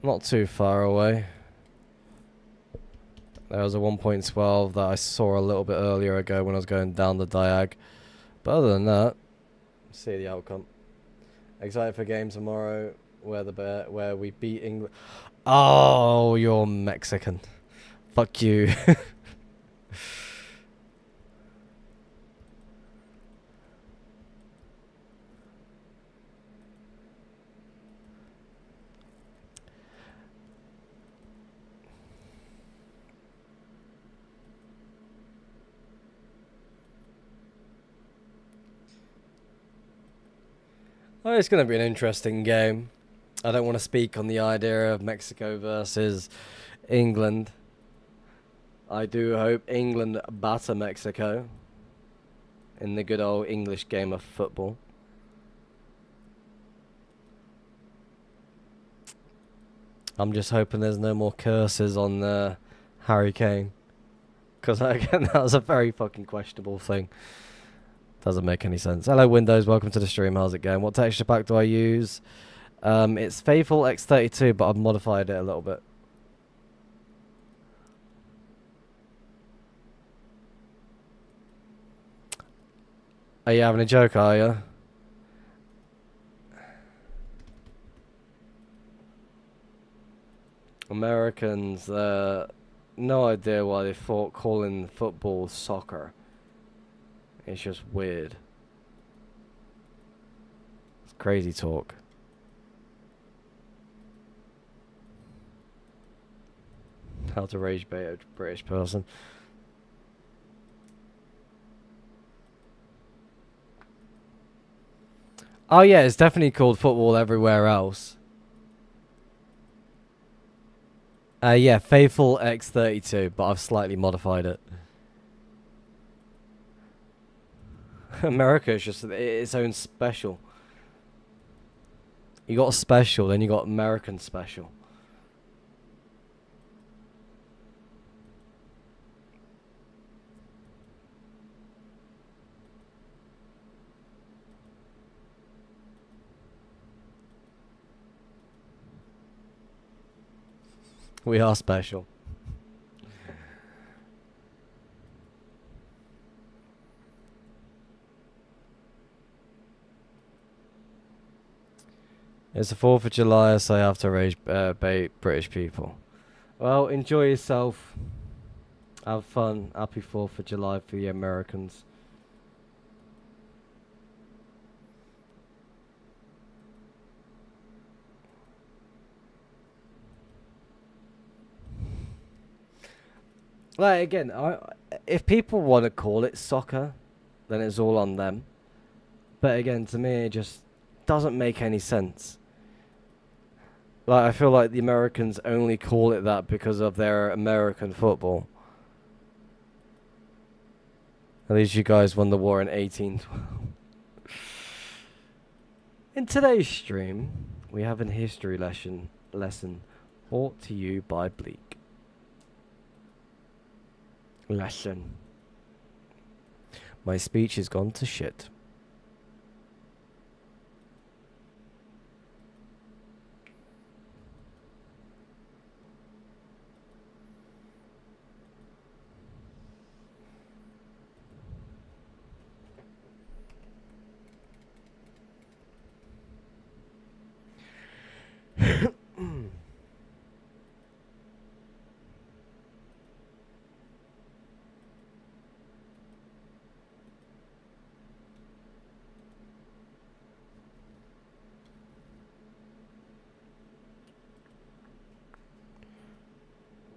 Not too far away. There was a 1.12 that I saw a little bit earlier ago when I was going down the diag. But other than that, see the outcome. Excited for game tomorrow where we beat England. Oh, you're Mexican. Fuck you. Oh, it's going to be an interesting game. I don't want to speak on the idea of Mexico versus England. I do hope England batter Mexico in the good old English game of football. I'm just hoping there's no more curses on Harry Kane. Because, again, that was a very fucking questionable thing. Doesn't make any sense. Hello, Windows. Welcome to the stream. How's it going? What texture pack do I use? It's Faithful X32, but I've modified it a little bit. Are you having a joke, are you? Americans, no idea why they thought calling football soccer. It's just weird. It's crazy talk. How to rage bait a British person. Oh yeah, it's definitely called football everywhere else. Yeah, Faithful X32, but I've slightly modified it. America is just its own special. You got special, then you got American special. We are special. It's the 4th of July, so I have to raise bait British people. Well, enjoy yourself. Have fun. Happy 4th of July for the Americans. Like, again, if people want to call it soccer, then it's all on them. But again, to me, it just doesn't make any sense. Like, I feel like the Americans only call it that because of their American football. At least you guys won the war in 1812. In today's stream, we have a history lesson brought to you by Bleak. Lesson. My speech has gone to shit.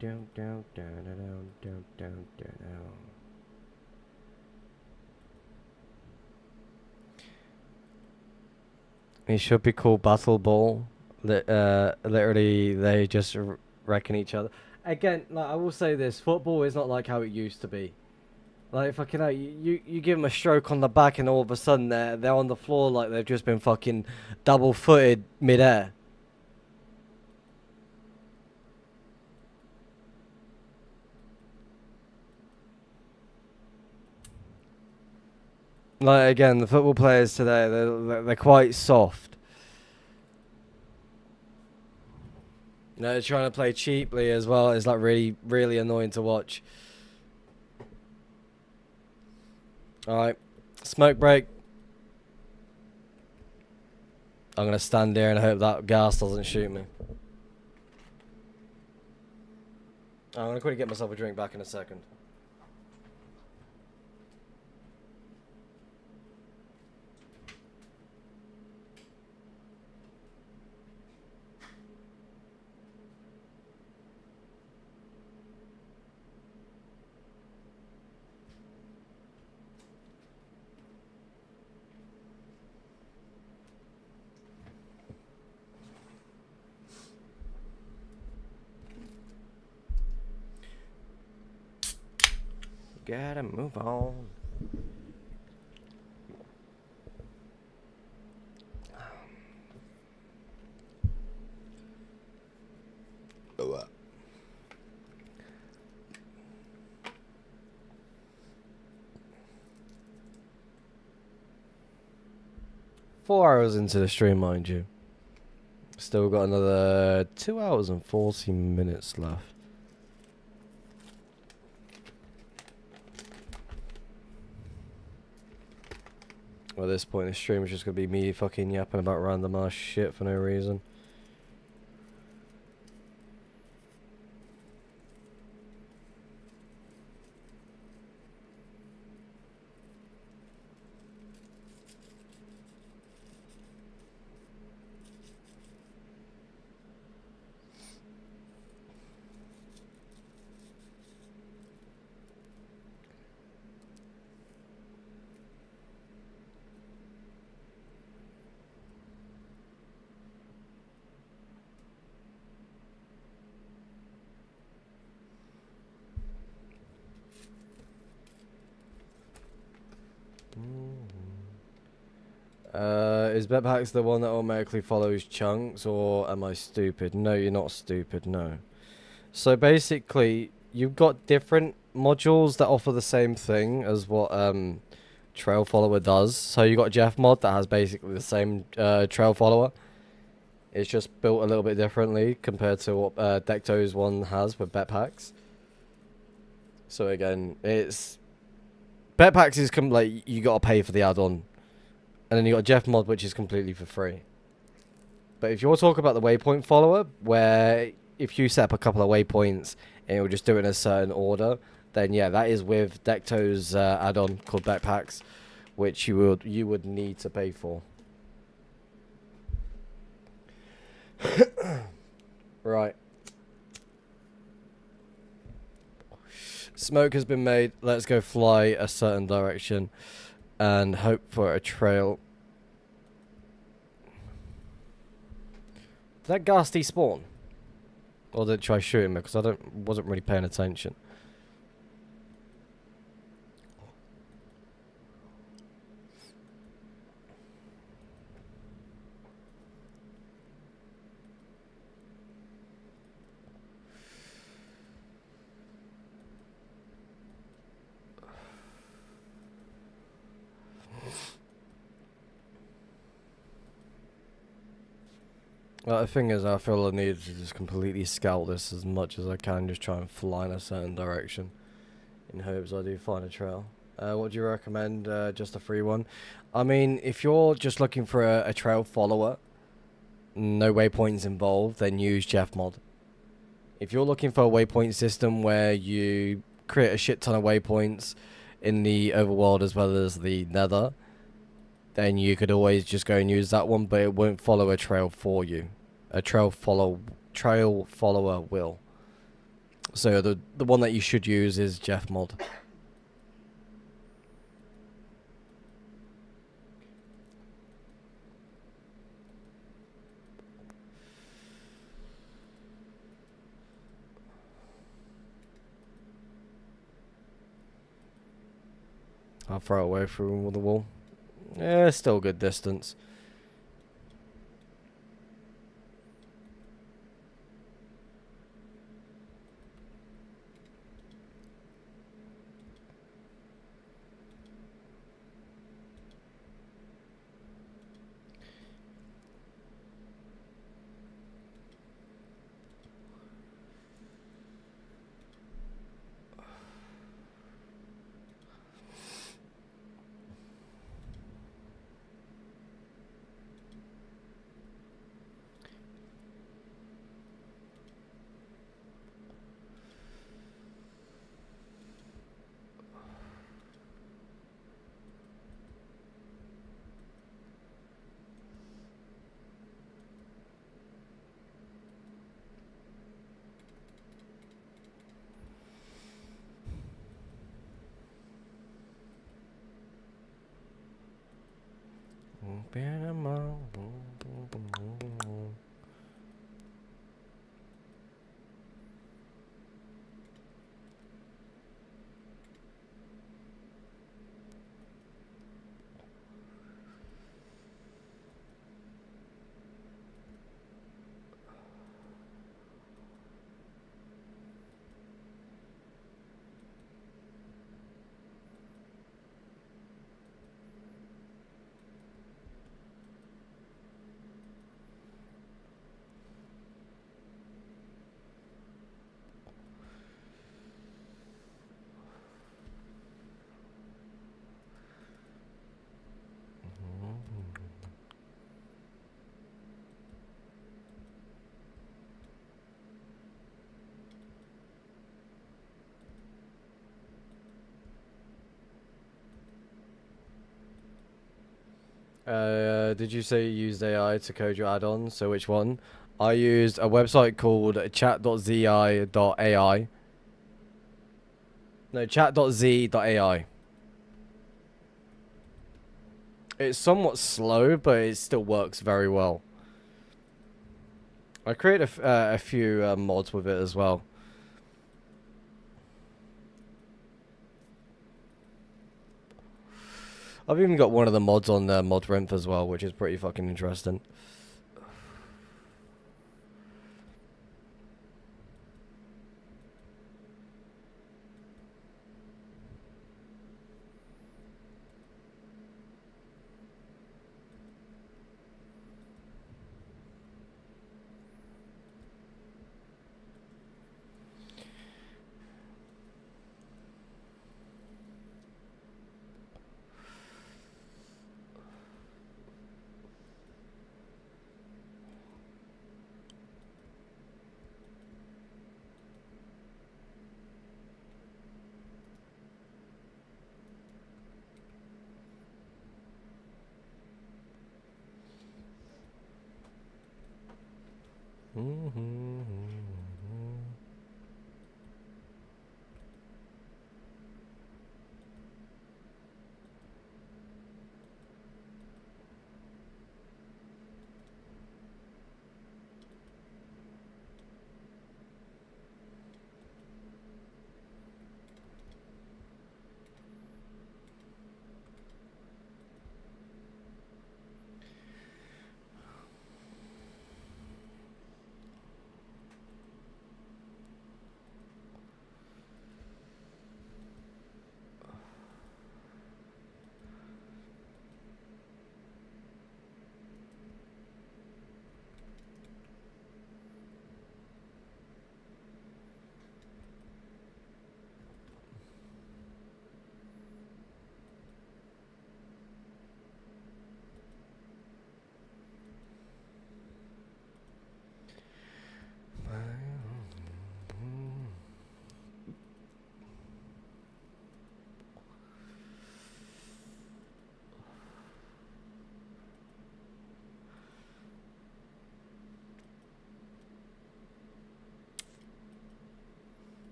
Down, down, down, down, down, down, down. It should be called Battle Ball. Literally, they just wrecking each other. Again, like I will say this: football is not like how it used to be. Like fucking hell, you give them a stroke on the back, and all of a sudden they're on the floor like they've just been fucking double-footed mid-air. Like again, the football players today, they're quite soft. You know, they're trying to play cheaply as well. It's like really annoying to watch. Alright, smoke break. I'm gonna stand there and hope that gas doesn't shoot me. I'm gonna quickly get myself a drink back in a second. Gotta move on. Oh, 4 hours into the stream, mind you. Still got another 2 hours and 40 minutes left. Well, at this point in the stream, it's just gonna be me fucking yapping about random ass shit for no reason. Is Betpacks the one that automatically follows chunks, or am I stupid? No, you're not stupid, no. So basically, you've got different modules that offer the same thing as what Trail Follower does. So you got Jeff Mod that has basically the same Trail Follower. It's just built a little bit differently compared to what Decto's one has with Betpacks. So again, it's Betpacks is like you gotta pay for the add-on, and then you got Jeff Mod, which is completely for free. But if you're talking about the waypoint follower, where if you set up a couple of waypoints and it will just do it in a certain order, then yeah, that is with Decto's add-on called Backpacks, which you would need to pay for. Right. Smoke has been made. Let's go fly a certain direction and hope for a trail. Did that ghast spawn? Or did it try shooting me? Because wasn't really paying attention. Well, the thing is, I feel I need to just completely scout this as much as I can, just try and fly in a certain direction, in hopes I do find a trail. What do you recommend? Just a free one? I mean, if you're just looking for a trail follower, no waypoints involved, then use Jeff Mod. If you're looking for a waypoint system where you create a shit ton of waypoints in the overworld as well as the nether, then you could always just go and use that one, but it won't follow a trail for you. A trail follower will. So the one that you should use is Jeff Mod. I'll throw it away through the wall. Yeah, still a good distance. Did you say you used AI to code your add-ons? So which one? I used a website called chat.zi.ai. No, chat.z.ai. It's somewhat slow, but it still works very well. I created a few mods with it as well. I've even got one of the mods on Modrinth as well, which is pretty fucking interesting.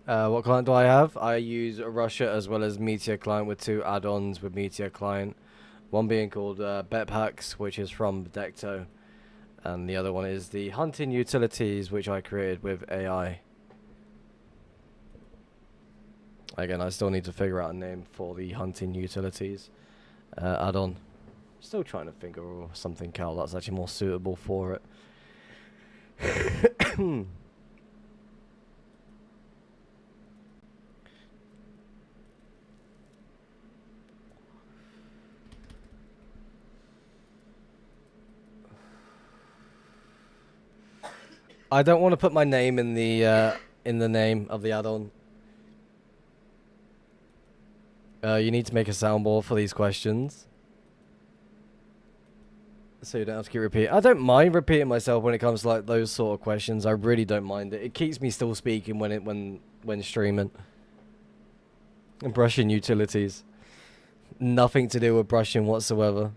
What client do I have? I use Russia as well as Meteor Client with 2 add-ons with Meteor Client. One being called Betpacks, which is from Decto, and the other one is the Hunting Utilities, which I created with AI. Again, I still need to figure out a name for the Hunting Utilities add-on. Still trying to figure something out that's actually more suitable for it. I don't want to put my name in the name of the add-on. You need to make a soundboard for these questions, so you don't have to keep repeating. I don't mind repeating myself when it comes to like those sort of questions. I really don't mind it. It keeps me still speaking when streaming. And brushing utilities. Nothing to do with brushing whatsoever.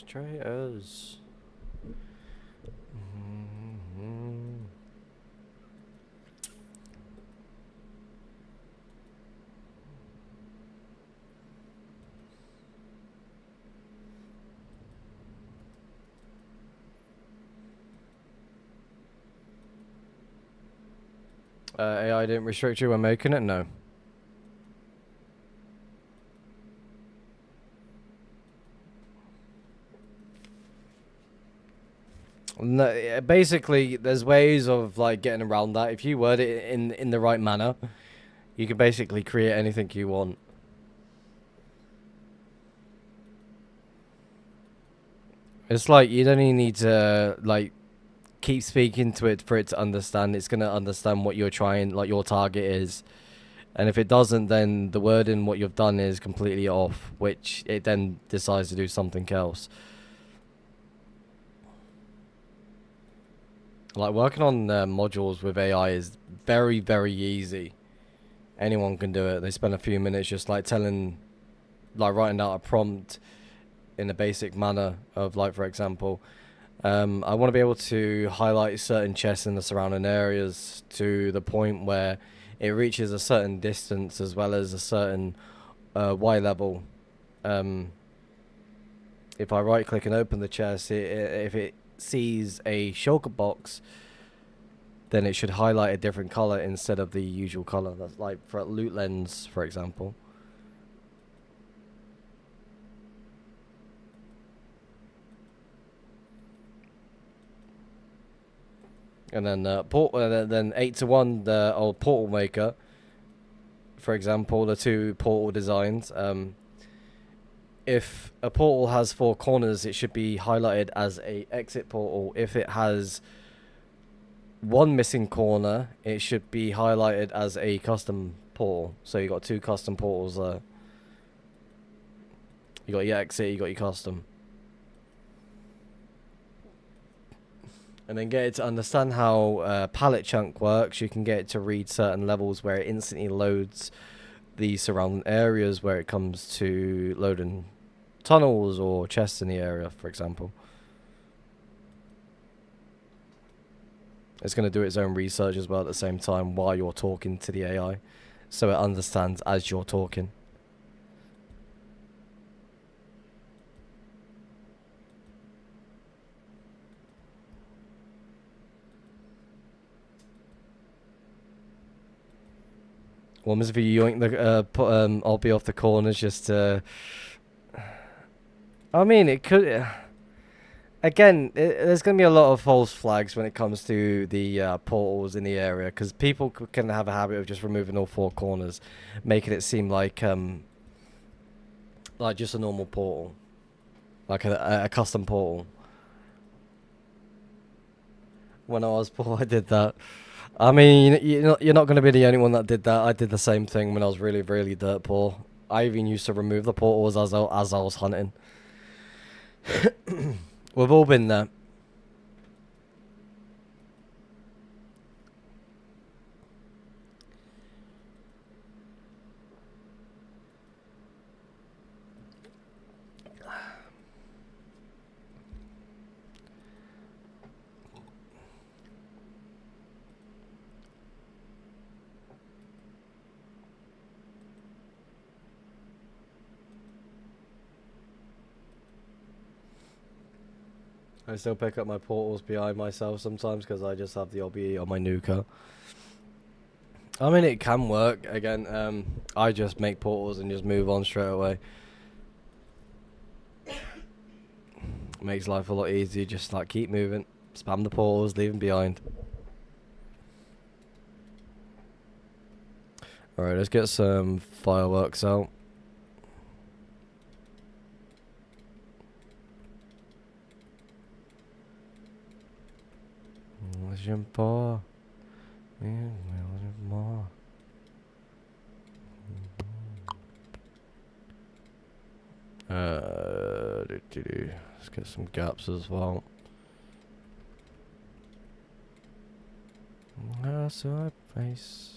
Traitors. AI didn't restrict you when making it? No. No, basically, there's ways of like getting around that. If you word it in the right manner, you can basically create anything you want. It's like you don't even need to like keep speaking to it for it to understand. It's gonna understand what you're trying, like your target is. And if it doesn't, then the wording what you've done is completely off, which it then decides to do something else. Like working on modules with AI is very, very easy. Anyone can do it. They spend a few minutes just like writing out a prompt in a basic manner of like, for example, I want to be able to highlight certain chests in the surrounding areas to the point where it reaches a certain distance as well as a certain Y level. If I right click and open the chest, if it sees a shulker box, then it should highlight a different color instead of the usual color. That's like for loot lens, for example. And then then 8-to-1, the old portal maker, for example, the two portal designs. If a portal has 4 corners, it should be highlighted as a exit portal. If it has one missing corner, it should be highlighted as a custom portal. So you got 2 custom portals there. You got your exit, you got your custom. And then get it to understand how pallet chunk works. You can get it to read certain levels where it instantly loads the surrounding areas where it comes to loading tunnels or chests in the area, for example. It's going to do its own research as well at the same time while you're talking to the AI, so it understands as you're talking. One was if you yoink the I'll be off the corners just to. I mean, it could. Again, there's going to be a lot of false flags when it comes to the portals in the area, because people can have a habit of just removing all 4 corners, making it seem like just a normal portal, like a custom portal. When I was poor, I did that. I mean, you're not going to be the only one that did that. I did the same thing when I was really, really dirt poor. I even used to remove the portals as I was hunting. We've all been there. I still pick up my portals behind myself sometimes because I just have the OBE on my nuker. I mean, it can work. Again, I just make portals and just move on straight away. Makes life a lot easier. Just like keep moving, spam the portals, leave them behind. Alright, let's get some fireworks out. More. Let's get some gaps as well. That's our face.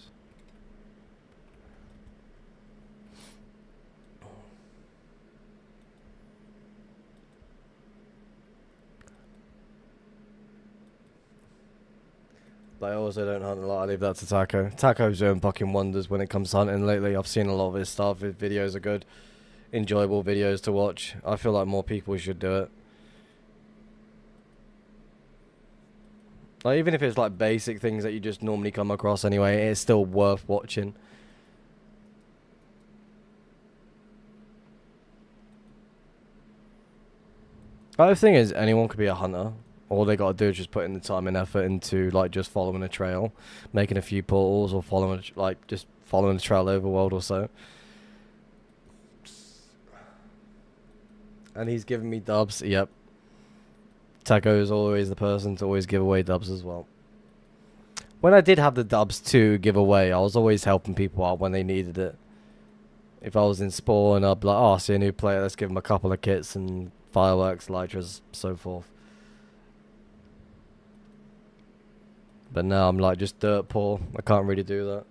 But I also don't hunt a lot. I leave that to Taco. Taco's doing fucking wonders when it comes to hunting lately. I've seen a lot of his stuff. His videos are good. Enjoyable videos to watch. I feel like more people should do it. Like, even if it's like basic things that you just normally come across anyway, it's still worth watching. The thing is, anyone could be a hunter. All they gotta do is just put in the time and effort into like just following a trail, making a few portals, or following like just following a trail overworld or so. And he's giving me dubs. Yep. Taco is always the person to always give away dubs as well. When I did have the dubs to give away, I was always helping people out when they needed it. If I was in Spawn, I'd be like, oh, I see a new player, let's give him a couple of kits and fireworks, elytras, so forth. But now I'm like just dirt poor. I can't really do that.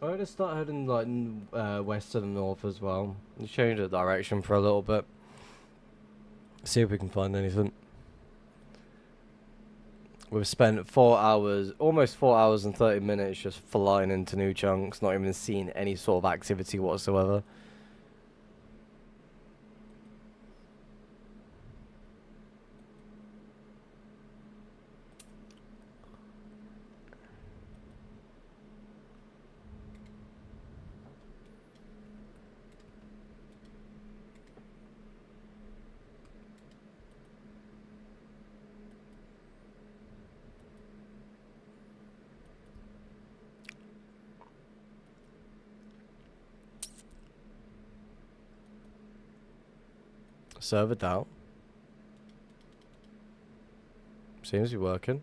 I just start heading like west to the north as well. Change the direction for a little bit. See if we can find anything. We've spent 4 hours, almost 4 hours and 30 minutes just flying into new chunks, not even seeing any sort of activity whatsoever. Server down. Seems to be working.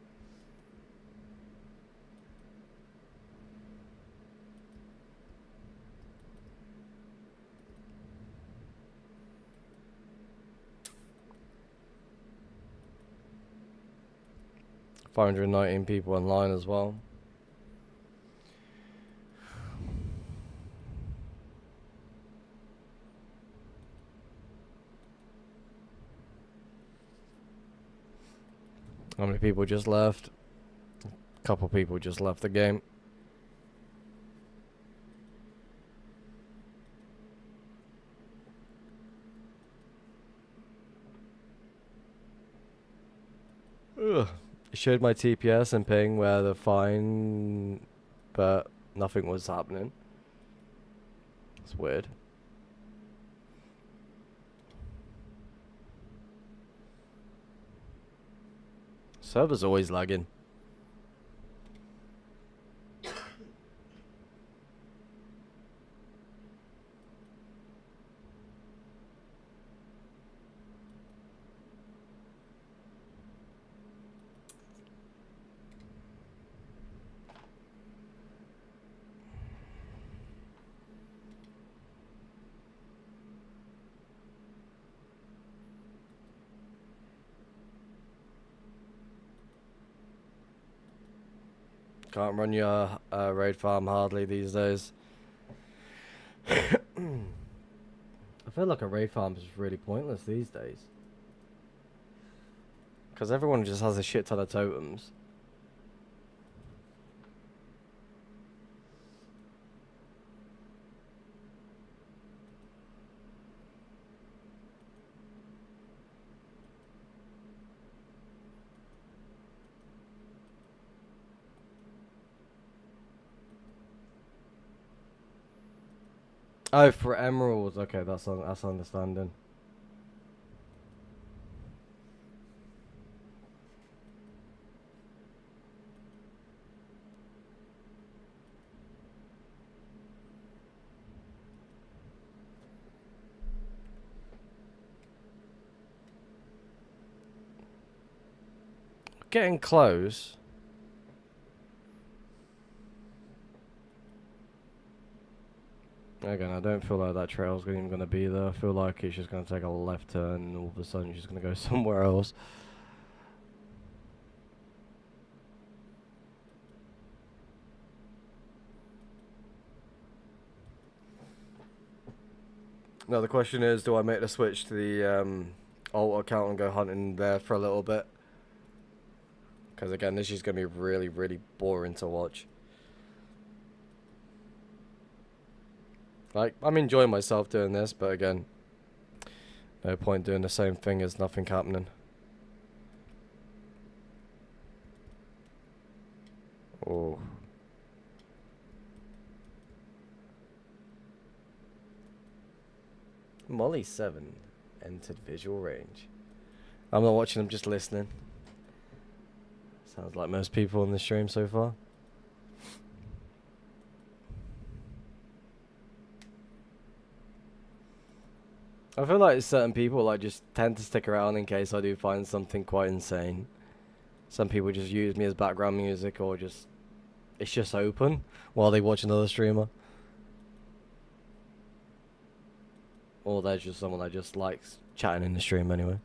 $519 people online as well. How many people just left? A couple people just left the game. Ugh. It showed my TPS and ping where they're fine, but nothing was happening. It's weird. Server's always lagging. Can't run your raid farm hardly these days. I feel like a raid farm is really pointless these days. Because everyone just has a shit ton of totems. Oh, for emeralds. Okay, that's understanding. Getting close. Again, I don't feel like that trail's even going to be there. I feel like it's just going to take a left turn and all of a sudden she's going to go somewhere else. Now the question is, do I make the switch to the alt account and go hunting there for a little bit? Because again, this is going to be really, really boring to watch. Like, I'm enjoying myself doing this, but again, no point doing the same thing as nothing happening. Oh. Molly 7 entered visual range. I'm not watching, I'm just listening. Sounds like most people on the stream so far. I feel like certain people like just tend to stick around in case I do find something quite insane. Some people just use me as background music, or just it's just open while they watch another streamer. Or there's just someone that just likes chatting in the stream anyway.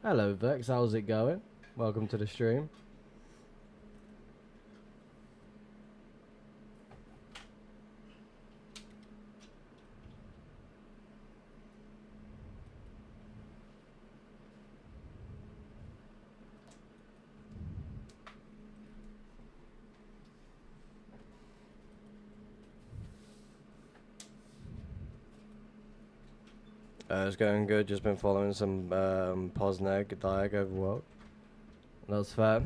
Hello Vex, how's it going? Welcome to the stream. It's going good, just been following some Posneg, Diag Overworld. That's fair.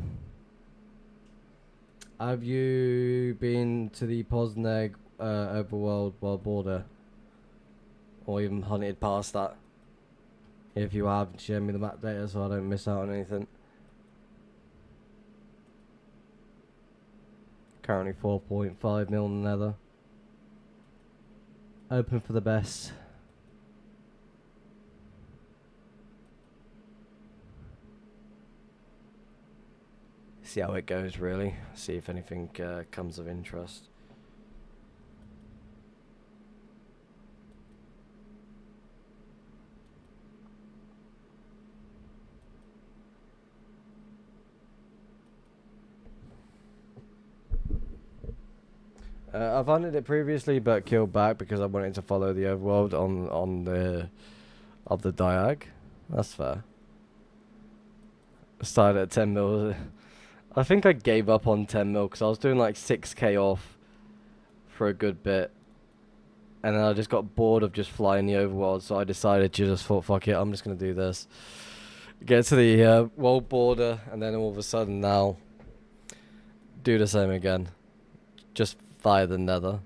Have you been to the Posneg Overworld World Border? Or even hunted past that? If you have, share me the map data so I don't miss out on anything. Currently 4.5 mil nether. Open for the best. See how it goes, really. See if anything comes of interest. I've hunted it previously, but killed back because I wanted to follow the overworld on the Diag. That's fair. Started at 10 mil. I think I gave up on 10 mil because I was doing like 6k off for a good bit. And then I just got bored of just flying the overworld, so I decided to just thought, fuck it, I'm just going to do this. Get to the world border, and then all of a sudden now, do the same again. Just fire the nether.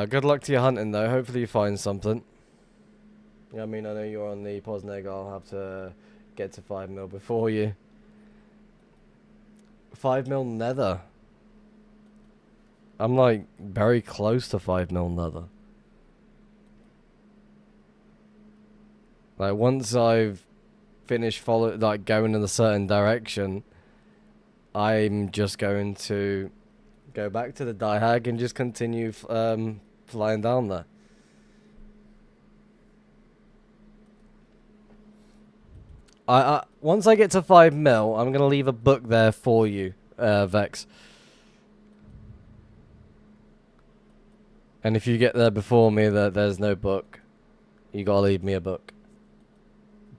Good luck to your hunting though. Hopefully you find something. Yeah, I mean, I know you're on the Posneg. I'll have to get to 5 mil before you. 5 mil nether. I'm like very close to 5 mil nether. Like once I've finished going in a certain direction, I'm just going to go back to the Diag and just continue flying down there. I once I get to 5 mil, I'm gonna leave a book there for you, Vex. And if you get there before me, there's no book. You gotta leave me a book.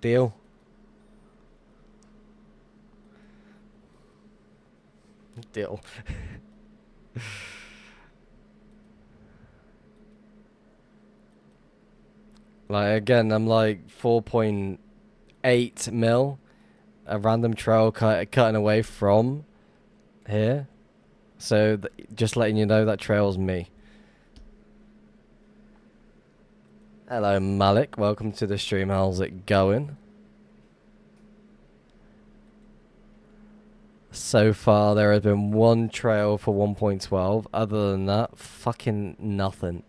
Deal? Deal. Like again, I'm like 4.8 mil, a random trail cutting away from here. So just letting you know that trail's me. Hello Malik, welcome to the stream. How's it going? So far there has been one trail for 1.12. Other than that, fucking nothing.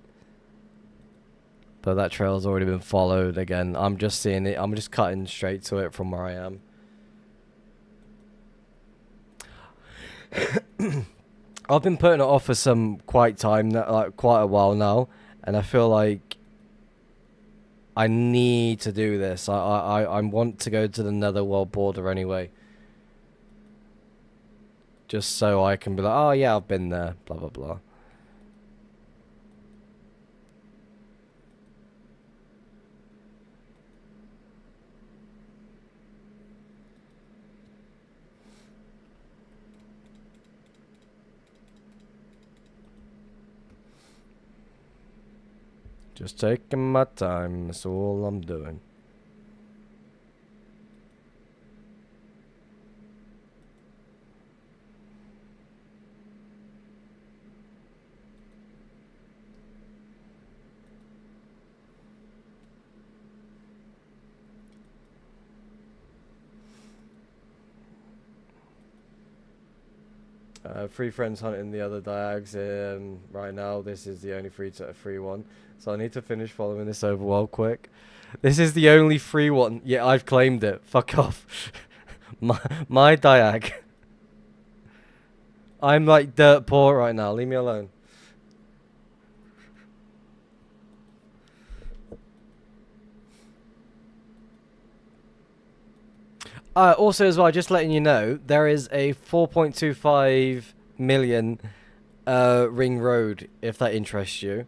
But that trail's already been followed again. I'm just seeing it. I'm just cutting straight to it from where I am. I've been putting it off for some quite time, like quite a while now, and I feel like I need to do this. I want to go to the Netherworld border anyway. Just so I can be like, oh yeah, I've been there, blah blah blah. Just taking my time, that's all I'm doing. Free friends hunting the other Diags right now. This is the only free one. So I need to finish following this overworld quick. This is the only free one. Yeah, I've claimed it. Fuck off. my Diag. I'm like dirt poor right now. Leave me alone. Also, as well, just letting you know, there is a 4.25 million ring road, if that interests you.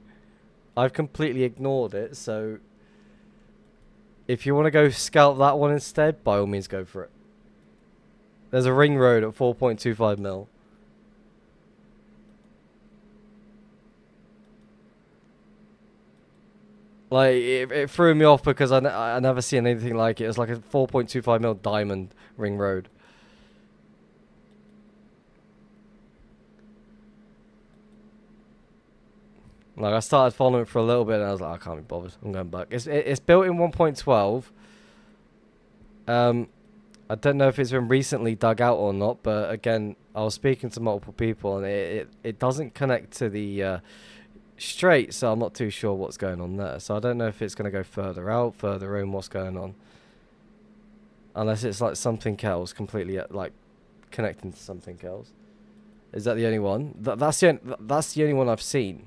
I've completely ignored it, so if you want to go scout that one instead, by all means go for it. There's a ring road at 4.25 mil. Like, it threw me off because I never seen anything like it. It's like a 4.25 mil diamond ring road. Like, I started following it for a little bit and I was like, I can't be bothered. I'm going back. It's built in 1.12. I don't know if it's been recently dug out or not, but again, I was speaking to multiple people and it doesn't connect to the straight, so I'm not too sure what's going on there. So I don't know if it's going to go further out, further in, what's going on. Unless it's like something else, completely like connecting to something else. Is that the only one? That's the only one I've seen.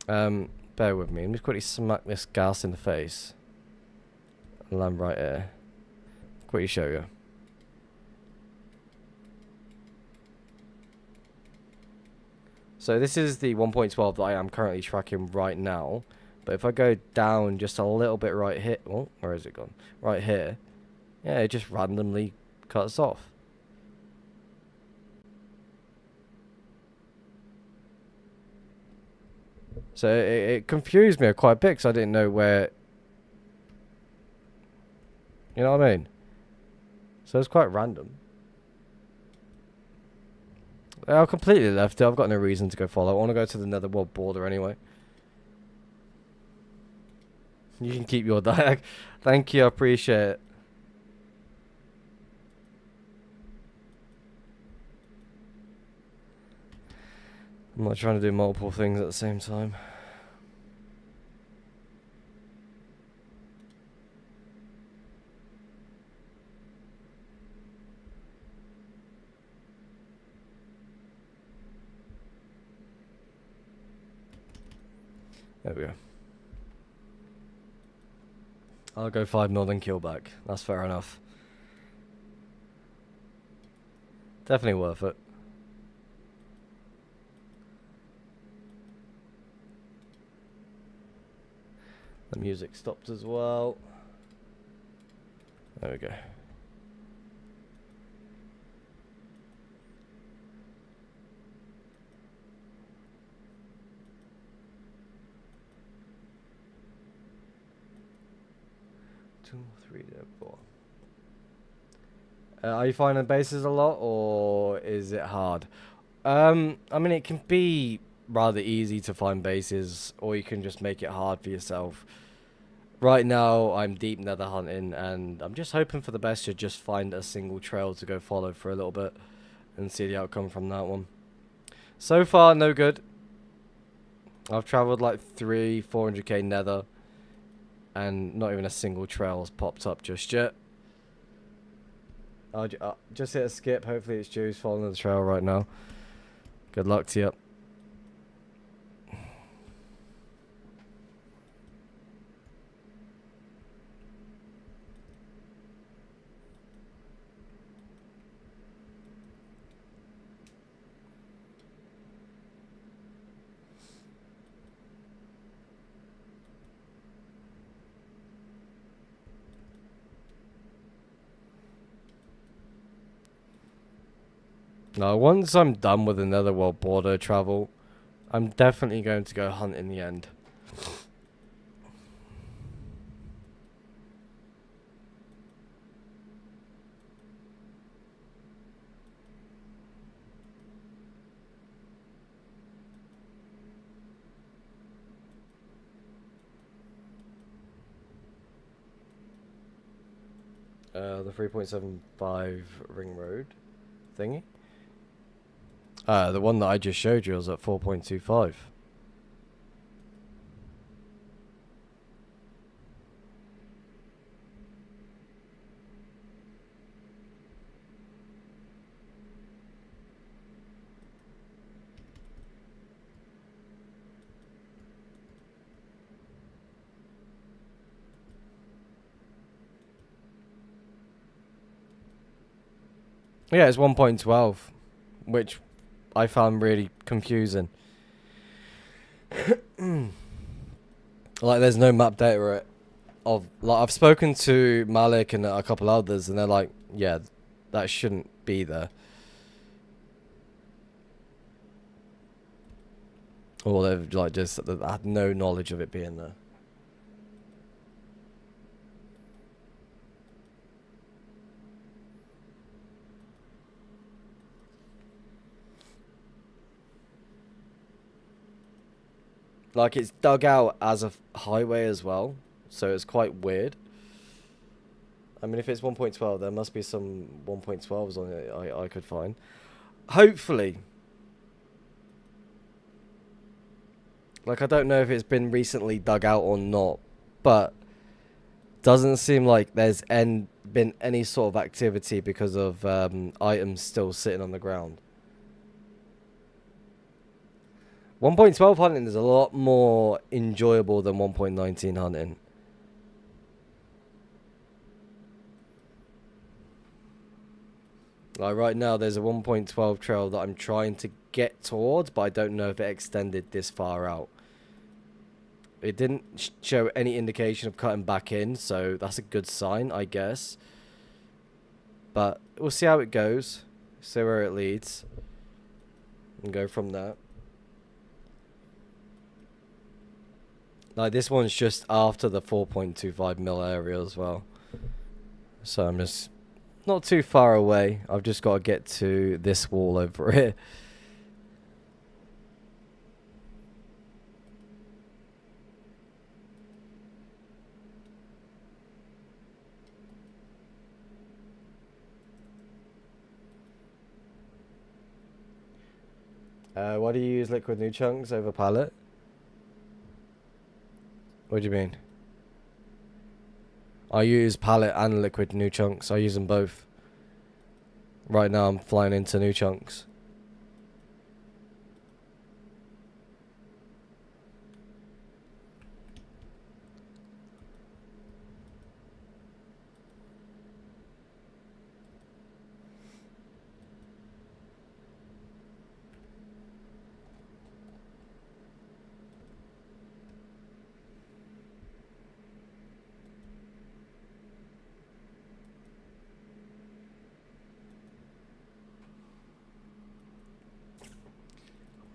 Bear with me. Let me quickly smack this gas in the face. And land right here. Quickly show you. So this is the 1.12 that I am currently tracking right now. But if I go down just a little bit right here... Oh, where has it gone? Right here. Yeah, it just randomly cuts off. So it confused me quite a bit because I didn't know where... You know what I mean? So it's quite random. I completely left it. I've got no reason to go follow. I want to go to the Netherworld border anyway. You can keep your Diag. Thank you, I appreciate it. I'm not trying to do multiple things at the same time. There we go. I'll go 5 mil then kill back. That's fair enough. Definitely worth it. The music stopped as well. There we go. Two, three, there, four. Are you finding bases a lot, or is it hard? I mean, it can be rather easy to find bases, or you can just make it hard for yourself. Right now, I'm deep nether hunting, and I'm just hoping for the best to just find a single trail to go follow for a little bit, and see the outcome from that one. So far, no good. I've traveled like 400k nether, and not even a single trail has popped up just yet. I'll just hit a skip. Hopefully it's Juice following the trail right now. Good luck to you. Now, once I'm done with the Netherworld border travel, I'm definitely going to go hunt in the end. The 3.75 ring road thingy. The one that I just showed you was at 4.25. Yeah, it's 1.12, which I found really confusing. Like, there's no map data of, like, I've spoken to Malik and a couple others, and they're like, yeah, that shouldn't be there. Or they've like just had no knowledge of it being there. Like, it's dug out as a highway as well, so it's quite weird. I mean, if it's 1.12, there must be some 1.12s on it I could find. Hopefully. Like, I don't know if it's been recently dug out or not, but doesn't seem like there's been any sort of activity because of items still sitting on the ground. 1.12 hunting is a lot more enjoyable than 1.19 hunting. Like, right now, there's a 1.12 trail that I'm trying to get towards, but I don't know if it extended this far out. It didn't show any indication of cutting back in, so that's a good sign, I guess. But we'll see how it goes, see where it leads, and go from there. Like, this one's just after the 4.25 mil area as well. So I'm just not too far away. I've just got to get to this wall over here. Why do you use liquid new chunks over pallet? What do you mean? I use pallet and liquid new chunks. I use them both. Right now I'm flying into new chunks.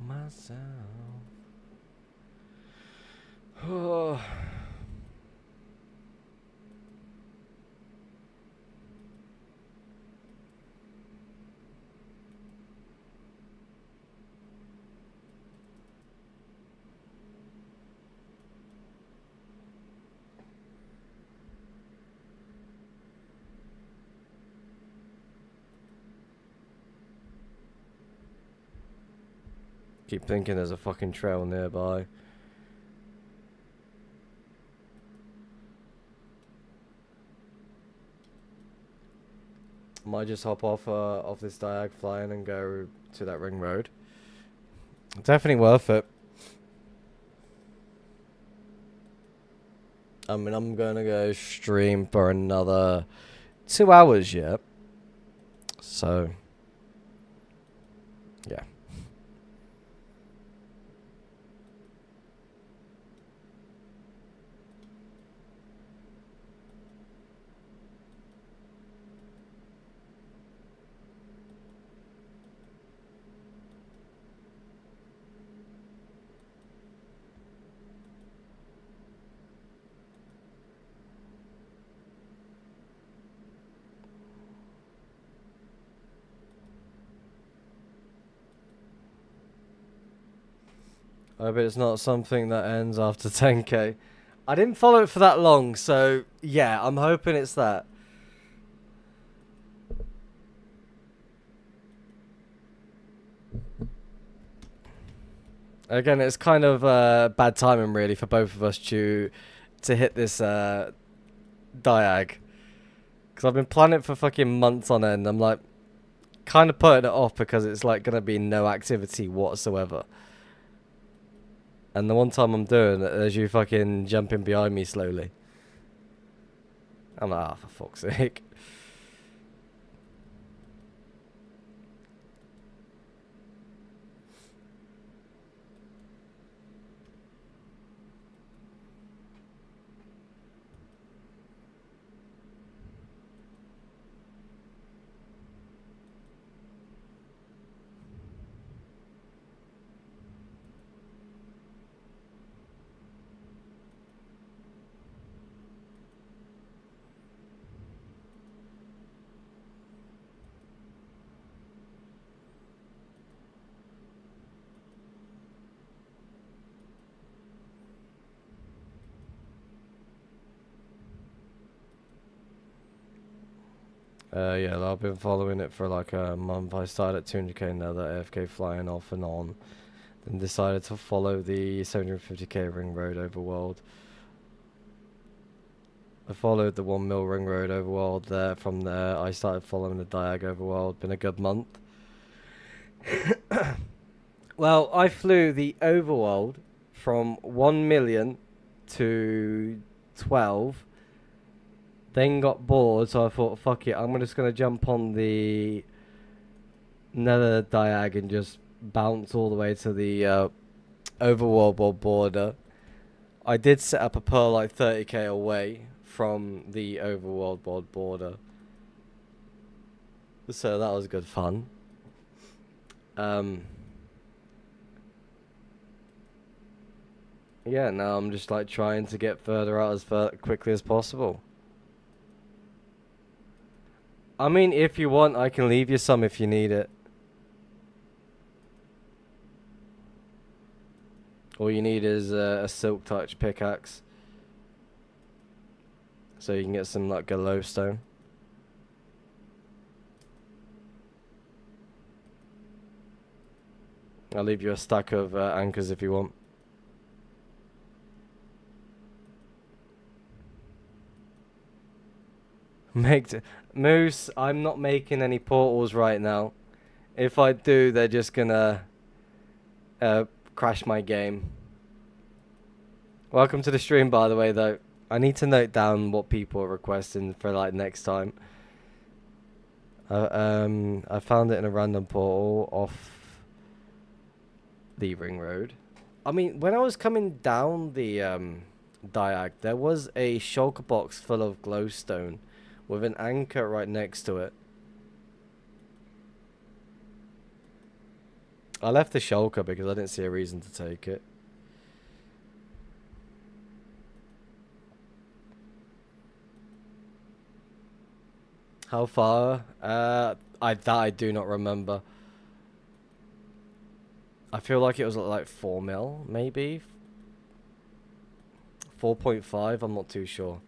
myself. Oh. Keep thinking there's a fucking trail nearby. Might just hop off this diag flying and go to that ring road. Definitely worth it. I mean, I'm gonna go stream for another 2 hours yet. So, yeah. I hope it's not something that ends after 10k. I didn't follow it for that long, so yeah, I'm hoping it's that. Again, it's kind of bad timing really for both of us to hit this diag. Because I've been planning it for fucking months on end. I'm like, kind of putting it off because it's like going to be no activity whatsoever. And the one time I'm doing it, there's you fucking jumping behind me slowly. I'm like, ah, for fuck's sake. Yeah, I've been following it for like a month. I started at 200k, now that AFK flying off and on. Then decided to follow the 750k ring road overworld. I followed the 1 mil ring road overworld there. From there, I started following the diag overworld. Been a good month. Well, I flew the overworld from 1 million to 12. Then got bored, so I thought, fuck it, I'm just going to jump on the nether diag and just bounce all the way to the overworld border. I did set up a pearl like 30k away from the overworld border. So that was good fun. Yeah, now I'm just like trying to get further out as quickly as possible. I mean, if you want, I can leave you some if you need it. All you need is a silk touch pickaxe. So you can get some like glowstone. I'll leave you a stack of anchors if you want. Moose, I'm not making any portals right now. If I do, they're just gonna crash my game. Welcome to the stream, by the way, though. I need to note down what people are requesting for like next time. I found it in a random portal off the ring road. I mean, when I was coming down the diag, there was a shulker box full of glowstone with an anchor right next to it. I left the shulker because I didn't see a reason to take it. How far? I do not remember. I feel like it was like 4 mil, maybe 4.5. I'm not too sure.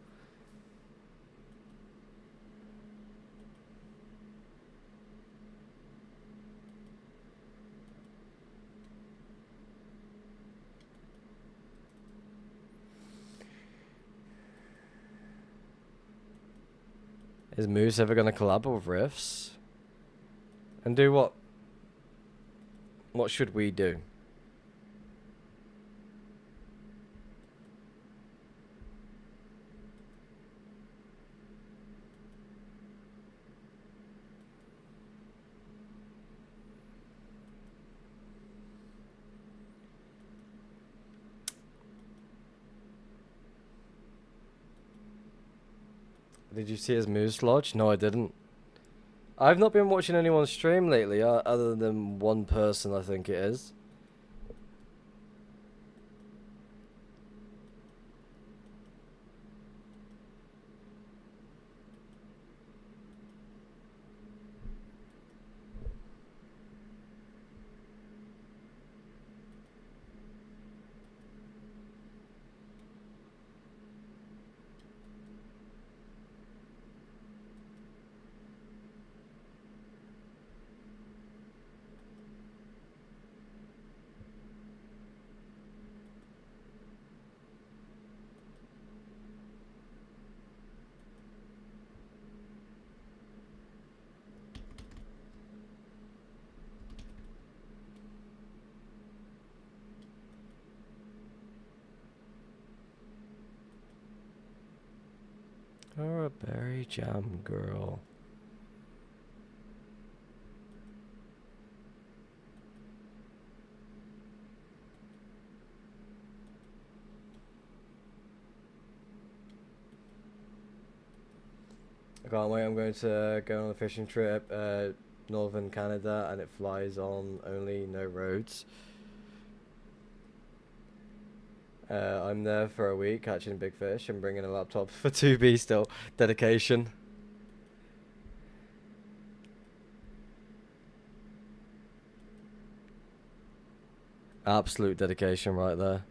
Is Moose ever gonna collab with Riffs? And do what? What should we do? Did you see his Moose Lodge? No, I didn't. I've not been watching anyone stream lately, other than one person, I think it is. You're a berry jam girl. I can't wait. I'm going to go on a fishing trip, northern Canada, and it flies on only no roads. I'm there for a week catching big fish and bringing a laptop for 2B still. Dedication. Absolute dedication right there.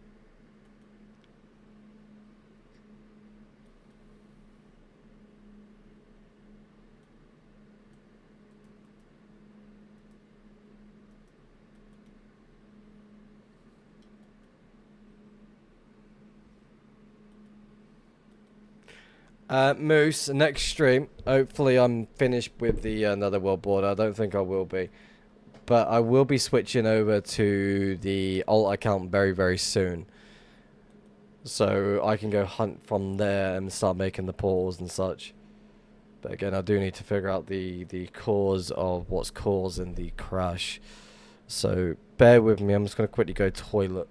Moose, next stream, hopefully I'm finished with the another world border. I don't think I will be. But I will be switching over to the alt account very, very soon. So I can go hunt from there and start making the portals and such. But again, I do need to figure out the cause of what's causing the crash. So bear with me, I'm just going to quickly go toilet.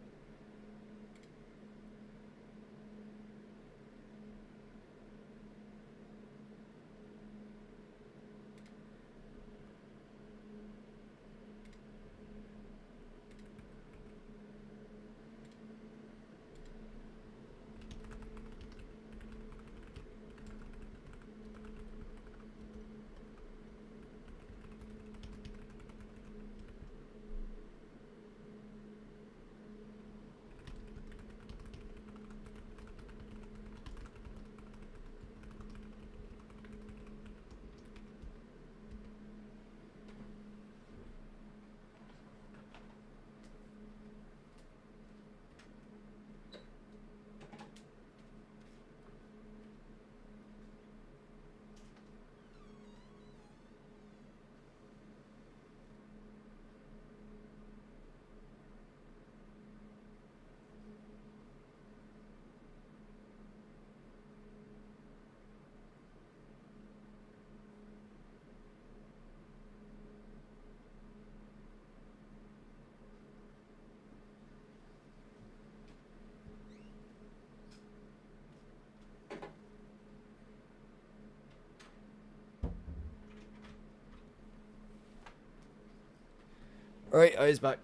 Alright, he's back.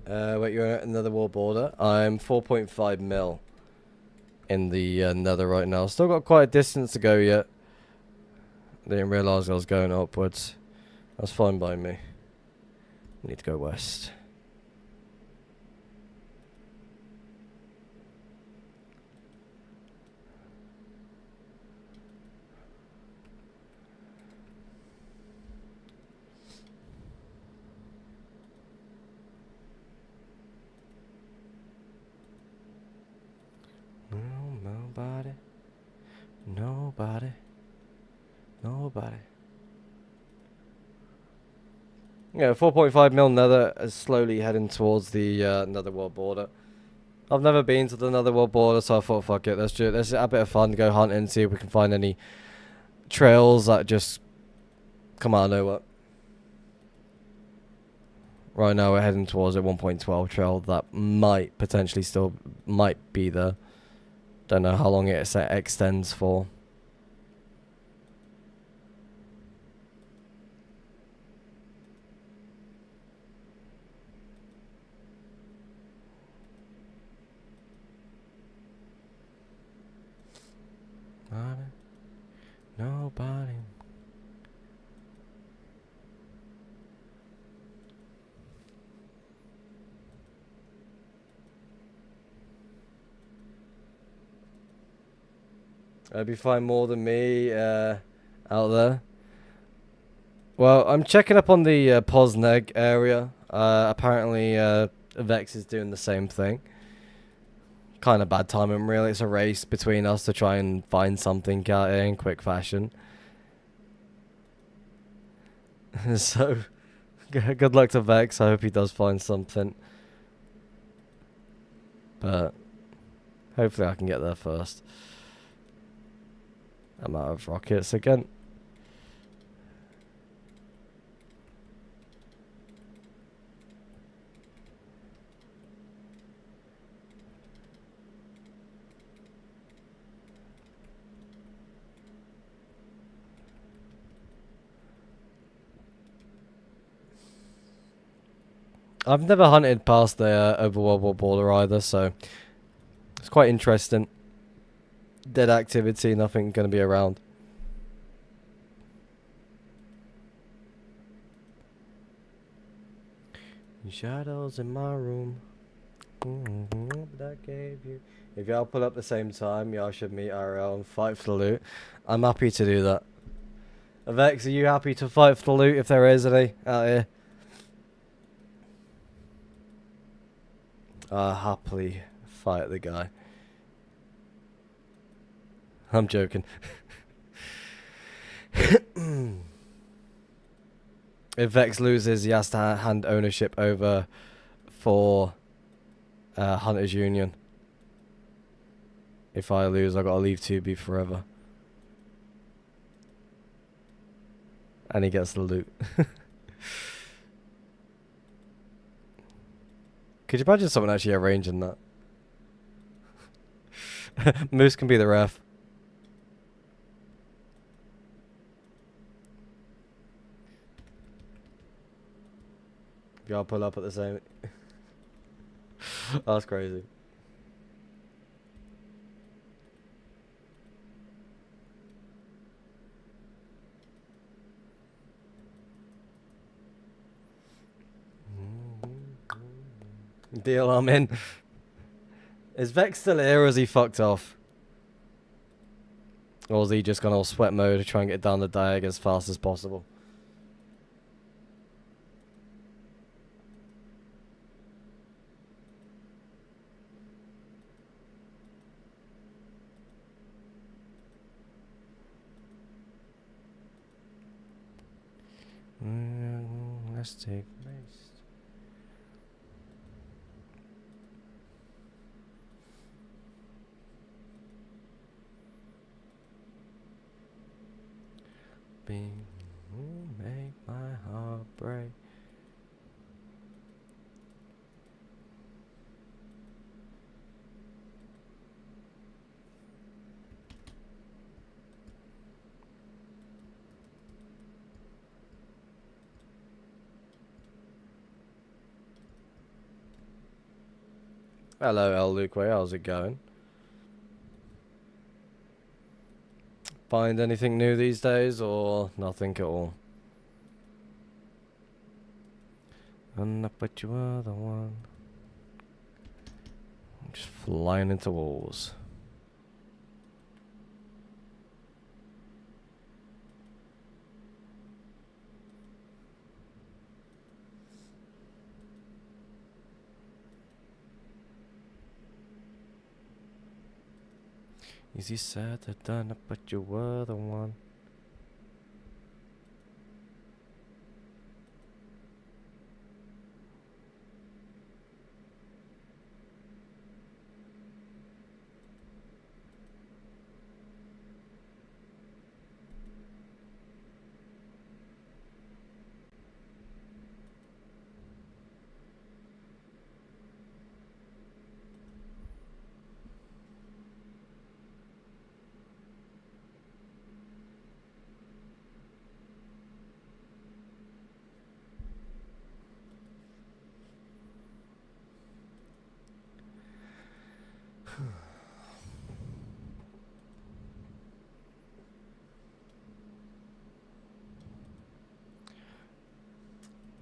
Wait, you're at another world border. I'm 4.5 mil in the nether right now. Still got quite a distance to go yet. Didn't realise I was going upwards. That's fine by me. Need to go west. Nobody. Nobody. Nobody. Yeah, 4.5 mil nether is slowly heading towards the netherworld border. I've never been to the netherworld border, so I thought, fuck it, let's have a bit of fun, go hunting, see if we can find any trails that just come out of nowhere. Right now we're heading towards a 1.12 trail that might potentially still might be there. Don't know how long it extends for. Nobody. Hope you find more than me out there. Well, I'm checking up on the Posneg area. Apparently, Vex is doing the same thing. Kind of bad timing, really. It's a race between us to try and find something out here in quick fashion. So, good luck to Vex. I hope he does find something. But, hopefully I can get there first. I'm out of rockets again. I've never hunted past the overworld border either, so it's quite interesting. Dead activity, nothing going to be around. Shadows in my room. That gave you. If y'all pull up at the same time, y'all should meet IRL and fight for the loot. I'm happy to do that. Vex, are you happy to fight for the loot if there is any out here? I'll happily fight the guy. I'm joking. If Vex loses, he has to hand ownership over for Hunters Union. If I lose, I gotta leave 2B forever. And he gets the loot. Could you imagine someone actually arranging that? Moose can be the ref. Y'all pull up at the same. That's crazy. Deal, I'm in. Is Vex still here or is he fucked off? Or is he just gone all sweat mode to try and get down the diag as fast as possible? Let's take place. Being will make my heart break. Hello, El Luke. How's it going? Find anything new these days, or nothing at all? And but you are the one. Just flying into walls. Easy said and done, but you were the one.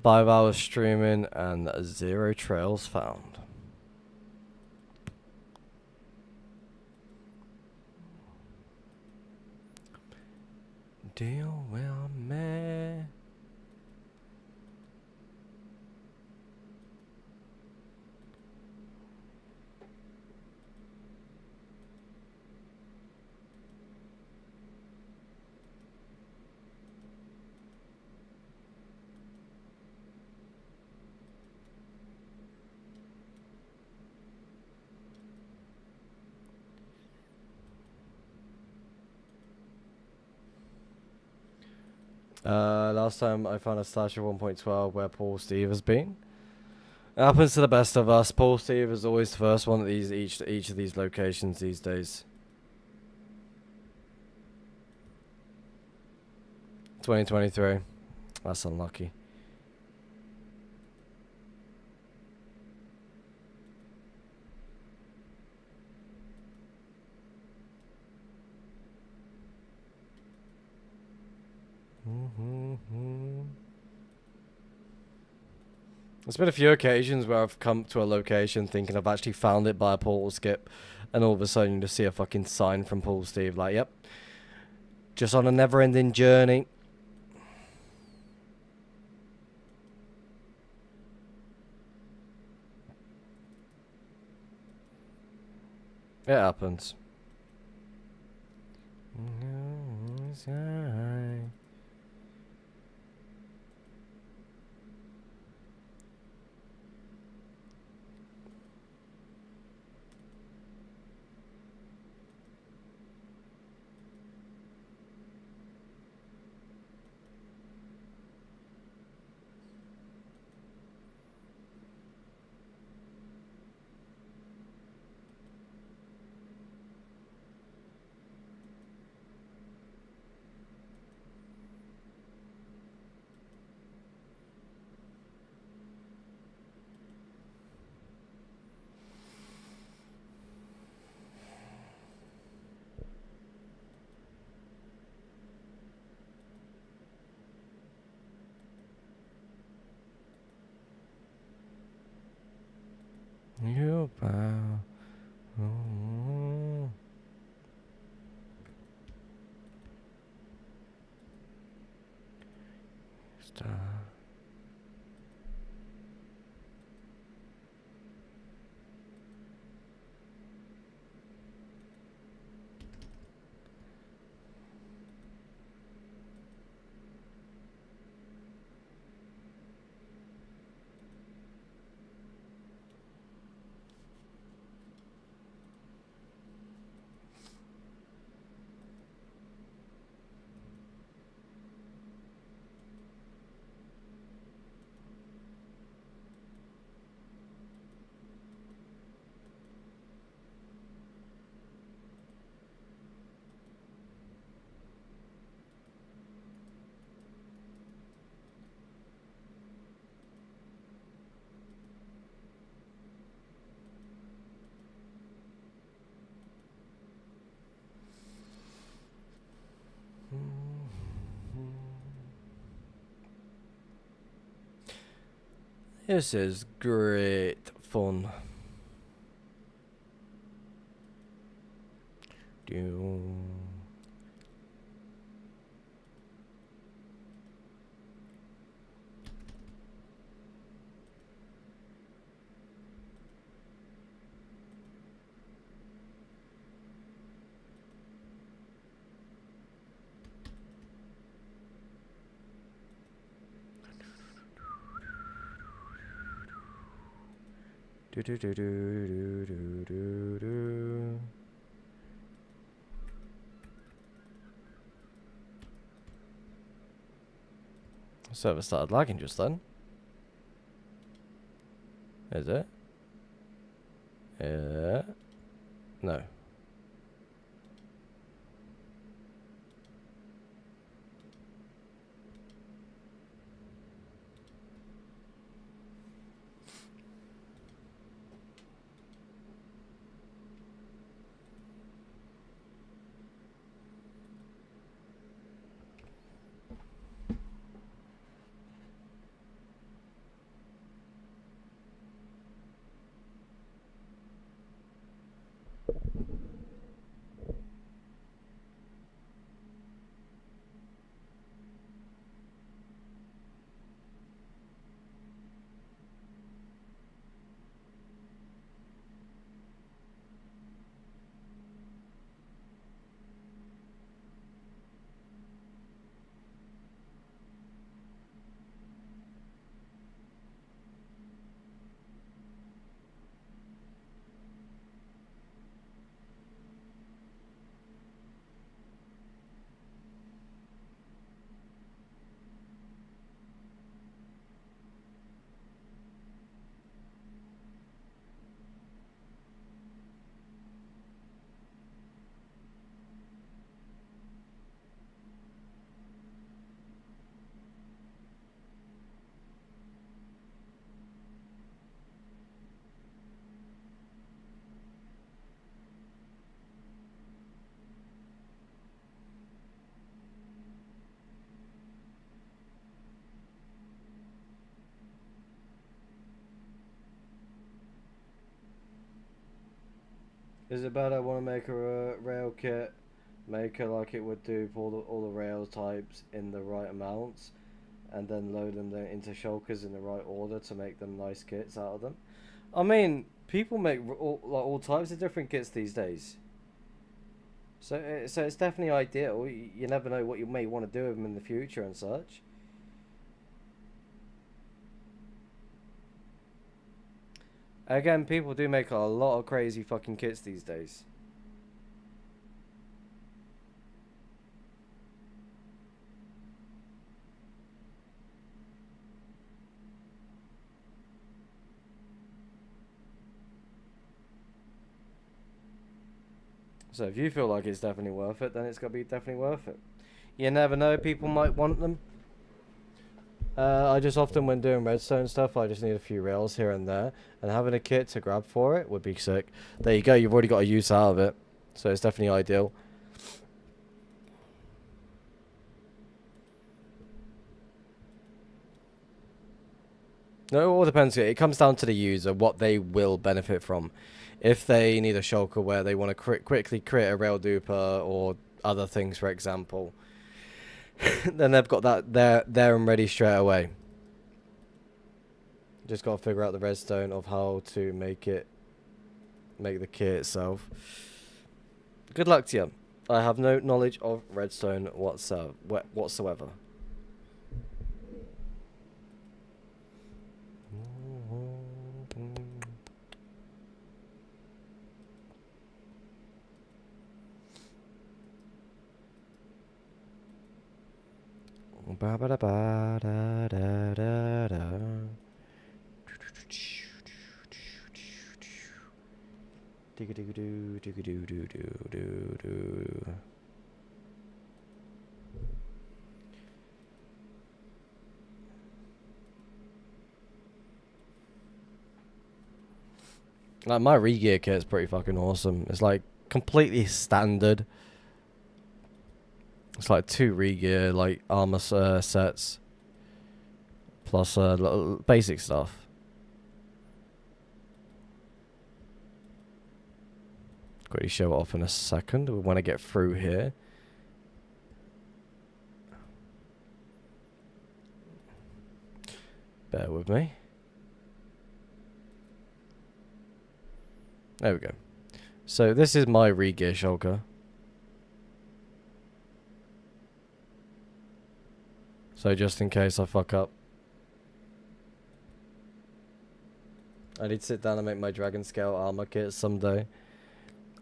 Five hours streaming and 0 trails found. Deal with me. Last time I found a stash of 1.12 where Paul Steve has been. It happens to the best of us. Paul Steve is always the first one at each of these locations these days. 2023. That's unlucky. There's been a few occasions where I've come to a location thinking I've actually found it by a portal skip, and all of a sudden you just see a fucking sign from Paul Steve like, yep, just on a never-ending journey. It happens. You bow. Star. This is great fun. Do do do do do do do. Server started lagging just then. Is it? Yeah. No. Is it bad I want to make a rail kit, make it like it would do for all the rail types in the right amounts, and then load them into shulkers in the right order to make them nice kits out of them? I mean, people make all types of different kits these days. So it's definitely ideal. You never know what you may want to do with them in the future and such. Again, people do make a lot of crazy fucking kits these days. So if you feel like it's definitely worth it, then it's got to be definitely worth it. You never know, people might want them. I just often, when doing redstone stuff, I just need a few rails here and there, and having a kit to grab for it would be sick. There you go, you've already got a use out of it, so it's definitely ideal. No, it all depends. It comes down to the user, what they will benefit from. If they need a shulker where they want to quickly create a rail duper or other things, for example, then they've got that there and ready straight away. Just got to figure out the redstone of how to make the kit itself. Good luck to you. I have no knowledge of redstone whatsoever. Ba ba da ba da da da da. Digga digga doo, digga doo doo doo doo doo. Like, my regear kit is pretty fucking awesome. It's like completely standard. It's like 2 regear, like armor sets, plus basic stuff. Quickly show it off in a second. We want to get through here. Bear with me. There we go. So this is my re-gear shulker. So just in case I fuck up. I need to sit down and make my Dragon Scale armor kit someday.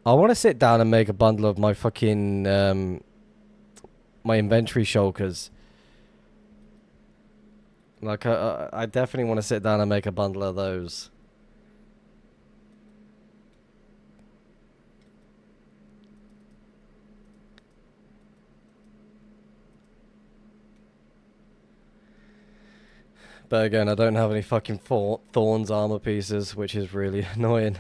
I want to sit down and make a bundle of my fucking my inventory shulkers. Like I definitely want to sit down and make a bundle of those. But again, I don't have any fucking Thorns armor pieces, which is really annoying.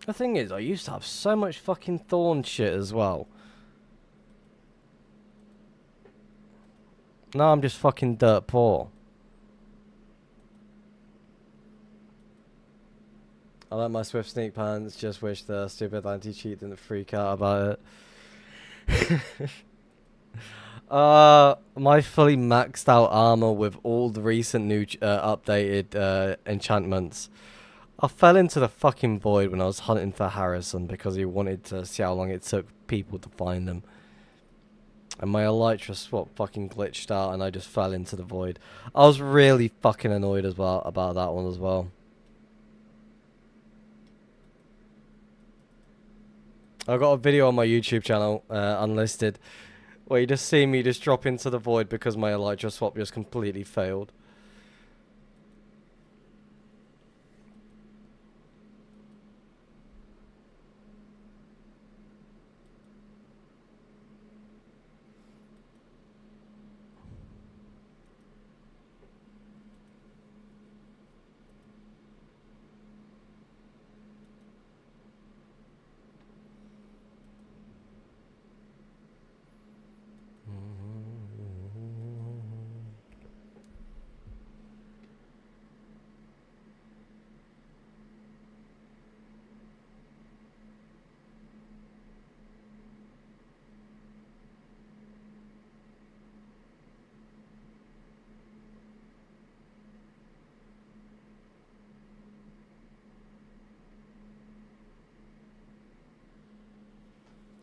The thing is, I used to have so much fucking Thorn shit as well. Now I'm just fucking dirt poor. I like my Swift Sneak pants, just wish the stupid anti-cheat didn't freak out about it. My fully maxed out armor with all the recent new updated enchantments. I fell into the fucking void when I was hunting for Harrison because he wanted to see how long it took people to find him. And my Elytra swap fucking glitched out and I just fell into the void. I was really fucking annoyed as well about that one as well. I've got a video on my YouTube channel, unlisted, where you just see me just drop into the void because my Elytra swap just completely failed.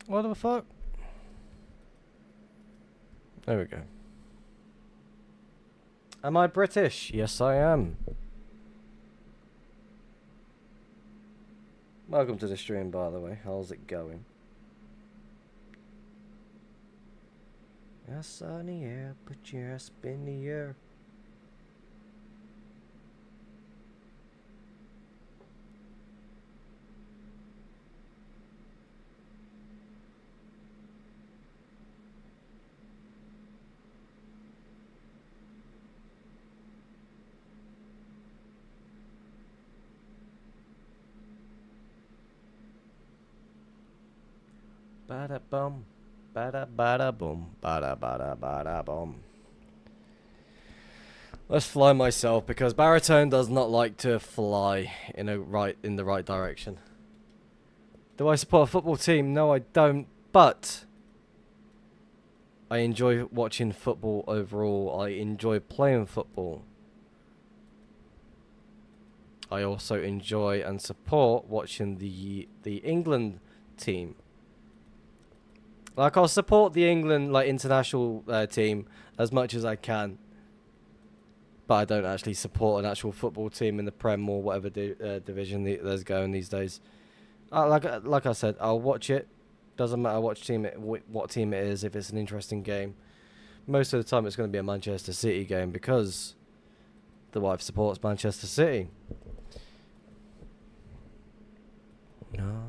What the fuck? There we go. Am I British? Yes, I am. Welcome to the stream, by the way. How's it going? Yes, on the air, put your ass in the air. Bada bum, bada boom, bada boom. Let's fly myself because Baritone does not like to fly in the right direction. Do I support a football team? No, I don't. But I enjoy watching football overall. I enjoy playing football. I also enjoy and support watching the England team. Like, I'll support the England international team as much as I can, but I don't actually support an actual football team in the Prem or whatever division there's going these days. Like I said, I'll watch it. Doesn't matter what team it is. If it's an interesting game, most of the time it's going to be a Manchester City game because the wife supports Manchester City. No.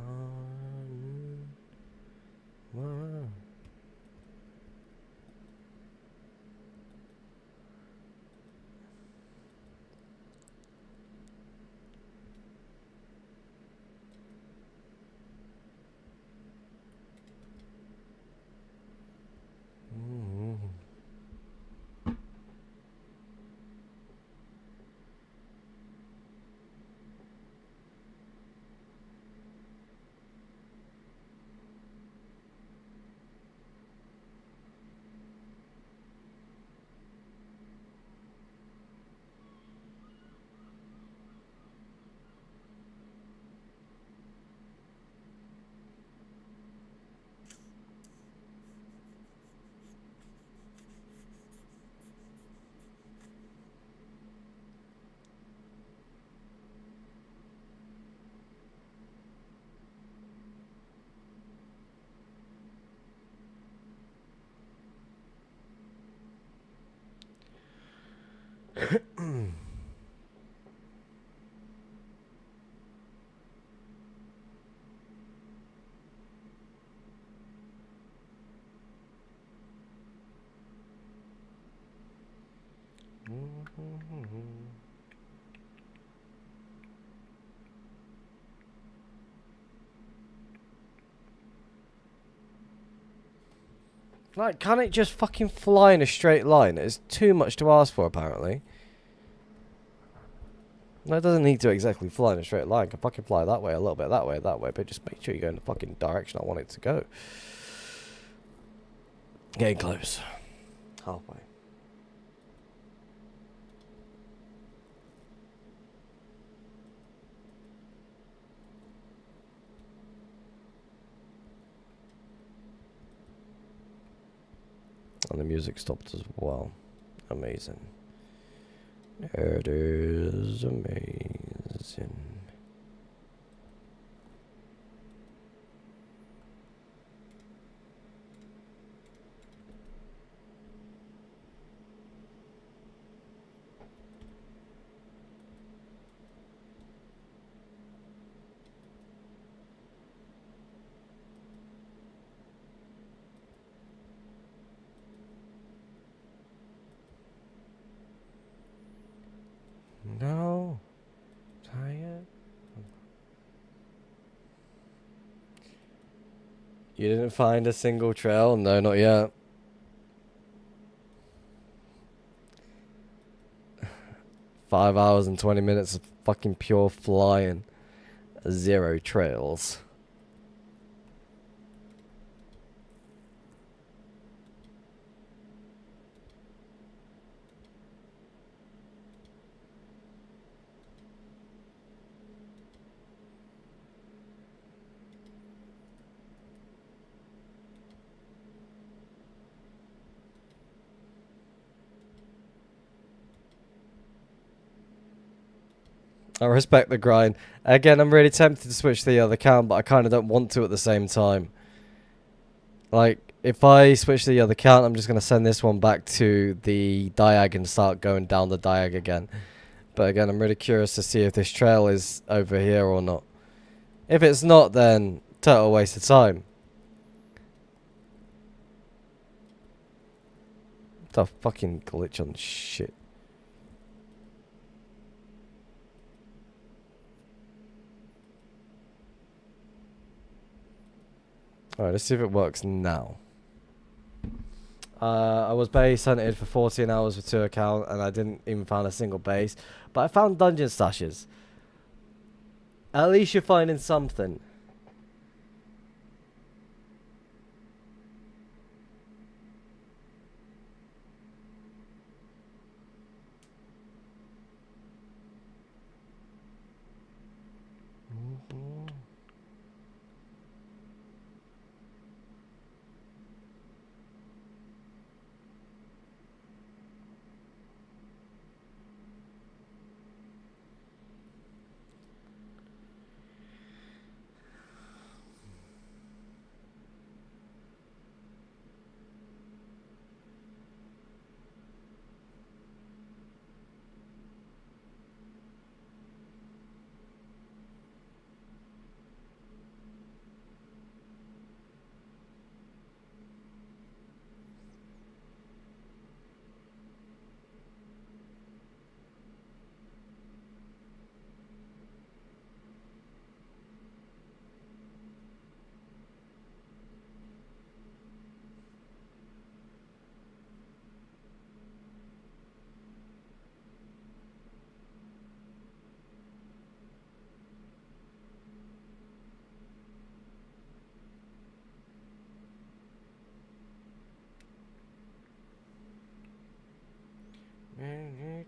Well, like, can't it just fucking fly in a straight line? It's too much to ask for, apparently. No, it doesn't need to exactly fly in a straight line. It can fucking fly that way, a little bit that way, but just make sure you go in the fucking direction I want it to go. Getting close. Halfway. And the music stopped as well. Amazing. It is amazing. No. Tired. You didn't find a single trail? No, not yet. Five hours and 20 minutes of fucking pure flying. Zero trails. I respect the grind. Again, I'm really tempted to switch to the other account, but I kind of don't want to at the same time. Like, if I switch to the other account, I'm just going to send this one back to the diag and start going down the diag again. But again, I'm really curious to see if this trail is over here or not. If it's not, then total waste of time. The fucking glitch on shit. Alright, let's see if it works now. I was base hunted for 14 hours with 2 accounts and I didn't even find a single base. But I found dungeon stashes. At least you're finding something.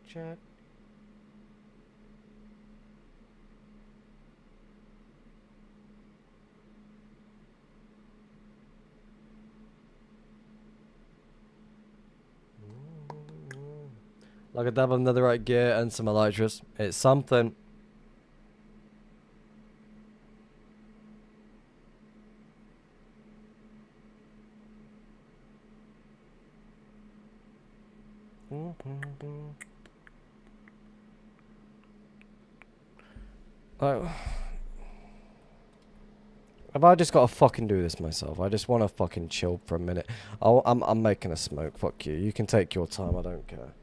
chat. Like a dab of netherite gear and some elytras. It's something. Like, have I just got to fucking do this myself? I just want to fucking chill for a minute. I'm making a smoke. Fuck you. You can take your time. I don't care.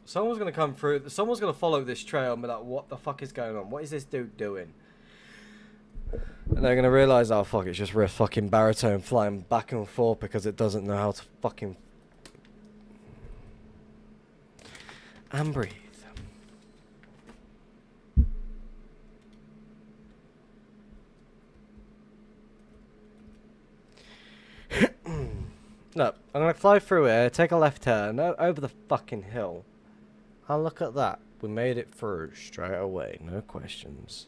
Someone's gonna come through. Someone's gonna follow this trail and be like, "What the fuck is going on? What is this dude doing?" And they're gonna realize, "Oh fuck, it's just Riff fucking baritone flying back and forth because it doesn't know how to fucking and breathe." Look, I'm gonna fly through here, take a left turn over the fucking hill. And look at that. We made it through straight away. No questions.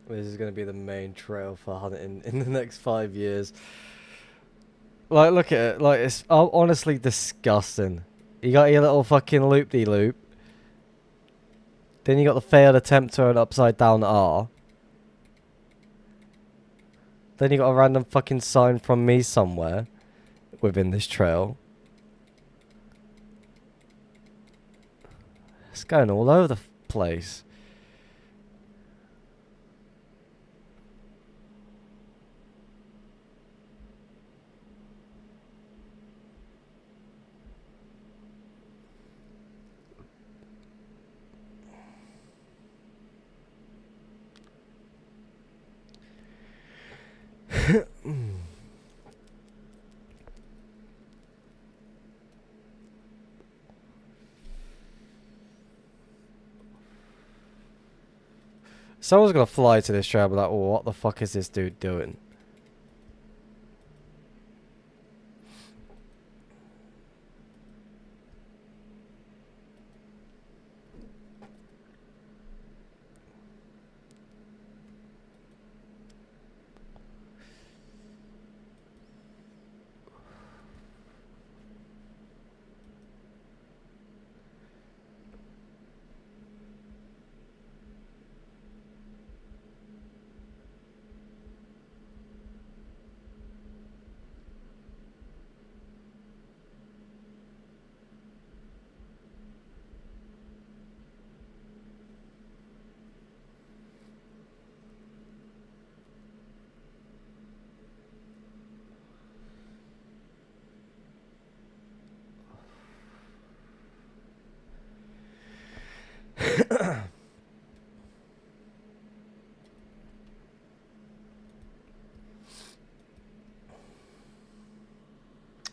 This is going to be the main trail for hunting in the next 5 years. Like, look at it. Like, it's honestly disgusting. You got your little fucking loop-de-loop. Then you got the failed attempt to an upside down R. Then you got a random fucking sign from me somewhere within this trail. It's going all over the place. Someone's gonna fly to this trail and be like, oh, what the fuck is this dude doing?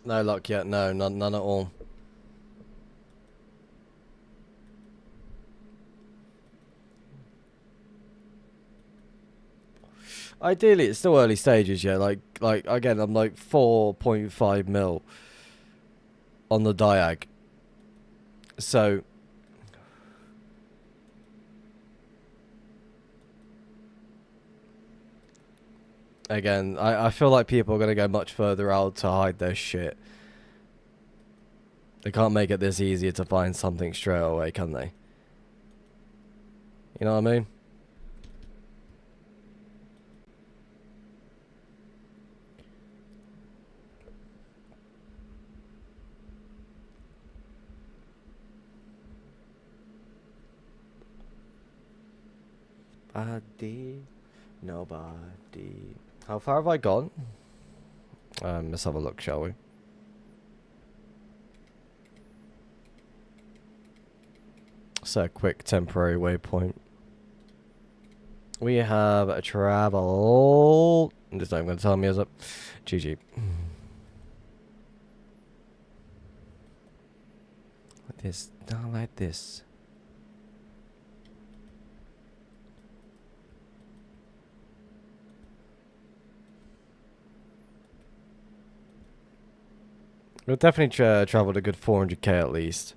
No luck yet. No, none at all. Ideally, it's still early stages. Yeah, like again, I'm like 4.5 mil on the diag. So again, I feel like people are gonna go much further out to hide their shit. They can't make it this easier to find something straight away, can they? You know what I mean? Nobody. How far have I gone? Let's have a look, shall we? So, quick temporary waypoint. We have a travel. I'm just not even going to tell me, is it? GG. Like this. Not like this. We'll definitely traveled a good 400k at least.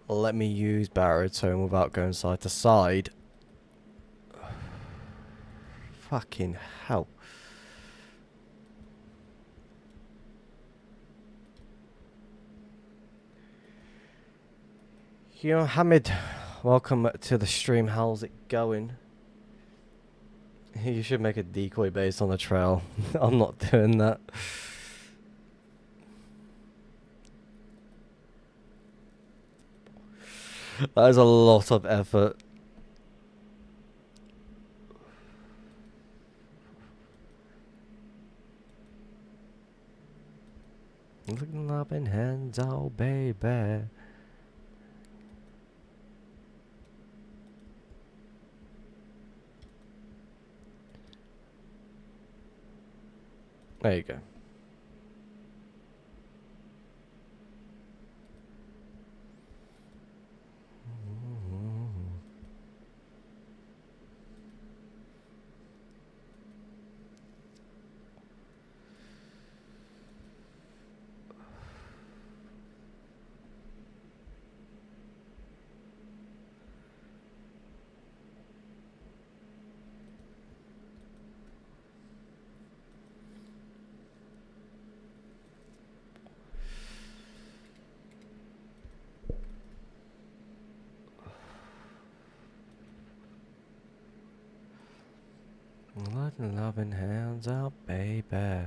Let me use baritone without going side to side. Fucking hell. You know, Hamid, welcome to the stream. How's it going? You should make a decoy based on the trail. I'm not doing that. That is a lot of effort. Looking up in hands, oh baby. There you go. Letting loving hands out, baby.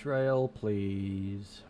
trail, please.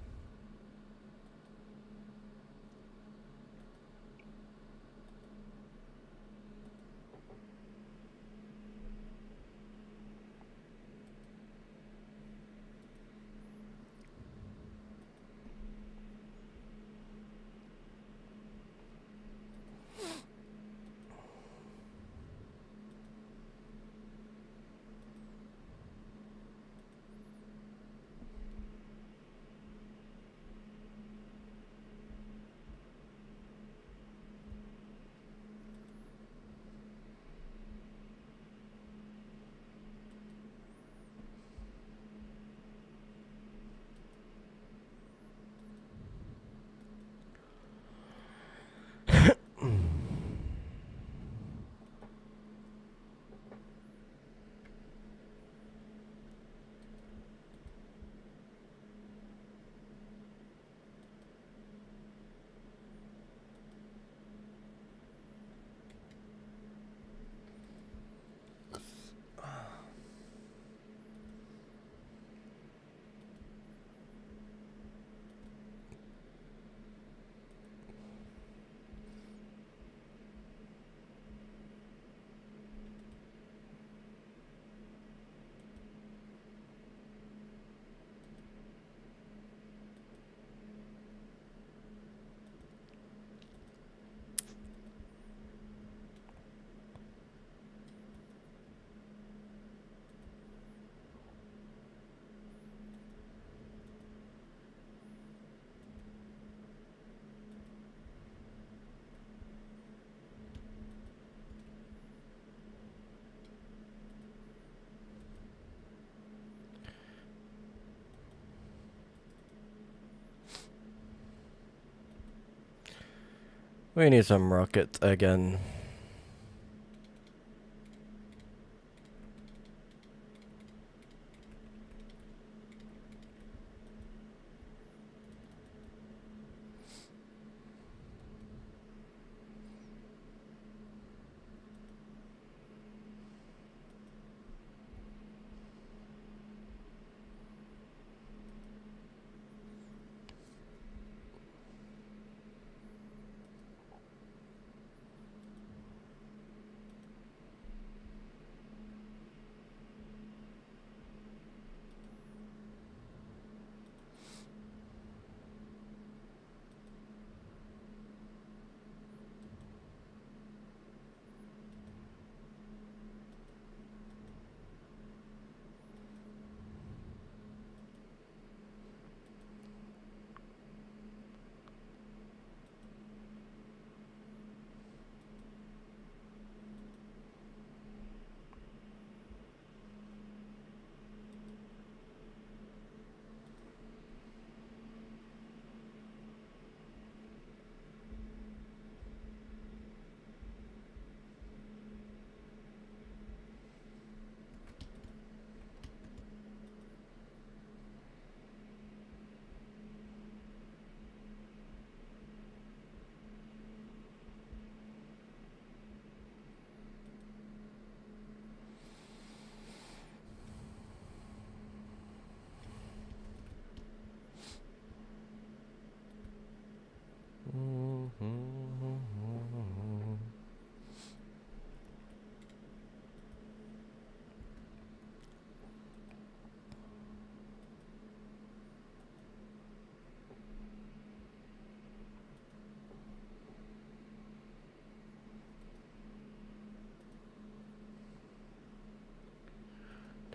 We need some rocket again.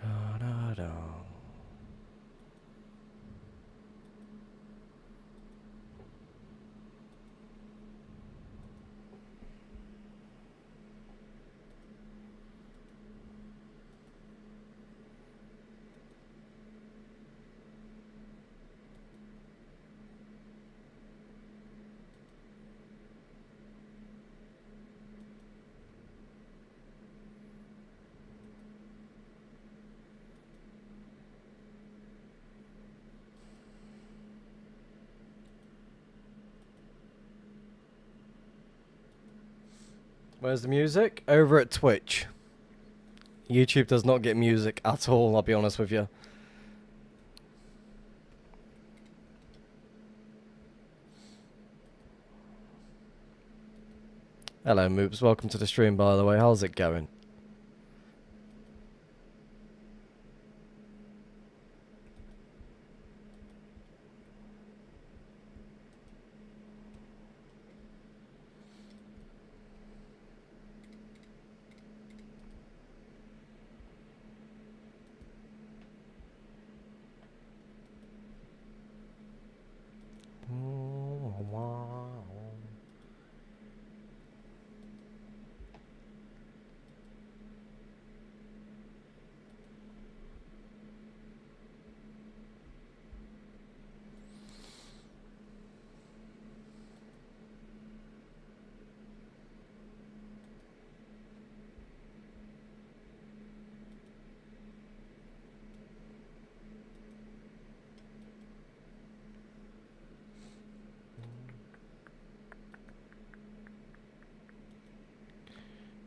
Da, da, da. Where's the music? Over at Twitch. YouTube does not get music at all, I'll be honest with you. Hello, Moops. Welcome to the stream, by the way. How's it going?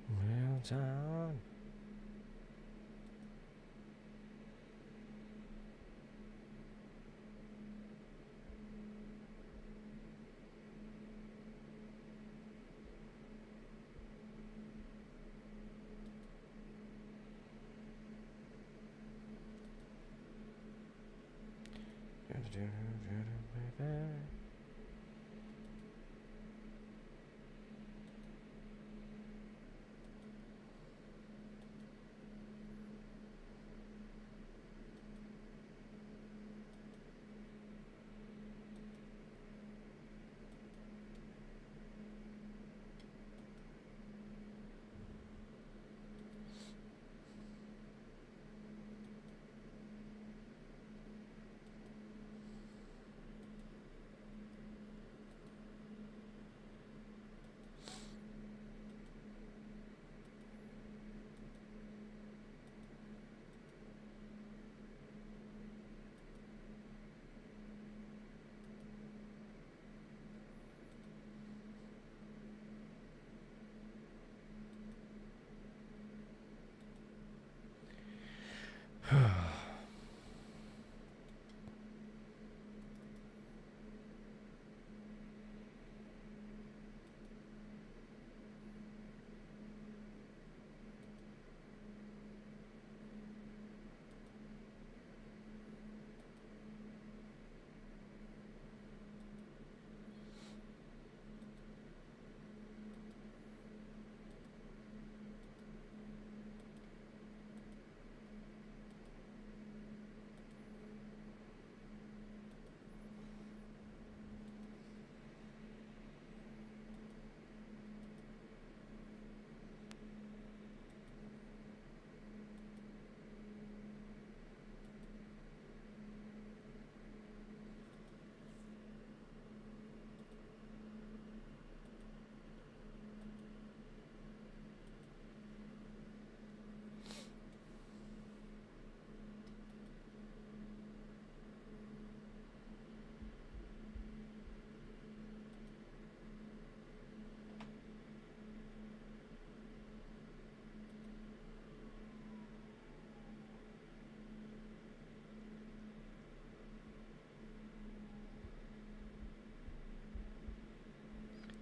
Well done.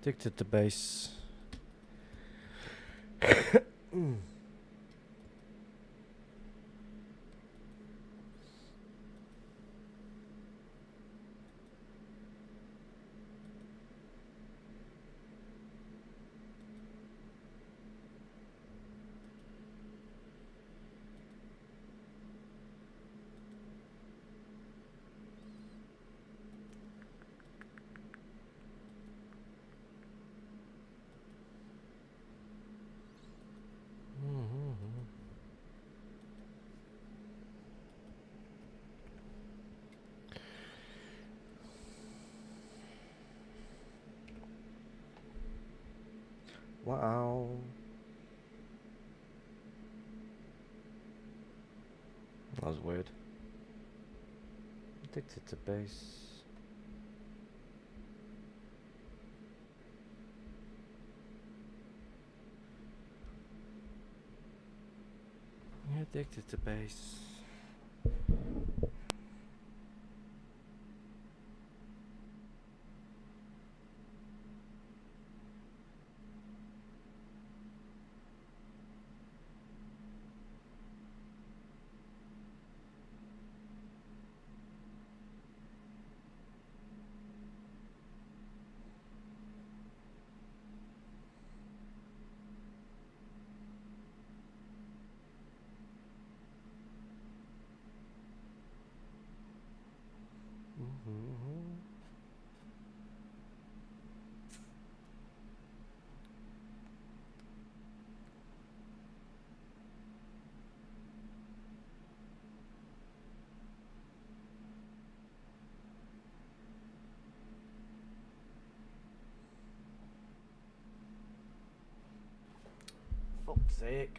Addicted to bass. Wow. That was weird. Addicted to bass. Addicted to bass. sake.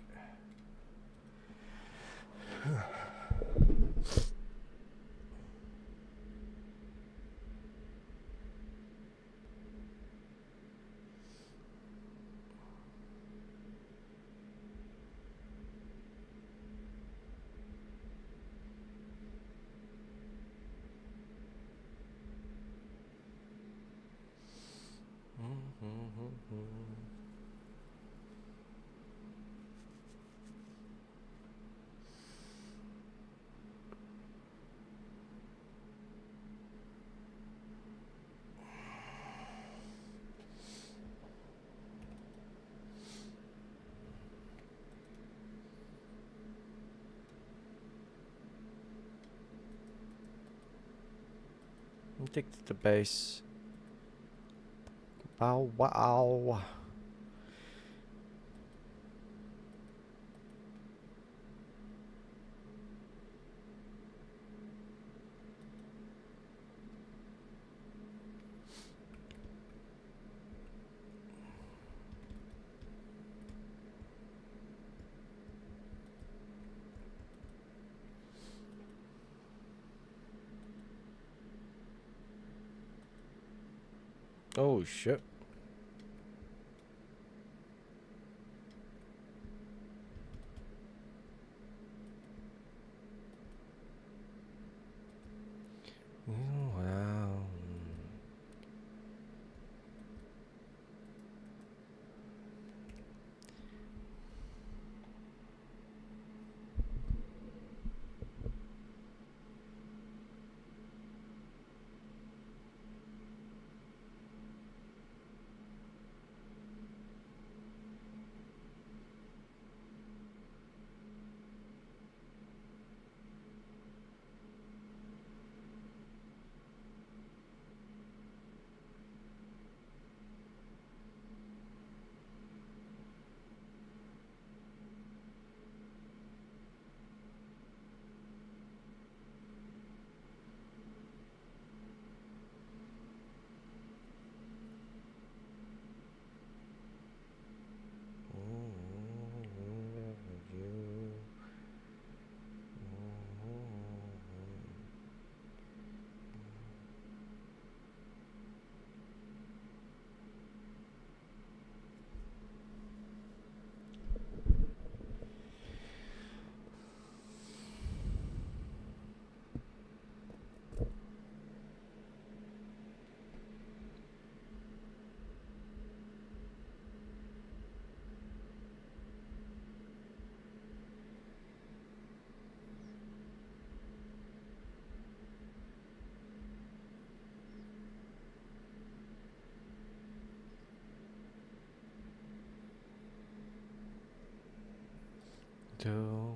I'm addicted to bass. Bow wow. Oh shit. Wow. Do.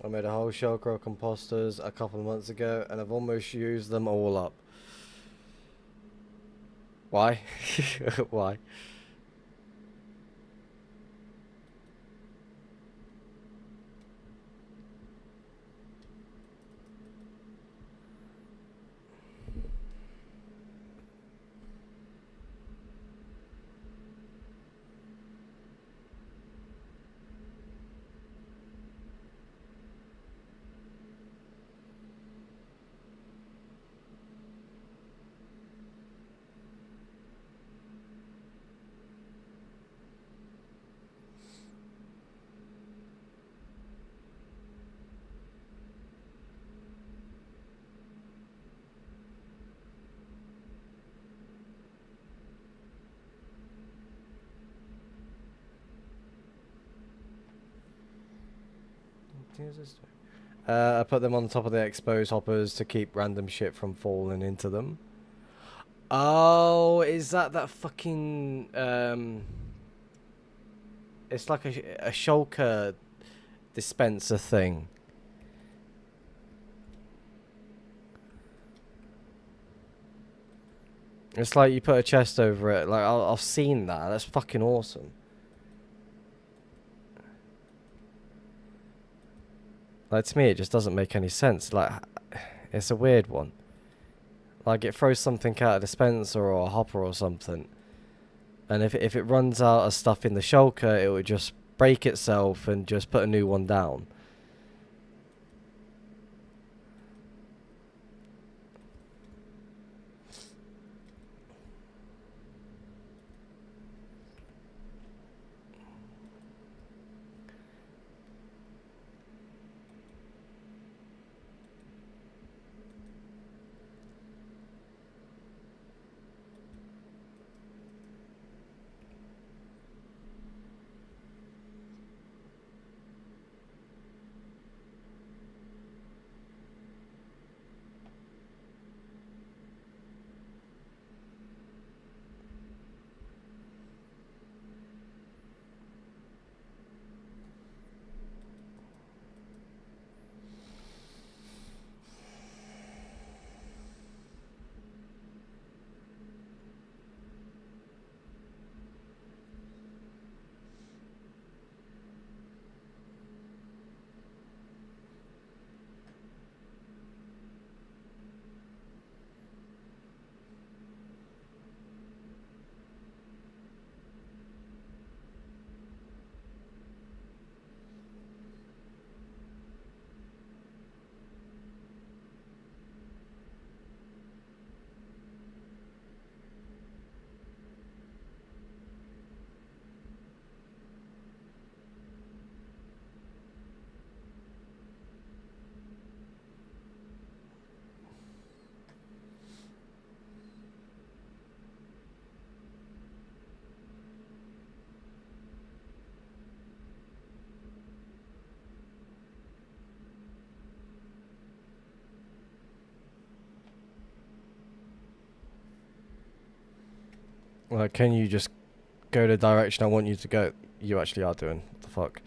I made a whole shellcrow composters a couple of months ago and I've almost used them all up. Why? Why? I put them on top of the exposed hoppers to keep random shit from falling into them. Oh, is that fucking it's like a shulker dispenser thing. It's like you put a chest over it. Like, I've seen that. That's fucking awesome. Like, to me, it just doesn't make any sense. Like, it's a weird one. Like, it throws something out of a dispenser or a hopper or something. And if it runs out of stuff in the shulker, it would just break itself and just put a new one down. Like, can you just go the direction I want you to go? You actually are doing. What the fuck?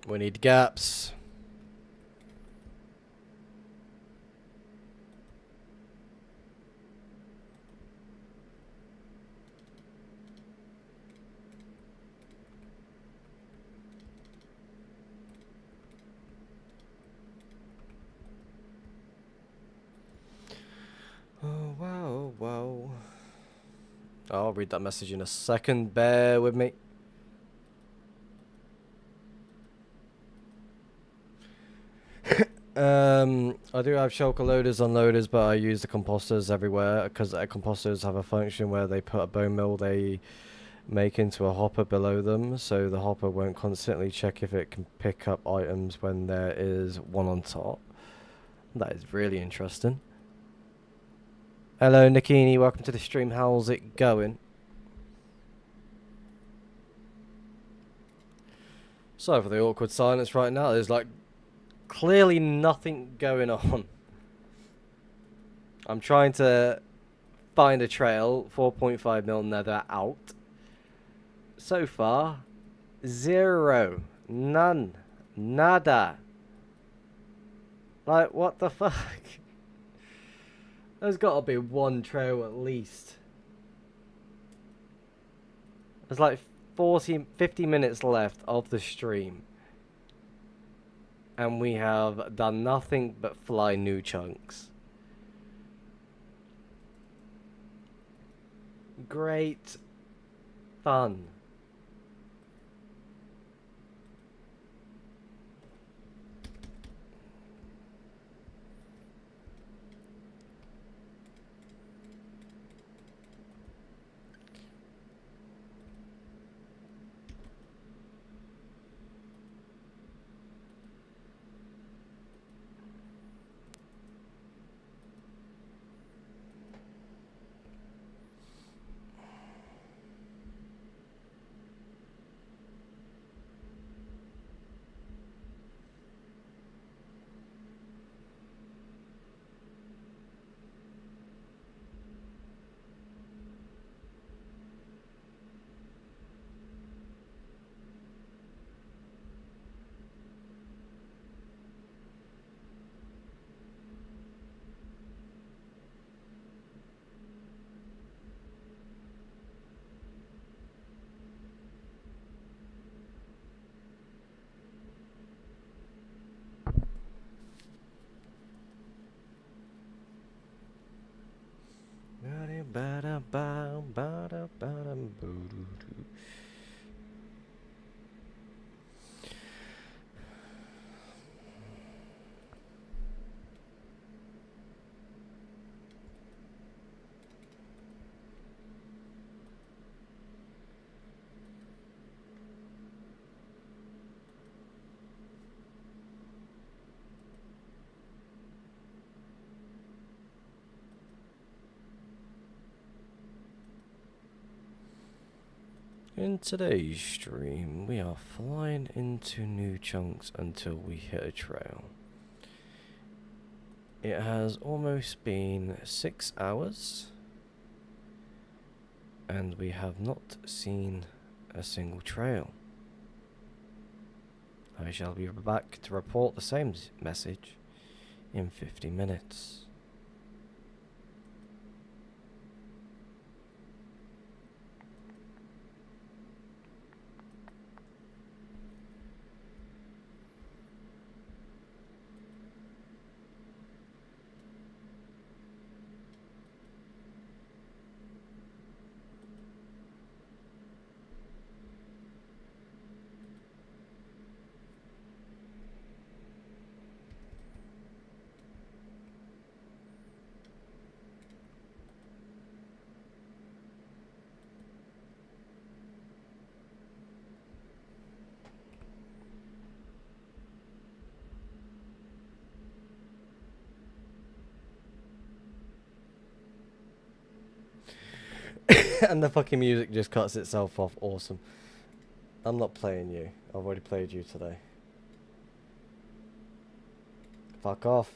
We need gaps. Oh, wow, wow. I'll read that message in a second. Bear with me. I do have shulker loaders, unloaders, but I use the composters everywhere because composters have a function where they put a bone meal they make into a hopper below them, so the hopper won't constantly check if it can pick up items when there is one on top. That is really interesting. Hello, Nikini. Welcome to the stream. How's it going? Sorry for the awkward silence right now. There's like clearly nothing going on. I'm trying to find a trail. 4.5 mil nether out. So far, zero. None. Nada. Like, what the fuck? There's got to be one trail at least. There's like 50 minutes left of the stream. And we have done nothing but fly new chunks. Great fun. In today's stream, we are flying into New Chunks until we hit a trail. It has almost been 6 hours, and we have not seen a single trail. I shall be back to report the same message in 50 minutes. And the fucking music just cuts itself off. Awesome. I'm not playing you. I've already played you today. Fuck off.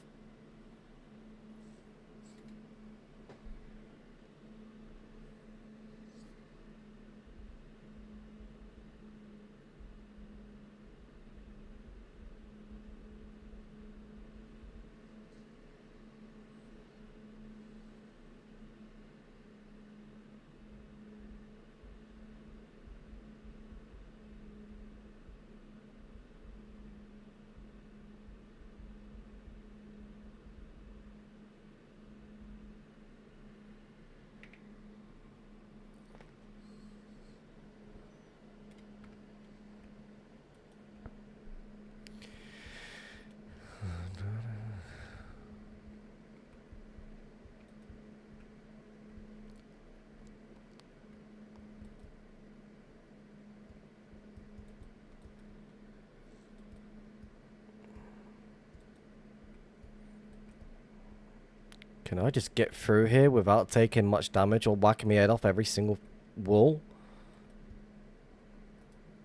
Can I just get through here without taking much damage or whacking my head off every single wall?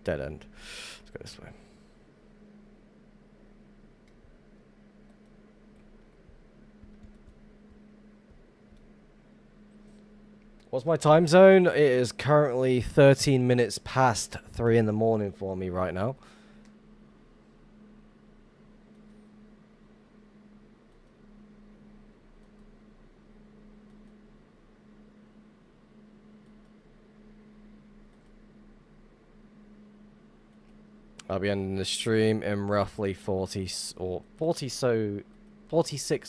Dead end. Let's go this way. What's my time zone? It is currently 13 minutes past 3 in the morning for me right now. I'll be ending the stream in roughly 46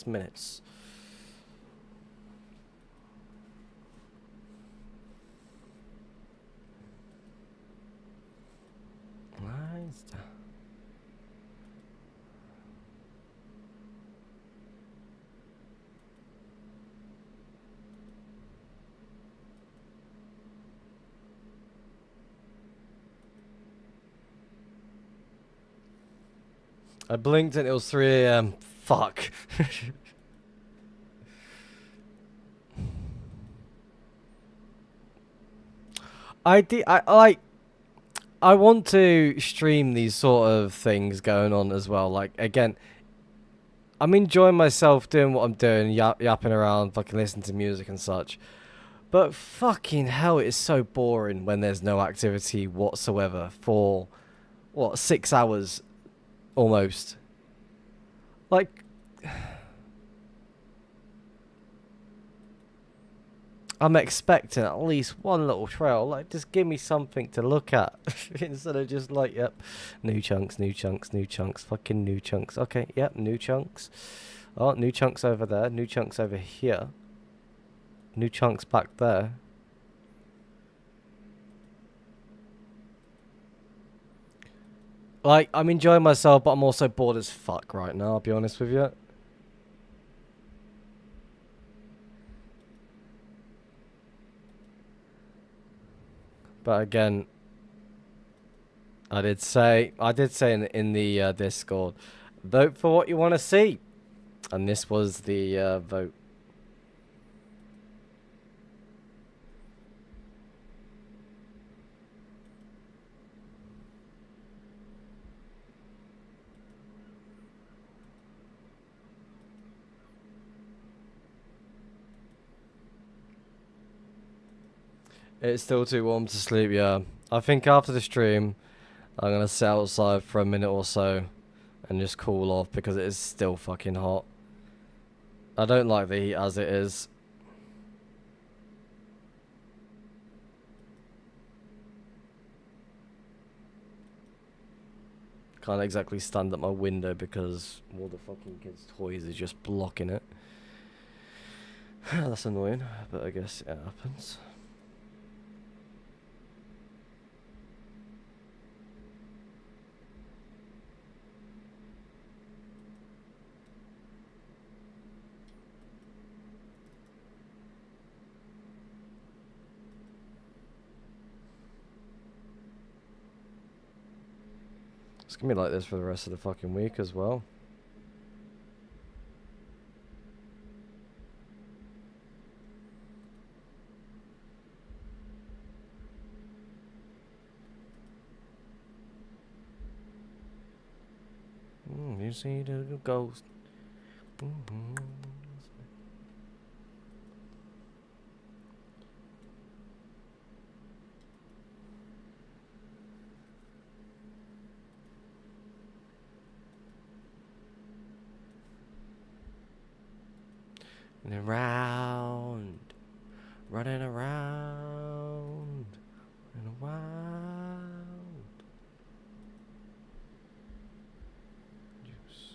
minutes. Nice. I blinked and it was 3 AM. Fuck. I want to stream these sort of things going on as well. Like, again, I'm enjoying myself doing what I'm doing, yapping around, fucking listening to music and such. But fucking hell, it is so boring when there's no activity whatsoever for, what, 6 hours almost. Like, I'm expecting at least one little trail. Like, just give me something to look at instead of just like, yep, new chunks, new chunks, new chunks, fucking new chunks. Okay, yep, new chunks. Oh, new chunks over there, new chunks over here, new chunks back there. Like, I'm enjoying myself, but I'm also bored as fuck right now, I'll be honest with you. But again, I did say in the Discord, vote for what you want to see, and this was the vote. It's still too warm to sleep, yeah. I think after the stream, I'm gonna sit outside for a minute or so and just cool off because it is still fucking hot. I don't like the heat as it is. Can't exactly stand at my window because all the fucking kids' toys is just blocking it. That's annoying, but I guess it happens. It's gonna be like this for the rest of the fucking week as well. You see the ghost. And around, running around, and around. Juice.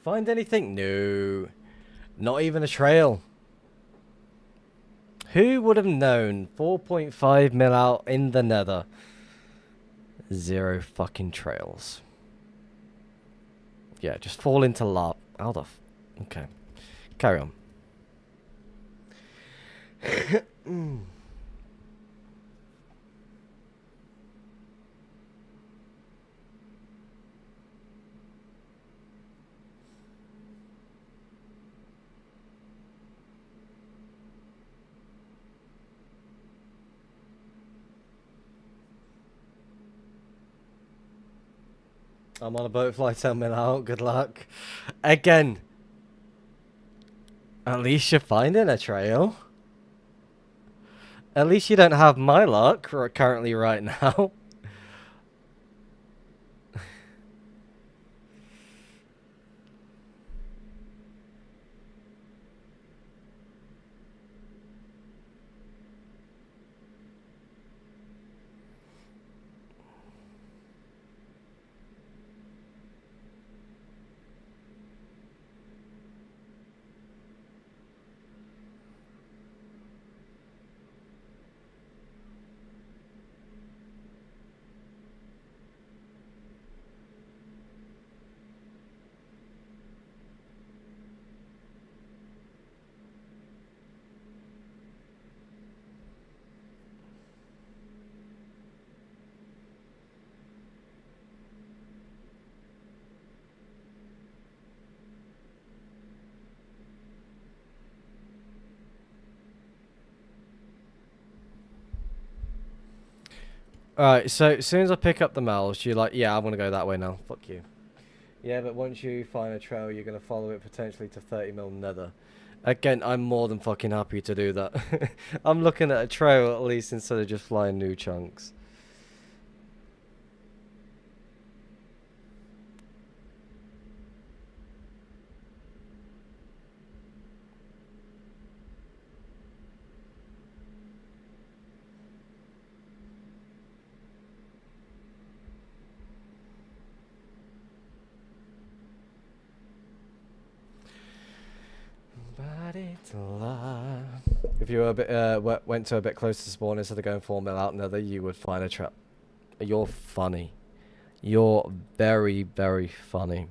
Find anything? No. Not even a trail. Who would have known? 4.5 mil out in the nether. Zero fucking trails. Yeah, just fall into lava. How the okay. Carry on. I'm on a boat fly 10 mil out. Good luck. Again. At least you're finding a trail. At least you don't have my luck currently right now. Alright, so as soon as I pick up the mouse, you're like, yeah, I want to go that way now. Fuck you. Yeah, but once you find a trail, you're going to follow it potentially to 30 mil nether. Again, I'm more than fucking happy to do that. I'm looking at a trail at least instead of just flying new chunks. If you were a bit, went to a bit closer to spawn instead of going 4 mil out nether, you would find a trap. You're funny. You're very, very funny.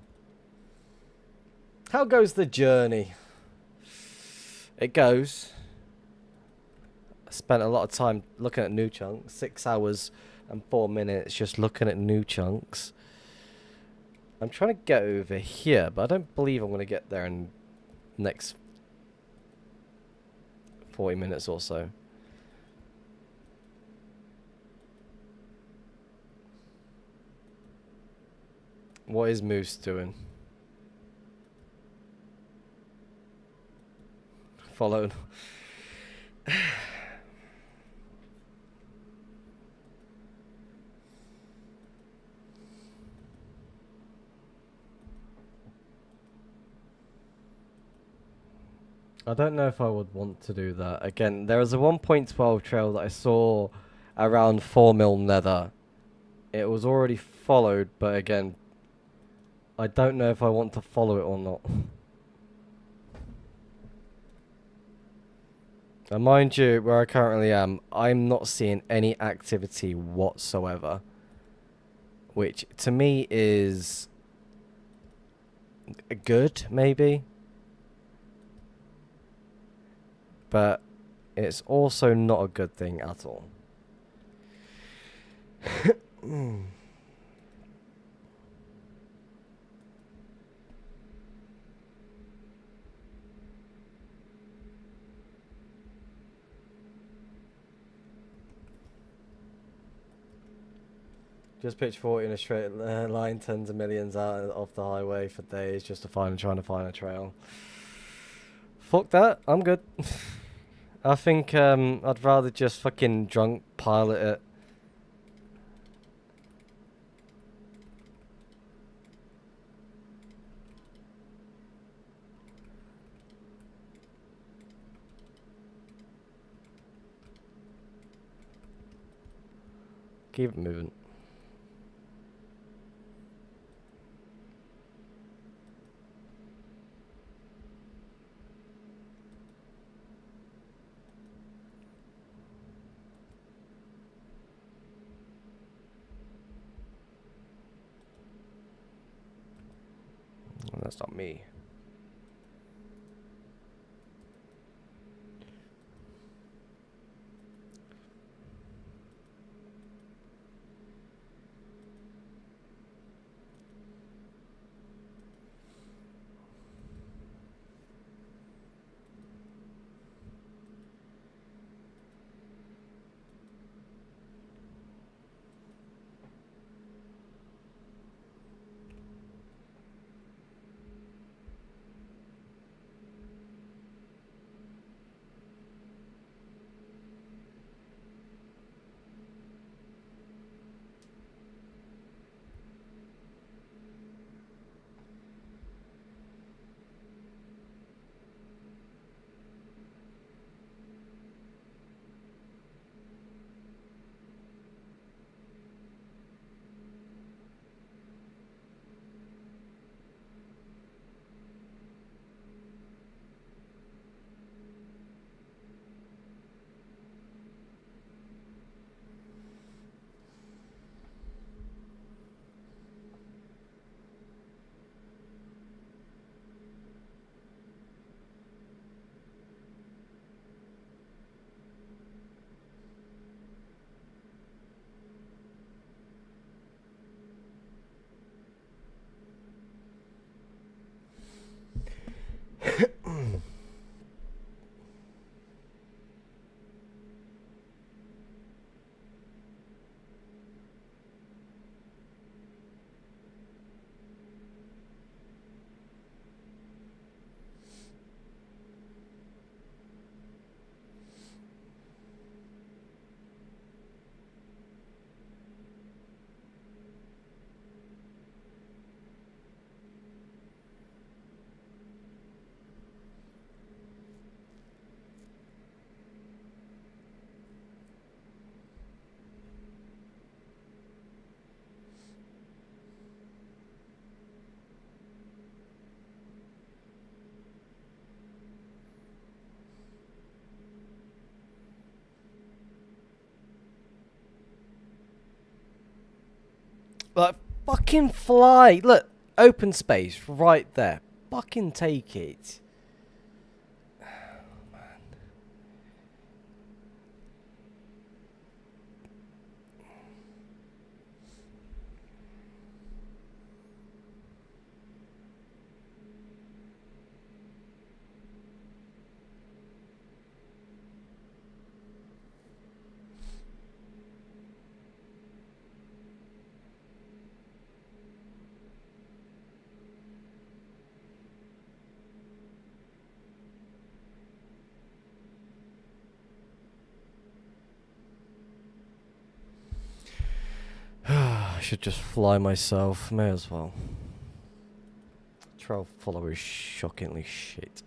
How goes the journey? It goes. I spent a lot of time looking at new chunks. 6 hours and 4 minutes just looking at new chunks. I'm trying to get over here, but I don't believe I'm going to get there in the next 40 minutes or so. What is Moose doing? Followed. I don't know if I would want to do that. Again, there is a 1.12 trail that I saw around 4 mil nether. It was already followed, but again, I don't know if I want to follow it or not. And mind you, where I currently am, I'm not seeing any activity whatsoever. Which, to me, is good, maybe. But it's also not a good thing at all. Just pitch 40 in a straight line, tens of millions out off the highway for days just to trying to find a trail. Fuck that, I'm good. I think I'd rather just fucking drunk pilot it. Keep it moving. Well, that's not me. Like, fucking fly. Look, open space right there. Fucking take it. I should just fly myself. May as well. 12 followers, shockingly shit.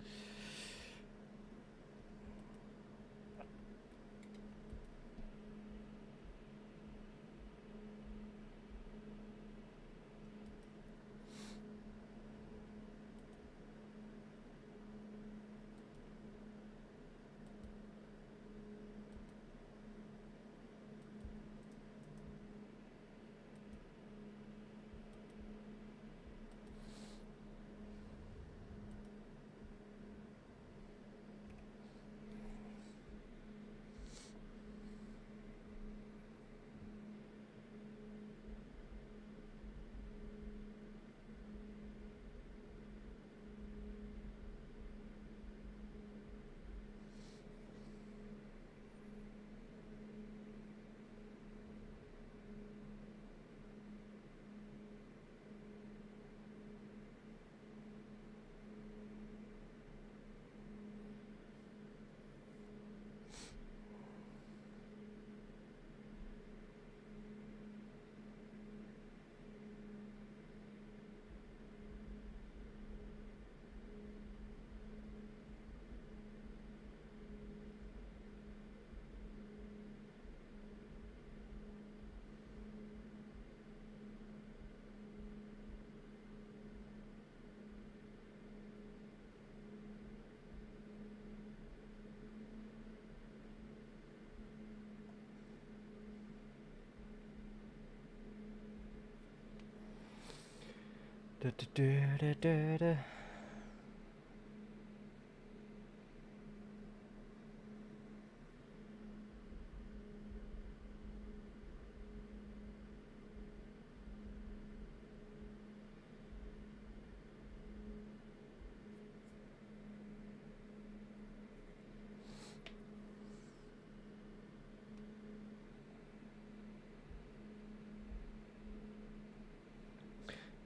Da, da, da, da, da, da.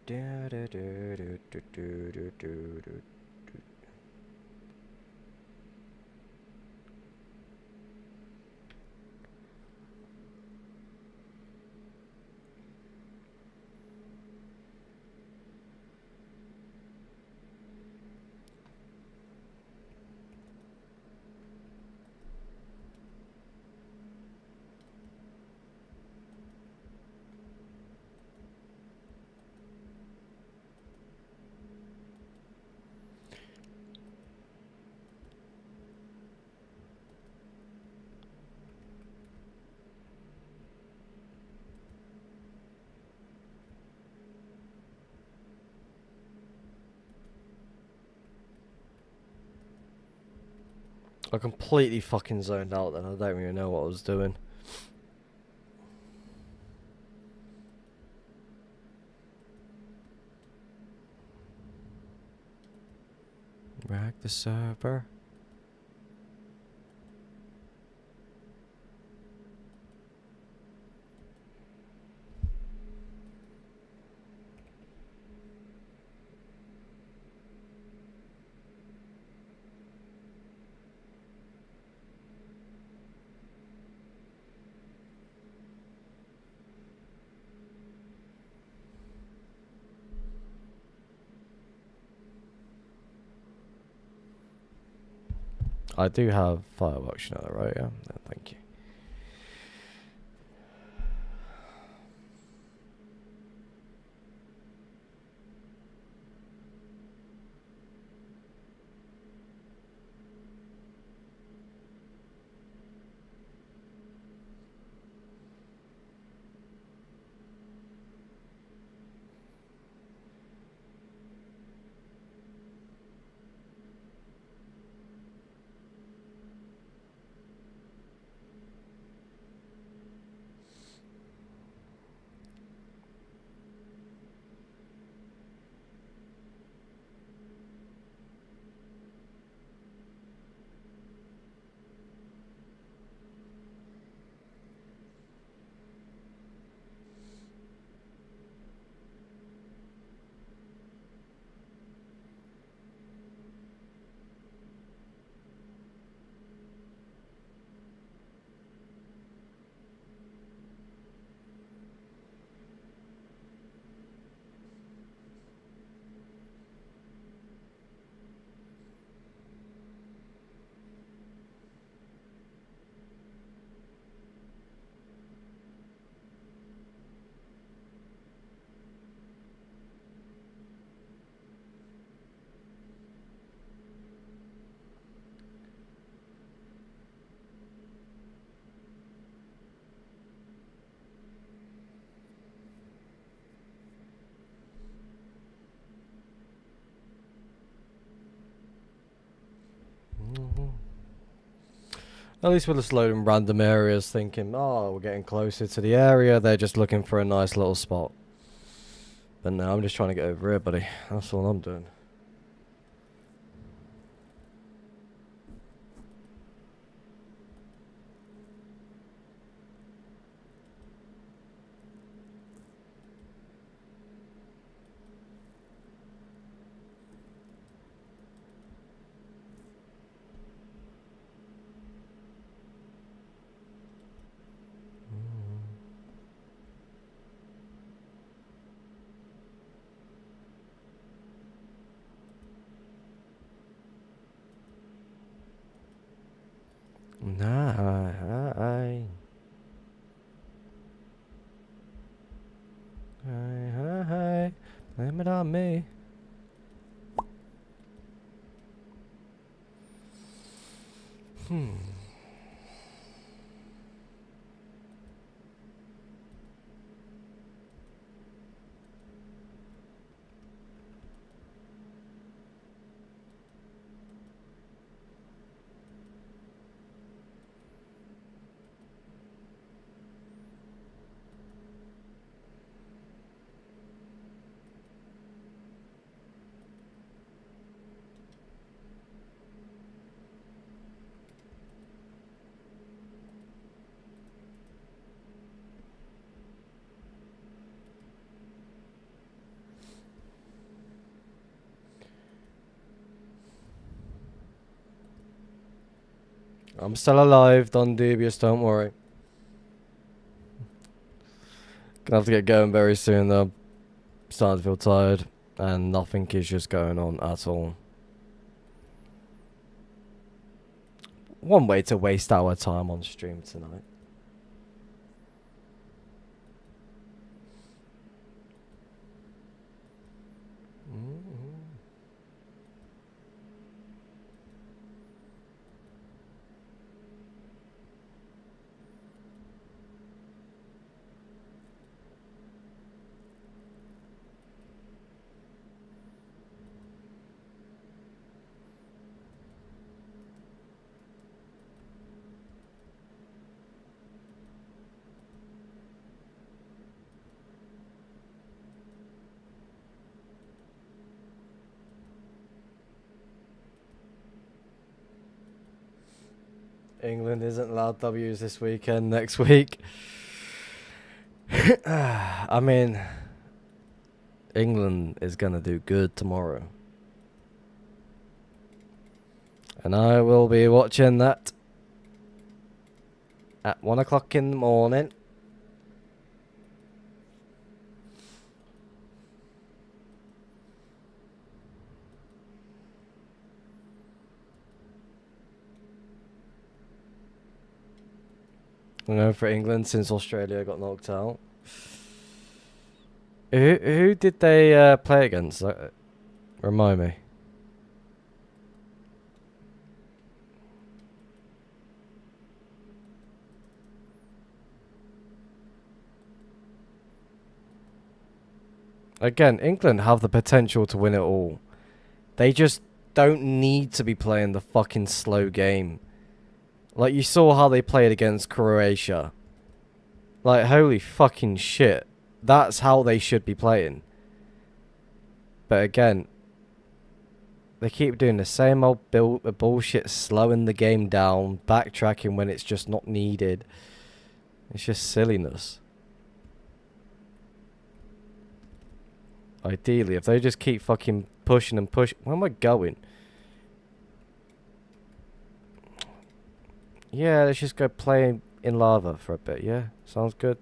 Da, da, da, da, da, da, da, da, da. I completely fucking zoned out then. I don't even know what I was doing. Rag the server. I do have fireworks, you know that, right? Yeah. No, thank you. At least we'll just load in random areas thinking, oh, we're getting closer to the area. They're just looking for a nice little spot. But no, I'm just trying to get over here, buddy. That's all I'm doing. Nah, Hey, blame it on me. I'm still alive, Don Dubious, don't worry. Gonna have to get going very soon though. Starting to feel tired and nothing is just going on at all. One way to waste our time on stream tonight. England isn't allowed W's this weekend, next week. I mean, England is going to do good tomorrow. And I will be watching that at 1 o'clock in the morning. I'm going for England since Australia got knocked out. Who did they play against? Remind me. Again, England have the potential to win it all. They just don't need to be playing the fucking slow game. Like, you saw how they played against Croatia. Like, holy fucking shit. That's how they should be playing. But again, they keep doing the same old bullshit, slowing the game down, backtracking when it's just not needed. It's just silliness. Ideally, if they just keep fucking pushing and pushing... Where am I going? Yeah, let's just go play in lava for a bit, yeah? Sounds good.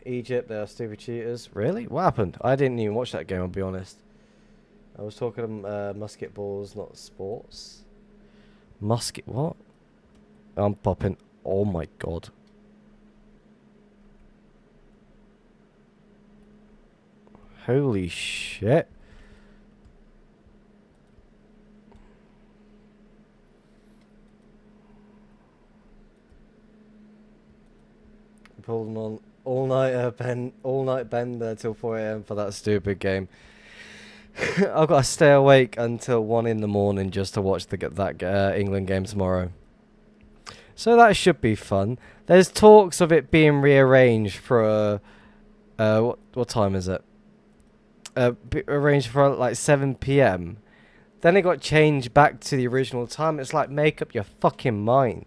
Egypt, they are stupid cheaters. Really? What happened? I didn't even watch that game, I'll be honest. I was talking musket balls, not sports. Musket, what? I'm popping. Oh my god. Holy shit. Pulling on all night bender till 4 AM for that stupid game. I've got to stay awake until 1 in the morning just to watch that England game tomorrow. So that should be fun. There's talks of it being rearranged for what time is it? Arranged for like 7 p.m. Then it got changed back to the original time. It's like, make up your fucking mind.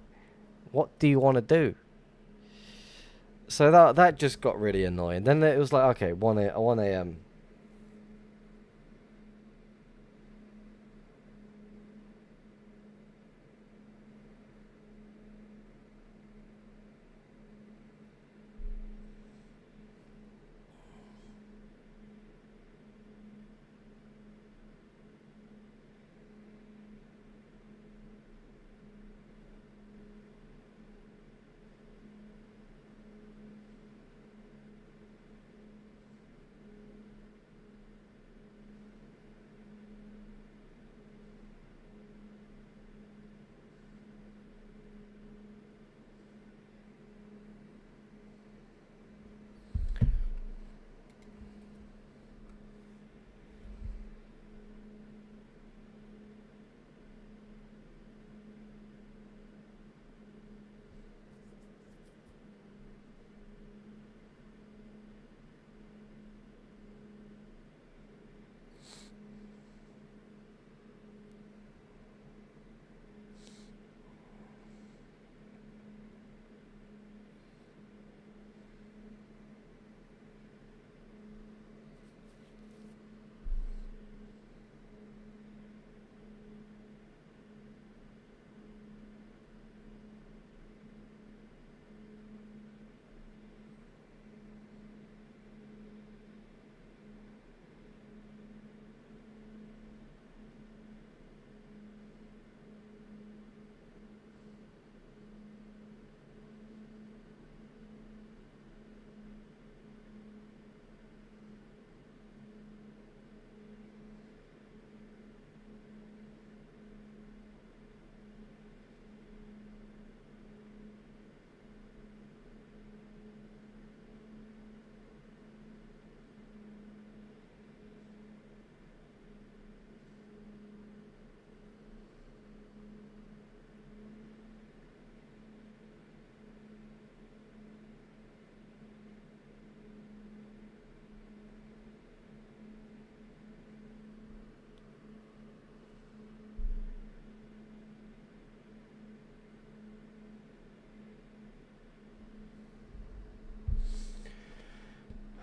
What do you want to do? So that just got really annoying. Then it was like, okay, 1 a.m.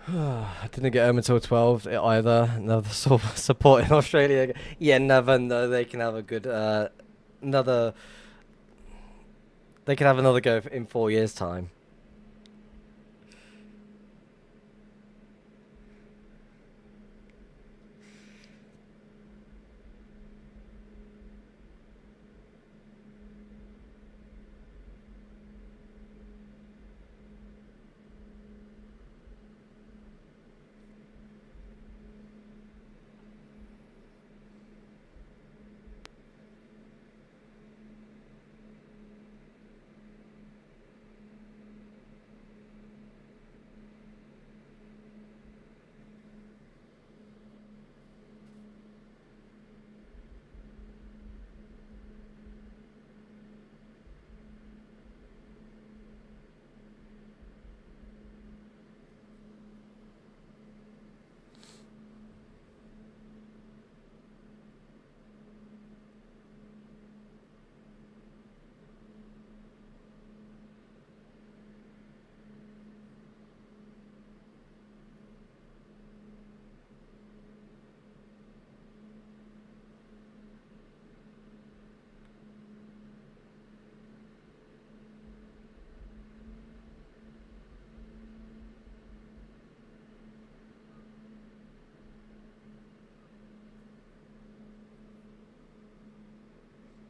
I didn't get home until 12 either. Another support in Australia. Yeah, never. No, they can have a good another. They can have another go in 4 years' time.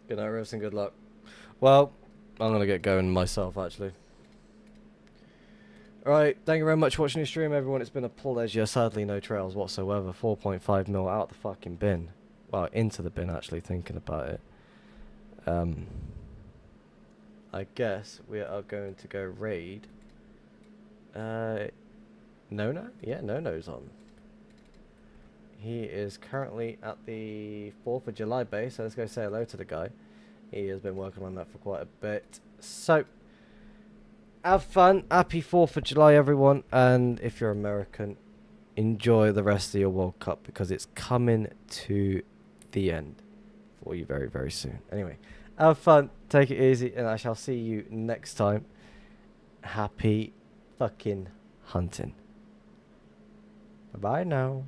Good night, Rose, and good luck. Well, I'm gonna get going myself actually. Alright, thank you very much for watching the stream, everyone. It's been a pleasure. Sadly, no trails whatsoever. 4.5 mil out the fucking bin. Well, into the bin, actually, thinking about it. I guess we are going to go raid. Nono? Yeah, Nono's on. He is currently at the 4th of July base, so let's go say hello to the guy. He has been working on that for quite a bit. So, have fun. Happy 4th of July, everyone. And if you're American, enjoy the rest of your World Cup because it's coming to the end for you very, very soon. Anyway, have fun. Take it easy. And I shall see you next time. Happy fucking hunting. Bye-bye now.